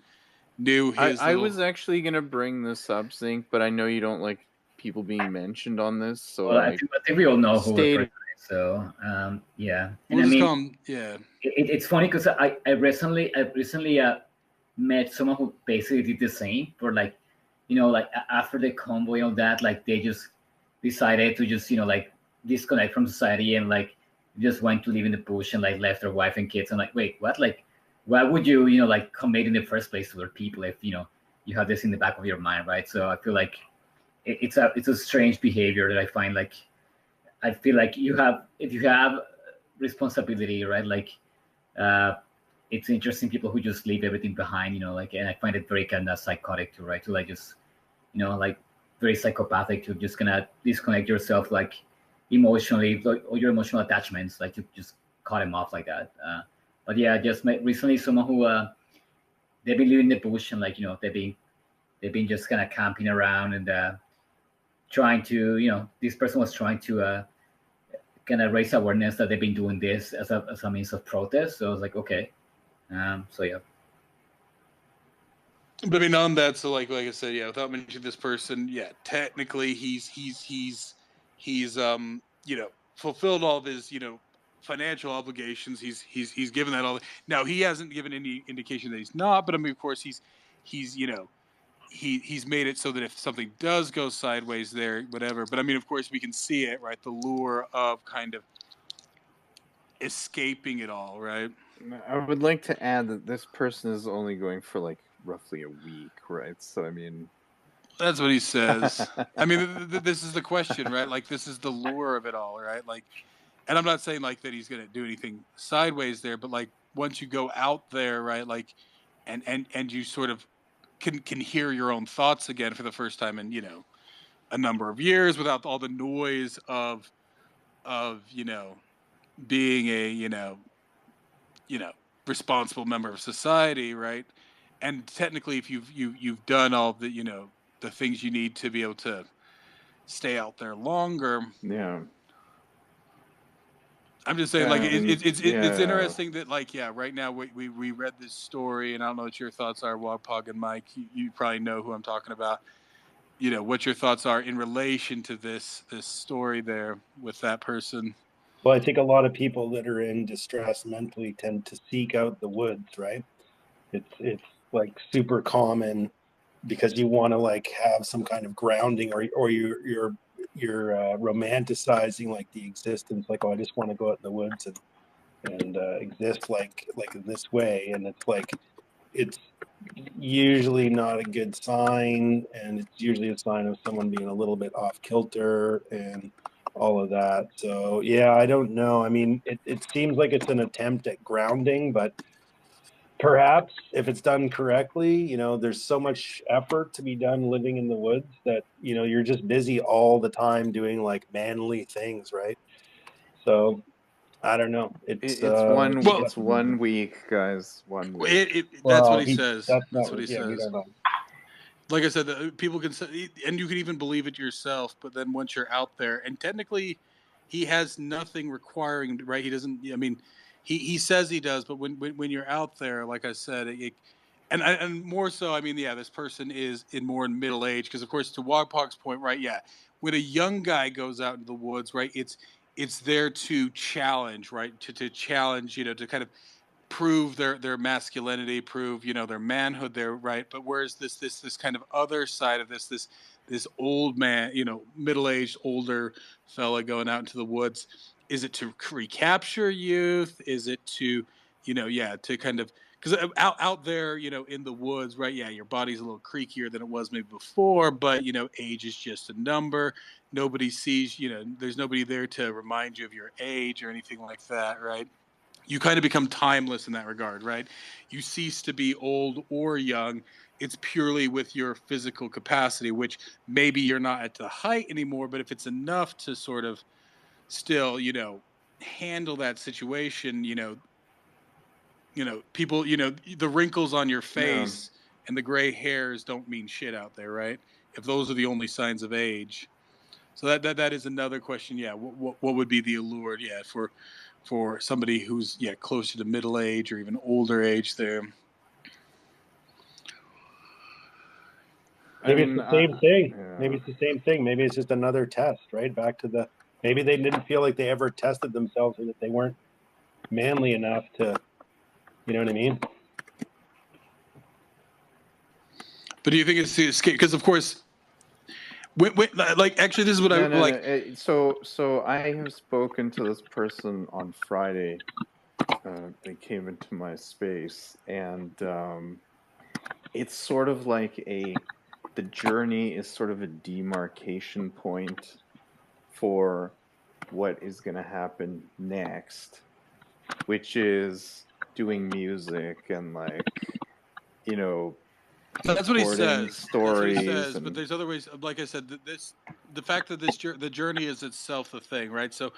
knew his I little. was actually gonna bring this up, Zinc, but I know you don't like people being mentioned on this, so Well, like I think we all know who the person stayed. is. So yeah, and We'll I just mean, call him. Yeah. it's funny because I recently met someone who basically did the same. For like, like after the convoy and all that, like they just decided to just like disconnect from society and like just went to live in the bush and like left their wife and kids. And like, wait, what? Like, why would you like commit in the first place to other people if you have this in the back of your mind, right? So I feel like it's a strange behavior that I find. Like, I feel like if you have responsibility, right? Like, uh, it's interesting people who just leave everything behind, like, and I find it very kind of psychotic too, right? To like just, like very psychopathic to just kind of disconnect yourself, like emotionally, like all your emotional attachments, like to just cut them off like that. But yeah, I just met recently someone who they've been living in the bush and like they've been just kind of camping around and trying to, this person was trying to kind of raise awareness that they've been doing this as a means of protest. So I was like, okay. So yeah. But I mean, on that, so like I said, yeah, without mentioning this person, yeah, technically he's fulfilled all of his financial obligations. He's given that all. Now he hasn't given any indication that he's not, but I mean, of course, he's he's made it so that if something does go sideways there, whatever. But I mean, of course, we can see it, right? The lure of kind of escaping it all, right? I would like to add that this person is only going for like roughly a week, right? So I mean, That's what he says. I mean, this is the question, right? Like, this is the lure of it all, right? Like, and I'm not saying like that he's going to do anything sideways there, but like once you go out there, right? Like, and you sort of can hear your own thoughts again for the first time in a number of years without all the noise of being a you know responsible member of society, right? And technically, if you've done all the the things you need to be able to stay out there longer. yeah, I'm just saying, like, yeah, and it's yeah. interesting that, like, yeah, right now we read this story, and I don't know what your thoughts are, Wagpog and Mike. You probably know who I'm talking about. What your thoughts are in relation to this story there with that person. Well, I think a lot of people that are in distress mentally tend to seek out the woods, right? It's like super common because you want to like have some kind of grounding, or you're romanticizing like the existence, like, oh, I just want to go out in the woods and exist like in this way, and it's like it's usually not a good sign, and it's usually a sign of someone being a little bit off kilter and all of that. So yeah, I don't know. I mean, it seems like it's an attempt at grounding, but perhaps if it's done correctly, there's so much effort to be done living in the woods that you're just busy all the time doing like manly things, right? So I don't know. It's Well, It's 1 week, guys. 1 week. that's what well, he he says. that's That's not what he yeah, we says. don't know. Like I said, people can say, and you can even believe it yourself. But then once you're out there, and technically, he has nothing requiring, right? He doesn't. I mean, he says he does, but when you're out there, like I said, and more so, I mean, yeah, this person is in middle age because, of course, to Wagpog's point, right? Yeah, when a young guy goes out into the woods, right? It's there to challenge, right? To challenge, to kind of prove their masculinity, prove their manhood there, right? But where's this kind of other side of this old man, middle-aged older fella going out into the woods? Is it to recapture youth? Is it to yeah, to kind of, because out there, in the woods, right? Yeah, your body's a little creakier than it was maybe before, but age is just a number. Nobody sees, there's nobody there to remind you of your age or anything like that, right? You kind of become timeless in that regard, right? You cease to be old or young. It's purely with your physical capacity, which maybe you're not at the height anymore, but if it's enough to sort of still, handle that situation, people, the wrinkles on your Yeah. face and the gray hairs don't mean shit out there, right? if those are the only signs of age. So that is another question. Yeah, what would be the allure? Yeah, for somebody who's closer to middle age or even older age there. Maybe it's the same thing. Yeah. Maybe it's the same thing. Maybe it's just another test, right? Back to maybe they didn't feel like they ever tested themselves, or that they weren't manly enough to, you know what I mean? But do you think it's escape? Because of course, actually, this is what No. So I have spoken to this person on Friday. They came into my space, and it's sort of like the journey is sort of a demarcation point for what is going to happen next, which is doing music and that's what he says. Stories. That's what he says. But there's other ways. Like I said, the fact that the journey is itself the thing, right? So,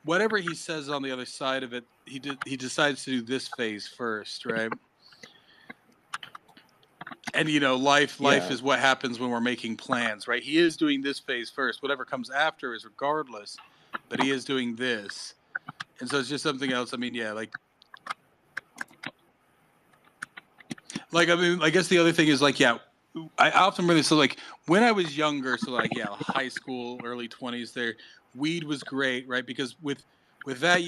whatever he says on the other side of it, he decides to do this phase first, right? And life is what happens when we're making plans, right? He is doing this phase first. Whatever comes after is regardless, but he is doing this, and so it's just something else. I mean, I guess the other thing is I often really when I was younger, high school, early 20s, there, weed was great, right? Because with that,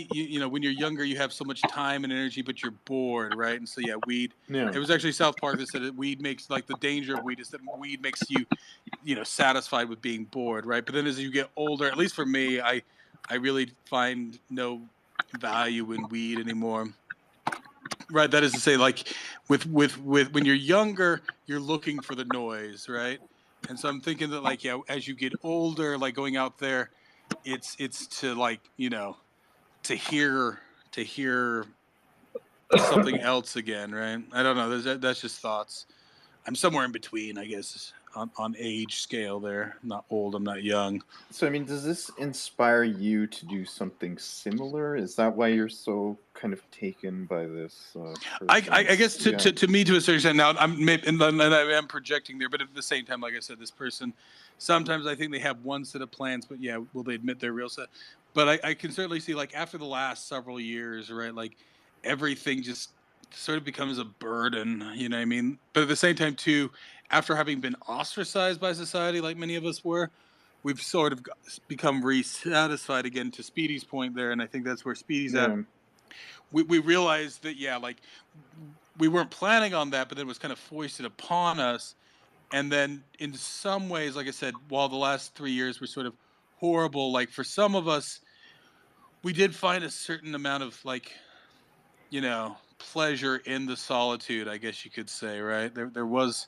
when you're younger, you have so much time and energy, but you're bored, right? And so weed. Yeah. It was actually South Park that said that weed makes the danger of weed is that weed makes you, satisfied with being bored, right? But then as you get older, at least for me, I really find no value in weed anymore. Right, that is to say, with when you're younger, you're looking for the noise, right? And so I'm thinking that as you get older, going out there, it's to to hear something else again, right? I don't know. That's just thoughts. I'm somewhere in between, I guess, on age scale there. I'm not old, I'm not young. So, I mean, does this inspire you to do something similar? Is that why you're so kind of taken by this? I guess to me, to a certain extent, now and I am projecting there, but at the same time, like I said, this person, sometimes I think they have one set of plans, but will they admit their real set? But I can certainly see after the last several years, right, everything just sort of becomes a burden, you know what I mean? But at the same time, too, after having been ostracized by society, like many of us were, we've sort of become resatisfied again, to Speedy's point there, and I think that's where Speedy's at. We realized that we weren't planning on that, but then it was kind of foisted upon us. And then in some ways, like I said, while the last 3 years were sort of horrible, for some of us, we did find a certain amount of pleasure in the solitude, I guess you could say, right? There was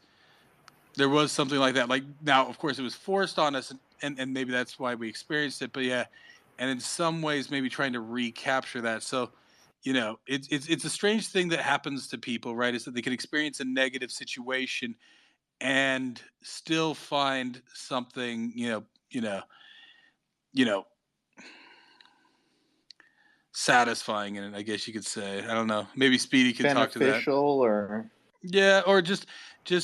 something like that. Now, of course, it was forced on us, and maybe that's why we experienced it. But and in some ways, maybe trying to recapture that. So, it's a strange thing that happens to people, right? Is that they can experience a negative situation and still find something, satisfying in it, I guess you could say. I don't know. Maybe Speedy can talk to that. Beneficial, or or just in a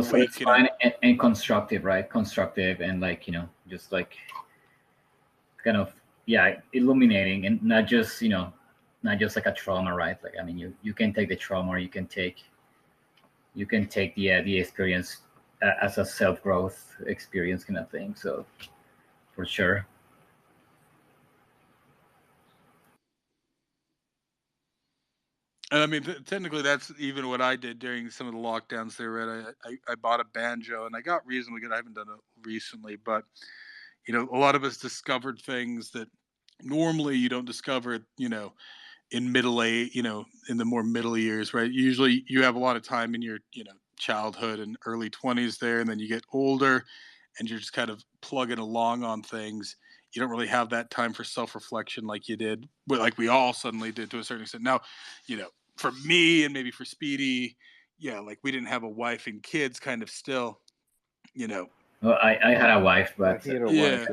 so it's fine and constructive, right? Constructive and just kind of illuminating, and not just like a trauma, right? I mean, you can take the trauma, or you can take the experience as a self-growth experience kind of thing. So for sure. And I mean, technically, that's even what I did during some of the lockdowns there, right? I bought a banjo, and I got reasonably good. I haven't done it recently, but a lot of us discovered things that normally you don't discover, in middle age, in the more middle years, right? Usually you have a lot of time in your, childhood and early 20s there, and then you get older and you're just kind of plugging along on things. You don't really have that time for self-reflection like you did, like we all suddenly did to a certain extent. Now, for me and maybe for Speedy, we didn't have a wife and kids kind of still, Well, I had a wife, but he had a wife,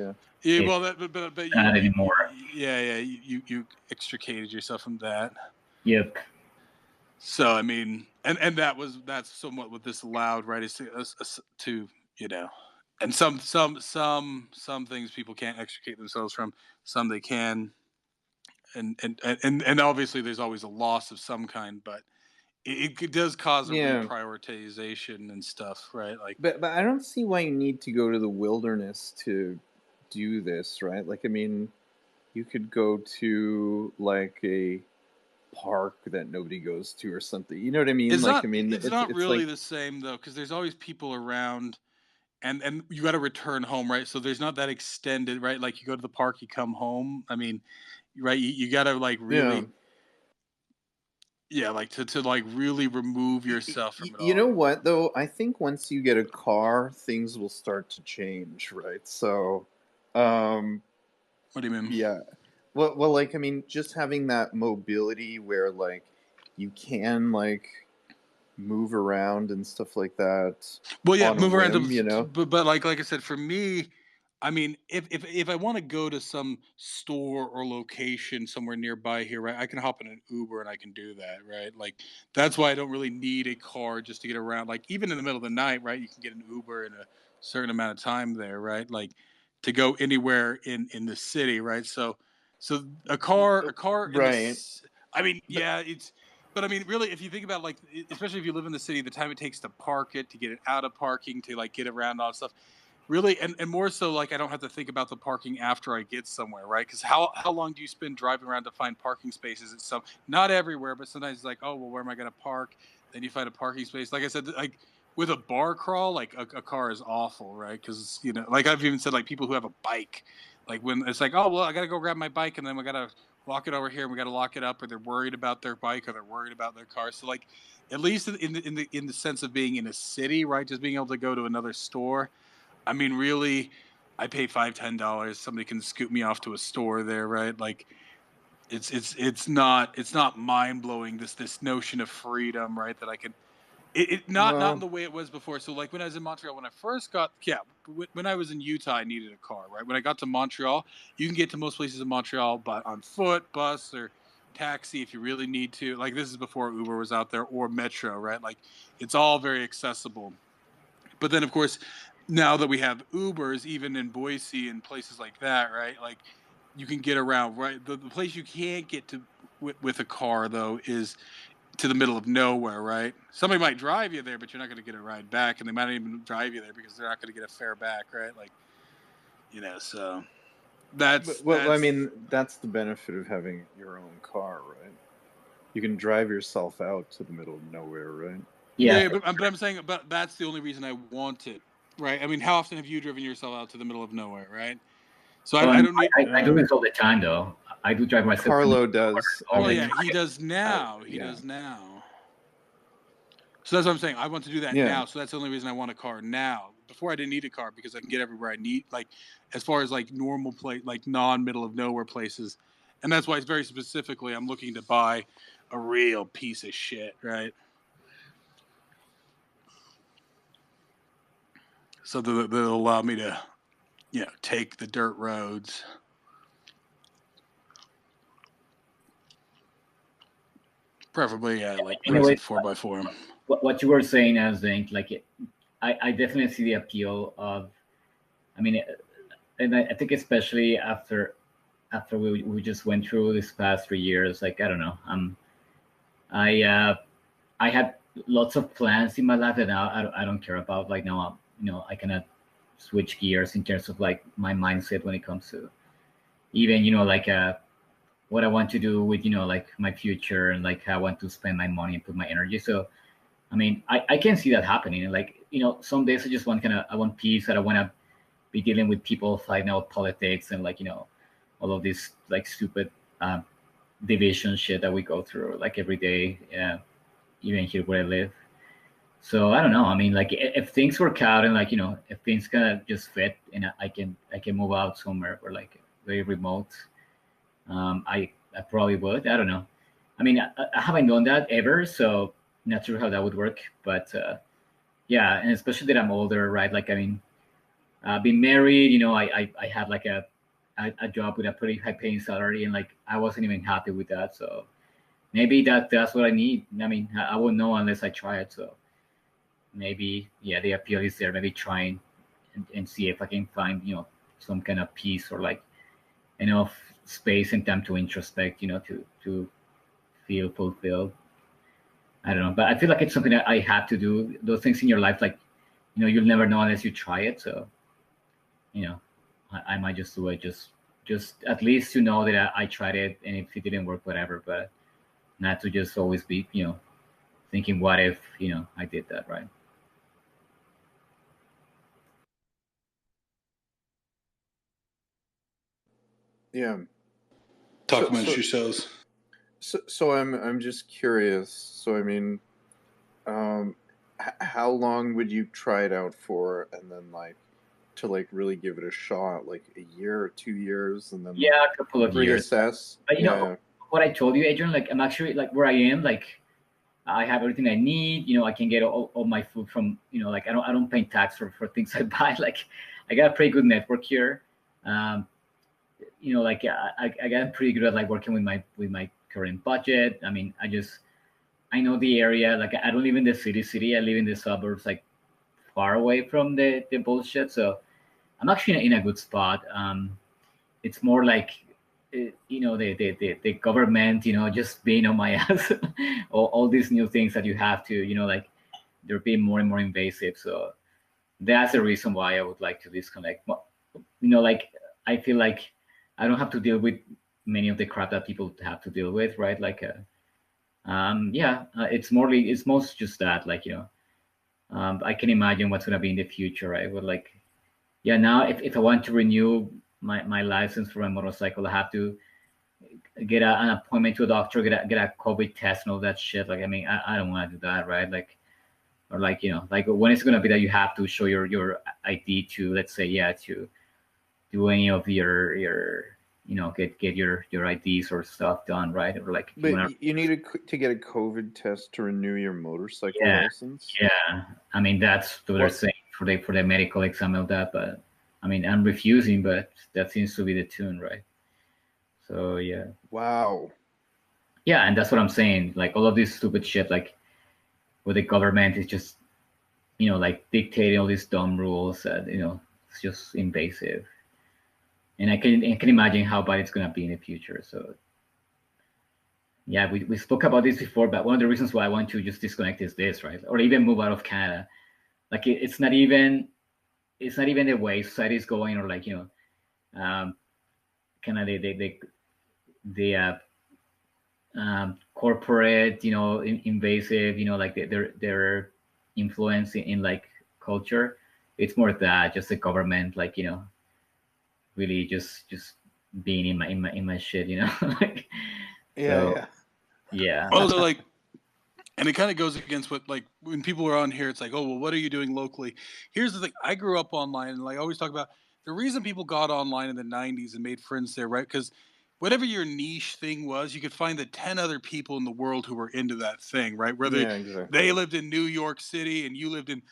well, but you, not anymore. You extricated yourself from that. Yep. So I mean, And that's somewhat what this allowed, right? Is to you know, and some things people can't extricate themselves from, some they can, and obviously there's always a loss of some kind, but it does cause a Yeah, reprioritization and stuff, right? Like, but I don't see why you need to go to the wilderness to do this, right? Like, I mean, you could go to like a park that nobody goes to or something. You know what I mean? Like, I mean, it's not it's really like the same though, because there's always people around, and you got to return home, right? So there's not that extended, right? Like you go to the park, you come home. I mean, right? You got to like yeah. really, yeah, like to like really remove yourself from it You all. know what though? I think once you get a car, things will start to change, right? So, um, What do you mean? yeah. Well, like I mean, just having that mobility where like you can like move around and stuff like that Well, yeah, on a move around whim, you know? but like I said, for me, I mean, if I want to go to some store or location somewhere nearby here, right, I can hop in an Uber and I can do that, right? Like that's why I don't really need a car just to get around. Like even in the middle of the night, right, you can get an Uber in a certain amount of time there, right? Like to go anywhere in the city, right? So a car in Right. this, I mean, But yeah, it's. But I mean, really, if you think about like, especially if you live in the city, the time it takes to park it, to get it out of parking, to like get around all that stuff, really, and more so, like I don't have to think about the parking after I get somewhere, right? Because how long do you spend driving around to find parking spaces? At some, not everywhere, but sometimes it's like, oh well, where am I going to park? Then you find a parking space. Like I said, like with a bar crawl, like a car is awful, right? Because like I've even said, like people who have a bike, like when it's like, oh well, I got to go grab my bike, and then we got to lock it over here, and we got to lock it up, or they're worried about their bike, or they're worried about their car. So like, at least in the sense of being in a city, right? Just being able to go to another store. I mean, really, I pay $5-10. Somebody can scoot me off to a store there, right? Like, it's not mind blowing, this notion of freedom, right? That I could not in well, the way it was before. So like when I was in Montreal, when I first got when I was in Utah, I needed a car, right? When I got to Montreal, you can get to most places in Montreal, but on foot, bus, or taxi if you really need to. Like this is before Uber was out there or Metro, right? Like it's all very accessible. But then of course, now that we have Ubers, even in Boise and places like that, right? Like you can get around, right? The place you can't get to with a car though is to the middle of nowhere, right? Somebody might drive you there, but you're not going to get a ride back, and they might not even drive you there because they're not going to get a fare back, right? Like, so that's well, I that's mean, that's the benefit of having your own car, right? You can drive yourself out to the middle of nowhere, right? yeah, Yeah. but I'm saying, but that's the only reason I want it, right? I mean, how often have you driven yourself out to the middle of nowhere, right? So I don't need. I do this all the time though. I do drive myself to Carlo does. I all Well, the yeah, mean, he time. does now. He yeah, does now. So that's what I'm saying. I want to do that yeah. now. So that's the only reason I want a car now. Before I didn't need a car because I can get everywhere I need, like as far as like normal place, like non-middle of nowhere places. And that's why it's very specifically I'm looking to buy a real piece of shit, right? So that'll allow me to, take the dirt roads. Preferably, yeah, like Anyway, recent 4x4. what you were saying, I think, like, I definitely see the appeal of. I mean, and I think especially after we just went through this past 3 years, like I don't know, I I had lots of plans in my life that now I don't care about. Like now, I cannot switch gears in terms of like my mindset when it comes to even like what I want to do with like my future and like how I want to spend my money and put my energy. So I mean, I can see that happening. Like some days I just want I want peace. I don't want to be dealing with people fighting out politics and like all of this like stupid division shit that we go through like every day, even here where I live. So I don't know. I mean, like if things work out and like if things gonna just fit and I can move out somewhere where like very remote, I probably would. I don't know. I mean, I haven't done that ever, so not sure how that would work. But yeah, and especially that I'm older, right? Like I mean, being married, I had like a job with a pretty high paying salary, and like I wasn't even happy with that. So maybe that's what I need. I mean, I won't know unless I try it. So maybe, yeah, the appeal is there. Maybe trying and see if I can find, some kind of peace or like enough space and time to introspect, to feel fulfilled. I don't know, but I feel like it's something that I have to do. Those things in your life, like, you'll never know unless you try it. So, you know, I might just do it, just at least to know that I tried it, and if it didn't work, whatever. But not to just always be, thinking, what if, I did that, right? Yeah. So so Documentary shows. so I'm just curious. So I mean, um, how long would you try it out for, and then like to like really give it a shot, like a year or 2 years, and then like Yeah, a couple of years. reassess? But Yeah, what I told you, Adrian, like I'm actually like where I am, like I have everything I need. I can get all my food from, like I don't pay tax for things I buy. Like I got a pretty good network here. Um, like I got pretty good at like working with my current budget. I mean, I know the area. Like I don't live in the city. I live in the suburbs, like far away from the bullshit. So I'm actually in a good spot. It's more like the government, just being on my ass. All these new things that you have to, like they're being more and more invasive. So that's the reason why I would like to disconnect. Like I feel like I don't have to deal with many of the crap that people have to deal with, right? Like yeah, it's most just that, like, I can imagine what's going to be in the future, right? But like, yeah, now if I want to renew my license for my motorcycle, I have to get an appointment to a doctor, get a COVID test and all that shit. Like, I mean, I don't want to do that, right? Like, or like, like when it's going to be that you have to show your ID to, let's say, yeah, to do any of your get your IDs or stuff done, right? Or like if you but want to. you need to get a COVID test to renew your motorcycle Yeah, license. yeah. I mean, that's what they're What? saying for the medical exam of that. But I mean, I'm refusing, but that seems to be the tune, right? So yeah, Wow. yeah, and that's what I'm saying. Like all of this stupid shit, like where the government is just like dictating all these dumb rules that it's just invasive. And I can imagine how bad it's gonna be in the future. So yeah, we spoke about this before, but one of the reasons why I want to just disconnect is this, right? Or even move out of Canada. Like it's not even the way society is going, or like kind of the corporate, invasive, like their influence in like culture. It's more that just the government, like really just being in my shit, like Yeah, so yeah. yeah. Also, like, and it kind of goes against what, like, when people are on here, it's like, oh, well, what are you doing locally? Here's the thing: I grew up online, and like I always talk about the reason people got online in the '90s and made friends there, right? Because whatever your niche thing was, you could find the 10 other people in the world who were into that thing, right? Whether Yeah, they exactly. lived in New York City and you lived in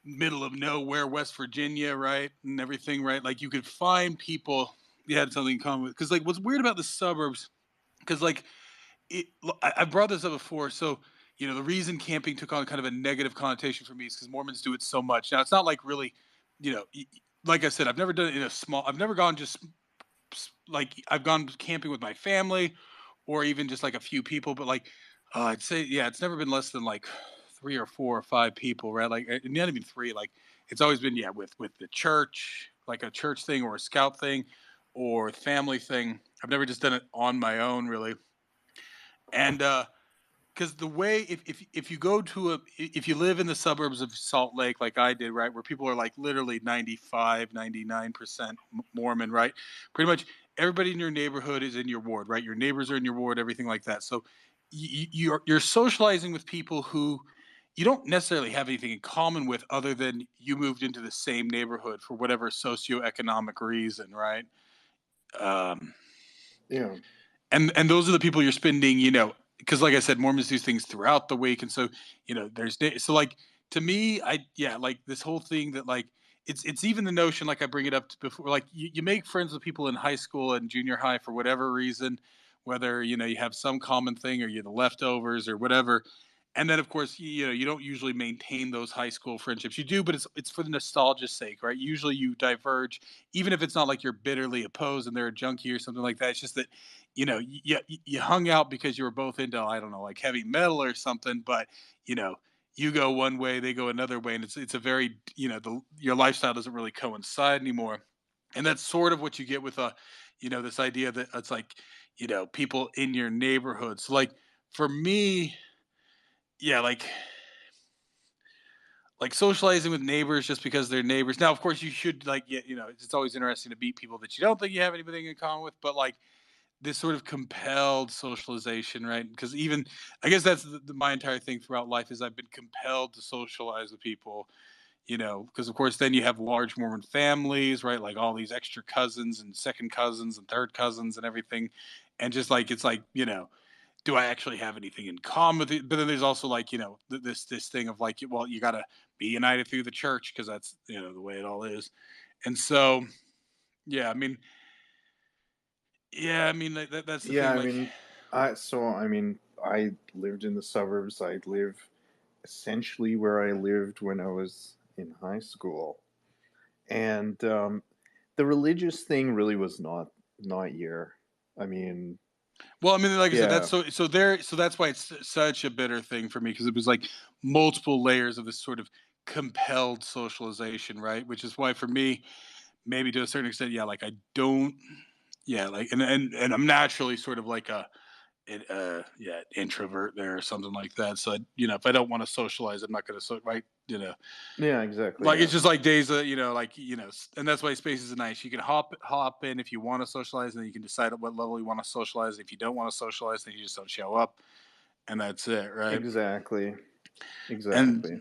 middle of nowhere, West Virginia, right? And everything, right? Like you could find people you had something in common with. Because like what's weird about the suburbs, because like I brought this up before. So the reason camping took on kind of a negative connotation for me is because Mormons do it so much. Now it's not like really, you know, like I said, I've never done it in a small. I've never gone just like I've gone camping with my family, or even just like a few people. But like I'd say, yeah, it's never been less than like 3 or 4 or 5 people, right? Like not even three. Like it's always been, yeah, with the church, like a church thing or a scout thing or family thing. I've never just done it on my own, really. And because the way if you go to if you live in the suburbs of Salt Lake like I did, right, where people are like literally 95, 99% Mormon, right, pretty much everybody in your neighborhood is in your ward, right, your neighbors are in your ward, everything like that. So you're socializing with people who you don't necessarily have anything in common with, other than you moved into the same neighborhood for whatever socioeconomic reason, right? um, Yeah. and those are the people you're spending, because like I said, Mormons do things throughout the week, and so so like to me, yeah, like this whole thing that like it's even the notion, like I bring it up before, like you make friends with people in high school and junior high for whatever reason, whether you have some common thing or you're the leftovers or whatever. And then of course you don't usually maintain those high school friendships. You do, but it's for the nostalgia's sake, right? Usually you diverge, even if it's not like you're bitterly opposed and they're a junkie or something like that. It's just that you hung out because you were both into, I don't know, like heavy metal or something, but you know you go one way, they go another way, and it's a very your lifestyle doesn't really coincide anymore. And that's sort of what you get with this idea that it's like people in your neighborhood. So like for me, yeah, like socializing with neighbors just because they're neighbors. Now, of course, you should like it's always interesting to meet people that you don't think you have anything in common with, but like this sort of compelled socialization, right? Because even I guess that's my entire thing throughout life is I've been compelled to socialize with people, because of course then you have large Mormon families, right? Like all these extra cousins and second cousins and third cousins and everything, and just like it's like do I actually have anything in common with it? But then there's also like this thing of like, well, you got to be united through the church because that's the way it all is, and so yeah, I mean, yeah, I mean that's the Yeah, thing, I like. mean, I lived in the suburbs. I live essentially where I lived when I was in high school, and the religious thing really was not here. I mean, Well, I mean, like I said, that's yeah, so that's why it's such a bitter thing for me because it was like multiple layers of this sort of compelled socialization, right? Which is why for me, maybe to a certain extent, yeah, like I don't, yeah, like and I'm naturally sort of like yeah, introvert there or something like that. So if I don't want to socialize, I'm not going to right, yeah, exactly, like yeah, it's just like days that like and that's why space is nice. You can hop in if you want to socialize, and then you can decide at what level you want to socialize. If you don't want to socialize, then you just don't show up, and that's it, right? exactly, And exactly.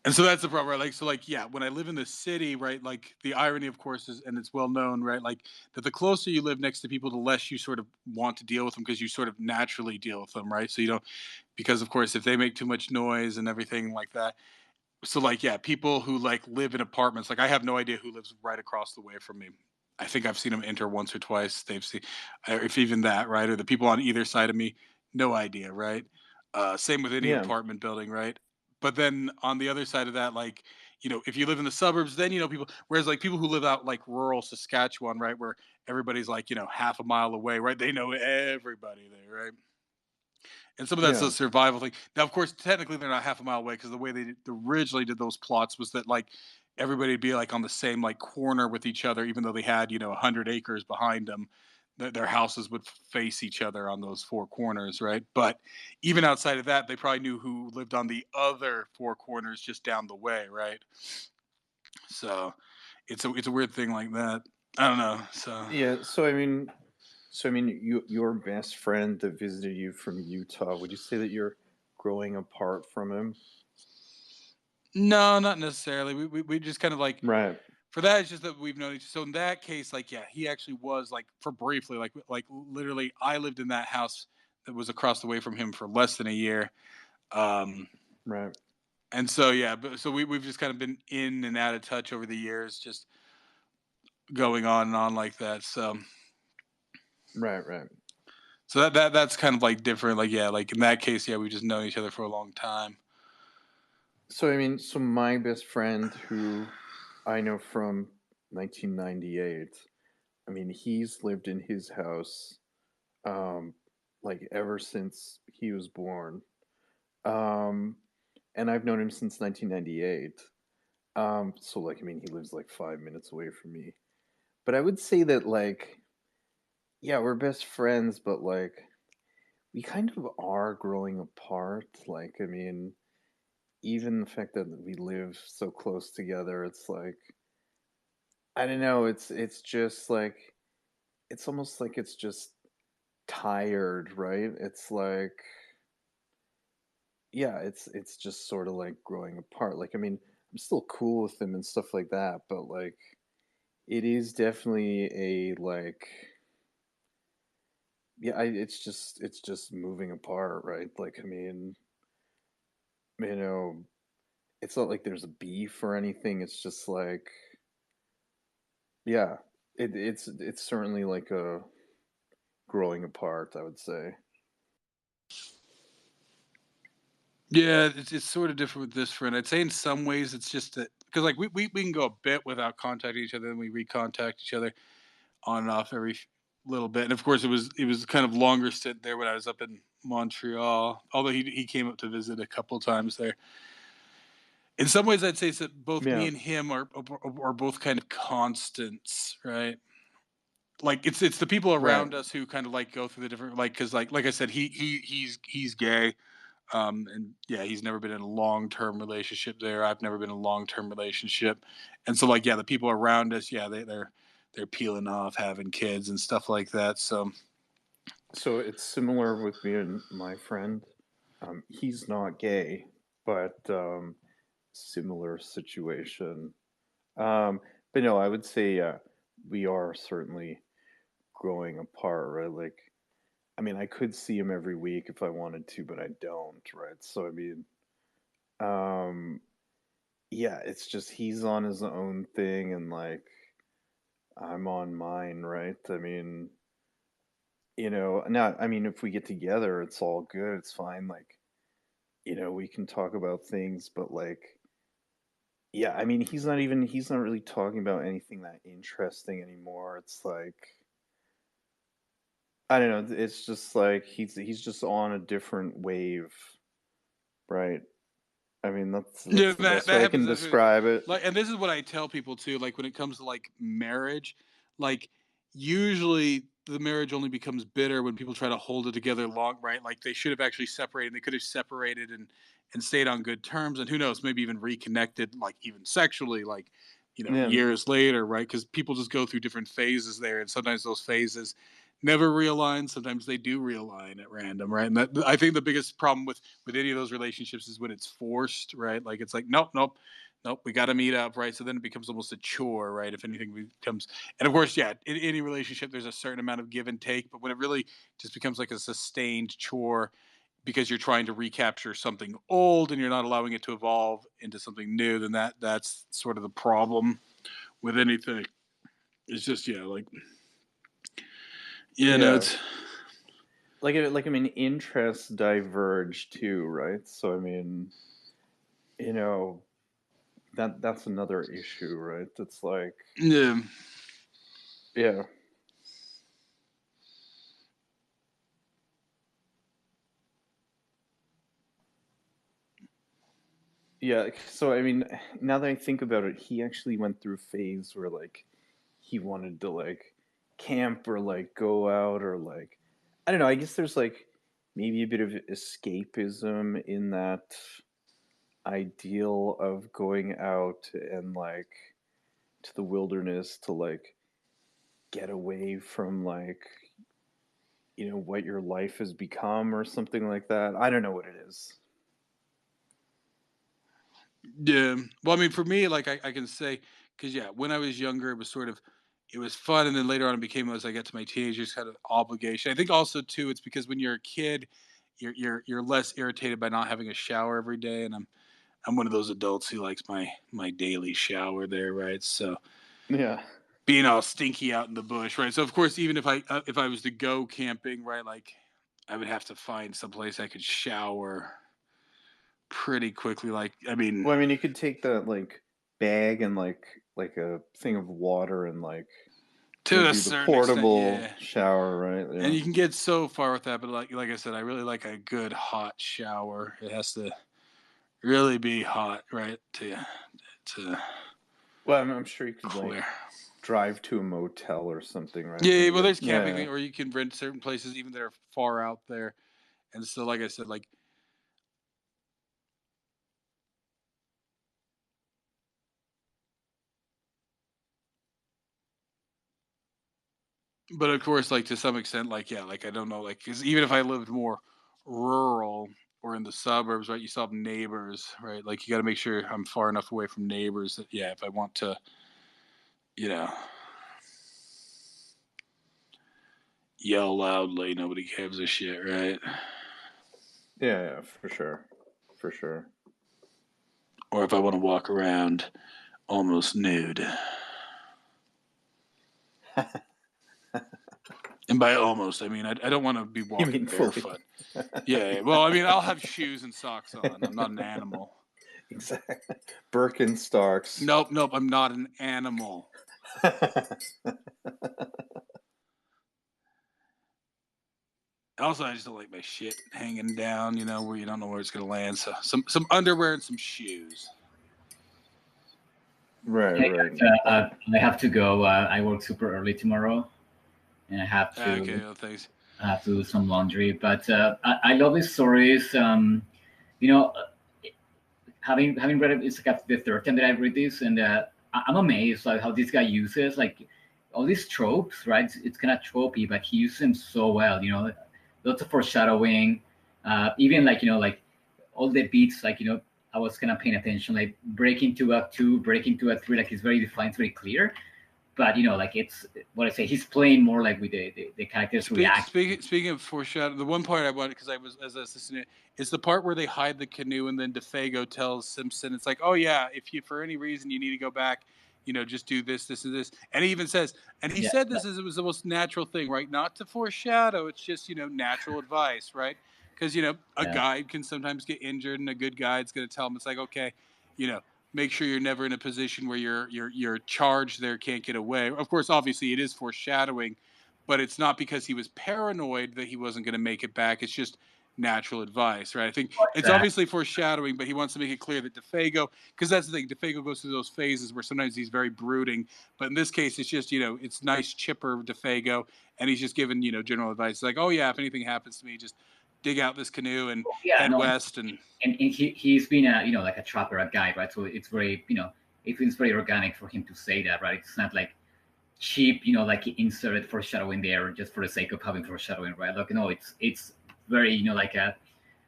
and so that's the problem, right? Like so, like yeah, when I live in the city, right? Like the irony, of course, is and it's well known, right? Like that the closer you live next to people, the less you sort of want to deal with them because you sort of naturally deal with them, right? So you don't because of course if they make too much noise and everything like that, so like yeah, people who like live in apartments, like I have no idea who lives right across the way from me. I think I've seen them enter once or twice. They've seen, if even that, right? Or the people on either side of me, no idea, right? Same with any Yeah, apartment building, right? But then on the other side of that, like if you live in the suburbs, then people. Whereas like people who live out like rural Saskatchewan, right, where everybody's like half a mile away, right? They know everybody there, right? And some of that's a yeah, survival thing. Now, of course, technically they're not half a mile away because the way they originally did those plots was that like everybody'd be like on the same like corner with each other, even though they had 100 acres behind them. Their houses would face each other on those four corners, right? But even outside of that, they probably knew who lived on the other four corners just down the way, right? So it's a weird thing like that. I don't know. So yeah. Your best friend that visited you from Utah. Would you say that you're growing apart from him? no, not necessarily. We just kind of like Right. for that, it's just that we've known each. So in that case, like, yeah, he actually was like for briefly, like literally, I lived in that house that was across the way from him for less than a year. Um, Right. and so yeah, but so we've just kind of been in and out of touch over the years, just going on and on like that. Right. Right. So that's kind of like different. Like yeah, like in that case, yeah, we've just known each other for a long time. So my best friend, who I know from 1998. I mean, he's lived in his house, um, like ever since he was born. Um, and I've known him since 1998. So like, I mean, he lives like 5 minutes away from me. But I would say that like, yeah, we're best friends, but like, we kind of are growing apart. Like, I mean, even the fact that we live so close together, it's like, I don't know. It's just like, it's almost like it's just tired, right? It's like, yeah, it's just sort of like growing apart. Like, I mean, I'm still cool with them and stuff like that, but like, it is definitely a like, yeah, it's just moving apart, right? Like, I mean, you know, it's not like there's a beef or anything. It's just like, yeah, it's certainly like a growing apart, I would say. Yeah, it's sort of different with this friend. I'd say in some ways it's just that because like we can go a bit without contacting each other, then we recontact each other on and off every little bit. And of course, it was kind of longer stint there when I was up in Montreal. Although he came up to visit a couple times there. In some ways, I'd say that both me Yeah, and him are both kind of constants, right? Like it's the people right. around us who kind of like go through the different like because like I said he's gay. And yeah, he's never been in a long-term relationship there. I've never been in a long-term relationship. And so like, yeah, the people around us, yeah, they're peeling off, having kids and stuff like that. So So it's similar with me and my friend. He's not gay, but similar situation. Um, but no, I would say we are certainly growing apart, right? Like, I mean, I could see him every week if I wanted to, but I don't, right? So I mean, um, yeah, it's just he's on his own thing, and like I'm on mine, right? I mean, now, I mean, if we get together, it's all good, it's fine. Like, we can talk about things, but like, yeah, I mean, he's not really talking about anything that interesting anymore. It's like, I don't know, it's just like he's just on a different wave, right? I mean, that's yeah, the that best way that I can happens. That's really, describe it. like, and this is what I tell people too. Like when it comes to like marriage, like usually the marriage only becomes bitter when people try to hold it together long, right? Like they should have actually separated. They could have separated and stayed on good terms, and who knows, maybe even reconnected, like even sexually, like Yeah, years later, right? Because people just go through different phases there, and sometimes those phases never realign. Sometimes they do realign at random, right? And I think the biggest problem with any of those relationships is when it's forced, right? Like it's like nope, nope, nope, we got to meet up, right? So then it becomes almost a chore, right? If anything becomes, and of course, yeah, in any relationship, there's a certain amount of give and take, but when it really just becomes like a sustained chore because you're trying to recapture something old and you're not allowing it to evolve into something new, then that's sort of the problem with anything. It's just yeah, like yeah, no, yeah. it's Like I mean, interests diverge too, right? So I mean, you know, that's another issue, right? It's like, yeah. yeah, yeah. So I mean, now that I think about it, he actually went through a phase where like he wanted to like camp or like go out or like, I don't know. I guess there's like maybe a bit of escapism in that ideal of going out and like to the wilderness to like get away from like what your life has become or something like that. I don't know what it is. Yeah. Well, I mean, for me, like I can say, because yeah, when I was younger, it was sort of, it was fun, and then later on, it became as I get to my teenagers, kind of obligation. I think also too, it's because when you're a kid, you're less irritated by not having a shower every day, and I'm one of those adults who likes my daily shower there, right? So Yeah, being all stinky out in the bush, right? So of course, even if I was to go camping, right, like I would have to find someplace I could shower pretty quickly. Like, I mean, well, I mean, you could take that like bag and like a thing of water and like to a do the certain extent, portable yeah. shower, right? And Yeah, you can get so far with that, but like I said, I really like a good hot shower. It has to really be hot, right? To well, I'm sure you could like clear. drive to a motel or something, right? Yeah, When yeah, you well, get there's camping yeah, thing, or you can rent certain places even that are far out there. And so, like I said, like, but of course, like to some extent, like yeah, like I don't know, like because even if I lived more rural or in the suburbs, right, you still have neighbors, right? Like you got to make sure I'm far enough away from neighbors that yeah, if I want to, you know, yell loudly, nobody gives a shit, right? yeah, for sure, for sure. Or if I want to walk around almost nude. And by almost, I mean I don't want to be You walking mean fully? barefoot. Yeah. Well, I mean I'll have shoes and socks on. I'm not an animal. Exactly. Birkenstocks. Nope. I'm not an animal. Also, I just don't like my shit hanging down, where you don't know where it's gonna land. So some underwear and some shoes. Right, Hey, right. I have to go. I work super early tomorrow, and I have to Okay, well, thanks. do some laundry. But I love these stories. You know, having read it, it's like the third time that I read this, and I'm amazed like how this guy uses like all these tropes. Right, it's kind of tropey, but he uses them so well. Lots of foreshadowing. Even like like all the beats. Like I was kind of paying attention. Like break into Act 2, break into Act 3. Like it's very defined, it's very clear. But like it's what I say. He's playing more like with the characters react. Speaking of foreshadow, the one part I wanted because I was as a assistant is the part where they hide the canoe and then DeFago tells Simpson, it's like, oh yeah, if you for any reason you need to go back, just do this, this, and this. And he even says, and he Yeah, said this as it was the most natural thing, right? Not to foreshadow, it's just natural advice, right? Because a yeah. guide can sometimes get injured, and a good guide's going to tell him, it's like, okay, make sure you're never in a position where your charge there can't get away. Of course, obviously, it is foreshadowing, but it's not because he was paranoid that he wasn't going to make it back. It's just natural advice, right? I think it's That- obviously foreshadowing, but he wants to make it clear that DeFago, because that's the thing, DeFago goes through those phases where sometimes he's very brooding, but in this case, it's just it's nice, chipper DeFago, and he's just giving general advice. It's like, oh yeah, if anything happens to me, just dig out this canoe and yeah, head no, west. And he's been a like a trapper, a guide, right? So it's very it feels very organic for him to say that, right? It's not like cheap, like he inserted foreshadowing there just for the sake of having foreshadowing, right? Like no, it's very like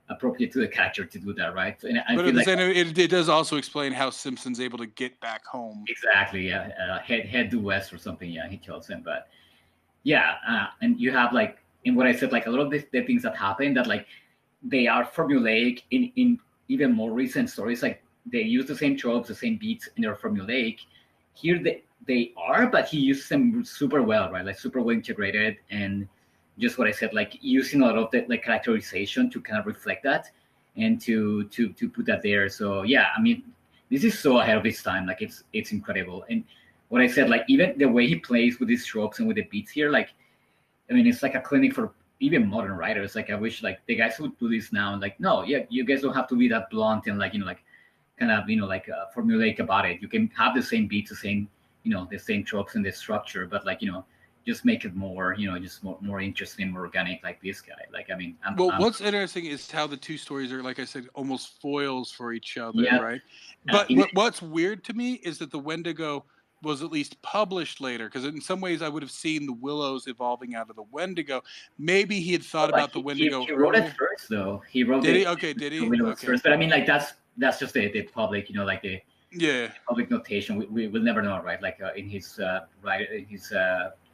appropriate to the character to do that, right? And I but feel at the like same time, it does also explain how Simpson's able to get back home. exactly, yeah, head due west or something, yeah, he tells him, but yeah, and you have like in what I said, like a lot of the things that happen that like they are formulaic in even more recent stories. Like they use the same tropes, the same beats, and they're formulaic. Here they are, but he uses them super well, right? Like super well integrated, and just what I said, like using a lot of the like characterization to kind of reflect that and to put that there. So yeah, I mean, this is so ahead of its time. Like it's incredible. And what I said, like even the way he plays with these tropes and with the beats here, like I mean, it's like a clinic for even modern writers. Like I wish like the guys would do this now. And like, no, yeah, you guys don't have to be that blunt and like like kind of like formulaic about it. You can have the same beats, the same the same tropes and the structure, but like just make it more just more interesting, more organic, like this guy. Like I mean, What's interesting is how the two stories are, like I said, almost foils for each other, yeah, right? But what's weird to me is that the Wendigo was at least published later, because in some ways I would have seen the Willows evolving out of the Wendigo. Maybe he had thought about the Wendigo he wrote earlier. it first, though. He wrote Did it. he? Okay, did he? Okay. First, but I mean, like that's just the public, like the yeah public notation. We will never know, right? Like in his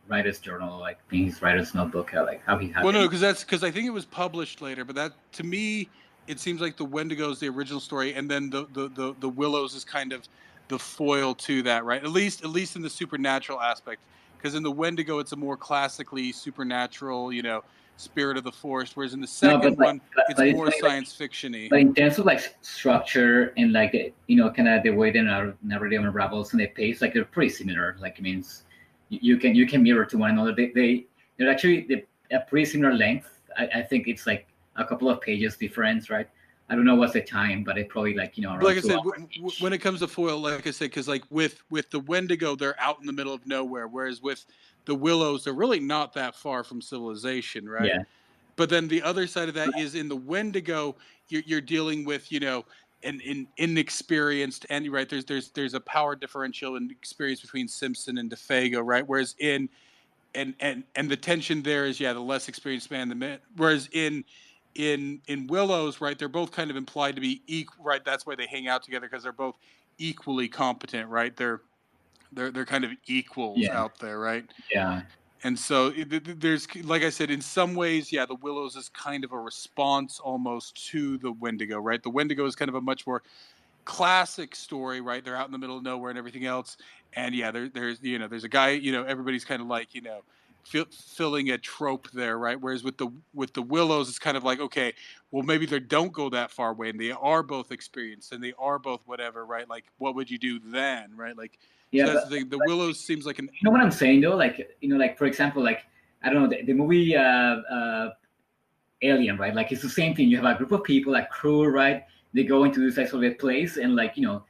writer's journal, like in his writer's notebook, like how he had. Well, no, because I think it was published later, but that to me it seems like the Wendigo is the original story, and then the Willows is kind of the foil to that, right? At least in the supernatural aspect, because in the Wendigo it's a more classically supernatural, spirit of the forest, whereas in the second one it's more science fiction-y. But in terms of like structure and like kind of the way the narrative unravels and the pace, like they're pretty similar. Like it means you can mirror to one another. They're actually a pretty similar length. I think it's like a couple of pages difference, right? I don't know what's the time, but it probably like around like I said, when it comes to foil, like I said, because like with the Wendigo, they're out in the middle of nowhere, whereas with the Willows, they're really not that far from civilization, right? Yeah. But then the other side of that is in the Wendigo, you're dealing with an inexperienced, and right there's a power differential and experience between Simpson and DeFago, right? Whereas in and the tension there is the less experienced man, whereas in Willows, right, they're both kind of implied to be equal, right? That's why they hang out together, because they're both equally competent, right? They're kind of equals out there, right? Yeah. And so there's, like I said, in some ways, the Willows is kind of a response almost to the Wendigo, right? The Wendigo is kind of a much more classic story, right? They're out in the middle of nowhere and everything else, and there's there's a guy, everybody's kind of like filling a trope there, right? Whereas with the Willows, it's kind of like, okay, well, maybe they don't go that far away, and they are both experienced, and they are both whatever, right? Like, what would you do then, right? Like, so Yeah, that's the thing. The Willows seems like an you know what I'm saying though? Like, like for example, like I don't know, the movie Alien, right? Like it's the same thing. You have a group of people, like crew, right? They go into this isolated place, and like you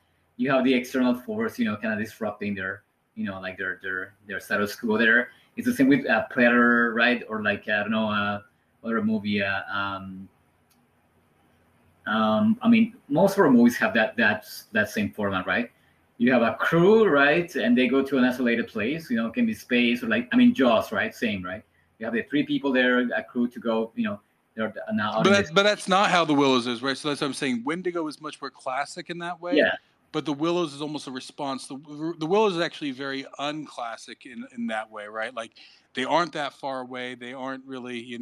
have the external force, kind of disrupting their, like their status quo there. It's the same with Predator, right? Or like I don't know, other movie. I mean, most horror movies have that same format, right? You have a crew, right, and they go to an isolated place. It can be space or like, I mean, Jaws, right? Same, right? You have the three people there, a crew to go. They're now out in this. But that's not how the Willows is, right? So that's what I'm saying. Wendigo is much more classic in that way. Yeah. But the Willows is almost a response. The Willows is actually very unclassic in that way, right? Like they aren't that far away. They aren't really,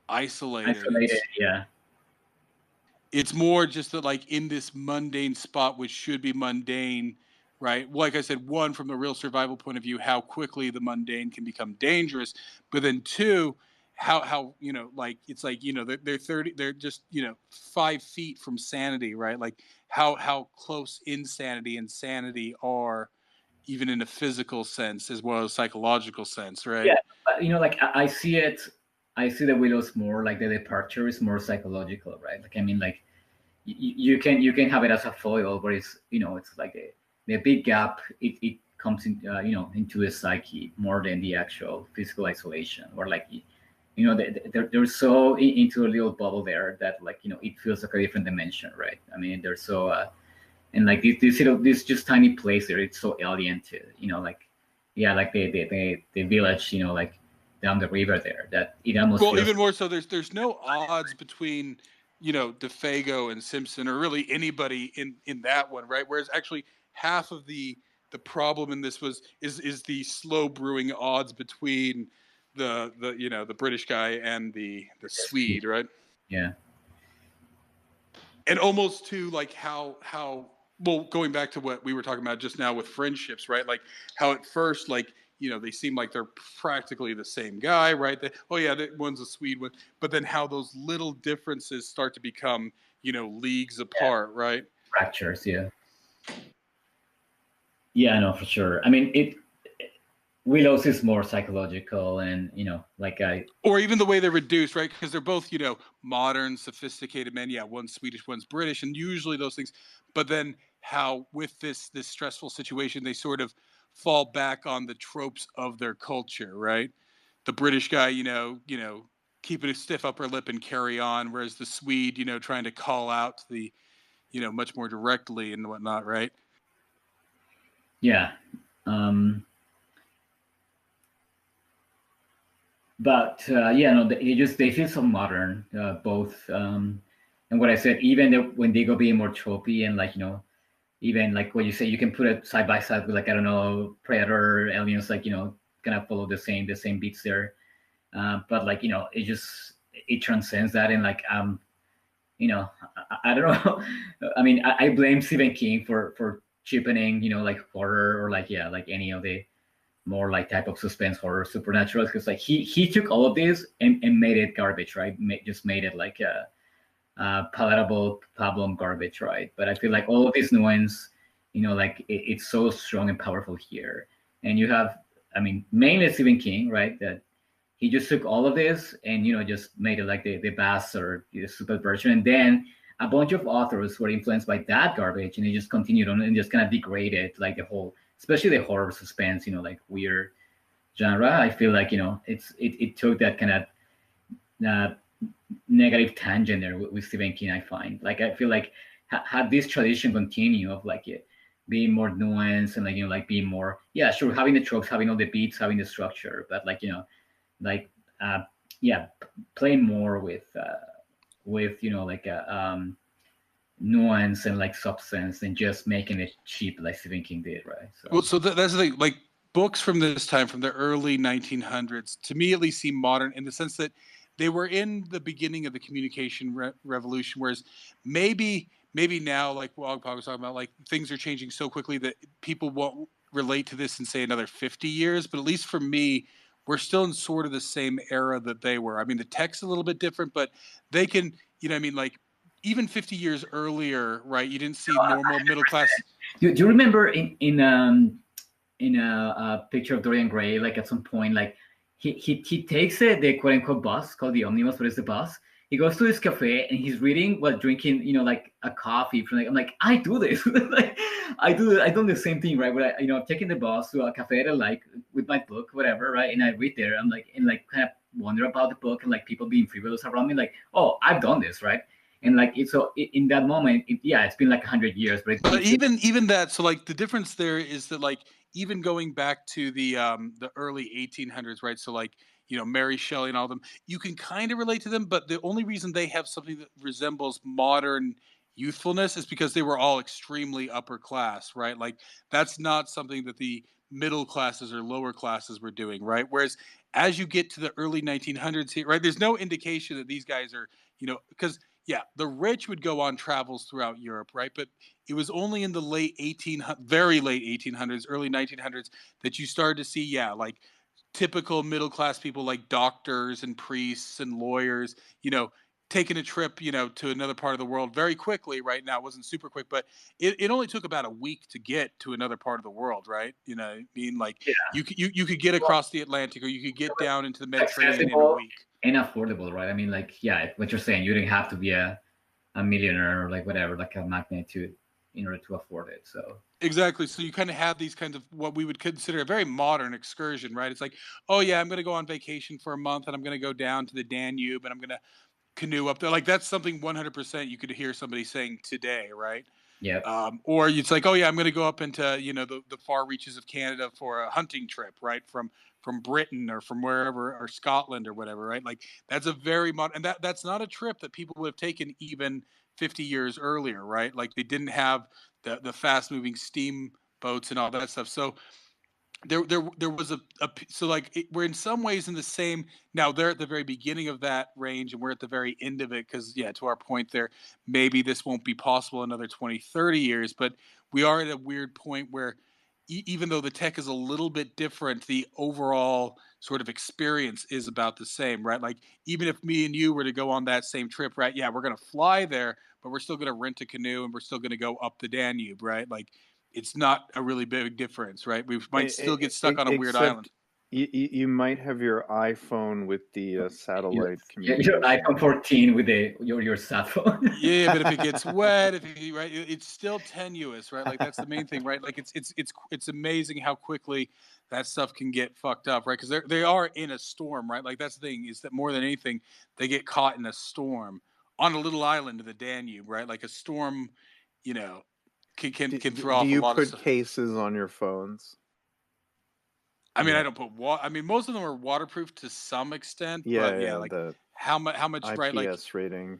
isolated. Isolated, yeah. It's more just that, like, in this mundane spot, which should be mundane, right? Like I said, one, from the real survival point of view, how quickly the mundane can become dangerous. But then two, how like it's like they're 30, they're just 5 feet from sanity, right? Like how close insanity and sanity are, even in a physical sense as well as psychological sense, right? Yeah, but, like I see it. I see the Willows more like the departure is more psychological, right? Like I mean, like you can have it as a foil, but it's like the big gap. It comes in into the psyche more than the actual physical isolation, or like they're so into a little bubble there that like it feels like a different dimension, right? I mean, they're so and like this just tiny place there, it's so alien to like like the village, like down the river there, that it almost Well, feels. even more so, there's no odds between DeFago and Simpson, or really anybody in that one, right? Whereas actually half of the problem in this is the slow brewing odds between the British guy and the Swede, right? Yeah. And almost to like how well, going back to what we were talking about just now with friendships, right? Like how at first, like they seem like they're practically the same guy, right? That one's a Swede one, but then how those little differences start to become leagues apart, right? Fractures, yeah. Yeah, no, for sure. I mean, Willows is more psychological, and like or even the way they're reduced, right? Because they're both modern, sophisticated men. Yeah, one's Swedish, one's British, and usually those things. But then how with this stressful situation, they sort of fall back on the tropes of their culture, right? The British guy, keeping a stiff upper lip and carry on, whereas the Swede, trying to call out the, much more directly and whatnot, right? Yeah. But no, they feel so modern, both. And what I said, even when they go being more tropey and like even like what you say, you can put it side by side with like I don't know, Predator, Aliens, like kind of follow the same beats there. But like it transcends that, and like I don't know. I mean, I blame Stephen King for cheapening like horror, or like like any of the more like type of suspense horror supernatural, because like he took all of this and made it garbage, right? Just made it like a palatable problem garbage, right? But I feel like all of this nuance, like it's so strong and powerful here. And you have, I mean, mainly Stephen King, right? That he just took all of this and just made it like the best or the super version. And then a bunch of authors were influenced by that garbage, and they just continued on and just kind of degraded like the whole, especially the horror suspense, like weird genre. I feel like it took that kind of negative tangent there with Stephen King. I find like I feel like had this tradition continue of like being more nuanced and like like being more sure, having the tropes, having all the beats, having the structure, but like like play more with like a nuance and like substance than just making it cheap like Stephen King did, right? So. Well, so that's the thing. Like books from this time, from the early 1900s, to me at least, seem modern in the sense that they were in the beginning of the communication revolution. Whereas maybe now, like Wogpog was talking about, like things are changing so quickly that people won't relate to this in say another 50 years. But at least for me, we're still in sort of the same era that they were. I mean, the tech's a little bit different, but they can, you know, I mean, like even 50 years earlier, right? You didn't see normal middle class. Do you remember in a picture of Dorian Gray, like at some point, like he takes the quote unquote bus called the omnibus, but it's the bus. He goes to his cafe and he's reading while drinking, you know, like a coffee from like, I'm like, I do this. Like I do the same thing, right? Where I'm taking the bus to a cafe that I like with my book, whatever, right? And I read there. I'm like, and like kind of wonder about the book and like people being frivolous around me, like, oh, I've done this, right? And like it's so in that moment, it's been like 100 years, but even that. So like the difference there is that like even going back to the early 1800s, right? So like, you know, Mary Shelley and all them, you can kind of relate to them, but the only reason they have something that resembles modern youthfulness is because they were all extremely upper class, right? Like that's not something that the middle classes or lower classes were doing, right? Whereas as you get to the early 1900s here, right, there's no indication that these guys are, you know, because yeah, the rich would go on travels throughout Europe, right? But it was only in the very late 1800s, early 1900s that you started to see, yeah, like typical middle class people like doctors and priests and lawyers, you know, taking a trip, you know, to another part of the world very quickly. Right now, it wasn't super quick, but it only took about a week to get to another part of the world, right? You know, I mean, like you could get across the Atlantic, or you could get down into the Mediterranean in a week. And affordable, right? I mean, like, yeah, what you're saying, you didn't have to be a millionaire or like whatever, like a magnitude in order to afford it. So exactly. So you kind of have these kinds of what we would consider a very modern excursion, right? It's like, oh yeah, I'm going to go on vacation for a month and I'm going to go down to the Danube and I'm going to canoe up there. Like that's something 100% you could hear somebody saying today, right? yeah. Or it's like, oh yeah, I'm going to go up into, you know, the far reaches of Canada for a hunting trip, right? From Britain or from wherever, or Scotland or whatever, right? Like that's a very modern, and that's not a trip that people would have taken even 50 years earlier, right? Like they didn't have the fast moving steam boats and all that stuff. So there was so like we're in some ways in the same. Now they're at the very beginning of that range and we're at the very end of it, because yeah, to our point there, maybe this won't be possible another 20, 30 years, but we are at a weird point where even though the tech is a little bit different, the overall sort of experience is about the same, right? Like even if me and you were to go on that same trip, right? Yeah, we're going to fly there, but we're still going to rent a canoe and we're still going to go up the Danube, right? Like it's not a really big difference, right? We might still get stuck on a weird island. You might have your iPhone with the satellite your iPhone 14 with your cell phone. Yeah, but if it gets wet, right, it's still tenuous, right? Like that's the main thing, right? Like it's amazing how quickly that stuff can get fucked up, right? Because they are in a storm, right? Like that's the thing, is that more than anything, they get caught in a storm on a little island of the Danube, right? Like a storm, you know, can throw off a lot of stuff. Do you put cases on your phones? I mean, I don't put I mean, most of them are waterproof to some extent, but yeah, like how much, IPS right? Like rating.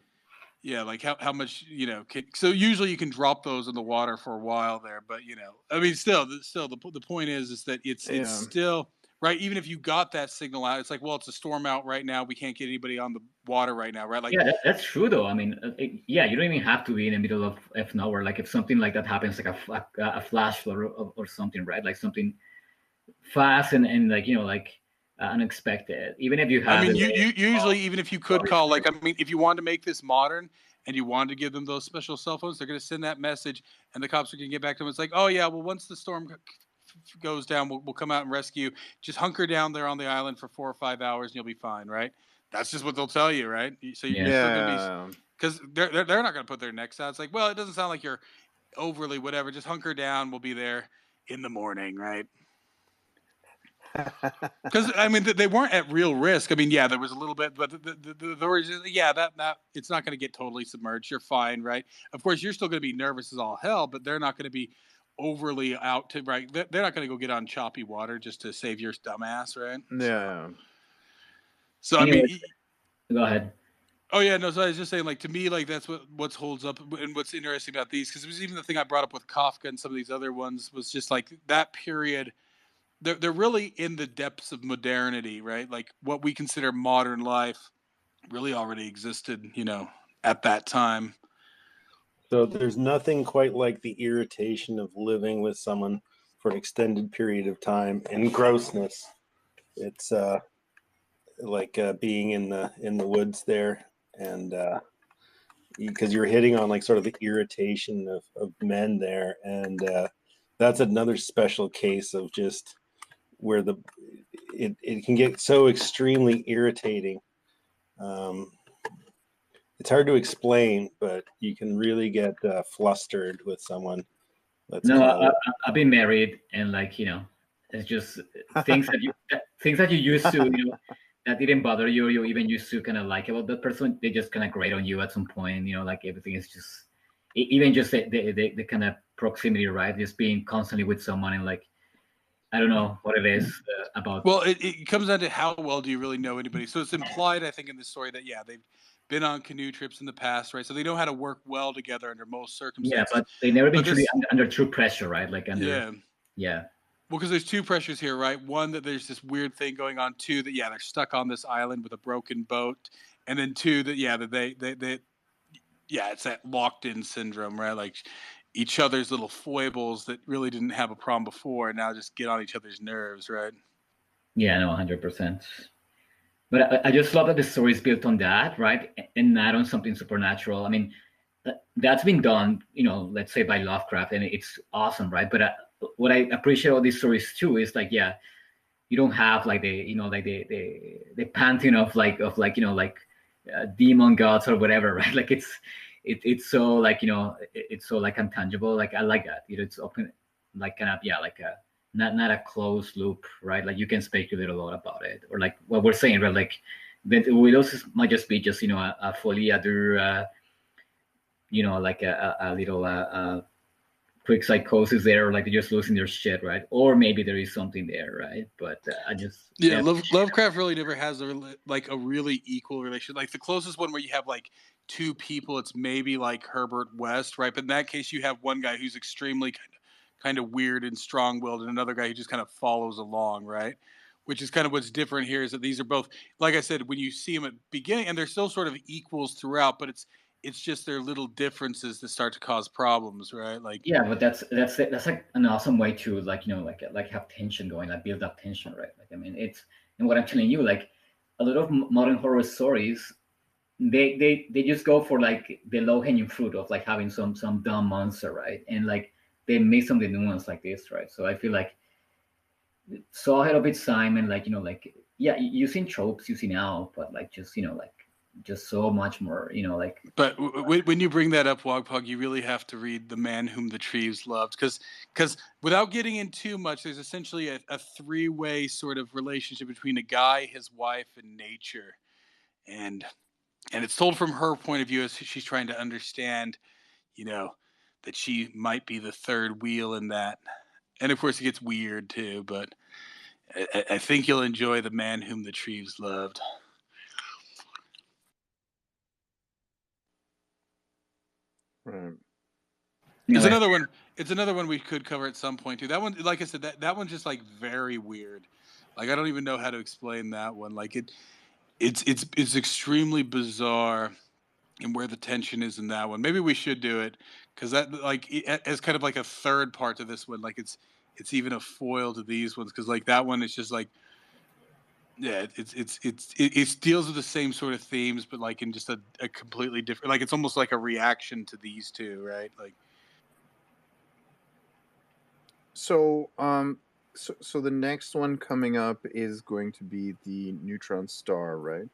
Yeah, like how much, you know? So usually you can drop those in the water for a while there, but you know, I mean, still the point is that it's still right. Even if you got that signal out, it's like, well, it's a storm out right now. We can't get anybody on the water right now, right? Like, yeah, that's true though. I mean, yeah, you don't even have to be in the middle of nowhere. Like if something like that happens, like a flash flood or something, right? Like something fast and like, you know, like unexpected. Even if you have, I mean, you usually, even if you could call, like, I mean, if you wanted to make this modern and you wanted to give them those special cell phones, they're going to send that message and the cops are going to get back to them. It's like, oh yeah, well, once the storm goes down, we'll come out and rescue you. Just hunker down there on the island for 4 or 5 hours and you'll be fine, right? That's just what they'll tell you, right? So you're still going to be, because they're not going to put their necks out. It's like, well, it doesn't sound like you're overly whatever. Just hunker down. We'll be there in the morning, right? Because I mean, they weren't at real risk. I mean, yeah, there was a little bit, but there was, yeah, that it's not going to get totally submerged. You're fine, right? Of course, you're still going to be nervous as all hell, but they're not going to be overly out to, right. They're not going to go get on choppy water just to save your dumbass, right? Yeah. So anyway, I mean, go ahead. Oh yeah, no. So I was just saying, like, to me, like that's what holds up, and what's interesting about these, because it was even the thing I brought up with Kafka and some of these other ones, was just like that period. They're really in the depths of modernity, right? Like what we consider modern life really already existed, you know, at that time. So there's nothing quite like the irritation of living with someone for an extended period of time and grossness. It's like being in the woods there, and because you're hitting on like sort of the irritation of men there, and that's another special case of just where it can get so extremely irritating. It's hard to explain, but you can really get flustered with someone. Let's No, call it. I've been married, and like it's just things that you used to that didn't bother you, or you even used to kind of like about that person. They just kind of grate on you at some point. Like everything is just even just the kind of proximity, right? Just being constantly with someone, and like I don't know what it is about. Well, it comes down to how well do you really know anybody. So it's implied, I think, in this story that they've been on canoe trips in the past, right? So they know how to work well together under most Yeah, circumstances. but they've never been But truly this, under true pressure, right? Like under, yeah. Well, because there's two pressures here, right? One, that there's this weird thing going on. Two, that they're stuck on this island with a broken boat, and then two, that they it's that locked in syndrome, right? Like each other's little foibles that really didn't have a problem before, and now just get on each other's nerves, right? Yeah, no, 100%. But I just love that the story is built on that, right? And not on something supernatural. I mean, that's been done, let's say by Lovecraft, and it's awesome, right? But what I appreciate about these stories too is like, you don't have like like the pantheon of demon gods or whatever, right? Like it's so like it's so like intangible. Like I like that. It's open, like kind of like a not a closed loop, right? Like you can speculate a lot about it, or like what we're saying, right? Like the Willows might just be just a fully other like a little quick psychosis there, or like they're just losing their shit, right? Or maybe there is something there, right? But I just Lovecraft really never has a really equal relationship. Like the closest one where you have like two people, it's maybe like Herbert West, right? But in that case, you have one guy who's extremely kind of weird and strong-willed, and another guy who just kind of follows along, right? Which is kind of what's different here, is that these are both, like I said, when you see them at the beginning, and they're still sort of equals throughout, but it's just their little differences that start to cause problems, right? Like but that's like an awesome way to like like have tension going, like build up tension, right? Like I mean, it's, and what I'm telling you, like a lot of modern horror stories, they just go for like the low hanging fruit of like having some dumb monster, right? And like they make some of the new ones like this, right? So I feel like so ahead of its time, and like like using tropes you see now, but like just like just so much more, like. But when you bring that up, Wogpug, you really have to read The Man Whom the Trees Loved, because without getting in too much, there's essentially a three-way sort of relationship between a guy, his wife, and nature, and it's told from her point of view as she's trying to understand, that she might be the third wheel in that, and of course it gets weird too. But I think you'll enjoy The Man Whom the Trees Loved. Right. It's another one. It's another one we could cover at some point too. That one, like I said, that one's just like very weird. Like I don't even know how to explain that one. Like it's extremely bizarre, and where the tension is in that one. Maybe we should do it, because that like as kind of like a third part to this one. Like it's even a foil to these ones, because like that one is just like, yeah, it deals with the same sort of themes, but like in just a completely different. Like it's almost like a reaction to these two, right? Like. So, so the next one coming up is going to be the Neutron Star, right?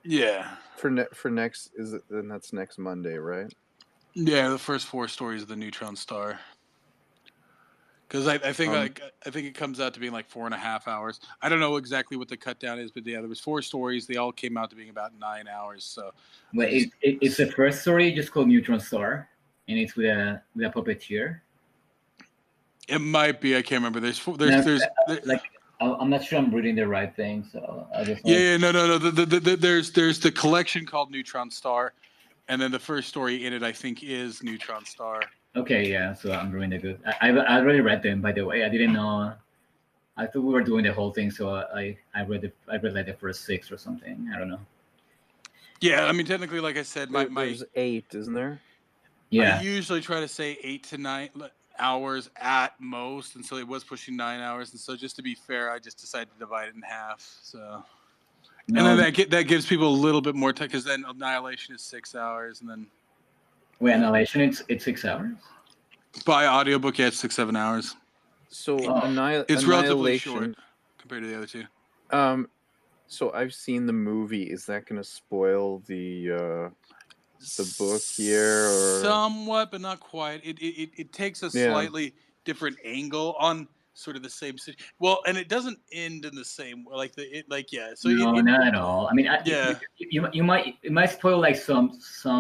Yeah. For next, is it, then that's next Monday, right? Yeah, the first 4 stories of the Neutron Star. Because I think I think it comes out to being like 4.5 hours. I don't know exactly what the cut down is, but yeah, there was 4 stories. They all came out to being about 9 hours. So, wait, it's the first story just called Neutron Star, and it's with a puppeteer. It might be. I can't remember. There's like I'm not sure I'm reading the right thing, so I just no. There's the collection called Neutron Star, and then the first story in it I think is Neutron Star. Okay, yeah. So I'm doing the good. I already read them, by the way. I didn't know. I thought we were doing the whole thing, so I read like the first 6 or something. I don't know. Yeah, I mean technically, like I said, there's 8, isn't there? Yeah. I usually try to say 8 to 9. hours at most, and so it was pushing 9 hours. And so, just to be fair, I just decided to divide it in half. So, and then that gives people a little bit more time, because then Annihilation is 6 hours, and then Annihilation, it's 6 hours. By audiobook, yeah, it's 6-7 hours. So it's relatively short compared to the other two. So I've seen the movie. Is that going to spoil the book here? Or? Somewhat, but not quite. It takes a slightly different angle on sort of the same situation. Well, and it doesn't end in the same way. So no, not at all. I mean, you might spoil like some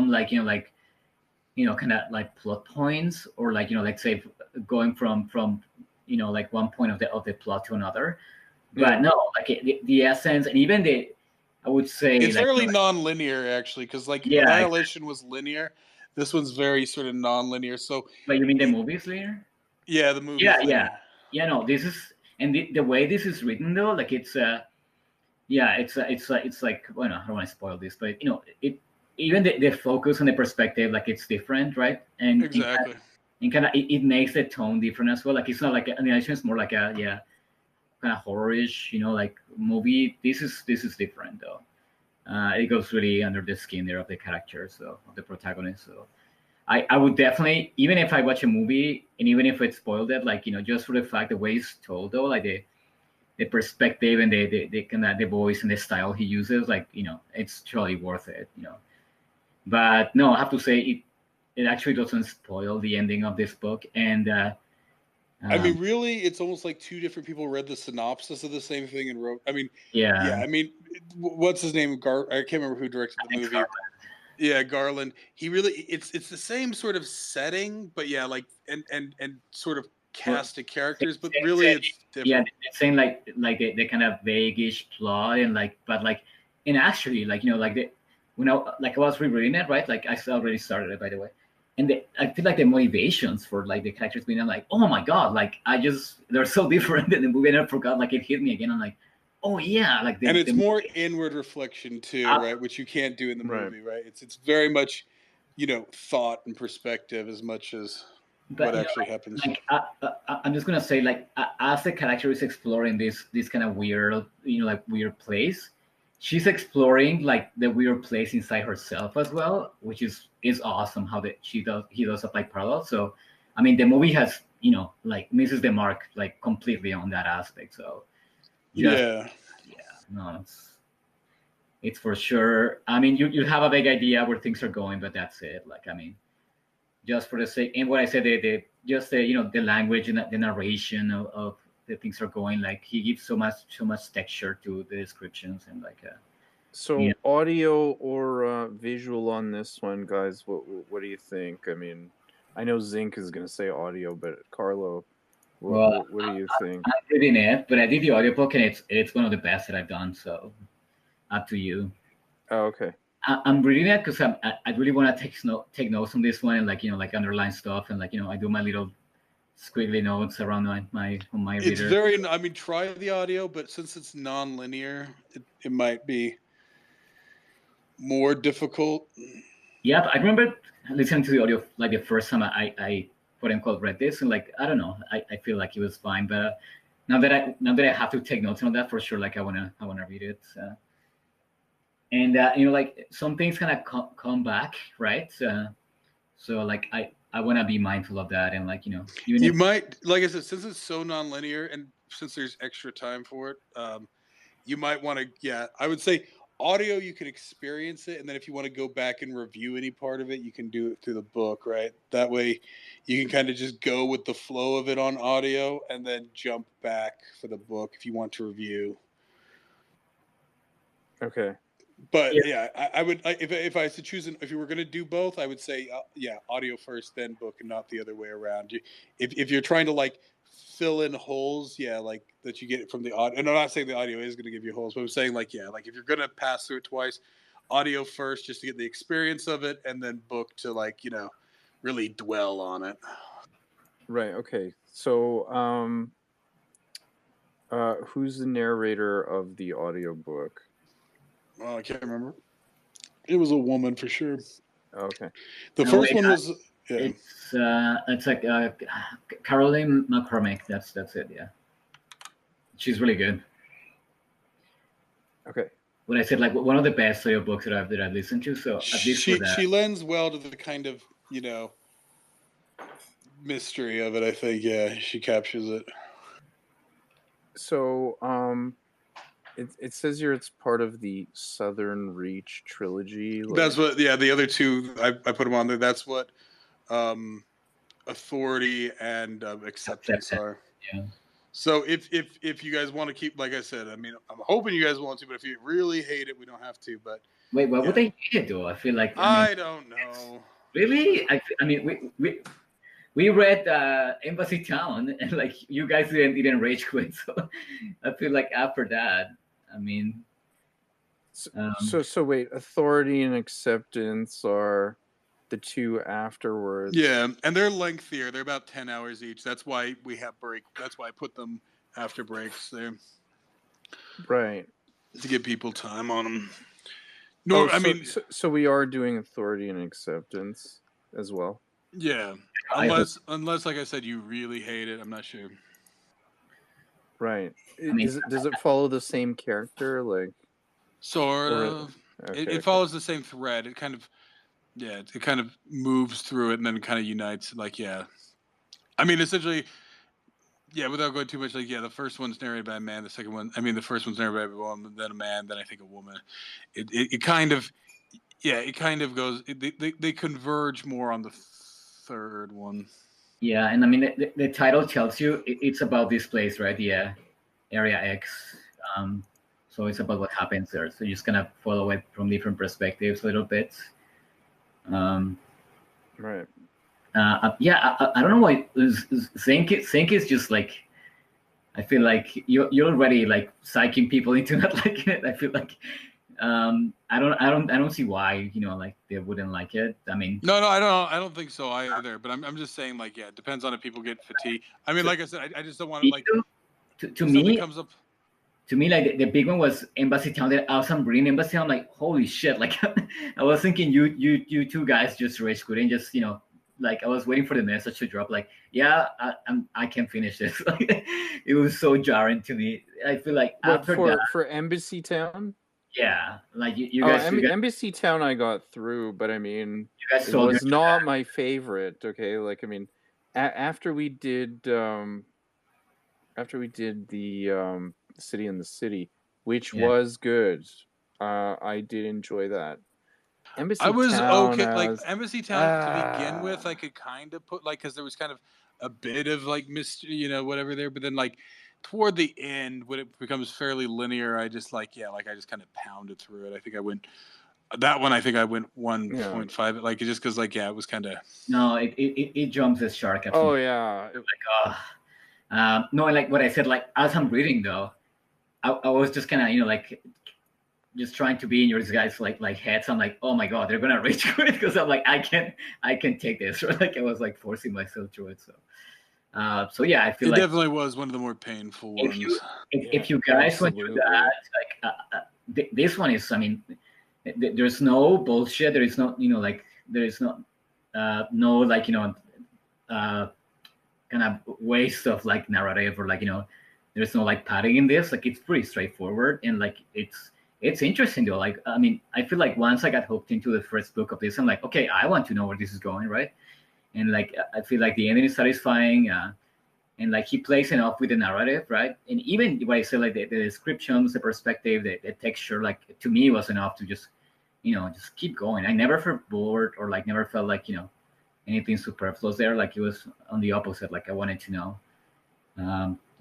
like kind of like plot points, or like let's say going from like one point of the plot to another. But no, like the essence, and even I would say it's fairly non-linear, actually, because Annihilation was linear. This one's very sort of non-linear. So, but you mean the movie's linear? Yeah, the movie's linear. No, this is, and the way this is written though, like it's like, well, no, I don't want to spoil this, but even the focus and the perspective, like it's different, right? And exactly, and kind of it makes the tone different as well. Like it's not like Annihilation is more like a kind of horror-ish, like movie. This is different though. It goes really under the skin there of the character, so of the protagonist. So I would definitely, even if I watch a movie and even if it spoiled it, like just for the fact the way it's told though, like the perspective and the kind of the voice and the style he uses, like it's truly worth it, But no, I have to say it actually doesn't spoil the ending of this book. And I mean, really, it's almost like two different people read the synopsis of the same thing and wrote. I mean, I mean, what's his name? I can't remember who directed the movie. Garland. Yeah, Garland. He really, it's the same sort of setting, but like and sort of cast of characters, but really it's different. Yeah, it's saying like the kind of vague-ish plot, and and actually when I was rereading it, right? Like I already started it, by the way. And I feel like the motivations for like the characters being like, oh my god, like they're so different in the movie, and I forgot, like it hit me again. I'm like, oh yeah, like and it's more inward reflection too, right? Which you can't do in the movie, right? It's very much, thought and perspective as much as what actually happens. Like I'm just gonna say, like as the character is exploring this kind of weird, like weird place, she's exploring like the weird place inside herself as well, which is awesome how he does apply parallel. So I mean the movie has like misses the mark like completely on that aspect. So no, it's for sure. I mean you have a big idea where things are going, but that's it. Like I mean, just for the sake, and what I said, the language and the narration of the things are going, like he gives so much texture to the descriptions and like so audio or visual on this one, guys. What do you think? I mean, I know Zinc is gonna say audio, but Carlo, what do you think? I'm reading it, but I did the audiobook, and it's one of the best that I've done. So up to you. Oh, okay. I'm reading it because I really want to take notes on this one, and like underline stuff, and like I do my little squiggly notes around my reader. It's very. I mean, try the audio, but since it's non-linear, it might be more difficult. Yeah, but I remember listening to the audio like the first time I quote unquote read this, and like I don't know, I feel like it was fine. But now that I have to take notes on that for sure, like I wanna read it. And like some things kind of come back, right? So like I want to be mindful of that, and like you might, like I said, since it's so non-linear and since there's extra time for it, you might want to. Yeah, I would say audio, you can experience it, and then if you want to go back and review any part of it, you can do it through the book, right? That way, you can kind of just go with the flow of it on audio, and then jump back for the book if you want to review. Okay. But I would, if I was to choose, if you were going to do both, I would say audio first, then book, and not the other way around. If you're trying to like fill in holes, like that you get from the audio, and I'm not saying the audio is going to give you holes, but I'm saying like if you're going to pass through it twice, audio first just to get the experience of it, and then book to like really dwell on it. Right. Okay. So who's the narrator of the audiobook? Oh, I can't remember. It was a woman for sure. Okay. The first one was Yeah. It's like Caroline McCormick. That's it. Yeah, she's really good. Okay. When I said like one of the best audiobooks that I've listened to, so at least for that. She lends well to the kind of mystery of it. I think she captures it. So it says here it's part of the Southern Reach trilogy. That's what. Yeah, the other two I put them on there. That's what Authority and Acceptance are. Yeah. So if you guys want to keep, like I said, I mean, I'm hoping you guys want to, but if you really hate it, we don't have to. But wait, what would they hate it though? I feel like I don't know. Really, I mean, we read Embassy Town, and like you guys didn't rage quit. So I feel like after that, I mean, so wait, Authority and Acceptance are the two afterwards. Yeah, and they're lengthier. They're about 10 hours each. That's why we have break. That's why I put them after breaks there. Right. To give people time on them. No, I mean, so we are doing Authority and Acceptance as well. Yeah, unless like I said, you really hate it. I'm not sure. Right. Does it follow the same character, like? Sort of. Okay, it follows the same thread. It kind of. Yeah, it kind of moves through it and then kind of unites. Like, yeah. I mean, essentially, yeah, without going too much, like, yeah, the first one's narrated by a man. The second one, I mean, the first one's narrated by a woman, then a man, then I think a woman. It kind of, yeah, it kind of goes, they converge more on the third one. Yeah, and I mean, the title tells you it's about this place, right? Yeah, Area X. So it's about what happens there. So you just kind of follow it from different perspectives a little bit. Right. Yeah, I don't know why Zinc is just like, I feel like you're already like psyching people into not liking it. I feel like I don't see why like they wouldn't like it. I mean, no, I don't think so either. But I'm just saying, like, yeah, it depends on if people get fatigued. I mean, like I said, I just don't want to like to me comes up. To me, like the big one was Embassy Town. That awesome reading Embassy Town. Like, holy shit! Like, I was thinking you two guys just rage quit and just like I was waiting for the message to drop. Like, yeah, I can finish this. Like, it was so jarring to me. I feel like for Embassy Town. Yeah, like you guys. Embassy Town, I got through, but I mean, it was not my favorite. Okay, like I mean, after we did the City in the City, which was good. I did enjoy that. Embassy I was Town okay. Like Embassy Town to begin with, I could kind of put because there was kind of a bit of like mystery, whatever there. But then like toward the end, when it becomes fairly linear, I just I just kind of pounded through it. I think I went 1.5. Like just because it was kind of no, it jumps the shark. Oh yeah, no, like what I said, like as I'm reading though, I was just kind of just trying to be in your guys like heads. I'm like, oh my god, they're gonna rage quit because I'm like I can take this. Or like I was like forcing myself through it. So yeah, I feel it definitely was one of the more painful ones. If you guys went through that, like this one is, I mean, there's no bullshit. There is no there is no kind of waste of like narrative or there's no like padding in this. Like it's pretty straightforward and like it's interesting though. Like I mean, I feel like once I got hooked into the first book of this, I'm like, okay, I want to know where this is going, right? And like I feel like the ending is satisfying, and like he plays enough with the narrative, right? And even what I said, like the descriptions, the perspective, the texture, like to me was enough to just just keep going. I never felt bored or like never felt like anything superfluous there. Like it was on the opposite. Like I wanted to know.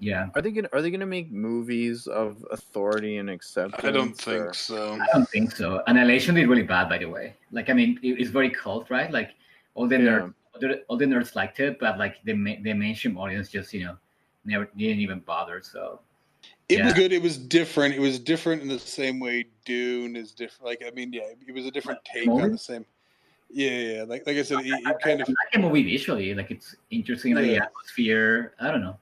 Yeah. Are they gonna make movies of Authority and Acceptance? I don't think so. I don't think so. Annihilation did really bad, by the way. Like I mean, it's very cult, right? Like all the nerds liked it, but like the mainstream audience just never didn't even bother. So it was good. It was different. It was different in the same way Dune is different. Like I mean, yeah, it was a different take on the same. Yeah. Like I said, it kind of like a movie visually. Like it's interesting, like the atmosphere. I don't know.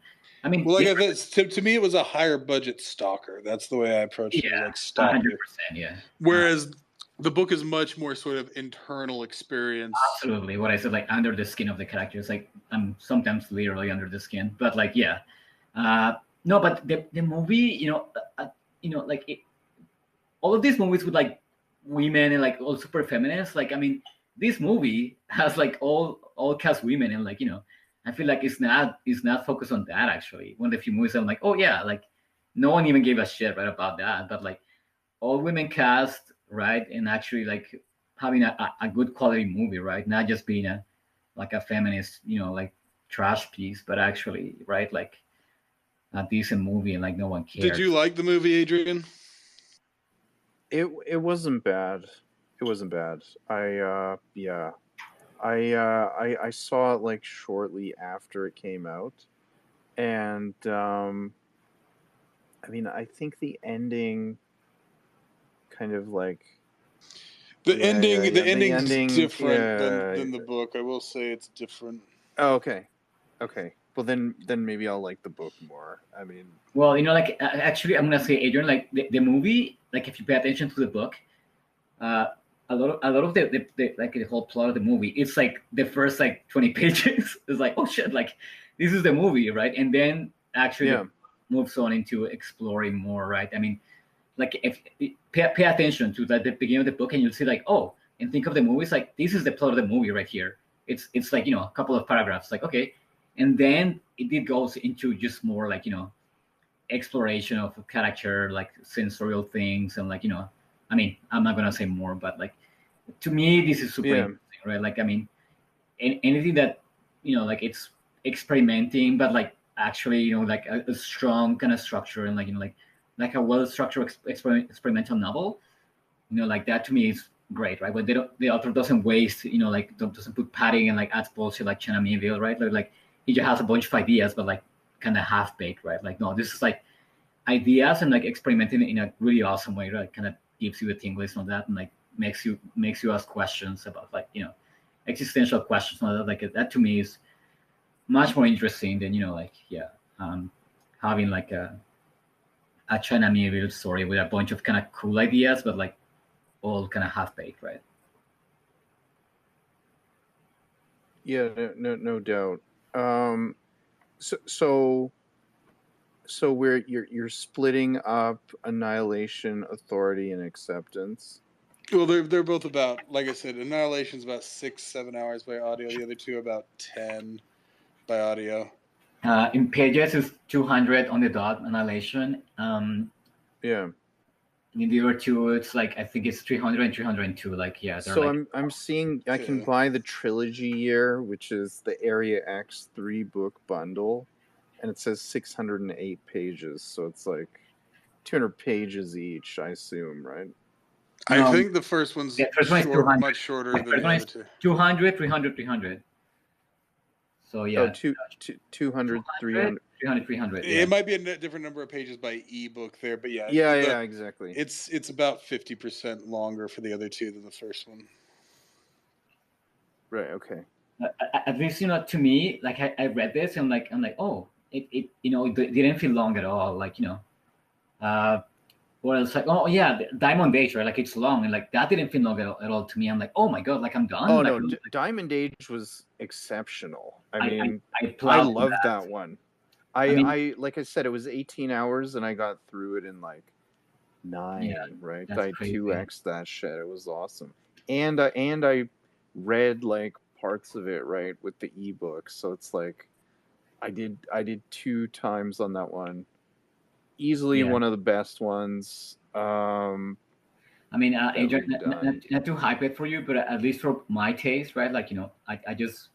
I mean, well, like to me, it was a higher budget stalker. That's the way I approached it. Like stalker. 100%, yeah. Whereas The book is much more sort of internal experience. Absolutely, what I said, like under the skin of the characters. Like I'm sometimes literally under the skin, but like yeah, no, but the movie, like all of these movies with like women and like all super feminists. Like I mean, this movie has like all cast women, and like I feel like it's not focused on that actually. One of the few movies I'm like, oh yeah, like no one even gave a shit right about that, but like all women cast, right? And actually like having a good quality movie, right? Not just being a feminist, like trash piece, but actually, right? Like a decent movie and like no one Did you cares. like the movie, Adrian? It wasn't bad. It wasn't bad. Yeah. I saw it like shortly after it came out, and I mean, I think the ending kind of like The ending, the yeah, the ending's ending, different yeah. than the book. I will say it's different. Oh, okay. Okay. Well, then maybe I'll like the book more. I mean, Well, like actually, I'm gonna say, Adrian, like the movie, like if you pay attention to the book, uh, a lot of the like the whole plot of the movie, it's like the first like 20 pages is like, oh shit, like this is the movie, right? And then actually the yeah, book moves on into exploring more, right? I mean, like if pay attention to the beginning of the book, and you'll see like, oh, and think of the movies like this is the plot of the movie right here. It's like a couple of paragraphs, like okay, and then it goes into just more like exploration of character, like sensorial things, and like I mean, I'm not gonna say more, but like to me, this is super yeah, interesting, right? Like I mean, anything that like it's experimenting, but like actually like a strong kind of structure, and like like a well structured experimental novel, like that to me is great, right? But the author doesn't waste, like doesn't put padding and like adds bullshit like China Miéville, right? Like he just has a bunch of ideas, but like kind of half baked, right? Like no, this is like ideas and like experimenting in a really awesome way, right? Kind of gives you the tingles on that, and like makes you ask questions about like existential questions on that. Like that to me is much more interesting than like yeah, um, having like a China Miéville story with a bunch of kind of cool ideas, but like all kind of half baked, right? yeah. No doubt. Um, so so so we're you're splitting up annihilation, authority, and acceptance. Well, they're both about, like I said, Annihilation's about 6-7 hours by audio. The other two about 10 by audio. In pages is 200 on the dot annihilation. Yeah. In the other two, it's like I think it's 300 and 302. Like yeah, they're So like I'm seeing I can Yeah. buy the trilogy year, which is the Area X 3 book bundle, and it says 608 pages. So it's like 200 pages each, I assume, right? I no. think the first one's The first one is 200. much shorter The than first the one other is two. 200, 300, 300. So Oh, yeah, 200, 200, 300. 300, 300. Yeah. It might be a different number of pages by ebook there, but yeah, Yeah, yeah, exactly. it's about 50% longer for the other two than the first one. Right, okay. At least to me, like I read this and like I'm like, oh, it didn't feel long at all. Like uh, or else like, oh yeah, Diamond Age, right? Like it's long, and like that didn't feel long at all to me. I'm like, oh my god, like I'm done. Oh Like no, Diamond Age was exceptional. I I mean, I I plowed through loved that. that one. I mean, I like I said, it was 18 hours and I got through it in like yeah, 9, right? that's I crazy. 2x that shit. It was awesome. And I read like parts of it, right, with the ebook. So it's like I did 2 times on that one. Easily Yeah. one of the best ones. I mean, That Adrian, we've done. not to hype it for you, but at least for my taste, right? Like, I just,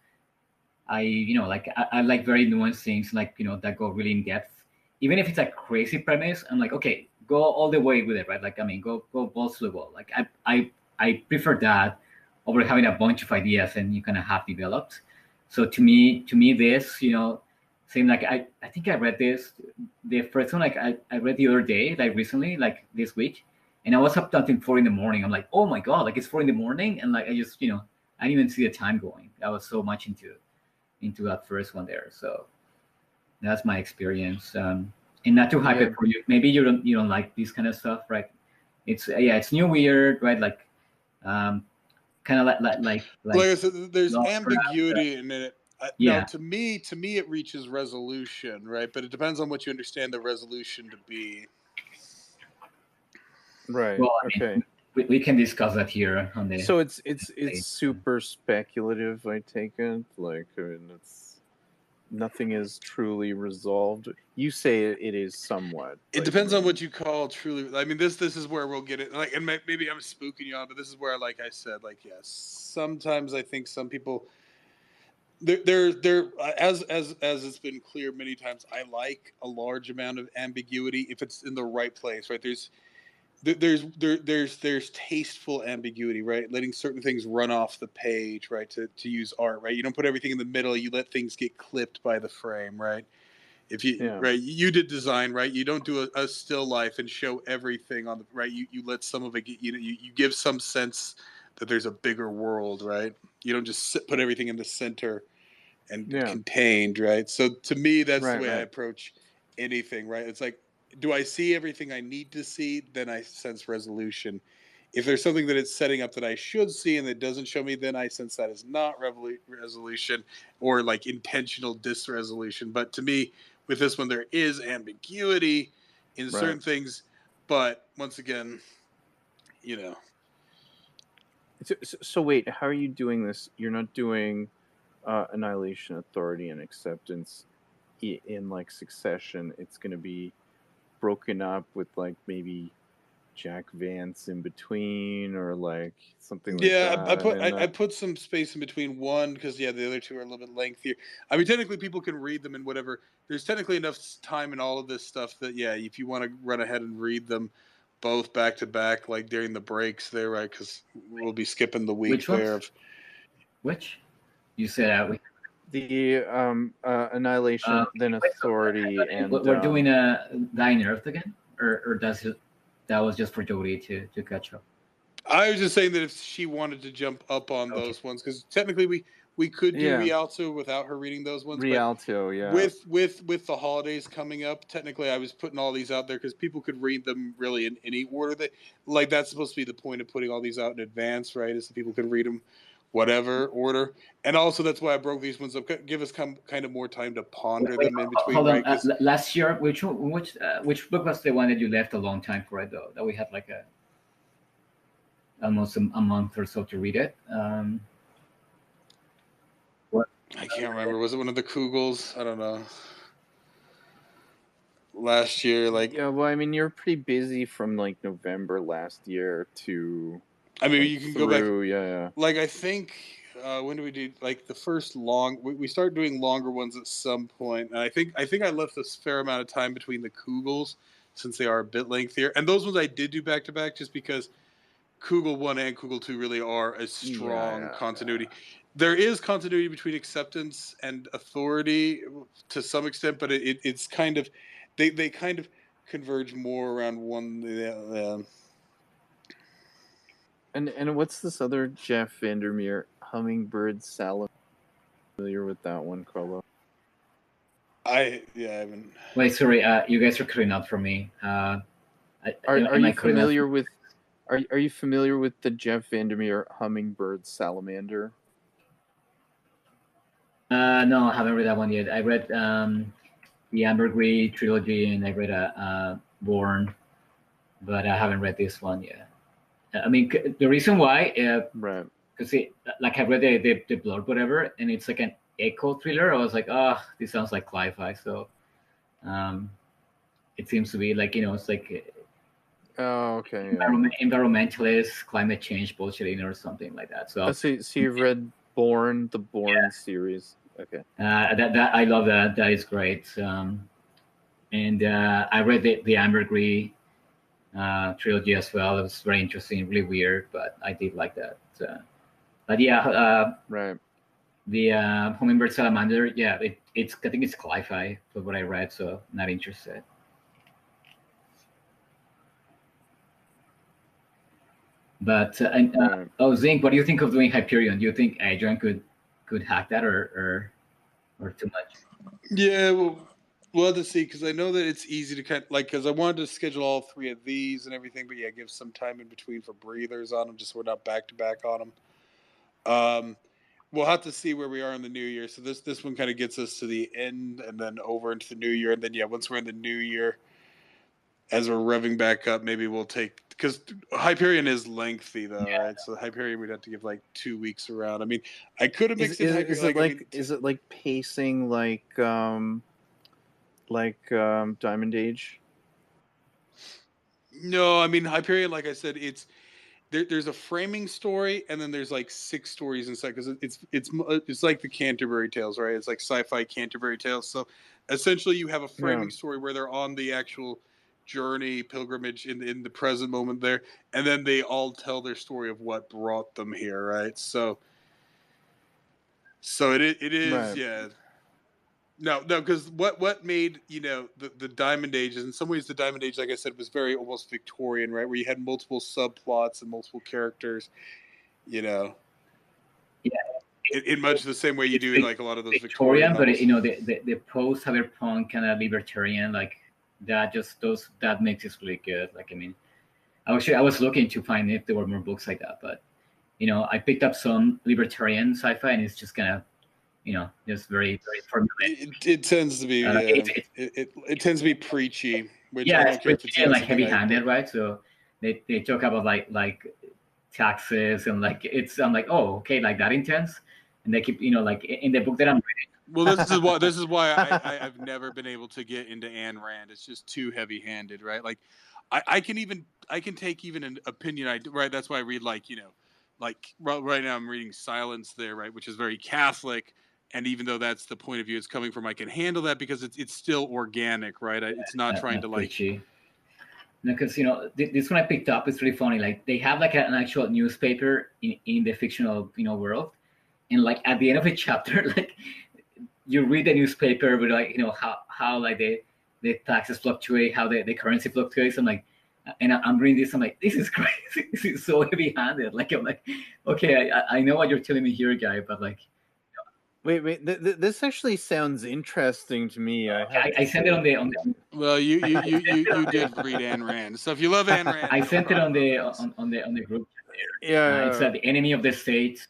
like, I like very nuanced things, like, that go really in depth. Even if it's a crazy premise, I'm like, okay, go all the way with it, right? Like, I mean, go balls to the wall. Like, I prefer that over having a bunch of ideas and you kind of have developed. So to me, this, same like I think I read this, the first one, like I read the other day, like recently, like this week, and I was up until 4 in the morning. I'm like, oh my god, like it's 4 in the morning, and like I just, I didn't even see the time going. I was so much into that first one there. So that's my experience. And not to hype Yeah. it for you. Maybe you don't like this kind of stuff, right? It's yeah, it's new weird, right? Like kind of Like I said, there's lost for ambiguity in it. Now, yeah. to me, it reaches resolution, right? But it depends on what you understand the resolution to be. Right. Well, I mean, Okay. we can discuss that here on the. So it's super speculative, I take it. Like, I mean, it's nothing is truly resolved. You say it is somewhat. It like, depends I on mean, what you call truly. I mean, this is where we'll get it. Like, and maybe I'm spooking you on, but this is where, like I said, like, yes, sometimes I think some people. There, as it's been clear many times, I like a large amount of ambiguity if it's in the right place, right? There's tasteful ambiguity, right? Letting certain things run off the page, right? To use art, right? You don't put everything in the middle. You let things get clipped by the frame, right? If you Yeah. right, you did design, right? You don't do a still life and show everything on the right. You let some of it get you give some sense that there's a bigger world, right? You don't just put everything in the center and Yeah. contained, right? So to me, that's the Right. way I Right. approach anything, right? It's like, do I see everything I need to see? Then I sense resolution. If there's something that it's setting up that I should see and that doesn't show me, then I sense that is not resolution or like intentional disresolution. But to me, with this one, there is ambiguity in Right. certain things. But once again, you know, So wait, how are you doing this? You're not doing annihilation, authority, and acceptance in like succession. It's going to be broken up with like maybe Jack Vance in between or like something like yeah, that. And I put some space in between one because yeah, the other two are a little bit lengthier. I mean, technically, people can read them and whatever. There's technically enough time in all of this stuff that yeah, if you want to run ahead and read them both back to back, like during the breaks there, right? Because we'll be skipping the week Which ones? there. Which you said the annihilation, then authority, and we're doing a Dying Earth again, or that was just for Jody to catch up. I was just saying that if she wanted to jump up on those ones, because technically we could do Rialto without her reading those ones. Rialto, but yeah. With the holidays coming up, technically I was putting all these out there because people could read them really in any order. That's supposed to be the point of putting all these out in advance, right? Is that people can read them whatever order, and also that's why I broke these ones up. Give us kind of more time to ponder them in between. Hold on, right? Last year, which book was the one that you left a long time for it though? That we had like almost a month or so to read it. What? I can't remember. Was it one of the Kugels? I don't know. Last year, like yeah. Well, I mean, you're pretty busy from like November last year to. I mean, like, you can go back. Yeah. Like I think when do we do like the first long? We start doing longer ones at some point, and I think I left a fair amount of time between the Kugels since they are a bit lengthier, and those ones I did do back to back just because Kugel 1 and Kugel 2 really are a strong continuity. Yeah. There is continuity between acceptance and authority to some extent, but it's kind of they kind of converge more around one. And what's this other Jeff Vandermeer Hummingbird Salamander? Familiar with that one, Carlo? I haven't. Wait, sorry. You guys are cutting out for me. Are you familiar with? Are you familiar with the Jeff Vandermeer Hummingbird Salamander? No, I haven't read that one yet. I read the Ambergris trilogy and I read Born, but I haven't read this one yet. I mean, the reason why, right? Because like I read the blurb, whatever, and it's like an echo thriller. I was like, oh, this sounds like sci-fi. So, it seems to be like it's like. Oh, okay. Environmentalist, climate change bullshitting or something like that. So you've read Born, the Born series. Okay. That I love that. That is great. And I read the Ambergris trilogy as well. It was very interesting, really weird, but I did like that. But yeah, right. The Hummingbird Salamander, yeah, it's I think it's sci-fi for what I read, so not interested. But Zinc, what do you think of doing Hyperion? Do you think Adrian could hack that or too much? Yeah, well, We'll have to see, because I know that it's easy to kind of, like, because I wanted to schedule all 3 of these and everything, but yeah, give some time in between for breathers on them, just so we're not back to back on them. We'll have to see where we are in the new year. So this one kind of gets us to the end and then over into the new year, and then yeah, once we're in the new year, as we're revving back up, maybe we'll take, because Hyperion is lengthy though, right? So Hyperion we'd have to give like 2 weeks around. I mean, I could have mixed in Hyperion. Is it like pacing like Diamond Age? No, I mean Hyperion, like I said, there's a framing story, and then there's like 6 stories inside, because it's like the Canterbury Tales, right? It's like sci-fi Canterbury Tales. So essentially, you have a framing story where they're on the actual journey, pilgrimage in the present moment there, and then they all tell their story of what brought them here, right? So it is, Right. yeah. No, because what made, the Diamond Age is, in some ways, the Diamond Age, like I said, was very almost Victorian, right? Where you had multiple subplots and multiple characters, Yeah. in much the same way you do in like a lot of those Victorian, but novels. the post cyberpunk kind of libertarian, like that that makes it really good. Like, I mean, I was looking to find if there were more books like that, but I picked up some libertarian sci-fi, and it's just kind of just very, very formulaic. It tends to be it tends to be preachy, which I don't care if it's like heavy-handed, right? So they talk about like taxes, and like I'm like, oh, okay, like that intense, and they keep like in the book that I'm reading. Well, this is why I've never been able to get into Ayn Rand. It's just too heavy-handed, right? Like I can take even an opinion, right? That's why I read like right now I'm reading Silence there, right, which is very Catholic. And even though that's the point of view it's coming from, I can handle that because it's still organic, right? It's not trying to preachy. Because this one I picked up, it's really funny. Like they have like an actual newspaper in the fictional world, and like at the end of a chapter, like you read the newspaper with like how like the taxes fluctuate, how the currency fluctuates. I'm like, and I'm reading this, I'm like, this is crazy. This is so heavy-handed. Like I'm like, okay, I know what you're telling me here, guy, but like. Wait. This actually sounds interesting to me. I sent it on the. Well, you did read Ayn Rand, so if you love Ayn Rand, I sent it on the group. Yeah, it's the enemy of the state.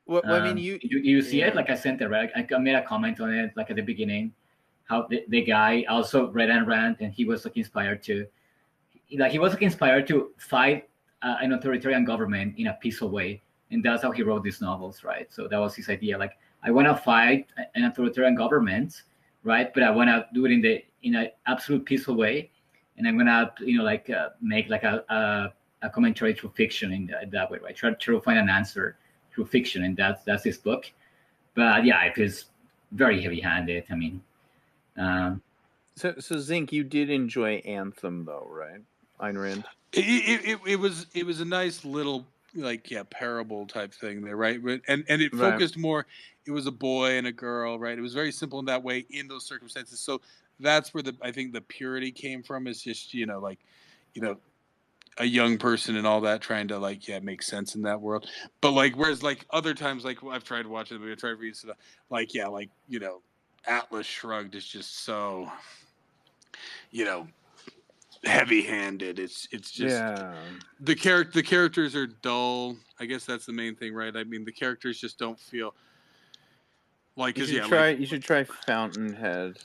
Well, I mean, you see it, like I sent it, right? I made a comment on it, like at the beginning, how the guy also read Ayn Rand, and he was like inspired to, fight an authoritarian government in a peaceful way, and that's how he wrote these novels, right? So that was his idea, like. I want to fight an authoritarian government, right? But I want to do it in an absolute peaceful way, and I'm gonna make like a commentary through fiction in that way, right? Try to find an answer through fiction, and that's this book. But yeah, it is very heavy-handed. I mean, so Zinc, you did enjoy Anthem though, right? Ayn Rand. It was a nice little parable type thing there, right? And it focused more. It was a boy and a girl, right? It was very simple in that way in those circumstances. So that's where I think the purity came from. Is just a young person and all that trying to make sense in that world. But whereas other times I've tried watching the movie, I tried reading stuff Atlas Shrugged is just so heavy-handed. It's just the characters are dull. I guess that's the main thing, right? I mean, the characters just don't feel like. You should try Fountainhead.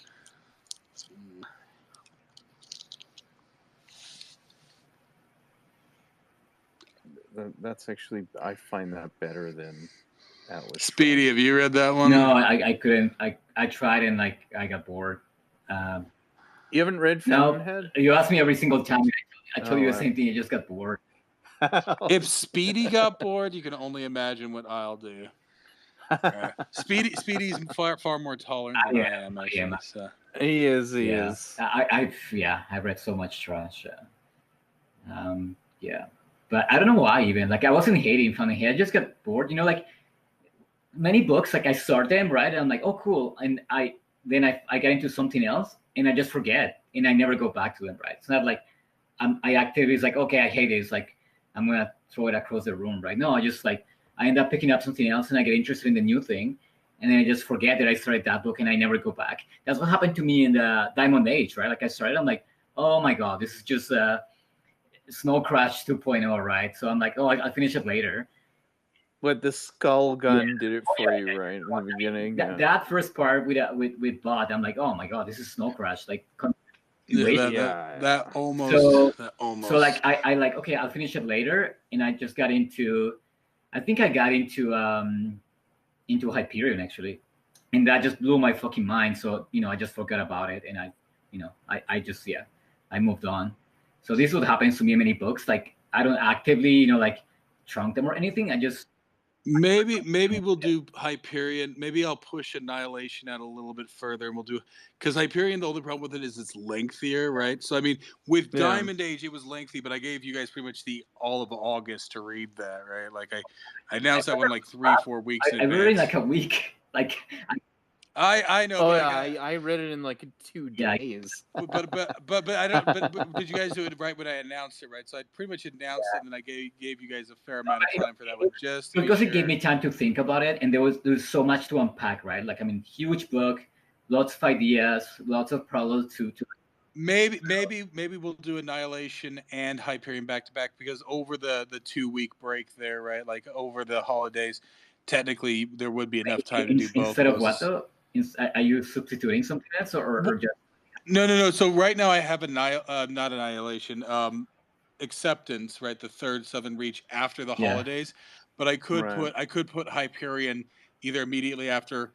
That's actually, I find that better than Atlas. Speedy, have you read that one? No, I couldn't. I tried and I got bored. You haven't read Fountainhead? No, you ask me every single time. I tell you the same thing. You just got bored. If Speedy got bored, you can only imagine what I'll do. Speedy's far more tolerant than I am. Actually, so. He is. I've read so much trash. But I don't know why even. I wasn't hating Fountainhead. I just got bored. Many books, I start them, right? And I'm like, oh, cool. And I get into something else and I just forget and I never go back to them, right? It's not like I actively okay, I hate this. I'm going to throw it across the room, right? No, I just I end up picking up something else and I get interested in the new thing. and then I just forget that I started that book and I never go back. That's what happened to me in the Diamond Age, right? Like I started, I'm like, oh my god, this is just Snow Crash 2.0, right? So I'm like, oh, I'll finish it later. But the skull gun did it for you, right, in the beginning. That first part with Bot, I'm like, oh my god, this is Snow Crash, like. That almost. So like I like, okay, I'll finish it later, and I just got into, I think I got into Hyperion actually, and that just blew my fucking mind. So I just forgot about it, and I just I moved on. So this is what happens to me in many books. Like I don't actively like trunk them or anything. I just Maybe we'll do Hyperion. Maybe I'll push Annihilation out a little bit further, and we'll do, because Hyperion, the only problem with it is it's lengthier, right? So I mean, with Diamond Age, it was lengthy, but I gave you guys pretty much all of August to read that, right? Like I announced that one like 3-4 weeks. I read it in like a week. Like I know. Oh yeah, I read it in like 2 days. But I don't. But did you guys do it right when I announced it? Right. So I pretty much announced it, and then I gave you guys a fair amount of time for that one, just because it gave me time to think about it, and there was so much to unpack, right? Like I mean, huge book, lots of ideas, lots of problems to. Maybe we'll do Annihilation and Hyperion back to back, because over the 2-week break there, right? Like over the holidays, technically there would be enough time to do both. Instead of what though? Are you substituting something else, or just? No. So right now I have not Annihilation, Acceptance, right? The third Southern Reach after the holidays, but I could put Hyperion either immediately after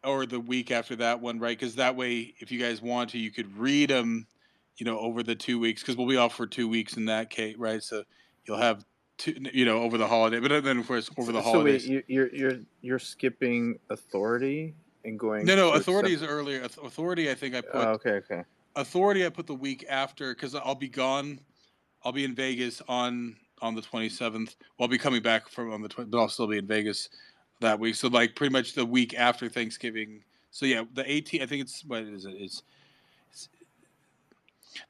or the week after that one, right? Because that way, if you guys want to, you could read them, over the 2 weeks, because we'll be off for 2 weeks in that case, right? So you'll have over the holiday, but then of course over the holidays. So wait, you're skipping Authority and going. No, Authority is earlier. Authority, I think I put. Okay. Authority, I put the week after, because I'll be gone. I'll be in Vegas on the 27th. Well, I'll be coming back from on the 20th, but I'll still be in Vegas that week. So like pretty much the week after Thanksgiving. So yeah, the 18th. I think it's what is it? It's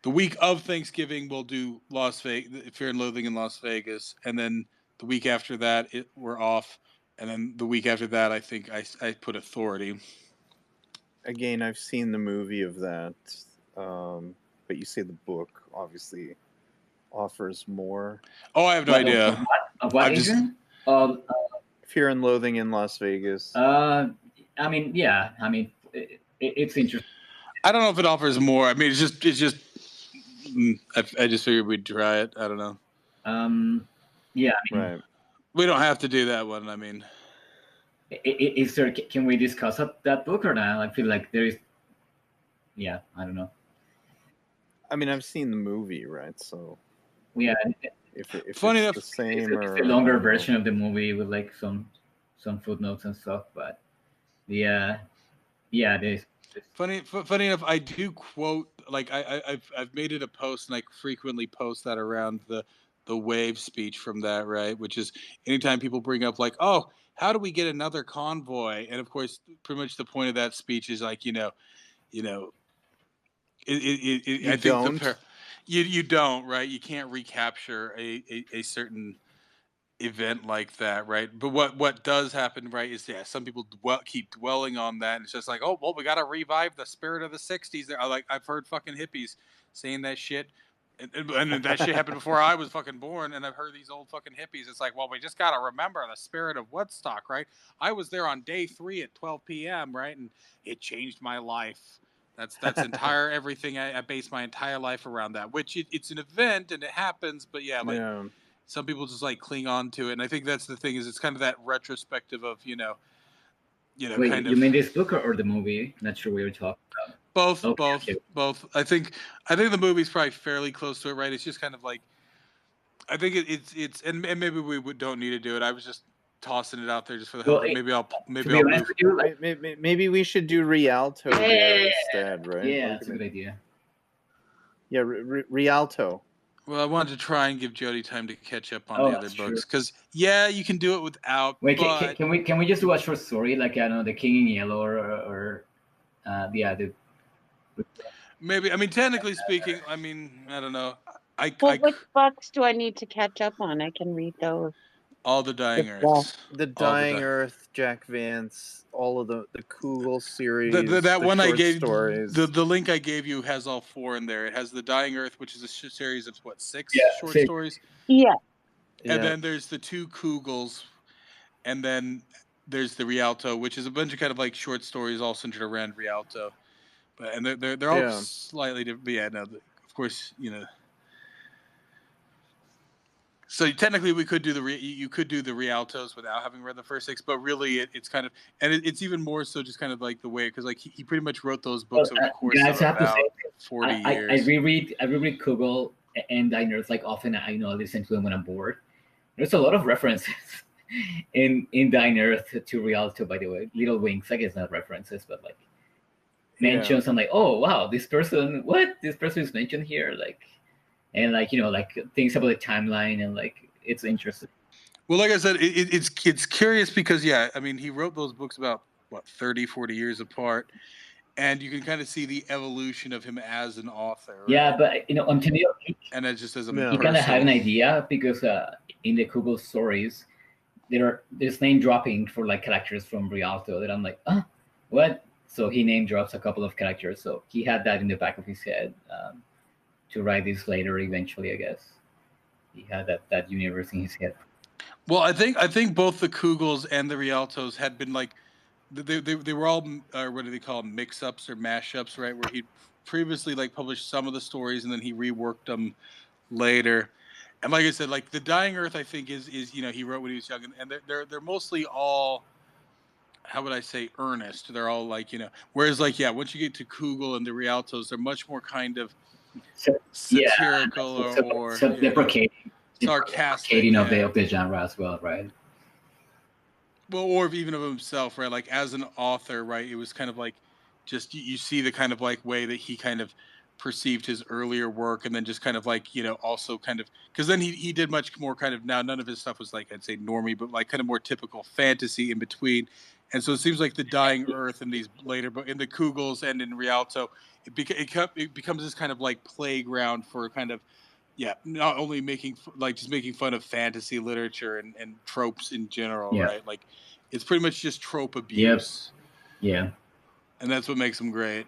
the week of Thanksgiving. We'll do Las Vegas, Fear and Loathing in Las Vegas, and then the week after that we're off. And then the week after that, I think I put Authority. Again, I've seen the movie of that, but you say the book obviously offers more. Oh, I have no idea. What is it? Fear and Loathing in Las Vegas. I mean, yeah. I mean, it's interesting. I don't know if it offers more. I mean, it's just. I just figured we'd try it. I don't know. Yeah. I mean, right. We don't have to do that one. I mean, is there? Can we discuss that book or not? I feel like there is. Yeah, I don't know. I mean, I've seen the movie, right? So yeah. If funny it's enough, the same it's a longer version of the movie with like some footnotes and stuff, but there's. Funny enough, I do quote, like I've made it a post, and I frequently post that around the wave speech from that, right? Which is anytime people bring up like, oh, how do we get another convoy? And of course, pretty much the point of that speech is like, I think you don't, right? You can't recapture a certain event like that, right? But what does happen, right, is some people keep dwelling on that, and it's just like, oh well, we got to revive the spirit of the 60s. I've heard fucking hippies saying that shit. And that shit happened before I was fucking born, and I've heard these old fucking hippies. It's like, well, we just got to remember the spirit of Woodstock, right? I was there on day 3 at 12 p.m., right? And it changed my life. That's entire everything. I base my entire life around that, which it's an event and it happens, but some people just like cling on to it. And I think that's the thing, is it's kind of that retrospective of, Wait, kind of. You mean this book or the movie? Not sure what you're talking about. Both. I think the movie's probably fairly close to it, right? It's just kind of like, I think it's and maybe we don't need to do it. I was just tossing it out there just for the hell. Maybe we should do Rialto there instead, right? Yeah, that's a good idea. Yeah, Rialto. Well, I wanted to try and give Jody time to catch up on the other books, because you can do it without. Wait, can we just do a short story, like I don't know, The King in Yellow or the. Maybe, I mean, technically speaking, I mean, I don't know. Which books do I need to catch up on? I can read those. All the Dying Earths. The Dying Earth, Jack Vance, all of the Kugel series, that the one I short gave stories. the link I gave you has all 4 in there. It has the Dying Earth, which is a series of 6 short six. stories, Yeah. and then there's the 2 Kugels, and then there's the Rialto, which is a bunch of kind of like short stories all centered around Rialto, but and they're all slightly different. But yeah, no, of course, So technically, we could do you could do the Rialtos without having read the first 6, but really, it's kind of, and it's even more so just kind of like the way, because like he pretty much wrote those books over the course Guys, of I have to about say, 40 I years. reread Kugel and Dying Earth like often. I listen to them when I'm bored. There's a lot of references in Dying Earth to Rialto, by the way. Little winks, I guess not references, but like mentions. I'm like, oh wow, this person is mentioned here, like, and like like things about the timeline, and like it's interesting. Well, like I said, it's curious because I mean, he wrote those books about 30, 40 years apart, and you can kind of see the evolution of him as an author. Right? Yeah, but Antonio, and it's just as a he kind of had an idea because in the Kugel stories, there's name dropping for like characters from Rialto that I'm like, what? So he name drops a couple of characters. So he had that in the back of his head to write this later. Eventually, I guess he had that universe in his head. Well, I think both the Kugels and the Rialtos had been like they were all what do they call them, mix-ups or mash-ups, right? Where he previously like published some of the stories and then he reworked them later. And like I said, like the Dying Earth, I think is he wrote when he was young, and they're mostly all, how would I say, earnest. They're all like whereas like once you get to Kugel and the Rialtos, they're much more kind of satirical or deprecating, sarcastic, of the genre as well, right? Well, or even of himself, right? Like as an author, right? It was kind of like just you see the kind of like way that he kind of perceived his earlier work, and then just kind of like also kind of, because then he did much more kind of, now none of his stuff was like, I'd say normie, but like kind of more typical fantasy in between. And so it seems like the Dying Earth and these later, but in the Kugels and in Rialto, it becomes this kind of like playground for kind of not only making fun of fantasy literature and tropes in general, right? Like it's pretty much just trope abuse. Yeah. And that's what makes them great.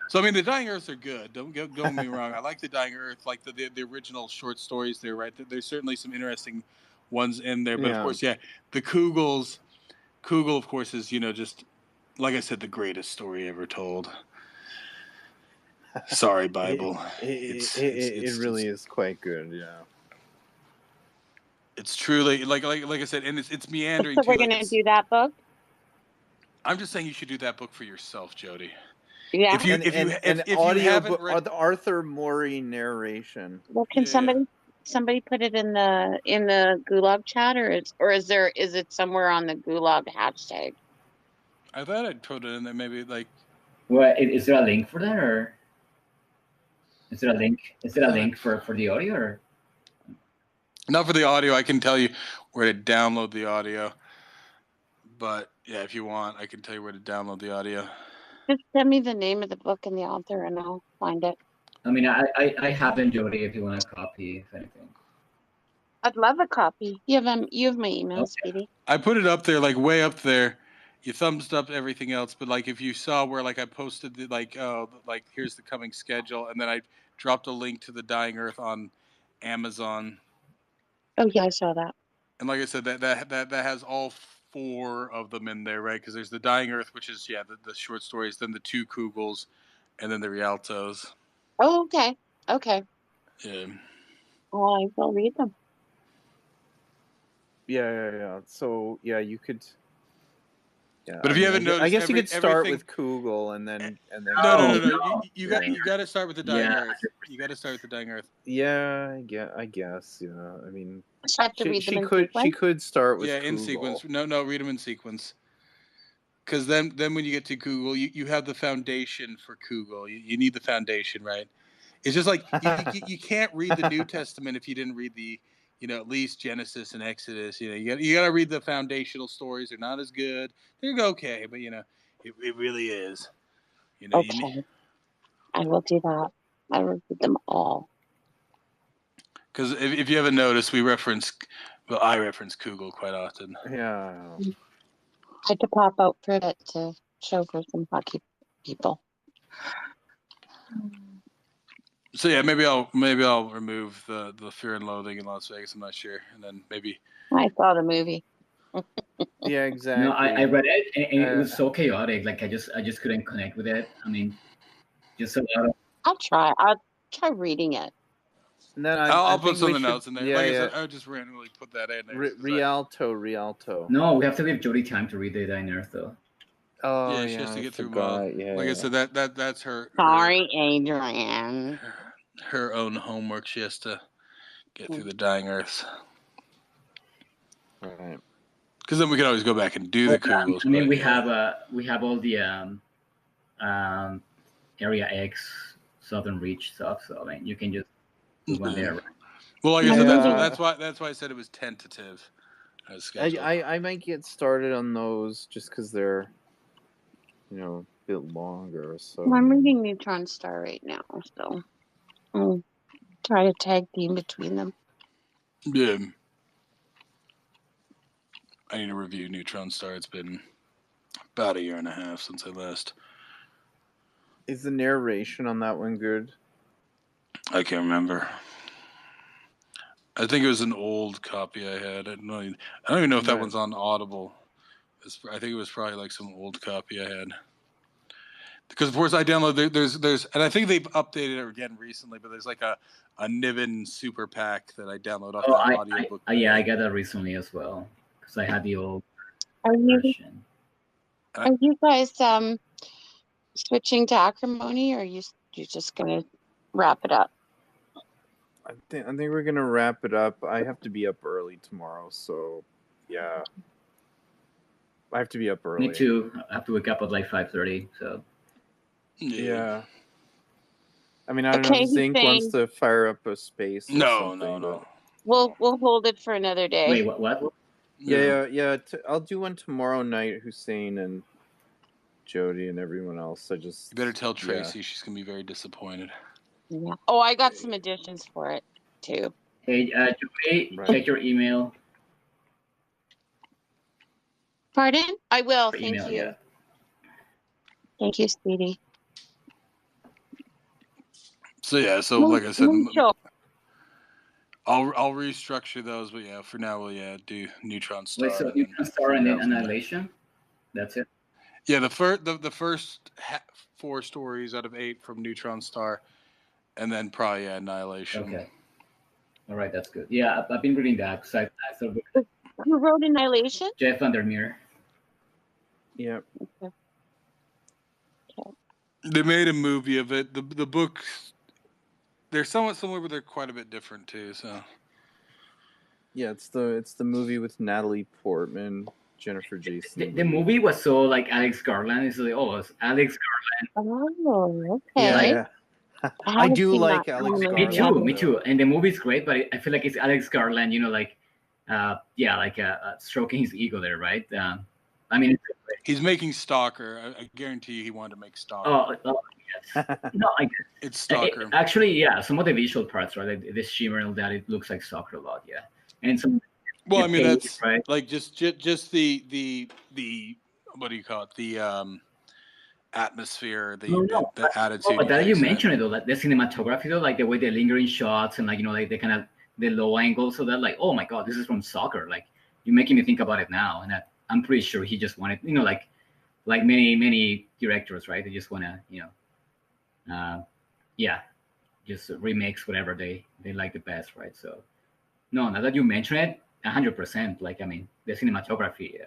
So I mean, the Dying Earths are good. Don't get me wrong. I like the Dying Earth, like the original short stories there, right? There's certainly some interesting ones in there, but of course, the Kugel, of course, is just like I said, the greatest story ever told. Sorry, Bible. It really is quite good. Yeah. It's truly like I said, and it's meandering. So too. we're gonna do that book. I'm just saying you should do that book for yourself, Jody. Yeah. If you audio you haven't read the Arthur Morey narration. Well, can somebody put it in the Gulag chat, or is it somewhere on the Gulag hashtag? I thought I'd put it in there. Maybe like. Well, is there a link for that, or is there a link? Is there a link for the audio, or? Not for the audio. I can tell you where to download the audio. But yeah, if you want, I can tell you where to download the audio. Just send me the name of the book and the author, and I'll find it. I mean, I haven't, Jody. If you want a copy, if anything. I'd love a copy. You have my email, Speedy. I put it up there, like way up there. You thumbs up everything else, but like if you saw where like I posted the like here's the coming schedule, and then I dropped a link to the Dying Earth on Amazon. Oh yeah, I saw that. And like I said, that has all 4 of them in there, right? Because there's the Dying Earth, which is the short stories, then the 2 Kugels, and then the Rialtos. Oh, okay. Yeah. Well, I will read them. Yeah. So you could. Yeah, but if you haven't noticed, I guess you could start with Kugel and then. No. You got to start with the Dying Earth. You got to start with the Dying Earth. Yeah, I guess. I mean, I have to read them in sequence? She could start with in Kugel. sequence. No, read them in sequence. Because then when you get to Kugel, you have the foundation for Kugel. You need the foundation, right? It's just like you can't read the New Testament if you didn't read the at least Genesis and Exodus. You got to read the foundational stories. They're not as good. They're okay, but it really is. Okay. I will do that. I will read them all. Because if you haven't noticed, I reference Kugel quite often. Yeah. I had to pop out for it to show for some hockey people. So yeah, maybe I'll remove the Fear and Loathing in Las Vegas. I'm not sure, and then maybe I saw the movie. Yeah, No, I exactly. read it and it Uh, was so chaotic. Like I just couldn't connect with it. I mean, just a lot of I'll try reading it. and then I'll I put think we something should. else in there. Yeah, Like I yeah. said, I would just randomly put that in there. Rialto. no. We have to give Jody time to read the Dying Earth, though. Oh Yeah, she has yeah, to I get through. forgot. Yeah, Like I yeah. said, that's her Sorry, Adrian. her own homework. She has to get through the Dying Earths. Right. Because then we can always go back and do the Kugels. I mean, but, we yeah. have all the Area X Southern Reach stuff. So I mean, you can just move on there. Right? Well, like I said, that's why I said it was tentative. I might get started on those just because they're, a bit longer. So I'm reading Neutron Star right now, so I'll try to tag team between them. Yeah. I need to review Neutron Star. It's been about a year and a half since I last. Is the narration on that one good? I can't remember. I think it was an old copy I had. I don't even know if that one's on Audible. I think it was probably like some old copy I had. Because of course I downloaded there's and I think they've updated it again recently, but there's like a Niven super pack that I download off that audiobook. Yeah, I got that recently as well because I had the old version. Are you guys switching to acrimony, or are you just gonna wrap it up? I think we're gonna wrap it up. I have to be up early tomorrow, so yeah. I have to be up early. Me too. I have to wake up at like 5:30. So yeah. I mean, I don't know if Zinc wants to fire up a space. No. We'll hold it for another day. Wait, what? Yeah. I'll do one tomorrow night. Hussein and Jody and everyone else. You better tell Tracy. She's gonna be very disappointed. Yeah. Oh, I got some additions for it too. Hey, Jody, check your email. Pardon? I will. Thank you. Yeah. Thank you, sweetie. So yeah, like I said, I'll restructure those, but yeah, for now we'll do Neutron Star. Wait, so Neutron Star and then Annihilation? That's it? Yeah, the first 4 stories out of 8 from Neutron Star, and then probably Annihilation. Okay. All right, that's good. Yeah, I've been reading that. I thought who wrote Annihilation? Jeff Vandermeer. Yeah. Okay. They made a movie of it. The books, they're somewhat similar, but they're quite a bit different too. So. Yeah, it's the movie with Natalie Portman, Jennifer Jason. The movie was so like Alex Garland. It's like, it's Alex Garland. Oh, okay. Yeah. I do like Alex Garland. Me too. And the movie's great, but I feel like it's Alex Garland, stroking his ego there, right? I mean, he's making Stalker. I guarantee you he wanted to make Stalker. Oh yes. No, it's Stalker. Actually, yeah, some of the visual parts, right? Like the shimmer and all that, it looks like Stalker a lot, yeah. And some. Well, I mean, that's right. Like just the what do you call it? The atmosphere, the attitude. But that you mentioned it though, like the cinematography though, like the way the lingering shots and like like the kind of the low angles, so that like, oh my god, this is from Stalker. Like you're making me think about it now, and I'm pretty sure he just wanted, like many directors, right? They just want to, just remakes whatever they like the best, right? So, no, now that you mention it, 100%. Like, I mean, the cinematography,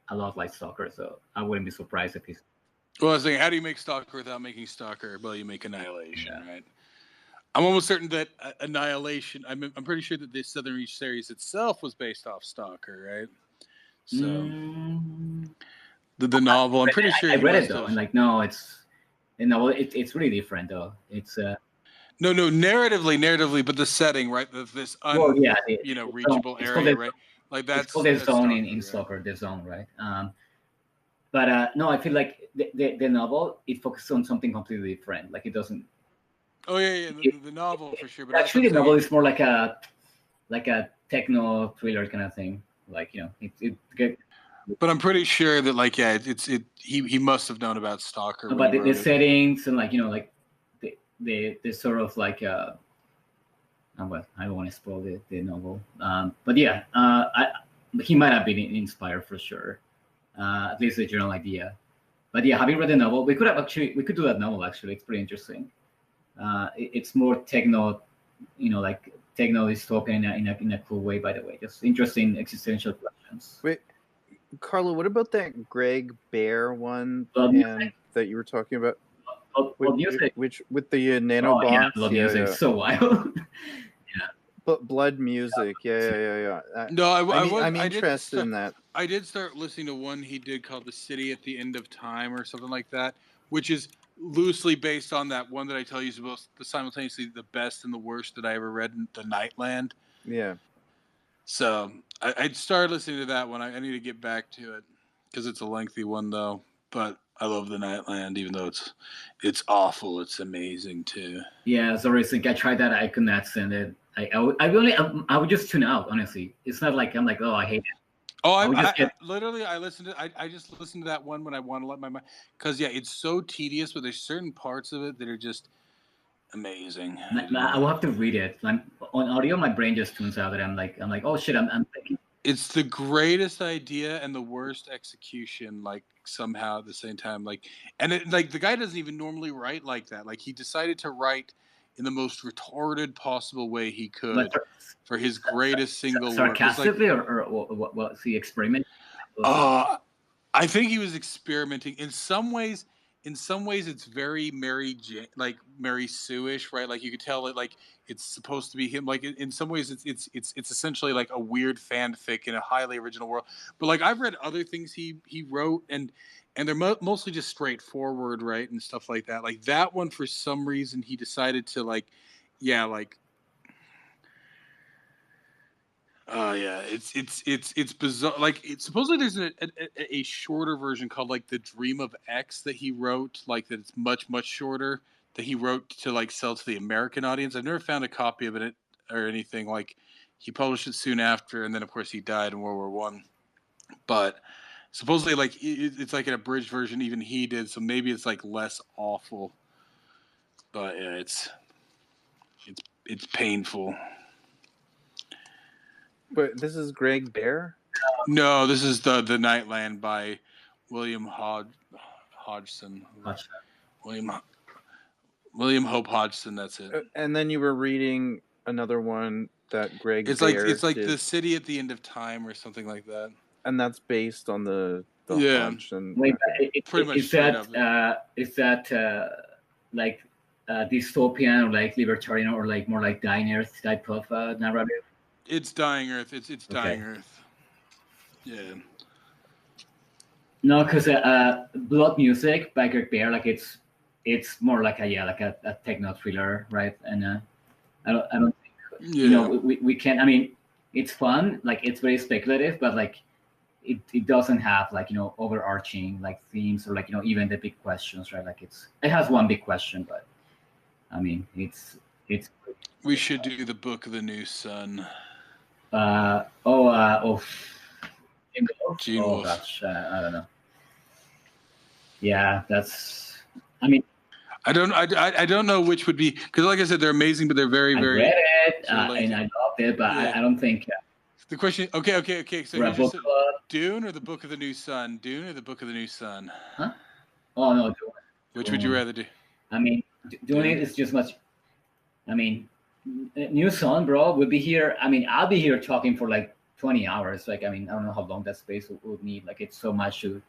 a lot like Stalker. So I wouldn't be surprised if he's. Well, I was saying, how do you make Stalker without making Stalker? Well, you make Annihilation, right? I'm almost certain that Annihilation. I'm pretty sure that the Southern Reach series itself was based off Stalker, right? So the novel, I'm pretty sure I read it though, and like no, it's it's really different though. It's no, narratively, but the setting, right? This reachable area, right? Like that's called the zone in Stalker, the zone, right? But no, I feel like the novel it focuses on something completely different. Like it doesn't. Oh yeah, the novel for sure. But actually, the novel is more like a techno thriller kind of thing. Like it But I'm pretty sure that like he must have known about Stalker. But when he the wrote it. settings and like like the sort of like well, I don't want to spoil the novel, but yeah, he might have been inspired for sure, at least the general idea. But yeah, having read the novel, we could do that novel actually. It's pretty interesting. It's more techno, like techno dystopian in a cool way. By the way, just interesting existential questions. Wait, Carlo, what about that Greg Bear one that you were talking about? Music. Which with the nanobots? Love music. It's so wild. But blood music, yeah. No, I'm interested in that. I did start listening to one he did called "The City at the End of Time" or something like that, which is loosely based on that one that I tell you is both simultaneously the best and the worst that I ever read, "The Nightland." Yeah. So I started listening to that one. I need to get back to it because it's a lengthy one though. But I love The Nightland, even though it's awful. It's amazing too. Yeah, sorry, I tried that. I could not stand it. I would just tune out. Honestly, it's not like I'm like, oh, I hate it. Oh, I listened to. I just listened to that one when I want to let my mind, because yeah, it's so tedious, but there's certain parts of it that are just amazing. I will have to read it. On audio, my brain just tunes out, and I'm like, oh shit, I'm thinking. It's the greatest idea and the worst execution, like somehow at the same time. Like, and like the guy doesn't even normally write like that. Like he decided to write in the most retarded possible way he could for his greatest single work. Sarcastically, or what was he experimenting? I think he was experimenting. In some ways, it's very Mary Sue-ish, right? Like you could tell it, like it's supposed to be him. Like in some ways, it's essentially like a weird fanfic in a highly original world. But like I've read other things he wrote, and they're mostly just straightforward, right, and stuff like that. Like that one, for some reason, he decided to it's bizarre. Like supposedly there's a shorter version called like The Dream of X that he wrote, like that it's much shorter, that he wrote to like sell to the American audience. I've never found a copy of it or anything. Like he published it soon after, and then of course he died in World War I. But supposedly like it's like an abridged version even he did, so maybe it's like less awful. But yeah, it's painful. But this is Greg Bear? No, this is the Nightland by William Hodgson. William Hope Hodgson. That's it. And then you were reading another one that Greg Bear it's like did. The City at the End of Time or something like that. And that's based on the Hodgson. Wait, pretty much is that like dystopian or like libertarian or like more like Dying Earth type of narrative? It's Dying Earth. It's Dying Earth. Yeah. No, because Blood Music by Greg Bear, like it's more like a techno thriller, right? And I don't think we can. I mean, it's fun, like it's very speculative, but like it doesn't have like overarching like themes or like even the big questions, right? Like it has one big question, but I mean it's. We should do the Book of the New Sun. Gene Wolfe. Gosh, I don't know. Yeah, that's. I mean, I don't know which would be, because like I said, they're amazing, but they're very I read it and I loved it, but I don't think. The question. Okay. So you just said Dune or the Book of the New Sun? Dune or the Book of the New Sun? Huh? Oh no, Dune. Which would you rather do? I mean, Dune is just much. I mean, New Sun, bro, would be here. I mean, I'll be here talking for like 20 hours. Like, I mean, I don't know how long that space would need. Like, it's so much to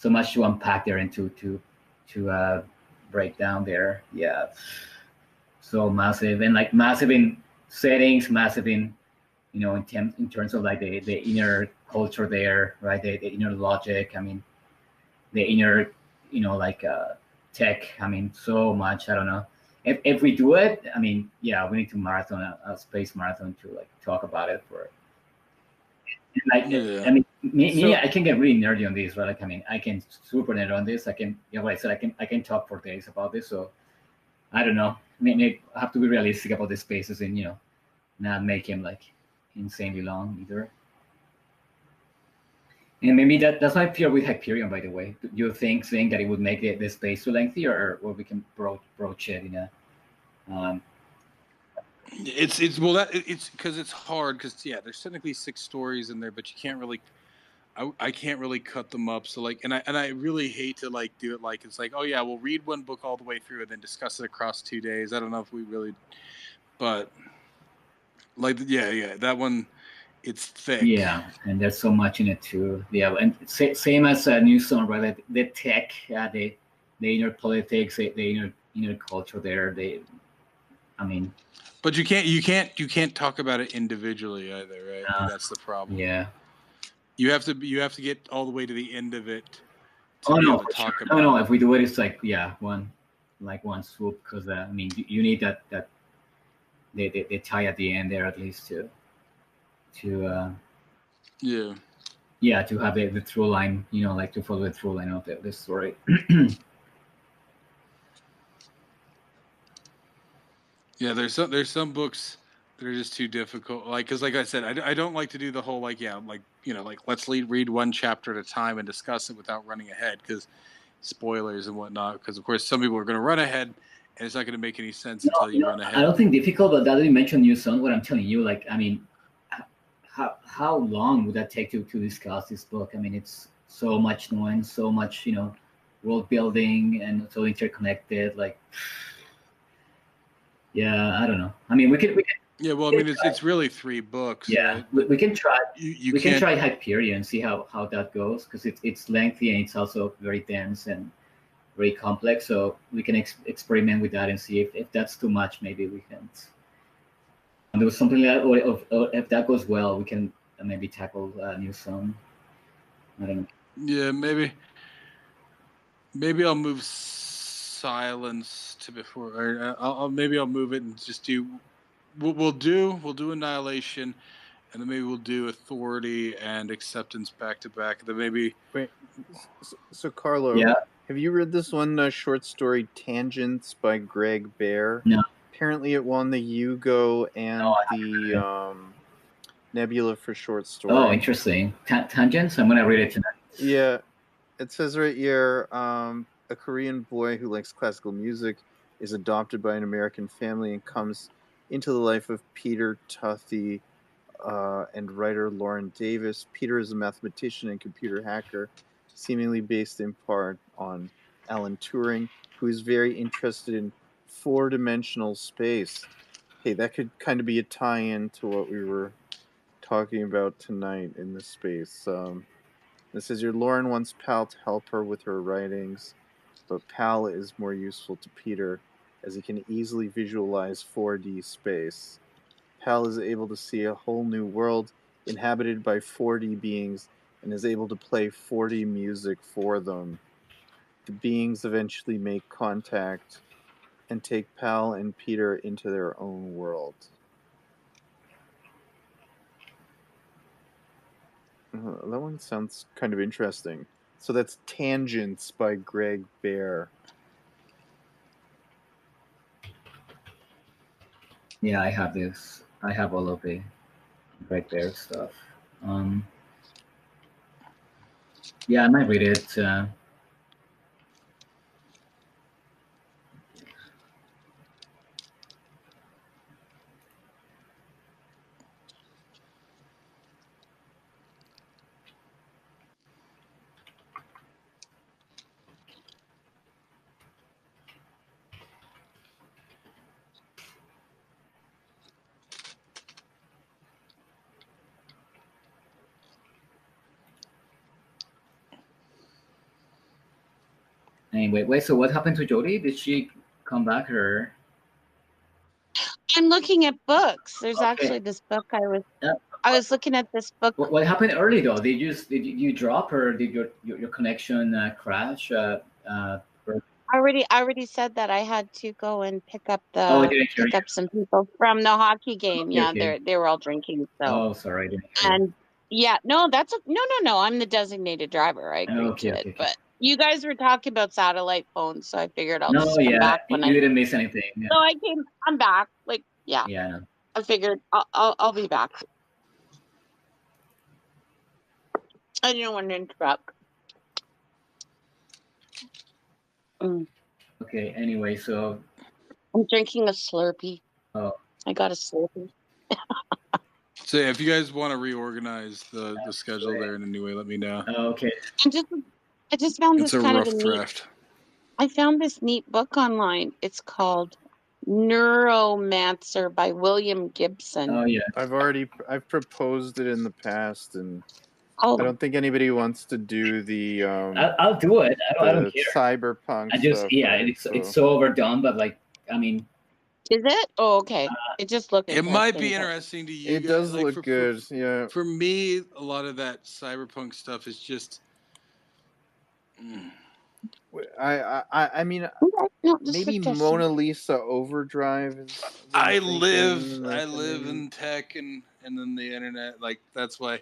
unpack there and to break down there. Yeah, so massive, and like massive in settings, massive in in terms of like the inner culture there, right? The inner logic. I mean, the inner like tech. I mean, so much. I don't know. If we do it, I mean, yeah, we need to marathon a space marathon to like talk about it for. Like, I mean, me, I can get really nerdy on this, right? Like, I mean, I can super nerd on this. I can, like I said, I can talk for days about this. So, I don't know. I mean, I have to be realistic about the spaces and not make him like insanely long either. And maybe that's my fear with Hyperion, by the way. Do you think saying that it would make the space too lengthy, or we can broach it in a um, It's well that it's because it's hard because there's technically 6 stories in there, but you can't really. I can't really cut them up. So like, and I really hate to like do it like it's like, oh yeah, we'll read one book all the way through and then discuss it across 2 days. I don't know if we really, but like that one, it's thick. Yeah, and there's so much in it too. Yeah, and same as New Zone, right? Like the tech, the inner politics, the inner culture there. I mean, but you can't talk about it individually either, right? Like, that's the problem. Yeah, you have to get all the way to the end of it to be able to talk about. No, if we do it, it's like one swoop, because I mean, you need that they tie at the end there at least to to have the through line, like to follow the through line of the story. Yeah, there's some books that are just too difficult. Like, because like I said, I don't like to do the whole like let's read one chapter at a time and discuss it without running ahead, because spoilers and whatnot. Because of course some people are going to run ahead, and it's not going to make any sense until you run ahead. I don't think difficult, but that you mentioned New Zone. What I'm telling you, like, I mean, how long would that take to discuss this book? I mean, it's so much nuance, so much world building, and so interconnected. Like, yeah, I don't know. I mean, we can. Yeah, well, I mean, it's really 3 books. Yeah, right? we can try. We can try Hyperion, see how that goes, because it's lengthy and it's also very dense and very complex. So we can experiment with that and see if that's too much. Maybe we can do something like that, or if that goes well, we can maybe tackle New Zone. I don't know. Yeah, maybe I'll move Silence to before, or I'll move it and just do. We'll do Annihilation, and then maybe we'll do Authority and Acceptance back to back. Then maybe. Wait, so Carlo, have you read this one short story, Tangents by Greg Bear? No. Apparently, it won the Hugo and the Nebula for short story. Oh, interesting. Tangents. I'm gonna read it tonight. Yeah, it says right here, a Korean boy who likes classical music is adopted by an American family and comes into the life of Peter Tuthey and writer Lauren Davis. Peter is a mathematician and computer hacker, seemingly based in part on Alan Turing, who is very interested in 4-dimensional space. Hey, that could kind of be a tie-in to what we were talking about tonight in this space. It says your Lauren wants Pal to help her with her writings, but Pal is more useful to Peter as he can easily visualize 4D space. Pal is able to see a whole new world inhabited by 4D beings and is able to play 4D music for them. The beings eventually make contact and take Pal and Peter into their own world. That one sounds kind of interesting. So that's Tangents by Greg Bear. Yeah, I have this. I have all of the Greg Bear stuff. Yeah, I might read it. Anyway, wait. So what happened to Jody? Did she come back, or? I'm looking at books. There's actually this book I was looking at this book. What happened early though? Did you drop, or did your connection crash? I already said that I had to go and pick up some people from the hockey game. Okay. They were all drinking. So. Oh, sorry. And no, no. I'm the designated driver. I agreed to it, but you guys were talking about satellite phones, so I figured I'll just come back when you didn't miss anything. Yeah. So I'm back. Like, yeah. Yeah. I figured I'll be back. I didn't want to interrupt. Okay. Anyway, so I'm drinking a Slurpee. Oh. I got a Slurpee. So yeah, if you guys want to reorganize the schedule there in a new way, let me know. Okay. I just found It's this a kind of rough a neat. draft. I found this neat book online. It's called Neuromancer by William Gibson. Oh yeah. I've proposed it in the past, and Oh, I don't think anybody wants to do the I'll do it. I don't care. cyberpunk I just stuff. Right? it's so overdone, but like I mean, is it? Oh, okay. It just looked It might be but- interesting to you it guys. does like, look good. Yeah. For me, a lot of that cyberpunk stuff is just. I mean, Okay, no, just maybe suggestion. Mona Lisa Overdrive is I thinking, live like, in tech and then the internet. Like that's why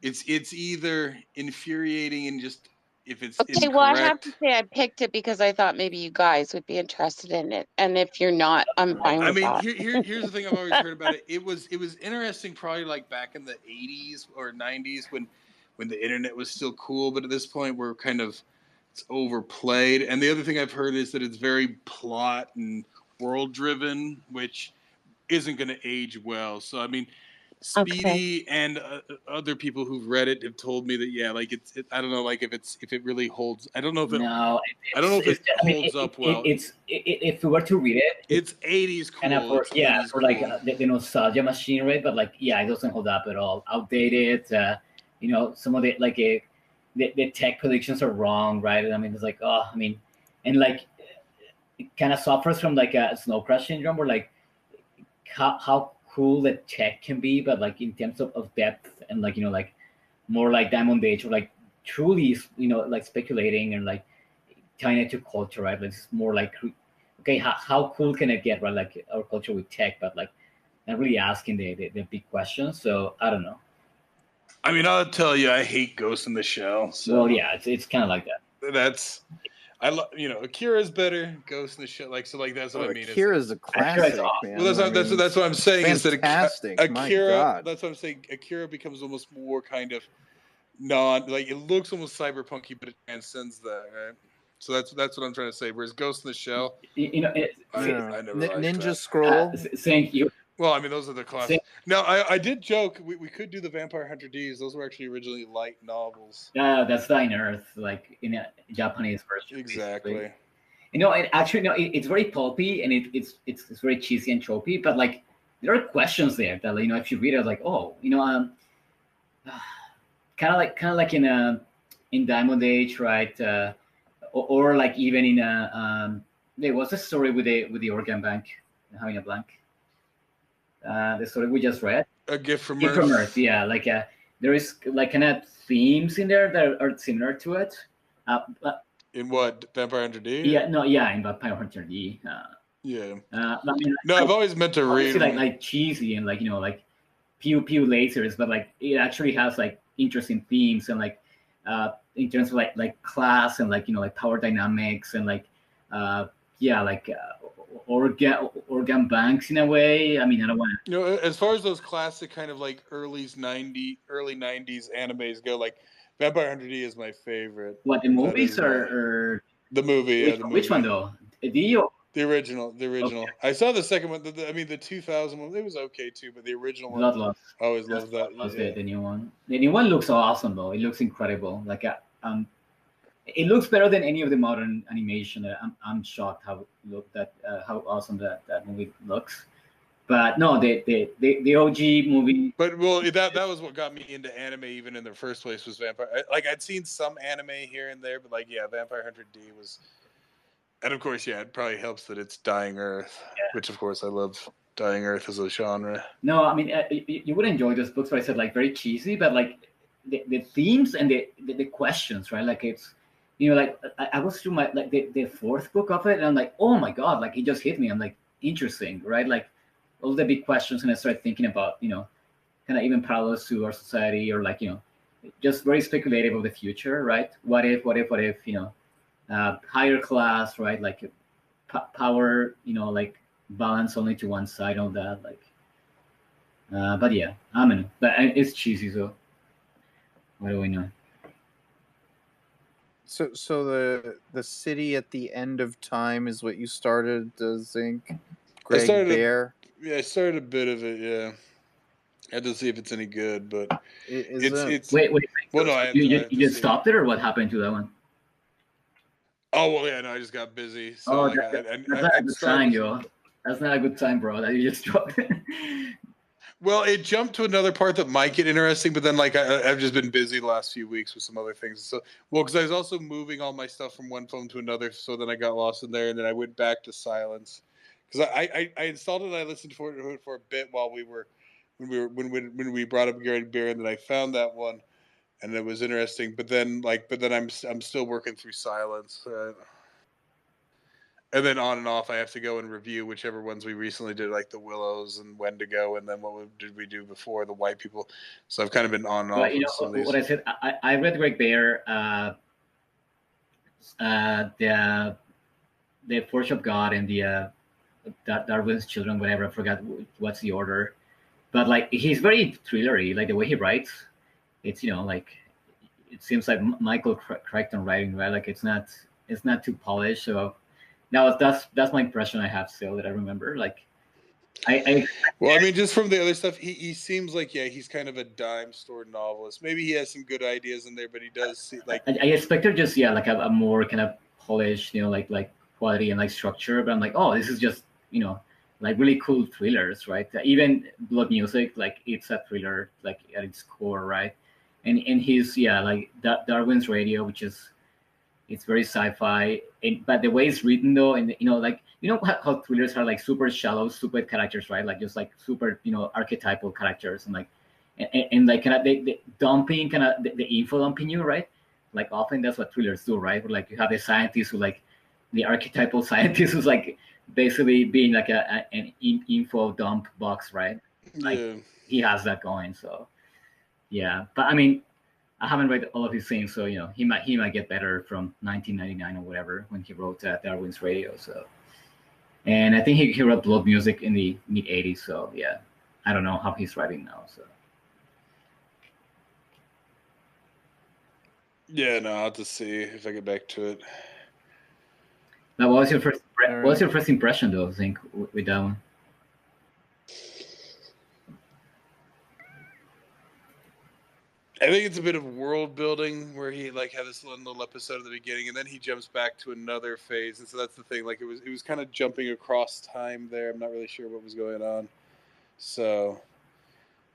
it's either infuriating and just if it's Okay, incorrect. well, I have to say I picked it because I thought maybe you guys would be interested in it, and if you're not, I'm fine with that. Here's the thing I've always heard about it. It was interesting, probably like back in the '80s or '90s when the internet was still cool, but at this point we're kind of it's overplayed. And the other thing I've heard is that it's very plot and world driven, which isn't going to age well. So I mean, Speedy and other people who've read it have told me that like I don't know, like if it really holds. I don't know if it. no, I don't know if it holds up well. If we were to read it, it's 80s cool. Kind of for, it's 80s for cool. like the nostalgia machine, right? But like it doesn't hold up at all. Outdated. Some of the like the tech predictions are wrong, right? I mean, it's like and like it kind of suffers from like a snow crash syndrome, where like how cool the tech can be, but like in terms of depth and like like more like Diamond Age, or like truly like speculating and like tying it to culture, right? Like it's more like okay, how cool can it get, right? Like our culture with tech, but like not really asking the big questions. So I don't know. I mean, I'll tell you, I hate Ghost in the Shell. So well, yeah, it's kind of like that. That's I love Akira's better. Ghost in the Shell, that's what I mean. Akira's a classic, man. Well, that's what I'm saying. Fantastic. Is that My Akira? God. That's what I'm saying. Akira becomes almost more kind of like it looks almost cyberpunky, but it transcends that, right? So that's what I'm trying to say. Whereas Ghost in the Shell, I never liked Ninja that. Scroll. Thank you. Well, I mean, those are the classics. No, I did joke we could do the Vampire Hunter D's. Those were actually originally light novels. That's Thine Earth, like in a Japanese version. Exactly. Basically. It's very pulpy and it's very cheesy and tropey, but like there are questions there that if you read it, like kind of like in Diamond Age, right? Or like even in there was a story with the organ bank, having a blank. The story we just read, A Gift from Gift from Earth, yeah. Like there is like kind of themes in there that are similar to it. In what, Vampire Hunter D? Yeah, no, yeah, in Vampire Hunter D. Yeah. I mean, I've always meant to read like cheesy and like like pew lasers, but like it actually has like interesting themes and like in terms of like class and like like power dynamics and like organ banks in a way. I mean, I don't want to. As far as those classic kind of like early 90s animes go, like Vampire Hunter D is my favorite. What, the movies or the movie? Which one though? The original. Okay. I saw the second one. The 2000 one. It was okay too, but the original one. Bloodlust. I always loved that. The new one. The new one looks awesome though. It looks incredible. Like it looks better than any of the modern animation. I'm shocked how awesome that movie looks. But no, the OG movie. But well, that was what got me into anime even in the first place, was Vampire. Like I'd seen some anime here and there, but like Vampire Hunter D was. And of course, it probably helps that it's Dying Earth, which of course I love Dying Earth as a genre. No, I mean you would enjoy those books, but I said like very cheesy, but like the themes and the questions, right? Like it's like I was through my like the fourth book of it, and I'm like, oh my god, like it just hit me. I'm like, interesting, right? Like all the big questions, and I started thinking about kind of even parallels to our society, or like just very speculative of the future, right? What if higher class, right? Like power, like balance only to one side of that, like. But yeah, I mean, but it's cheesy, so. What do we know? So the city at the end of time is what you started, Zinc? Greg Bear? I started a bit of it, yeah. I had to see if it's any good, but Is it? it's Wait. well, So no, I have you to just see. stopped it, or what happened to that one? Oh well, yeah, no, I just got busy, so Oh, like that's not a good sign, yo. That's not a good sign, bro. That you just dropped it. Well, it jumped to another part that might get interesting, but then like I've just been busy the last few weeks with some other things. So, well, because I was also moving all my stuff from one phone to another, so then I got lost in there, and then I went back to silence because I installed it and I listened for it for a bit while we were when we brought up Gary Bear, and then I found that one, and it was interesting. But then I'm still working through silence. And then on and off, I have to go and review whichever ones we recently did, like the Willows and Wendigo, and then did we do before the White People. So I've kind of been on and But off with some of these. what I said, I read Greg Bear, the Forge of God and the Darwin's Children, whatever. I forgot what's the order, but like he's very thrillery, like the way he writes. It's like it seems like Michael Crichton writing, right? Like it's not too polished. So now that's my impression I have still that I remember. Like Well, I mean, just from the other stuff, he seems like he's kind of a dime store novelist. Maybe he has some good ideas in there, but he does see like I expected just like a more kind of polished, like quality and like structure. But I'm like, oh, this is just like really cool thrillers, right? Even Blood Music, like it's a thriller, like at its core, right? And he's like Darwin's Radio, which is it's very sci-fi, but the way it's written though, and like how thrillers are like super shallow, stupid characters, right? Like just like super archetypal characters, and like and like kind of the dumping kind of the info dumping you, right? Like often that's what thrillers do, right? Where like you have the scientist who like the archetypal scientist who's like basically being like an info dump box, right? Like he has that going, so yeah. But I mean, I haven't read all of his things, so he might get better from 1999 or whatever when he wrote Darwin's Radio. So, and I think he wrote Blood Music in the mid '80s. So yeah, I don't know how he's writing now. So yeah, no, I'll have to see if I get back to it. now, what was your first impression though? I think with that one. I think it's a bit of world building where he like had this little episode at the beginning, and then he jumps back to another phase, and so that's the thing. Like it was kind of jumping across time there. I'm not really sure what was going on. So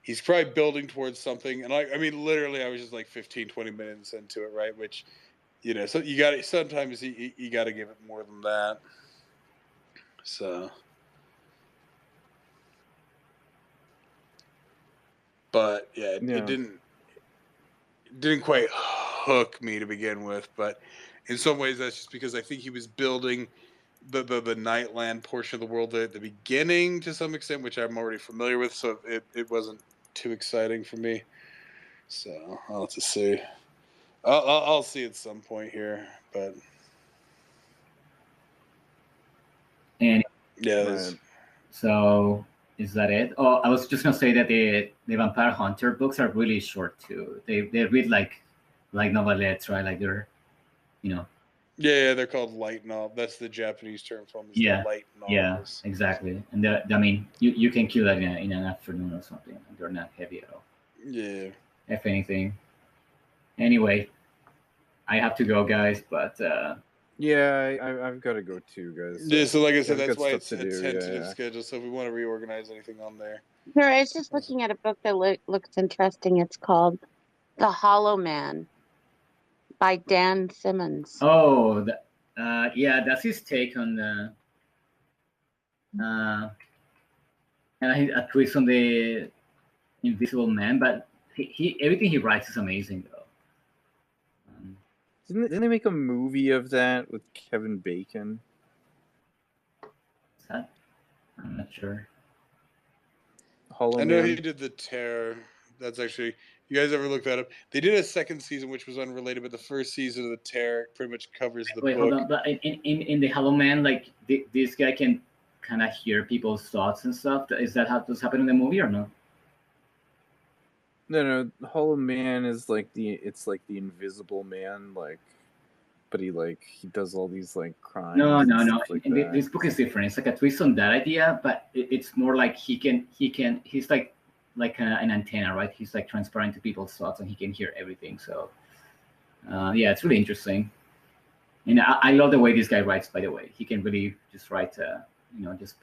he's probably building towards something, and I mean, literally, I was just like 15, 20 minutes into it, right? Which so you got sometimes you got to give it more than that. So. But yeah, it didn't quite hook me to begin with, but in some ways that's just because I think he was building the Nightland portion of the world at the beginning to some extent, which I'm already familiar with, so it wasn't too exciting for me. So I'll have to see. I'll see at some point here, but and yeah. So is that it? Oh, I was just gonna say that the Vampire Hunter books are really short too. They read like novelettes, right? Like they're Yeah, they're called light novel. That's the Japanese term for them. Light novels. Yeah, exactly. And I mean, you can kill that in an afternoon or something. They're not heavy at all. Yeah. If anything. Anyway, I have to go, guys. But yeah, I've got to go too, guys. Yeah, so like I said, that's why it's a tentative schedule. So if we want to reorganize anything on there. Sure, I was just looking at a book that looks interesting. It's called The Hollow Man by Dan Simmons. Oh, yeah, that's his take on the and a twist on the Invisible Man. But he everything he writes is amazing, though. Didn't they make a movie of that with Kevin Bacon? Is that? I'm not sure. Hollow I know Man. he did The Terror. That's actually, you guys ever look that up? They did a second season, which was unrelated, but the first season of The Terror pretty much covers the book. Hold on. But in the Hollow Man, like this guy can kind of hear people's thoughts and stuff. Is that how this happened in the movie or no? No, Hollow Man is like it's like the Invisible Man, like, but he does all these like No, crimes and no, no. stuff like And that. this book is different. It's like a twist on that idea, but it's more like he's like an antenna, right? He's like transparent to people's thoughts, and he can hear everything. So yeah, it's really interesting. And I love the way this guy writes. By the way, he can really just write, just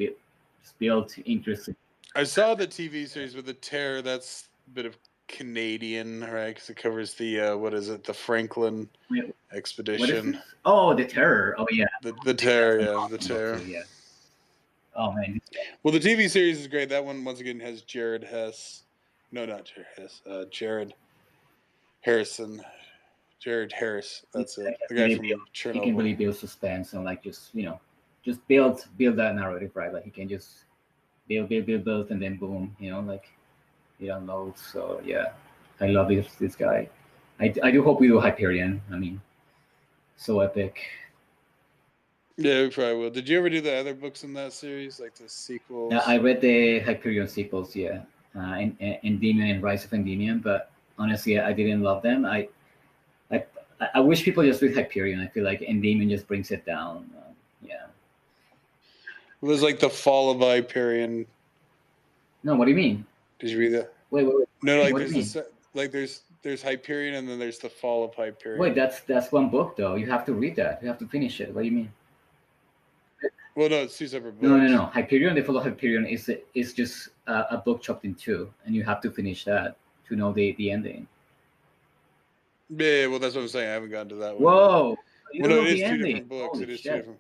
build interesting. I saw the TV series with the Terror. That's a bit of Canadian, right? Because it covers the what is it? The Franklin Wait, what is expedition. this? Oh, the Terror. Oh yeah, The Terror, yeah, the awesome book Terror. too, yeah. Oh man, Well, the TV series is great. That one once again has Jared Hess. No, not Jared Hess. Jared Harrison. Jared Harris. That's it. The guy really from he can really Chernobyl. build suspense and like just build that narrative, right? Like he can just build, and then boom, like he unloads. So yeah, I love this guy. I do hope we do Hyperion. I mean, so epic. Yeah, we probably will. Did you ever do the other books in that series, like the sequels? I read the Hyperion sequels, yeah, Endymion and Rise of Endymion, but honestly, I didn't love them. I, I wish people just read Hyperion. I feel like Endymion just brings it down. Yeah. It was like the Fall of Hyperion. No, what do you mean? Did you read that? Wait. No, like What do you there's mean? there's Hyperion and then there's the Fall of Hyperion. Wait, that's one book though. You have to read that. You have to finish it. What do you mean? Well, no, it's two separate books. No. Hyperion, the Fall of Hyperion is just a book chopped in two, and you have to finish that to know the ending. Yeah, well, that's what I'm saying. I haven't gotten to that one. Whoa! You Well, don't no, know it the is two ending. different books. Holy It is shit. two different.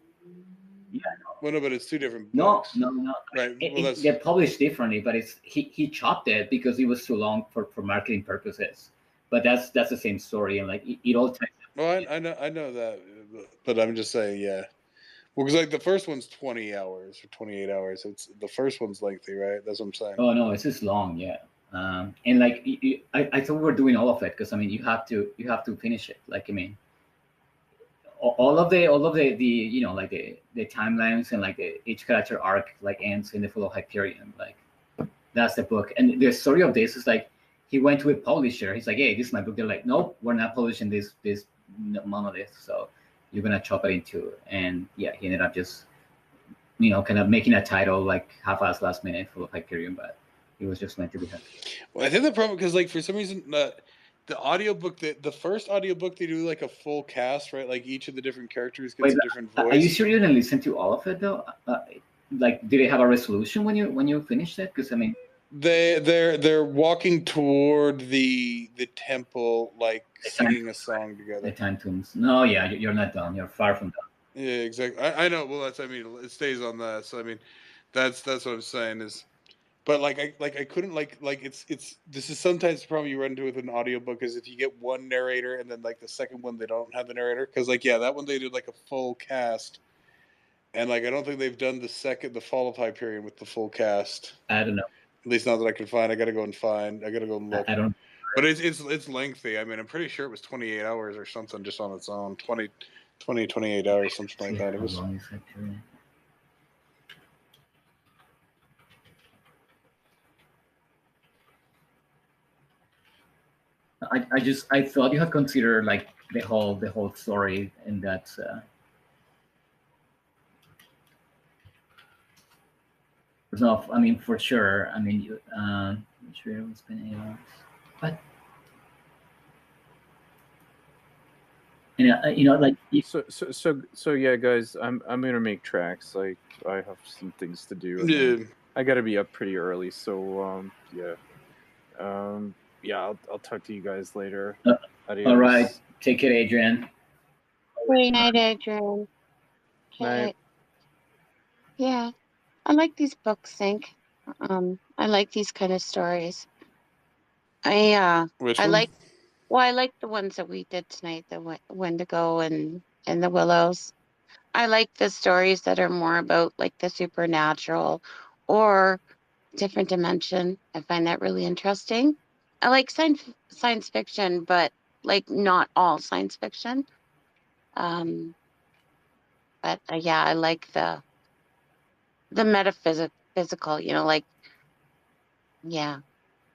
Yeah. Well, no, but it's two different No, books. no. Right. Well, that's They're published differently, but he chopped it because it was too long for marketing purposes. But that's the same story, and like it all ties. well, I know that, but I'm just saying, yeah. Well, because like the first one's 20 hours or 28 hours. It's the first one's lengthy, right? That's what I'm saying. Oh no, it's just long, yeah. And like I thought we were doing all of it because I mean you have to finish it. Like I mean, all of the like the timelines and like each character arc like ends in the Fall of Hyperion. Like that's the book. And the story of this is like he went to a publisher. He's like, hey, this is my book. They're like, nope, we're not publishing this monolith. So you're gonna chop it in two. And yeah, he ended up just kind of making a title like half-assed last minute Fall of Hyperion, but it was just meant to be. Well, I think the problem because like for some reason the audiobook the first audiobook they do like a full cast, right? Like each of the different characters gets a different voice. Are you sure you didn't listen to all of it though? Like, did it have a resolution when you finished it? Because I mean, they're walking toward the temple, like singing a song together. The time tunes. No, yeah, you're not done. You're far from done. Yeah, exactly. I know. Well, that's. I mean, it stays on that. So I mean, that's what I'm saying is. But like I couldn't like it's this is sometimes the problem you run into with an audiobook is if you get one narrator and then like the second one they don't have the narrator because like yeah that one they did like a full cast and like I don't think they've done the Fall of Hyperion with the full cast. I don't know. At least not that I can find. I gotta go and look. I don't. But it's lengthy. I mean, I'm pretty sure it was 28 hours or something just on its own. 28 hours, something like that. It was. I thought you had considered like the whole story and that. No, I mean for sure. I mean, sure it's been 8 hours, but and like So yeah, guys, I'm gonna make tracks. Like I have some things to do. Yeah. I gotta be up pretty early. So yeah. Yeah, I'll talk to you guys later. All right, take it, Adrian. Great night, Adrian. Night. Yeah, I like these books, Sync. I like these kind of stories. Which I one? like the ones that we did tonight, the Wendigo and the Willows. I like the stories that are more about like the supernatural or different dimension. I find that really interesting. I like science fiction, but like not all science fiction. But yeah, I like the metaphysical, like yeah,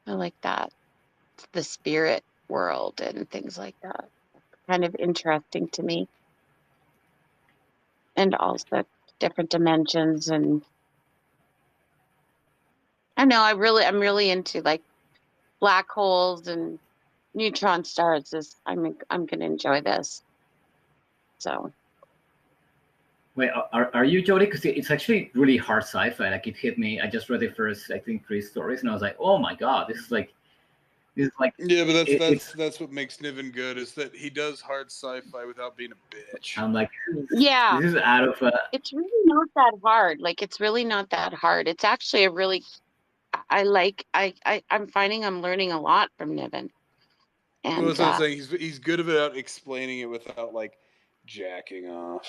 I like that. the spirit world and things like that. Kind of interesting to me. And also different dimensions, and I know I'm really into like black holes and neutron stars. I'm gonna enjoy this. So Wait, are you Jody? Because it's actually really hard sci-fi. Like it hit me. I just read the first, I think, 3 stories, and I was like, oh my god, this is like Yeah, but it's. that's what makes Niven good, is that he does hard sci-fi without being a bitch. I'm like, yeah, this is out of. it's really not that hard. Like it's really not that hard. It's actually a really I'm finding I'm learning a lot from Niven. Well, And that's what I'm saying. He's good about explaining it without like jacking off,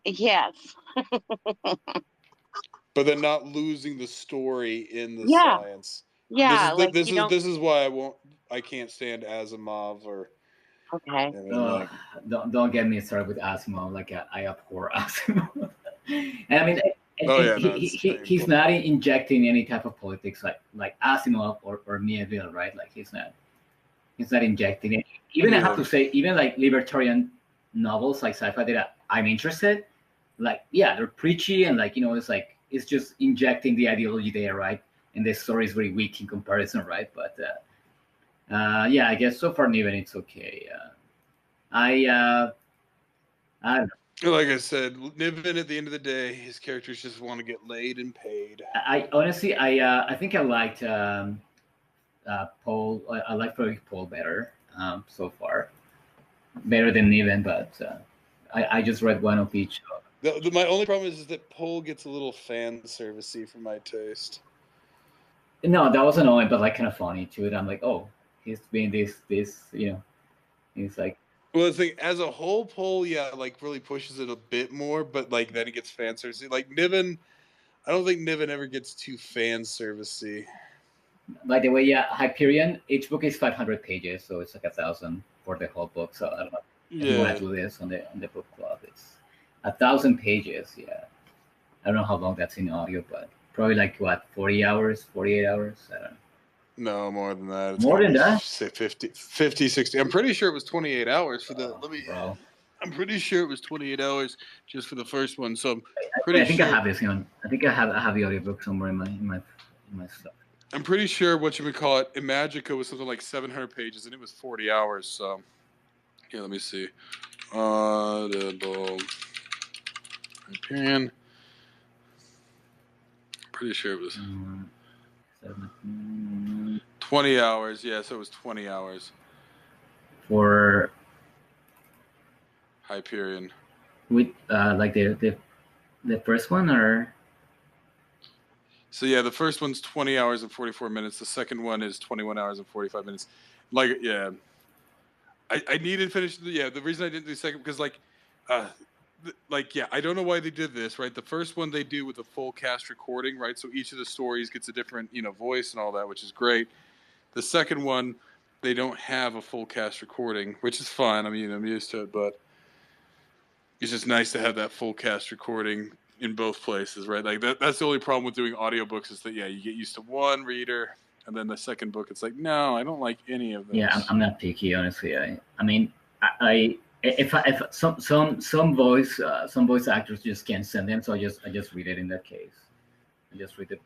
yes. but then not losing the story in the Yeah. science. Yeah, like you don't. This is why I can't stand Asimov or. Okay. I mean, like, Don't get me started with Asimov. Like I abhor Asimov. And I mean, oh yeah, no, he's not injecting any type of politics like Asimov or Mieville, right? Like he's not injecting it. Even I have to say, even like libertarian novels like sci-fi that I'm interested, like yeah, they're preachy and like it's like it's just injecting the ideology there, right? And the story is very weak in comparison, right? But yeah, I guess so far Niven it's okay. I don't know. like I said, Niven at the end of the day, his characters just want to get laid and paid. I honestly, I think I liked Paul. I like Project Paul better so far, better than Niven. But I just read one of each. My only problem is that Paul gets a little fan servicey for my taste. No, that was annoying, but like kind of funny too. I'm like, oh, he's being this, he's like. Well, the thing as a whole, Paul, yeah, like really pushes it a bit more, but like then he gets fan servicey. Like Niven, I don't think Niven ever gets too fan servicey. By the way, yeah, Hyperion. Each book is 500 pages, so it's like 1,000 for the whole book. So I don't know if you want to do this on the book club. It's 1,000 pages. Yeah, I don't know how long that's in audio, but probably like what 40 hours, 48 hours. I don't know. No, more than that. It's More than that? Say 50, 60. I'm pretty sure it was 28 hours for the. Bro. I'm pretty sure it was 28 hours just for the first one. So I'm I think I have this on. I think I have the audiobook somewhere in my stuff. I'm pretty sure what you would call it, Imagica was something like 700 pages, and it was 40 hours. So, yeah, let me see. Audible Hyperion. Pretty sure it was 20 hours. Yeah, so it was 20 hours. For Hyperion. With like the first one or. So yeah, the first one's 20 hours and 44 minutes. The second one is 21 hours and 45 minutes. Like, yeah, I needed to finish. The reason I didn't do the second because I don't know why they did this. Right, the first one they do with a full cast recording. Right, so each of the stories gets a different voice and all that, which is great. The second one they don't have a full cast recording, which is fine. I mean, I'm used to it, but it's just nice to have that full cast recording in both places, right? Like that's the only problem with doing audiobooks is that, you get used to one reader and then the second book, it's like, no, I don't like any of those. Yeah, I'm not picky, honestly. I mean, if some voice actors just can't send them, so I just read it in that case. I just read it.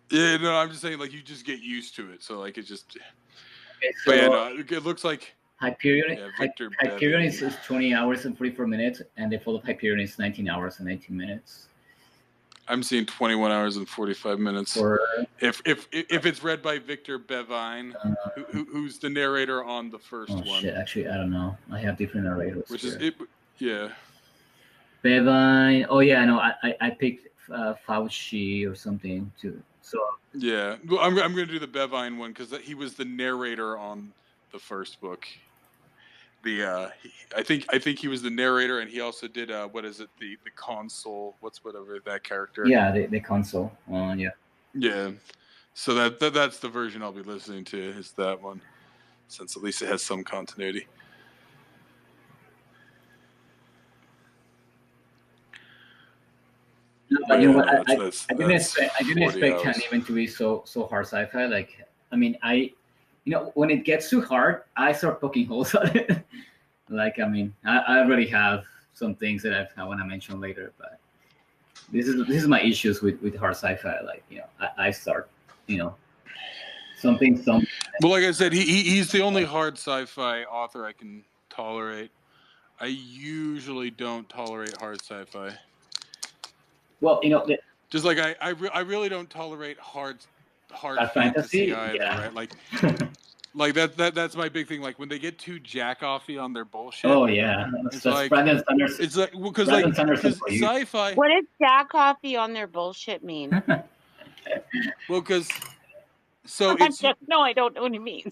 Yeah, no, I'm just saying, like, you just get used to it. So, like, it just. Okay, so but yeah, no, it looks like. Hyperion is 20 hours and 44 minutes, and the full of Hyperion is 19 hours and 18 minutes. I'm seeing 21 hours and 45 minutes. If it's read by Victor Bevine, who's the narrator on the first one. Shit, actually, I don't know. I have different narrators. Which here. Is it? Yeah. Bevine. Oh yeah, no, I picked Fauci or something too. So. Yeah, well, I'm going to do the Bevine one because he was the narrator on the first book. I think he was the narrator, and he also did what is it, the consul? Whatever that character? Yeah, the consul. Yeah. Yeah, so that's the version I'll be listening to is that one, since at least it has some continuity. But you know what? I didn't expect him even to be so hard sci-fi. Like, I mean, when it gets too hard, I start poking holes at it. Like, I mean, I already have some things that I want to mention later, but this is my issues with hard sci-fi. Like, I start, something. Well, like I said, he's the only hard sci-fi author I can tolerate. I usually don't tolerate hard sci-fi. Well, just like I really don't tolerate hard fantasy either, right? Like that's my big thing. Like when they get too jack-offy on their bullshit. Oh yeah, it's like Brandon Sanderson. It's like because sci-fi. What does jack-offy on their bullshit mean? Well, because so it's no, I don't know what it means.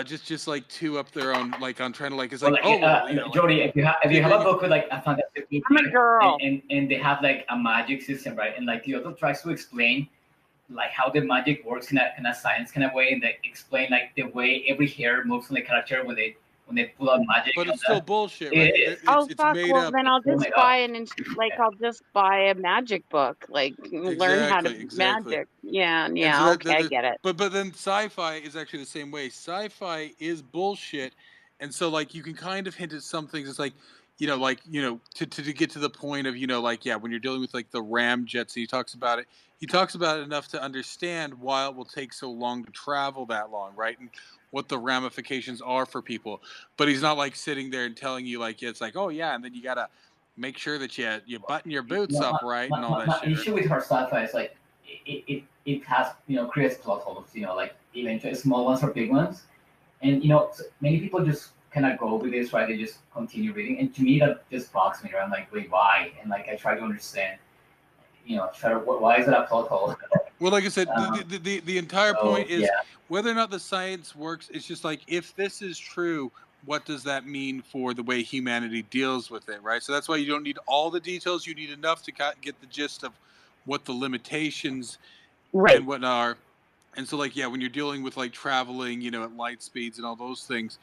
Just like two up their own, like on trying to like it's well, like Jody, if you have a book with like a fantastic I'm a girl, and they have like a magic system, right? And like the author tries to explain like how the magic works in a kind of science kind of way, and they explain like the way every hair moves on the character when they pull out magic. But it's still bullshit, right? It's fuck! made well, up. Then I'll just I'll just buy a magic book, like learn how to magic. Yeah, so okay, I get it. But then sci-fi is actually the same way. Sci-fi is bullshit, and so like you can kind of hint at some things. It's like to get to the point of when you're dealing with like the ramjets, he talks about it. He talks about it enough to understand why it will take so long to travel that long, right? And what the ramifications are for people. But he's not like sitting there and telling you like it's like, oh yeah, and then you gotta make sure that you button your boots up right and all that shit. The issue with hard sci-fi is like it has creates plot holes, like eventually small ones or big ones, and many people just kind of go with this, right? They just continue reading, and to me that just blocks me. Right? I'm like, wait, why? And like I try to understand. Why is it a plot hole? Well, like I said, the entire point is whether or not the science works. It's just like, if this is true, what does that mean for the way humanity deals with it, right? So that's why you don't need all the details. You need enough to get the gist of what the limitations and what are. And so, like, when you're dealing with like traveling, at light speeds and all those things.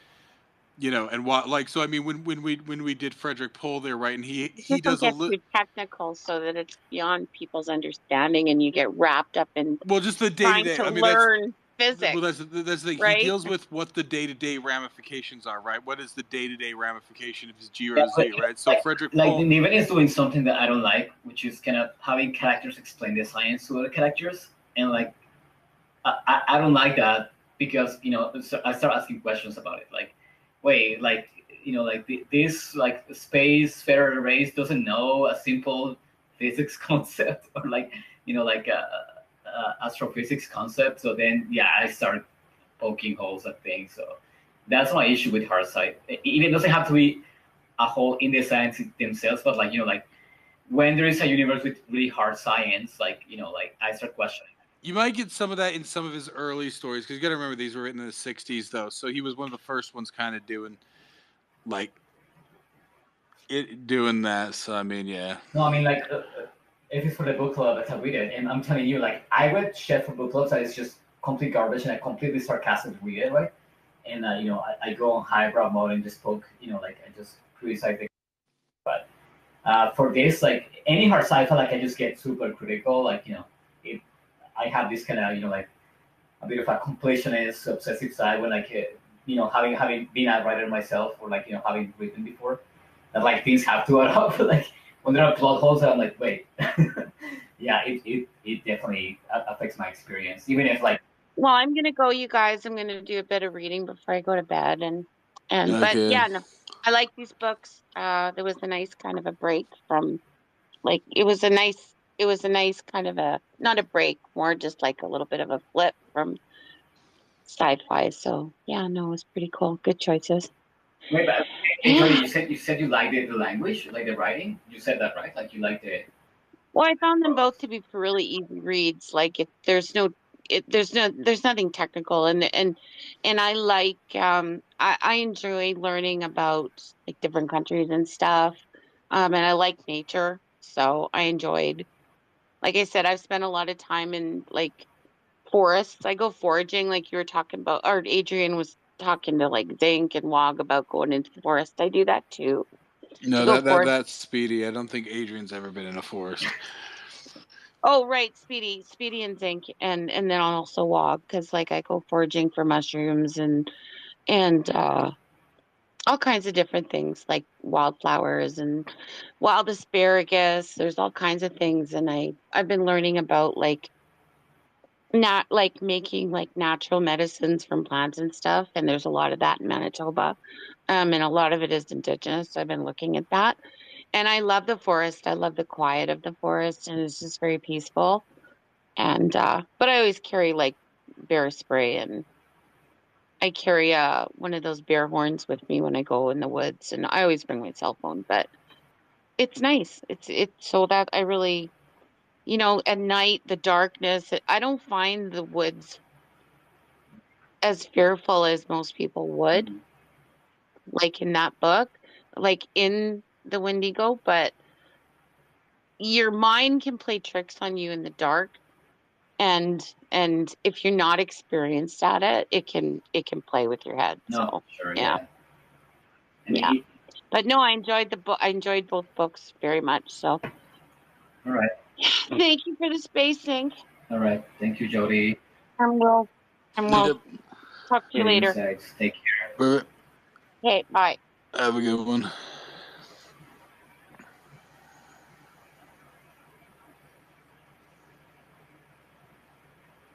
And what so I mean when we did Frederick Pohl there, right, and he does a little too technical so that it's beyond people's understanding, and you get wrapped up in just the day-to-day. I mean, learn physics. Well, that's the thing. Right? He deals with what the day-to-day ramifications are, right? What is the day-to-day ramification of his G or Z, right? So Frederick Pohl, Niven is doing something that I don't like, which is kind of having characters explain the science to other characters, and like I don't like that because so I start asking questions about it, like. Wait, like this like space federal race doesn't know a simple physics concept or like astrophysics concept. So then I start poking holes at things. So that's my issue with hard sci. It doesn't have to be a hole in the science themselves, but like when there is a universe with really hard science, like I start questioning. You might get some of that in some of his early stories, because you got to remember these were written in the 60s, though. So he was one of the first ones kind of doing that. So, I mean, yeah. No, I mean, like, if it's for the book club, I read it. And I'm telling you, like, I read shit for book clubs that is just complete garbage, and I completely sarcastically read it, right? And, I go on highbrow mode and just poke, I just criticize the. But for this, like, any hard sci-fi, like, I just get super critical, like, I have this kind of, like a bit of a completionist, obsessive side when like, having been a writer myself or like, having written before, that like things have to add up. Like when there are plot holes, I'm like, wait, it definitely affects my experience, even if like. Well, I'm going to go, you guys. I'm going to do a bit of reading before I go to bed. But no, I like these books. There was a nice kind of a break from like, it was a nice kind of not a break, more just like a little bit of a flip from sci-fi. So it was pretty cool. Good choices. Wait, but you said you liked the language, like the writing. You said that, right? Like you liked it. Well, I found them both to be really easy reads. Like there's nothing technical, and I like I enjoy learning about like different countries and stuff, and I like nature, so I enjoyed. Like I said, I've spent a lot of time in like forests. I go foraging, like you were talking about, or Adrian was talking to like Zink and Wog about going into the forest. I do that too. No, that's Speedy. I don't think Adrian's ever been in a forest. Oh, right, Speedy and zinc, and then I'll also walk because like I go foraging for mushrooms and all kinds of different things like wildflowers and wild asparagus. There's all kinds of things, and I've been learning about like not like making like natural medicines from plants and stuff. And there's a lot of that in Manitoba, and a lot of it is indigenous. So I've been looking at that, and I love the forest. I love the quiet of the forest, and it's just very peaceful. And but I always carry like bear spray, and I carry one of those bear horns with me when I go in the woods, and I always bring my cell phone. But it's nice. It's so that I really, at night, the darkness, I don't find the woods as fearful as most people would, Mhm. like in that book, like in the Wendigo, but your mind can play tricks on you in the dark, and if you're not experienced at it, it can play with your head. No, So sure, yeah, yeah. And yeah. But no, I enjoyed the book. I enjoyed both books very much. So all right, thank you for the spacing, all right. Thank you, Jody. and we'll Yep. talk to you Great later. insights. Take care. All right. Okay, bye. Have a good one.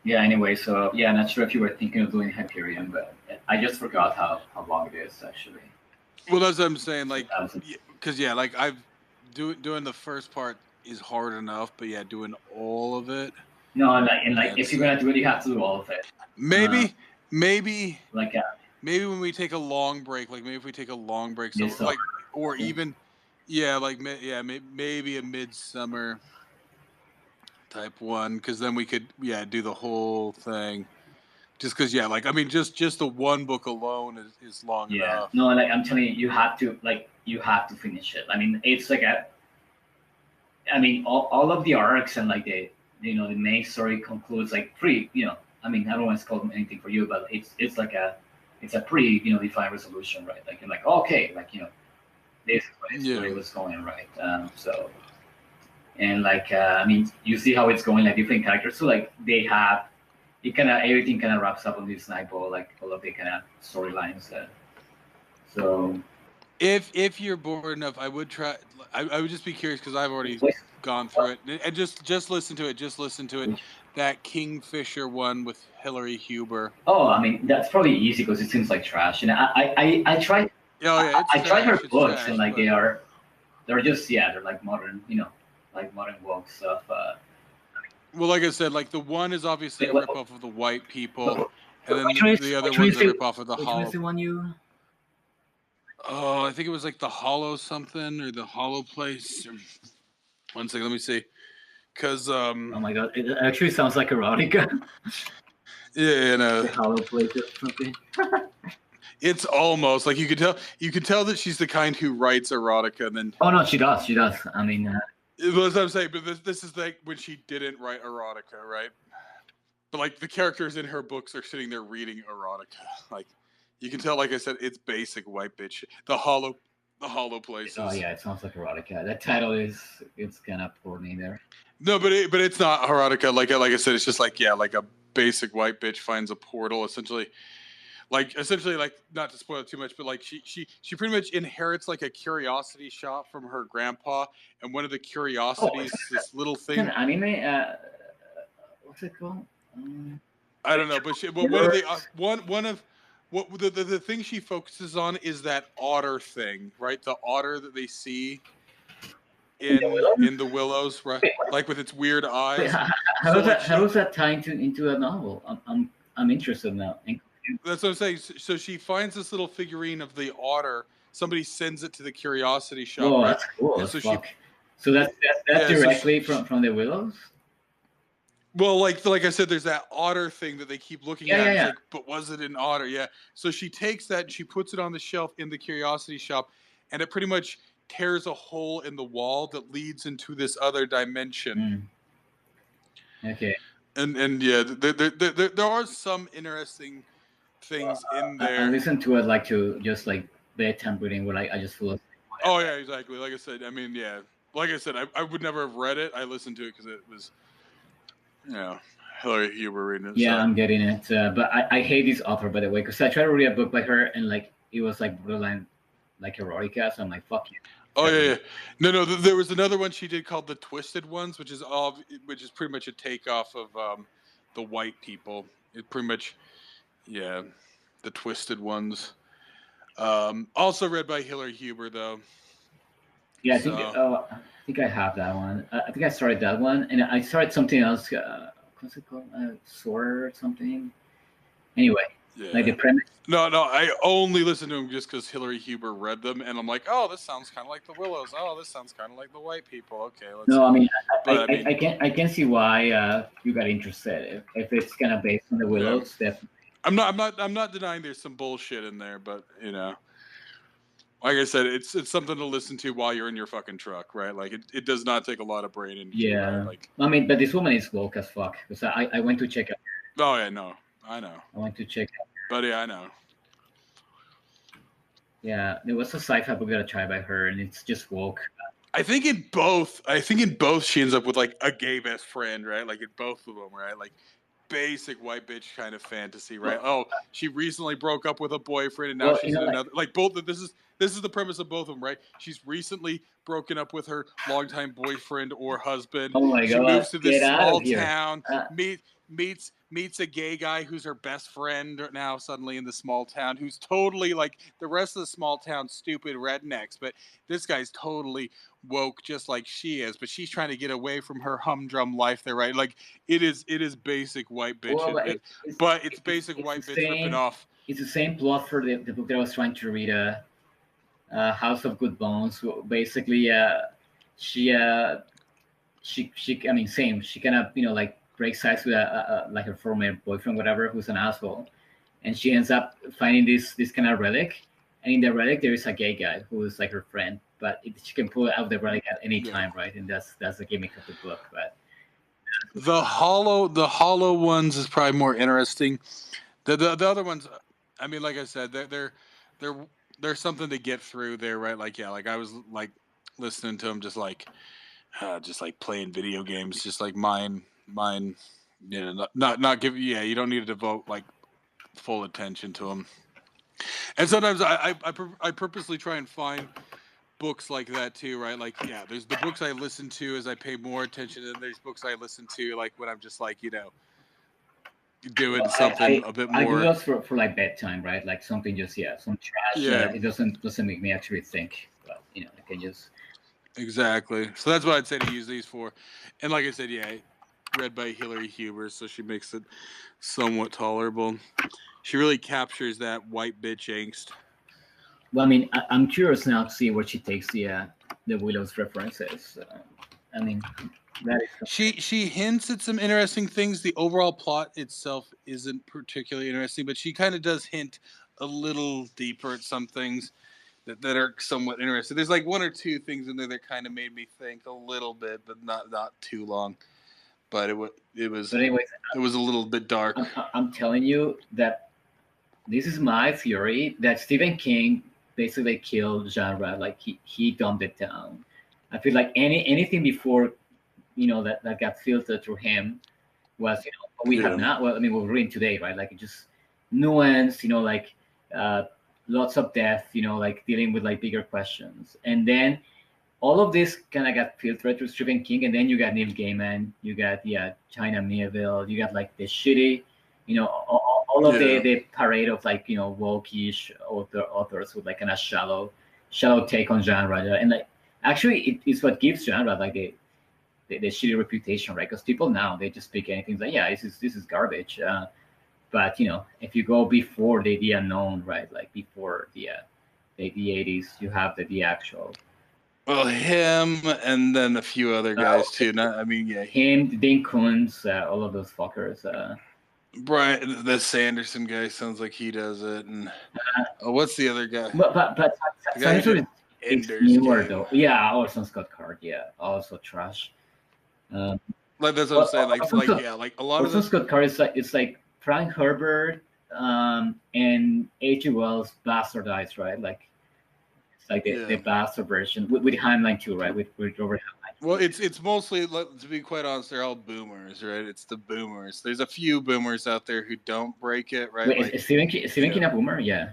Yeah. Anyway, so yeah, not sure if you were thinking of doing Hyperion, but I just forgot how long it is actually. Well, that's what I'm saying. Like, 2000. because like I've doing the first part is hard enough, but yeah, doing all of it. No, and if That's you're gonna do it, you have to do all of it. maybe Like maybe when we take a long break, like maybe if we take a long break, so Midsummer. like or even like maybe a midsummer type one, because then we could do the whole thing. Just because like I mean just the one book alone is long Yeah. enough. No, like I'm telling you, you have to finish it. I mean, it's like I mean, all of the arcs and like the main story concludes like pretty, I mean, I don't want to call them anything for you, but it's like it's a pretty, defined resolution, right? Like you're like, okay, like, this is what the story was going, right? So, and like, I mean, you see how it's going, like different characters. So like they have, everything kind of wraps up on this Nightball, like all of the kind of storylines. So if you're bored enough, I would try. I would just be curious because I've already gone through it, and just listen to it. Just listen to it. That Kingfisher one with Hillary Huber. Oh, I mean, that's probably easy because it seems like trash. And I tried. Oh yeah, I tried her books, trash, and like but they're just they're like modern, like modern woke stuff. well, like I said, like the one is obviously a What- ripoff of the white people, and then which one is- the other which one one's is a the- ripoff of the Which one Hollow. is the one you? Oh, I think it was like the Hollow something or the Hollow Place. One second, let me see. Because Oh my god, it actually sounds like erotica. yeah, no. The Hollow Place or something. It's almost like you could tell that she's the kind who writes erotica, and then Oh no, she does. She does. I mean, that's what I'm saying. But this is like when she didn't write erotica, right? But like the characters in her books are sitting there reading erotica. Like you can tell, like I said, it's basic white bitch. The Hollow Places. oh yeah, it sounds like erotica. That title it's kind of porny there. No, but it's not erotica. Like I said, it's just like like a basic white bitch finds a portal essentially. Like not to spoil it too much, but like she pretty much inherits like a curiosity shop from her grandpa, and one of the curiosities, this little It's thing. an anime. What's it called? I don't know, but one of the the thing she focuses on is that otter thing, right? The otter that they see in the Willows, right? Like with its weird eyes. Wait, how does that tie into a novel? I'm interested now. That's what I'm saying. So she finds this little figurine of the otter. Somebody sends it to the curiosity shop. Oh, right? that's cool. And So that's directly from the Willows. Well, like I said, there's that otter thing that they keep looking at. It's Yeah. like, but was it an otter? Yeah. So she takes that and she puts it on the shelf in the curiosity shop, and it pretty much tears a hole in the wall that leads into this other dimension. Okay. And yeah, there are some interesting things in there. I listen to it like to just like bedtime reading where I just feel asleep. Oh yeah, exactly. Like I said, I mean, yeah. Like I said, I would never have read it. I listened to it because it was Yeah, Hillary Huber reading it. Yeah, So. I'm getting it. But I hate this author, by the way, because I tried to read a book by her and like it was like borderline like erotica. So I'm like, fuck you. Oh yeah. No. There was another one she did called The Twisted Ones, which is pretty much a takeoff of the white people. It pretty much, yeah, The Twisted Ones. Also read by Hillary Huber though. Yeah, So. I think I have that one. I think I started that one, and I started something else. What's it called? Sword or something. Anyway, Yeah. like the premise. No, I only listen to them just because Hillary Huber read them, and I'm like, oh, this sounds kind of like the Willows. Oh, this sounds kind of like the white people. Okay, let's. No, I mean, But I can see why you got interested. If it's kind of based on the Willows, definitely. I'm not denying there's some bullshit in there, but you know, like I said, it's something to listen to while you're in your fucking truck, right? Like it does not take a lot of brain energy. Yeah. Right? Like, I mean, but this woman is woke as fuck. Because I went to check out. Oh yeah, no, I know. I went to check out. But yeah, I know. Yeah, there was a sci-fi book that I tried by her, and it's just woke. I think in both she ends up with like a gay best friend, right? Like in both of them, right? Like basic white bitch kind of fantasy, right? Oh, she recently broke up with a boyfriend, and now she's in another. Like both. This is the premise of both of them, right? She's recently broken up with her longtime boyfriend or husband. Oh my God! She moves to this small town, meets a gay guy who's her best friend now suddenly in the small town, who's totally like the rest of the small town stupid rednecks, but this guy's totally woke just like she is, but she's trying to get away from her humdrum life there, right? Like it is basic white bitch, but it's basic white bitch ripping off. It's the same plot for the book that I was trying to read, House of Good Bones. Basically, she I mean, same. She kind of like breaks ties with like her former boyfriend, whatever, who's an asshole, and she ends up finding this kind of relic, and in the relic there is a gay guy who is like her friend, but she can pull out the relic at any time, right? And that's the gimmick of the book. But the hollow ones is probably more interesting. The other ones, I mean, like I said, they're something to get through there, right? Like yeah, like I was like listening to them, just like playing video games, just like mine, you know, not give. Yeah, you don't need to devote like full attention to them. And sometimes I purposely try and find books like that too, right? Like yeah, there's the books I listen to as I pay more attention, and there's books I listen to like when I'm just like doing something a bit more. I do those for like bedtime, right? Like something just some trash. Yeah, it doesn't make me actually think. But I can just. Exactly. So that's what I'd say to use these for. And like I said, yeah, read by Hillary Huber, so she makes it somewhat tolerable. She really captures that white bitch angst. Well, I mean, I'm curious now to see where she takes the Willows references. I mean, that is she hints at some interesting things. The overall plot itself isn't particularly interesting, but she kind of does hint a little deeper at some things that are somewhat interesting. There's like one or two things in there that kind of made me think a little bit, but not too long. But it was. But anyways, it was a little bit dark. I'm telling you that this is my theory that Stephen King basically killed genre. Like he dumbed it down. I feel like anything before, that got filtered through him was what we have now. Well, I mean, we're reading today, right? Like just nuance, like. Lots of depth, like dealing with like bigger questions. And then all of this kind of got filtered through Stephen King. And then you got Neil Gaiman, you got, China Miéville, you got like the shitty, all of the parade of like, woke-ish authors with like kind of shallow take on genre. And like, actually it's what gives genre like the shitty reputation, right? Because people now, they just pick anything like, yeah, this is garbage. But if you go before the unknown, right? Like before the 80s, you have the actual. Well, him and then a few other guys too. Him, Dean Koontz, all of those fuckers. Brian, the Sanderson guy sounds like he does it, and what's the other guy? But Sanderson is newer though. Yeah, Orson Scott Card. Yeah, also trash. Like that's what I'm saying. Like a lot of Orson Scott Card is like. Frank Herbert and H.G. Wells bastardized, right? Like It's like the Yeah. Bastard version with Heinlein too, right? With Robert Heinlein. Well, it's mostly, to be quite honest, they're all boomers, right? It's the boomers. There's a few boomers out there who don't break it, right? Wait, Like is Stephen King a boomer? Yeah.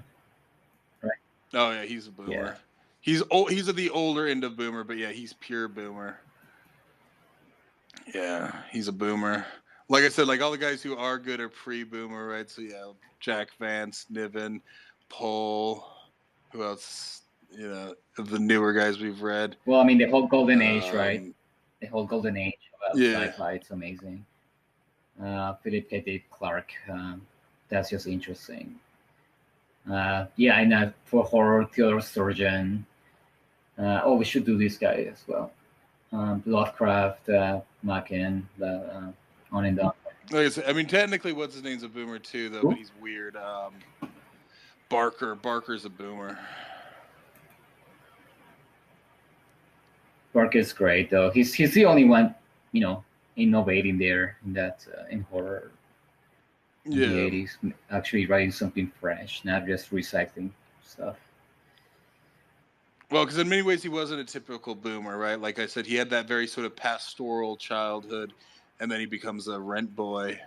oh yeah, he's a boomer. Yeah. He's old. He's at the older end of boomer, but yeah, he's pure boomer. Yeah, he's a boomer. Like I said, like all the guys who are good are pre-boomer, right? So yeah, Jack Vance, Niven, Pohl, who else? You know, of the newer guys we've read. Well, I mean, the whole golden age, right? The whole golden age of Yeah. sci-fi, it's amazing. Philip K. Dick Clark, that's just interesting. Yeah, and for horror, Theodore Sturgeon. Oh, we should do this guy as well. Lovecraft, Macken, on and on. Like I said, I mean, technically, what's his name's a boomer too, though, but he's weird. Barker's a boomer. Barker's great though. He's the only one, you know, innovating there in that in horror. In the 80s, actually writing something fresh, not just recycling stuff. Well, because in many ways he wasn't a typical boomer, right? Like I said, he had that very sort of pastoral childhood, and then he becomes a rent boy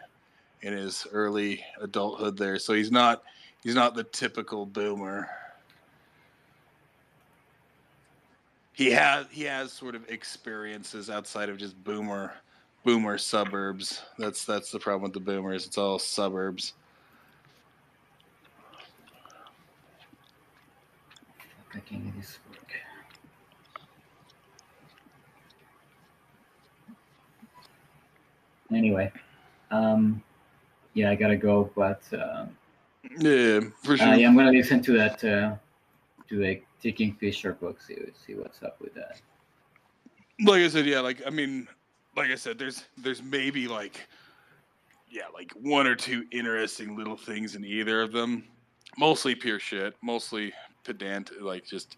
in his early adulthood there. So he's not the typical boomer. He has sort of experiences outside of just boomer suburbs. That's the problem with the boomers. It's all suburbs. I can't get this work. Anyway, yeah, I gotta go, but yeah, for sure. Yeah, I'm gonna listen to that to the Ticking Fisher book. See what's up with that. Like I said, yeah, like I said, there's maybe like one or two interesting little things in either of them. Mostly pure shit, mostly pedant, like just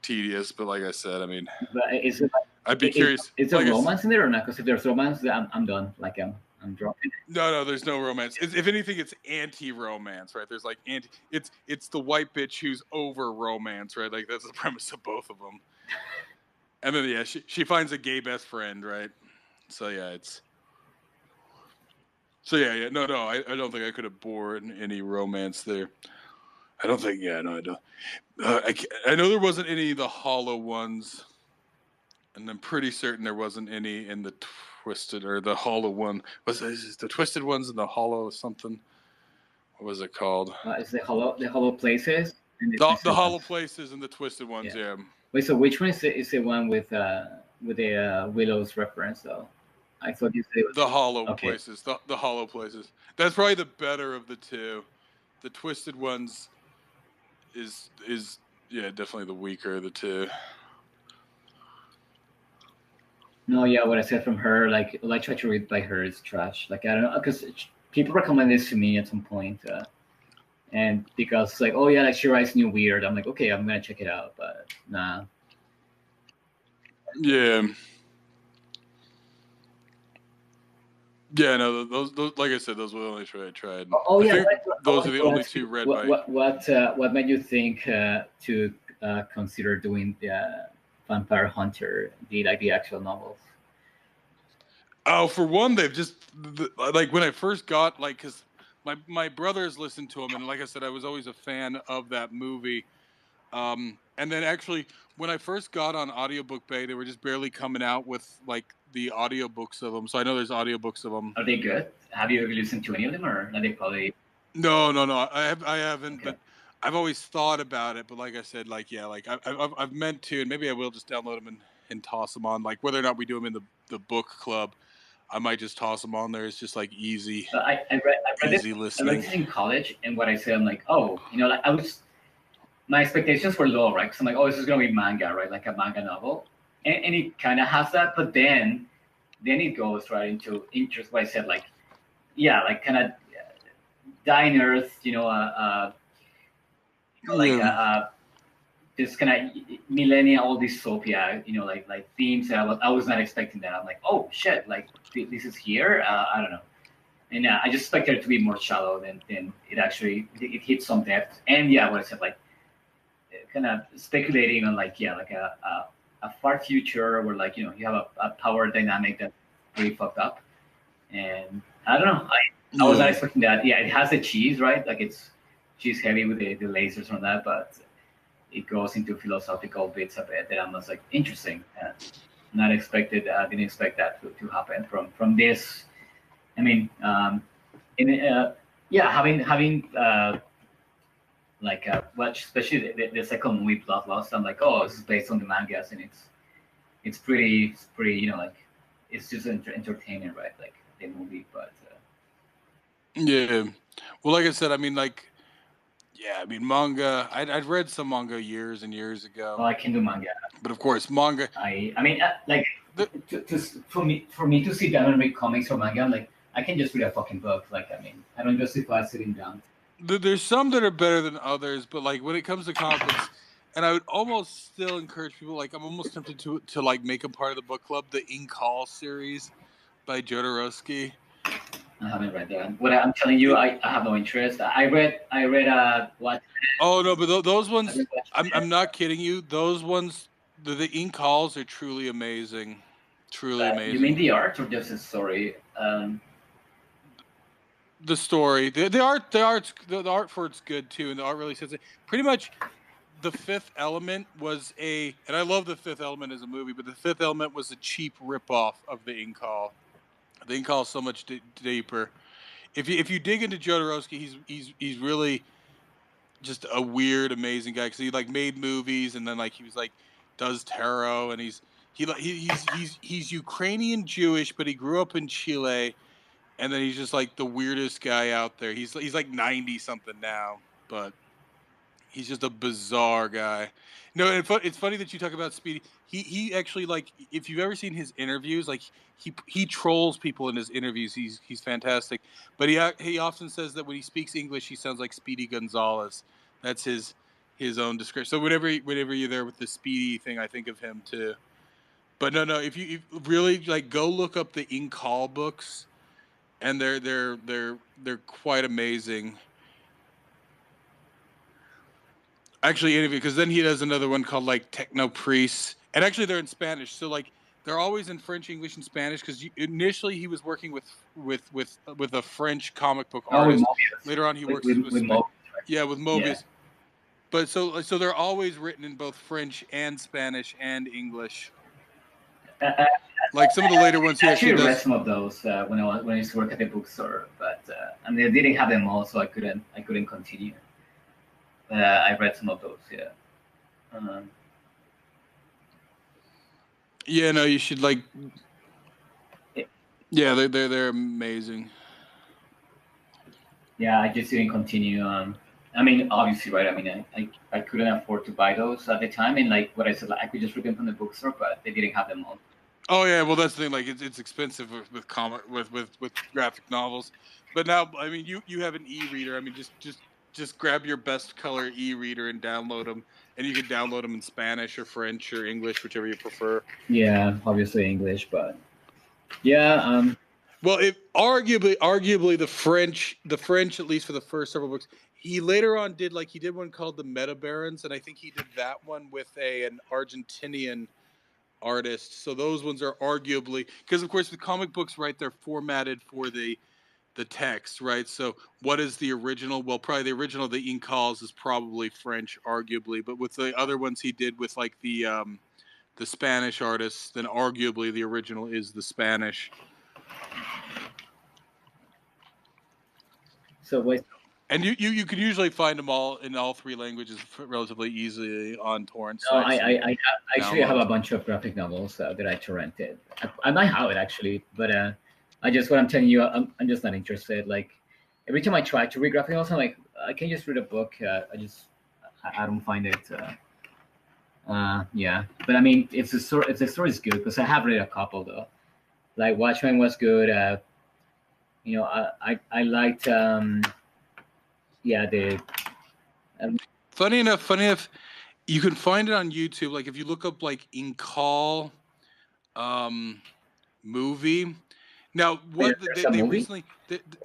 tedious. But like I said, I mean, but is it? I'd be curious. Is there like romance in there or not? Because if there's romance, I'm done. Like I'm dropping it. No, there's no romance. If anything, it's anti-romance, right? There's like it's the white bitch who's over romance, right? Like that's the premise of both of them. And then yeah, she finds a gay best friend, right? So yeah, no, I don't think I could have borne any romance there. I don't think. Yeah, no, I don't. I know there wasn't any of the hollow ones, and I'm pretty certain there wasn't any in the twisted or the hollow one. Was it the twisted ones and the hollow something? What was it called? Is the hollow places? The hollow places and the twisted ones. Yeah. Wait, so which one is the one with the Willows reference though? I thought you said the hollow places. The hollow places. That's probably the better of the two. The twisted ones is definitely the weaker of the two. No, yeah, what I said from her, like I tried to read by her, is trash. Like I don't know, because people recommended this to me at some point, and because like, oh yeah, like she writes new weird. I'm like, okay, I'm gonna check it out, but nah. Yeah. Yeah, no, those like I said, those were the only two I tried. Oh yeah, those are the only two read by. What made you think to consider doing the Vampire Hunter, the actual novels? Oh, for one, they've just like when I first got because my brothers listened to them, and like I said, I was always a fan of that movie. And then actually, when I first got on Audiobook Bay, they were just barely coming out with like the audiobooks of them. So I know there's audiobooks of them. Are they good? Have you ever listened to any of them, or are they probably? No. I haven't, okay. But I've always thought about it. But like I said, like I've meant to, and maybe I will just download them and toss them on. Like whether or not we do them in the book club, I might just toss them on there. It's just like easy. I read easy listening. I read it in college, and what I said, I'm like, oh, like my expectations were low, right? Because I'm like, oh, this is gonna be manga, right? Like a manga novel, and it kind of has that, but then it goes right into interest. What I said, like, yeah, like kind of Dying Earth, this kind of millennial dystopia, like themes. I was not expecting that. I'm like, oh shit, like this is here. I don't know, and I just expected it to be more shallow than it actually. It hit some depth, and yeah, what I said, like. kind of speculating on like a far future where like you have a power dynamic that's pretty fucked up, and I don't know. I was not Yeah. expecting that. Yeah, it has the cheese, right? Like it's cheese heavy with the lasers on that, but it goes into philosophical bits a bit that I'm just like interesting. Not expected. Didn't expect that to happen from this. I mean, in yeah, having like watch especially the second movie Bloodlust. I'm like, oh, this is based on the mangas, and it's pretty like it's just entertaining, right? Like the movie, but Yeah. Well, like I said, I mean, like, yeah, I mean, manga. I'd read some manga years and years ago, well, I can do manga. but of course, manga. I mean, like The, for me to sit down and read comics or manga, I'm like I can just read a fucking book. Like I mean, I don't justify sitting down. there's some that are better than others, but like when it comes to comic books, and I would almost still encourage people. Like I'm almost tempted to like make them part of the book club. The Inkall series by Jodorowsky. I haven't read that. What I'm telling you, I have no interest. I read what Oh no, but those I ones, read I'm not kidding you. Those ones, the Inkalls are truly amazing, truly you mean amazing. the art or just the story? The story, the art for it's good too, and the art really says it. Pretty much, The Fifth Element was and I love The Fifth Element as a movie, but The Fifth Element was a cheap ripoff of the Inkall. The Inkall is so much deeper. If you dig into Jodorowsky, he's really just a weird, amazing guy because he like made movies and then like he was like does tarot and he's Ukrainian Jewish, but he grew up in Chile, and then he's just like the weirdest guy out there. He's like 90 something now, but he's just a bizarre guy. No, and it's funny that you talk about Speedy. He actually like if you've ever seen his interviews, like he trolls people in his interviews. He's fantastic, but he often says that when he speaks English, he sounds like Speedy Gonzalez. That's his own description. So whenever you're there with the Speedy thing, I think of him too. But no, if you really like go look up the Inkall books, and they're quite amazing. Actually, interview because then he does another one called like Techno Priests, and actually they're in Spanish. So like they're always in French, English, and Spanish because initially he was working with a French comic book Oh, with artist. Mobius. Later on, he works with with Mobius. yeah with Mobius. But so they're always written in both French and Spanish and English. Like some of the later ones, he actually actually read does. some of those when I used to work at the bookstore, but and they didn't have them all, so I couldn't continue. I read some of those, yeah. Yeah, no, you should like. Yeah. Yeah, they're amazing. Yeah, I just didn't continue. I mean, obviously, right? I mean, I couldn't afford to buy those at the time, and like what I said, like, I could just read them from the bookstore, but they didn't have them all. Oh yeah, well that's the thing. Like it's expensive with comic with graphic novels, but now I mean you have an e-reader. I mean just grab your best color e-reader and download them, and you can download them in Spanish or French or English, whichever you prefer. Yeah, obviously English, but yeah. Well, arguably the French at least for the first several books. He later on did one called the Meta Barons, and I think he did that one with an Argentinian artist. So those ones are arguably because of course the comic books, right? They're formatted for the text, right? So what is the original? Well, probably the original the Inkalls is probably French, arguably, but with the other ones he did with like the Spanish artists, then arguably the original is the Spanish. So wait. And you can usually find them all in all three languages relatively easily on torrent No, sites. I actually have a bunch of graphic novels that I torrented. I might have it actually, but what I'm telling you, I'm just not interested. Like every time I try to read graphic novels, I'm like, I can just read a book. I don't find it. Yeah, but I mean, if the story is good, because I have read a couple though. Like Watchmen was good. I liked. Yeah, Funny enough, you can find it on YouTube. Like if you look up like Inkall movie. Now what there's they a movie? recently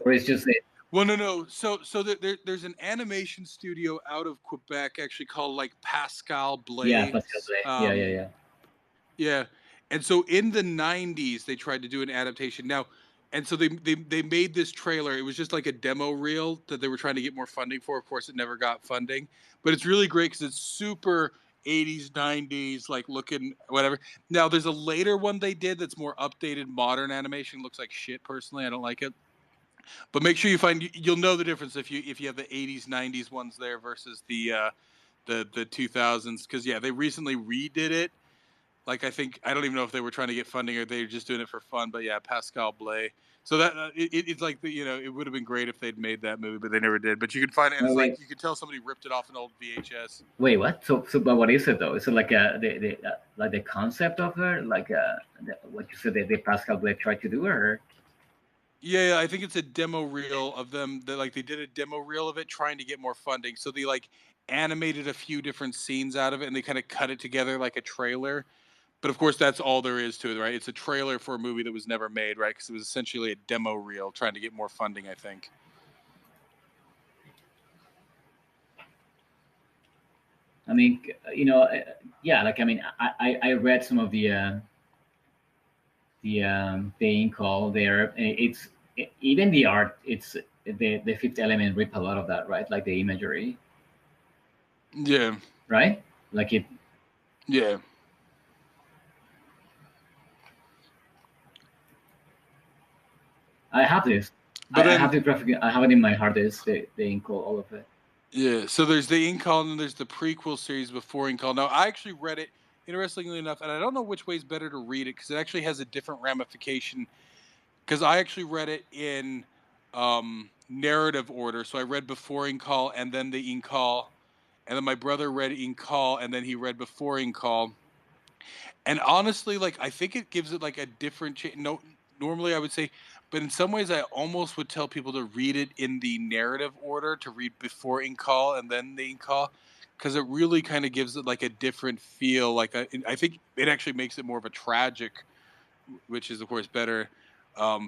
Or it's just it. Well, no. So there's an animation studio out of Quebec actually called like Pascal Yeah, Blay. Pascal Play. Um, Yeah. yeah, and so in the '90s they tried to do an adaptation. Now, and so they made this trailer. It was just like a demo reel that they were trying to get more funding for. Of course, it never got funding, but it's really great because it's super '80s, '90s, like looking whatever. Now, there's a later one they did that's more updated, modern animation. Looks like shit. Personally, I don't like it. But make sure you find you'll know the difference if you have the '80s, '90s ones there versus the 2000s, because yeah, they recently redid it. Like I think I don't even know if they were trying to get funding or they were just doing it for fun. But yeah, Pascal Blay. So that it's like it would have been great if they'd made that movie, but they never did. But you can find it, and Wait, it's like wait, you can tell somebody ripped it off an old VHS. wait. What? So, but what is it though? Is it like like the concept of it, like what you said the Pascal Blake tried to do, or? Yeah, I think it's a demo reel of them. They did a demo reel of it, trying to get more funding. So they like animated a few different scenes out of it, and they kind of cut it together like a trailer. But of course, that's all there is to it, right? It's a trailer for a movie that was never made, right? Because it was essentially a demo reel trying to get more funding, I think. I mean, yeah. Like I mean, I read some of the in call there. Even the art. It's the Fifth Element rip a lot of that, right? Like the imagery, Yeah, right? Like it. yeah. I have this. But I have then, the graphic. I have it in my hard disk. The in call, all of it. yeah. So there's the Inkall, and then there's the prequel series before Inkall. Now, I actually read it, interestingly enough, and I don't know which way is better to read it because it actually has a different ramification. Because I actually read it in narrative order. So I read before Inkall and then the Inkall, and then my brother read Inkall and then he read before Inkall. And honestly, like I think it gives it like a different no, normally I would say, but in some ways I almost would tell people to read it in the narrative order, to read before Inkall and then the Inkall, because it really kind of gives it like a different feel. I think it actually makes it more of a tragic, which is of course better,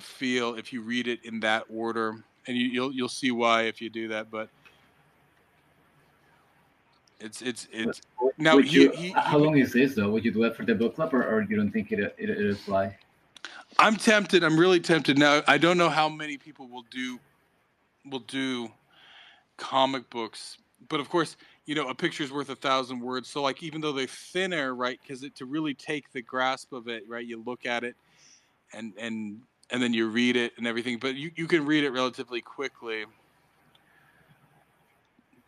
feel if you read it in that order, and you'll see why if you do that. But it's now Would you? he How long is this though? Would you do it for the book club, or you don't think it'll fly? I'm tempted. I'm really tempted. Now I don't know how many people will do comic books, but of course, a picture's worth 1,000 words. So like even though they're thinner, right? Because to really take the grasp of it, right? You look at it and then you read it and everything. But you can read it relatively quickly.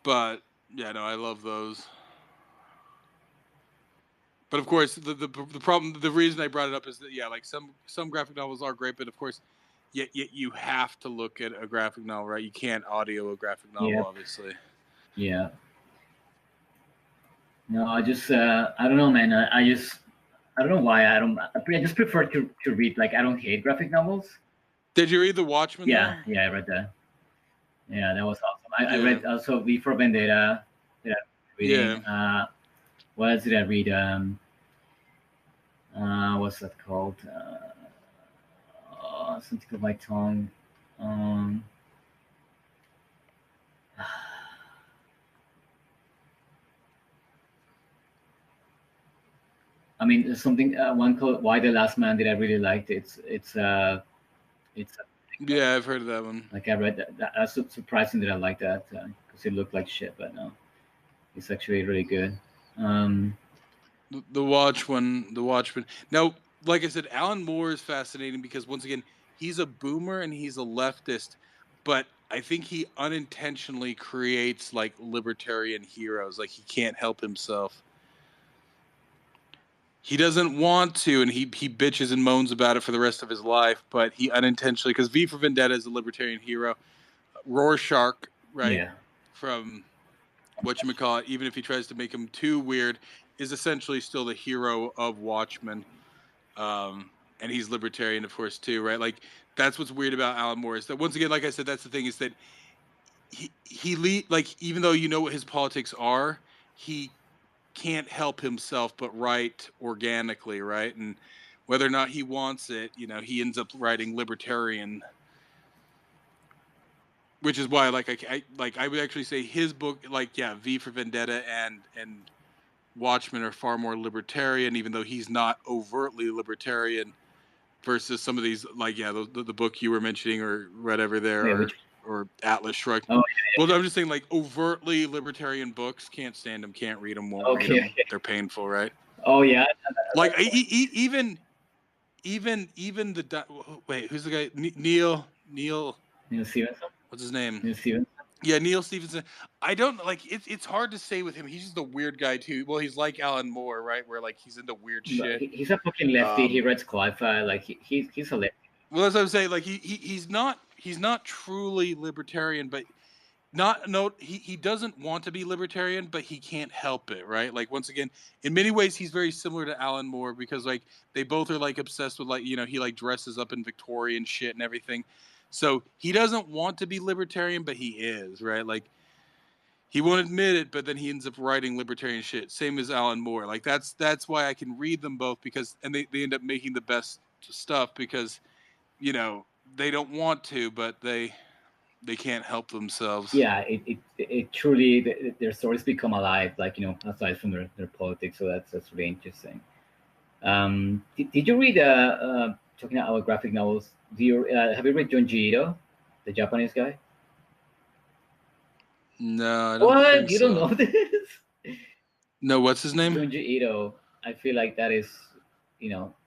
But yeah, no, I love those. But of course, the problem, the reason I brought it up is that yeah, like some graphic novels are great, but of course, yet you have to look at a graphic novel, right? You can't audio a graphic novel, Yeah. obviously. Yeah. No, I just I don't know, man. I don't know why I just prefer to read. Like I don't hate graphic novels. Did you read The Watchmen? Yeah, Though? yeah, I read that. Yeah, that was awesome. I Yeah, read also V for Vendetta. That I'm reading. yeah. What else did I read? What's that called? Something of my tongue. Um, I mean, there's something one called "Why the Last Man" that I really liked. It's Yeah, I've heard of that one. like I read that. That's surprising that I like that because it looked like shit, but no, it's actually really good. Um, The Watchmen. Now, like I said, Alan Moore is fascinating because once again, he's a boomer and he's a leftist, but I think he unintentionally creates like libertarian heroes. Like he can't help himself. He doesn't want to, and he bitches and moans about it for the rest of his life. But he unintentionally, because V for Vendetta is a libertarian hero. Rorschach, right, yeah, from whatchamacallit, even if he tries to make him too weird, is essentially still the hero of Watchmen. And he's libertarian, of course, too, right? Like that's what's weird about Alan Moore is that once again, like I said, that's the thing is that like even though you know what his politics are, he can't help himself but write organically, right? And whether or not he wants it, he ends up writing libertarian. which is why I would actually say his book, V for Vendetta and Watchmen are far more libertarian, even though he's not overtly libertarian. Versus some of these, the book you were mentioning or whatever there, or Atlas Shrugged. Oh, well, I'm just saying, overtly libertarian books, can't stand them, can't read them, won't read them. They're painful, right? Oh yeah. Even the wait, who's the guy? Neil Stevenson. What's his name? Neil Stevenson. Yeah, Neil Stevenson. I don't it's hard to say with him. He's just a weird guy too. Well, he's like Alan Moore, right? Where he's into weird shit. He's a fucking lefty. He reads sci-fi. He's a lefty. Well, as I was saying, he's not truly libertarian, but he doesn't want to be libertarian, but he can't help it, right? Once again, in many ways, he's very similar to Alan Moore because they both are obsessed with he dresses up in Victorian shit and everything. So he doesn't want to be libertarian, but he is, right? He won't admit it, but then he ends up writing libertarian shit. Same as Alan Moore. That's why I can read them both and they end up making the best stuff because, they don't want to, but they can't help themselves. Yeah, it truly, their stories become alive, aside from their politics. So that's really interesting. Did you read talking about graphic novels? Have you read Junji Ito, the Japanese guy? No, I don't think you so. don't know this? No, what's his name? Junji Ito. I feel like that is,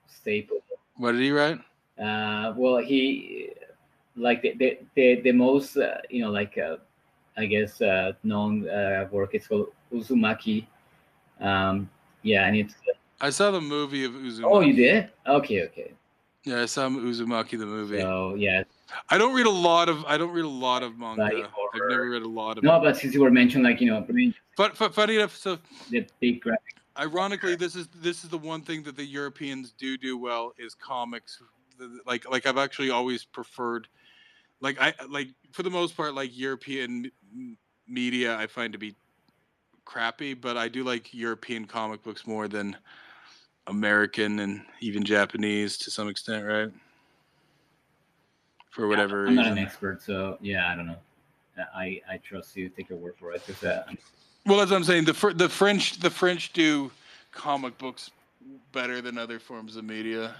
staple. What did he write? Well, he the most I guess known work is called Uzumaki. And it's. I saw the movie of Uzumaki. Oh, you did? Okay. Yeah, I saw Uzumaki the movie. So yeah. I don't read a lot of manga. I've never read a lot of. No, but since you were mentioned, But funny enough, so the big graphic. Ironically, this is the one thing that the Europeans do well is comics. I've actually always preferred, for the most part, European media I find to be crappy, but I do like European comic books more than American and even Japanese to some extent, right? For whatever reason. I'm not an expert, so yeah, I don't know. I trust you. Take your word for it. Well, that's what I'm saying. The French do comic books better than other forms of media.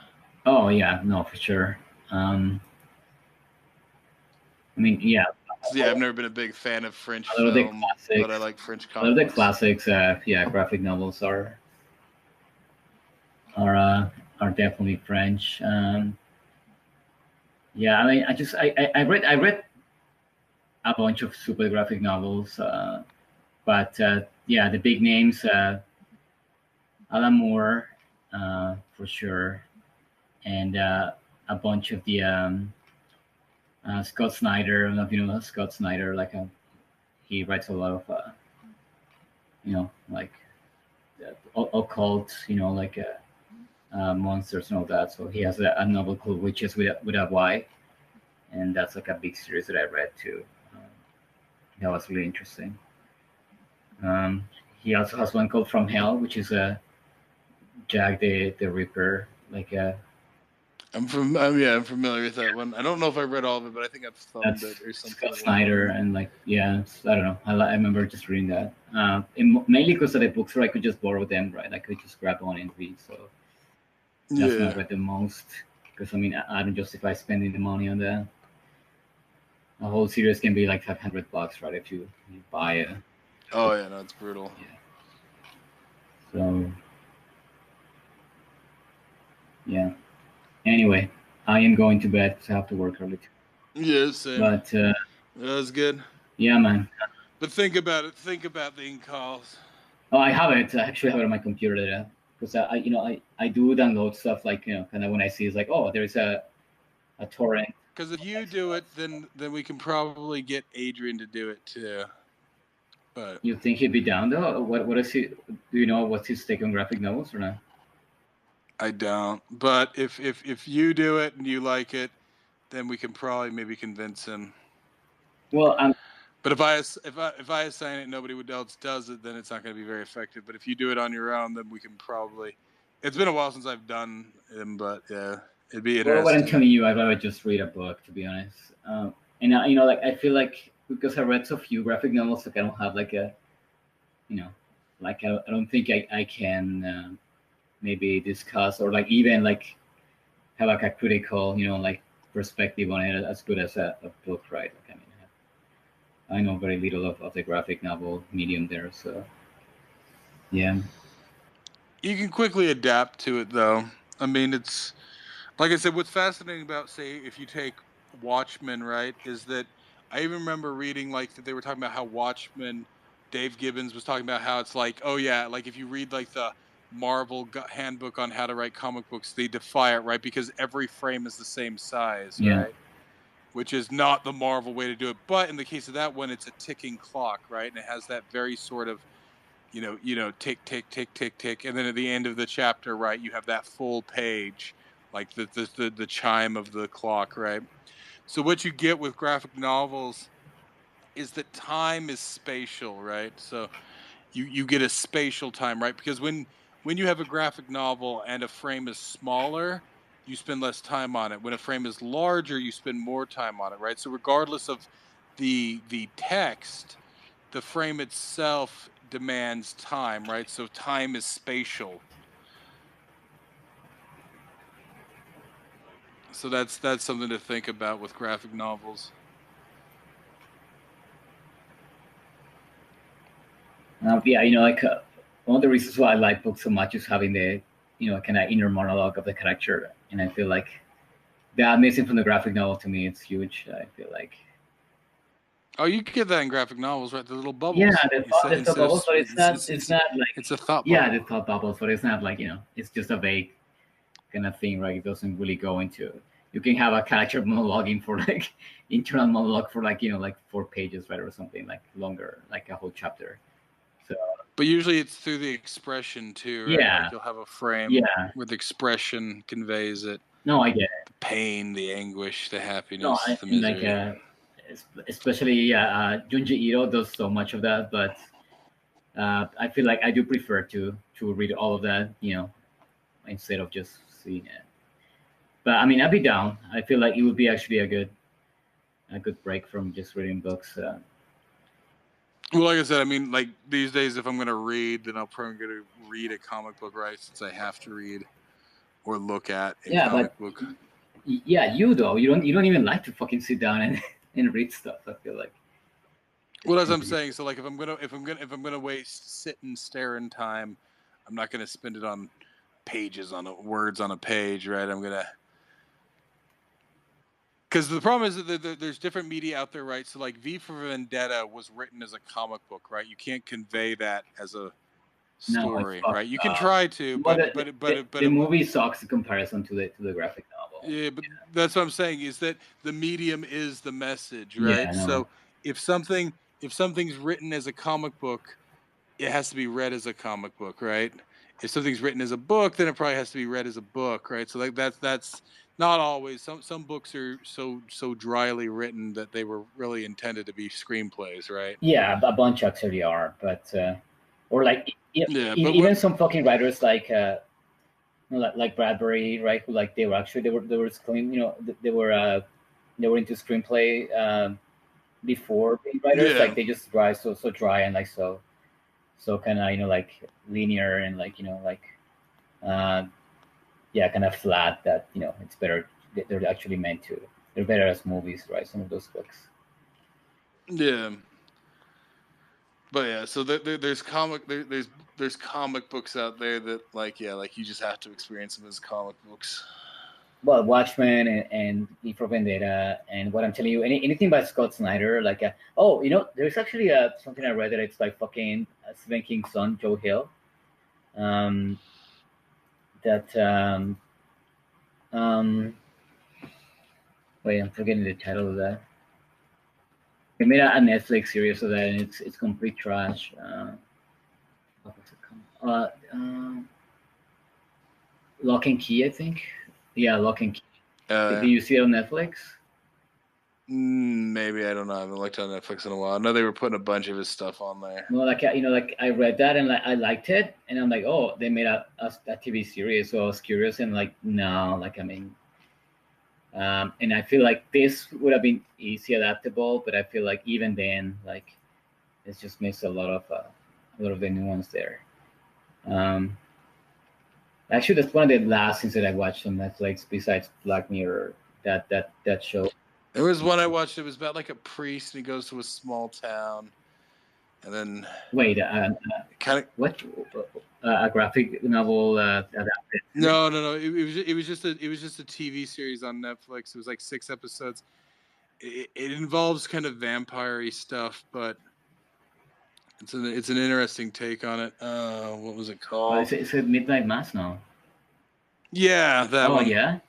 Oh yeah, no, for sure. Yeah. Yeah, I've never been a big fan of French film, but I like French comics. A lot of the classics, graphic novels are definitely French. Yeah, I read a bunch of super graphic novels, but the big names, Alan Moore, for sure, and a bunch of the Scott Snyder. I don't know if you know Scott Snyder. He writes a lot of, occult, monsters and all that. So he has a novel called Witches with a Y, and that's a big series that I read too. That was really interesting. He also has one called From Hell, which is a Jack the Ripper, I'm familiar with that one. I don't know if I read all of it, but I think I've thumbed it or something. Scott Snyder, and I don't know. I remember just reading that. Mainly because of the books where I could just borrow them, right? I could just grab one and read. So that's not read the most, because I don't justify spending the money on that. A whole series can be like $500, right? If you buy it. Oh yeah, no, it's brutal. Yeah. So yeah. Anyway, I am going to bed because I have to work early too. Yeah, same. But that was good. Yeah, man. But think about it. Think about the calls. Oh, I have it. I actually have it on my computer there, because I do download stuff kind of when I see it's there's a torrent. Because if you do it, then we can probably get Adrian to do it too. But you think he'd be down though? What is he? Do you know what's his take on graphic novels or not? I don't. But if you do it and you like it, then we can probably maybe convince him. Well, but if I assign it and nobody else does it, then it's not going to be very effective. But if you do it on your own, then we can probably. It's been a while since I've done them, but yeah, it'd be interesting. Well, what I'm telling you, I'd rather just read a book, to be honest. And like I feel like because I read so few graphic novels, like I don't have like a, like I don't think I can maybe discuss or like even like have like a critical, like perspective on it as good as a book, right? Like I mean, I know very little of the graphic novel medium there, so yeah. You can quickly adapt to it, though. I mean, it's like I said. What's fascinating about, say, if you take Watchmen, right, is that I even remember reading like that they were talking about how Watchmen. Dave Gibbons was talking about how it's like, oh yeah, like if you read like the Marvel handbook on how to write comic books, they defy it, right, because every frame is the same size, Yeah. right, which is not the Marvel way to do it. But in the case of that one, it's a ticking clock, right, and it has that very sort of tick, tick, tick, tick, tick, and then at the end of the chapter, right, you have that full page, like the chime of the clock, right. So what you get with graphic novels is that time is spatial, right? So you get a spatial time, right? Because when you have a graphic novel and a frame is smaller, you spend less time on it. When a frame is larger, you spend more time on it, right? So regardless of the text, the frame itself demands time, right? So time is spatial. So that's something to think about with graphic novels. Yeah, like one of the reasons why I like books so much is having the, kind of inner monologue of the character, and I feel like that missing from the graphic novel to me, it's huge. I feel like. Oh, you can get that in graphic novels, right? The little Yeah, bubbles. the thought Instead of bubbles, but it's not like, it's a thought yeah, bubble. the thought bubbles, but it's not like, it's just a vague kind of thing, right? It doesn't really go into. You can have a character monologuing for like internal monologue for like, like 4 pages, right, or something like longer, like a whole chapter. So But usually it's through the expression too, right? yeah, Like you'll have a frame yeah. where the expression conveys it. No, I get it. The pain, the anguish, the No, happiness, the and like misery. especially Junji Ito does so much of that, but I feel like I do prefer to read all of that, instead of just seeing it. But I mean, I'd be down. I feel like it would be actually a good break from just reading books. Well, like I said, I mean, like these days, if I'm going to read, then I'll probably going to read a comic book, right? Since I have to read or look at a Yeah, but comic book. yeah, you though, you don't even like to fucking sit down and and read stuff. I feel like. Well, as I'm saying, so like if I'm gonna waste sit and stare in time, I'm not gonna spend it on pages words on a page, right? I'm gonna because the problem is that there's different media out there, right? So like V for Vendetta was written as a comic book, right? You can't convey that as a No, it's story, fucked right? You can up. try to, Well, the but movie sucks in comparison to the graphic novel. yeah, but that's what I'm saying is that the medium is the message, Yeah, right? no. So if something's written as a comic book, it has to be read as a comic book, right? If something's written as a book, then it probably has to be read as a book, right? So like that's not always. Some books are so dryly written that they were really intended to be screenplays, right? Yeah, a bunch actually are, but or like Yeah, but even some fucking writers like Bradbury, right? Who like they were screen, they were into screenplay before being writers. yeah, Like they just dry so dry and like so kind of like linear and like like uh, yeah, kind of flat that it's better. They're actually meant to. They're better as movies, right? Some of those books. yeah. But yeah, so there's comic books out there that like like you just have to experience them as comic books. Well, Watchmen and E for Vendetta, and what I'm telling you, anything by Scott Snyder, like, oh, there's actually something I read that it's like fucking Stephen King's son, Joe Hill, um, that, um, wait, I'm forgetting the title of that. They made a Netflix series of that, and it's complete trash. What was it called? Lock and Key, I think. Yeah, Lock and Key. Did Uh, you see it on Netflix? Maybe I don't know. I haven't looked on Netflix in a while. I know they were putting a bunch of his stuff on there. No, like like I read that and like I liked it, and I'm like, oh, they made a TV series, so I was curious and like, no, like I mean, And I feel like this would have been easy adaptable, but I feel like even then, like it just missed a lot of the nuance there. Actually, that's one of the last things that I watched on Netflix besides Black Mirror. That show. There was one I watched. It was about like a priest, and he goes to a small town, and then Wait, kind of what? A graphic novel adapted? no. It was just a TV series on Netflix. It was like 6 episodes. It involves kind of vampire-y stuff, but it's an interesting take on it. What was it called? It's a Midnight Mass now. Yeah, that one. Oh yeah.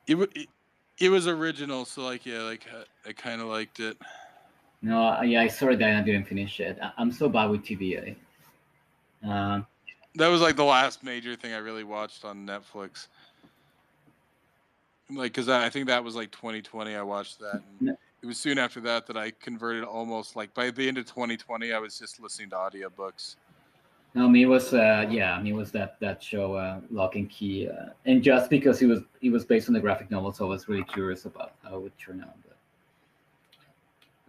It was original, so like I kind of liked it. No, yeah, I saw it and I didn't finish it. I'm so bad with TV. That was like the last major thing I really watched on Netflix. Like, because I think that was like 2020. I watched that. And it was soon after that I converted almost like by the end of 2020. I was just listening to audiobooks. No, me was me was that show Lock and Key, and just because he was based on the graphic novel, so I was really curious about how it would turn out.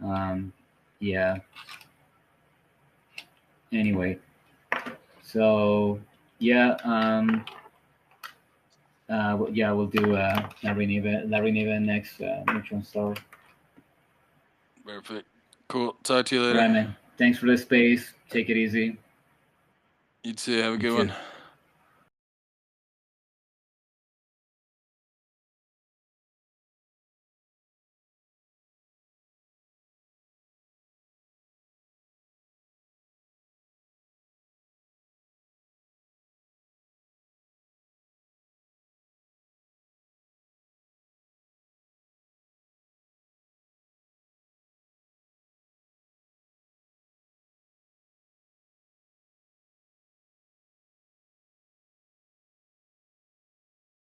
But, yeah. Anyway, so yeah, we'll do Larry Niven next Neutron Star. Perfect. Cool. Talk to you later. All right, man. Thanks for the space. Take it easy. You too. Have a good one.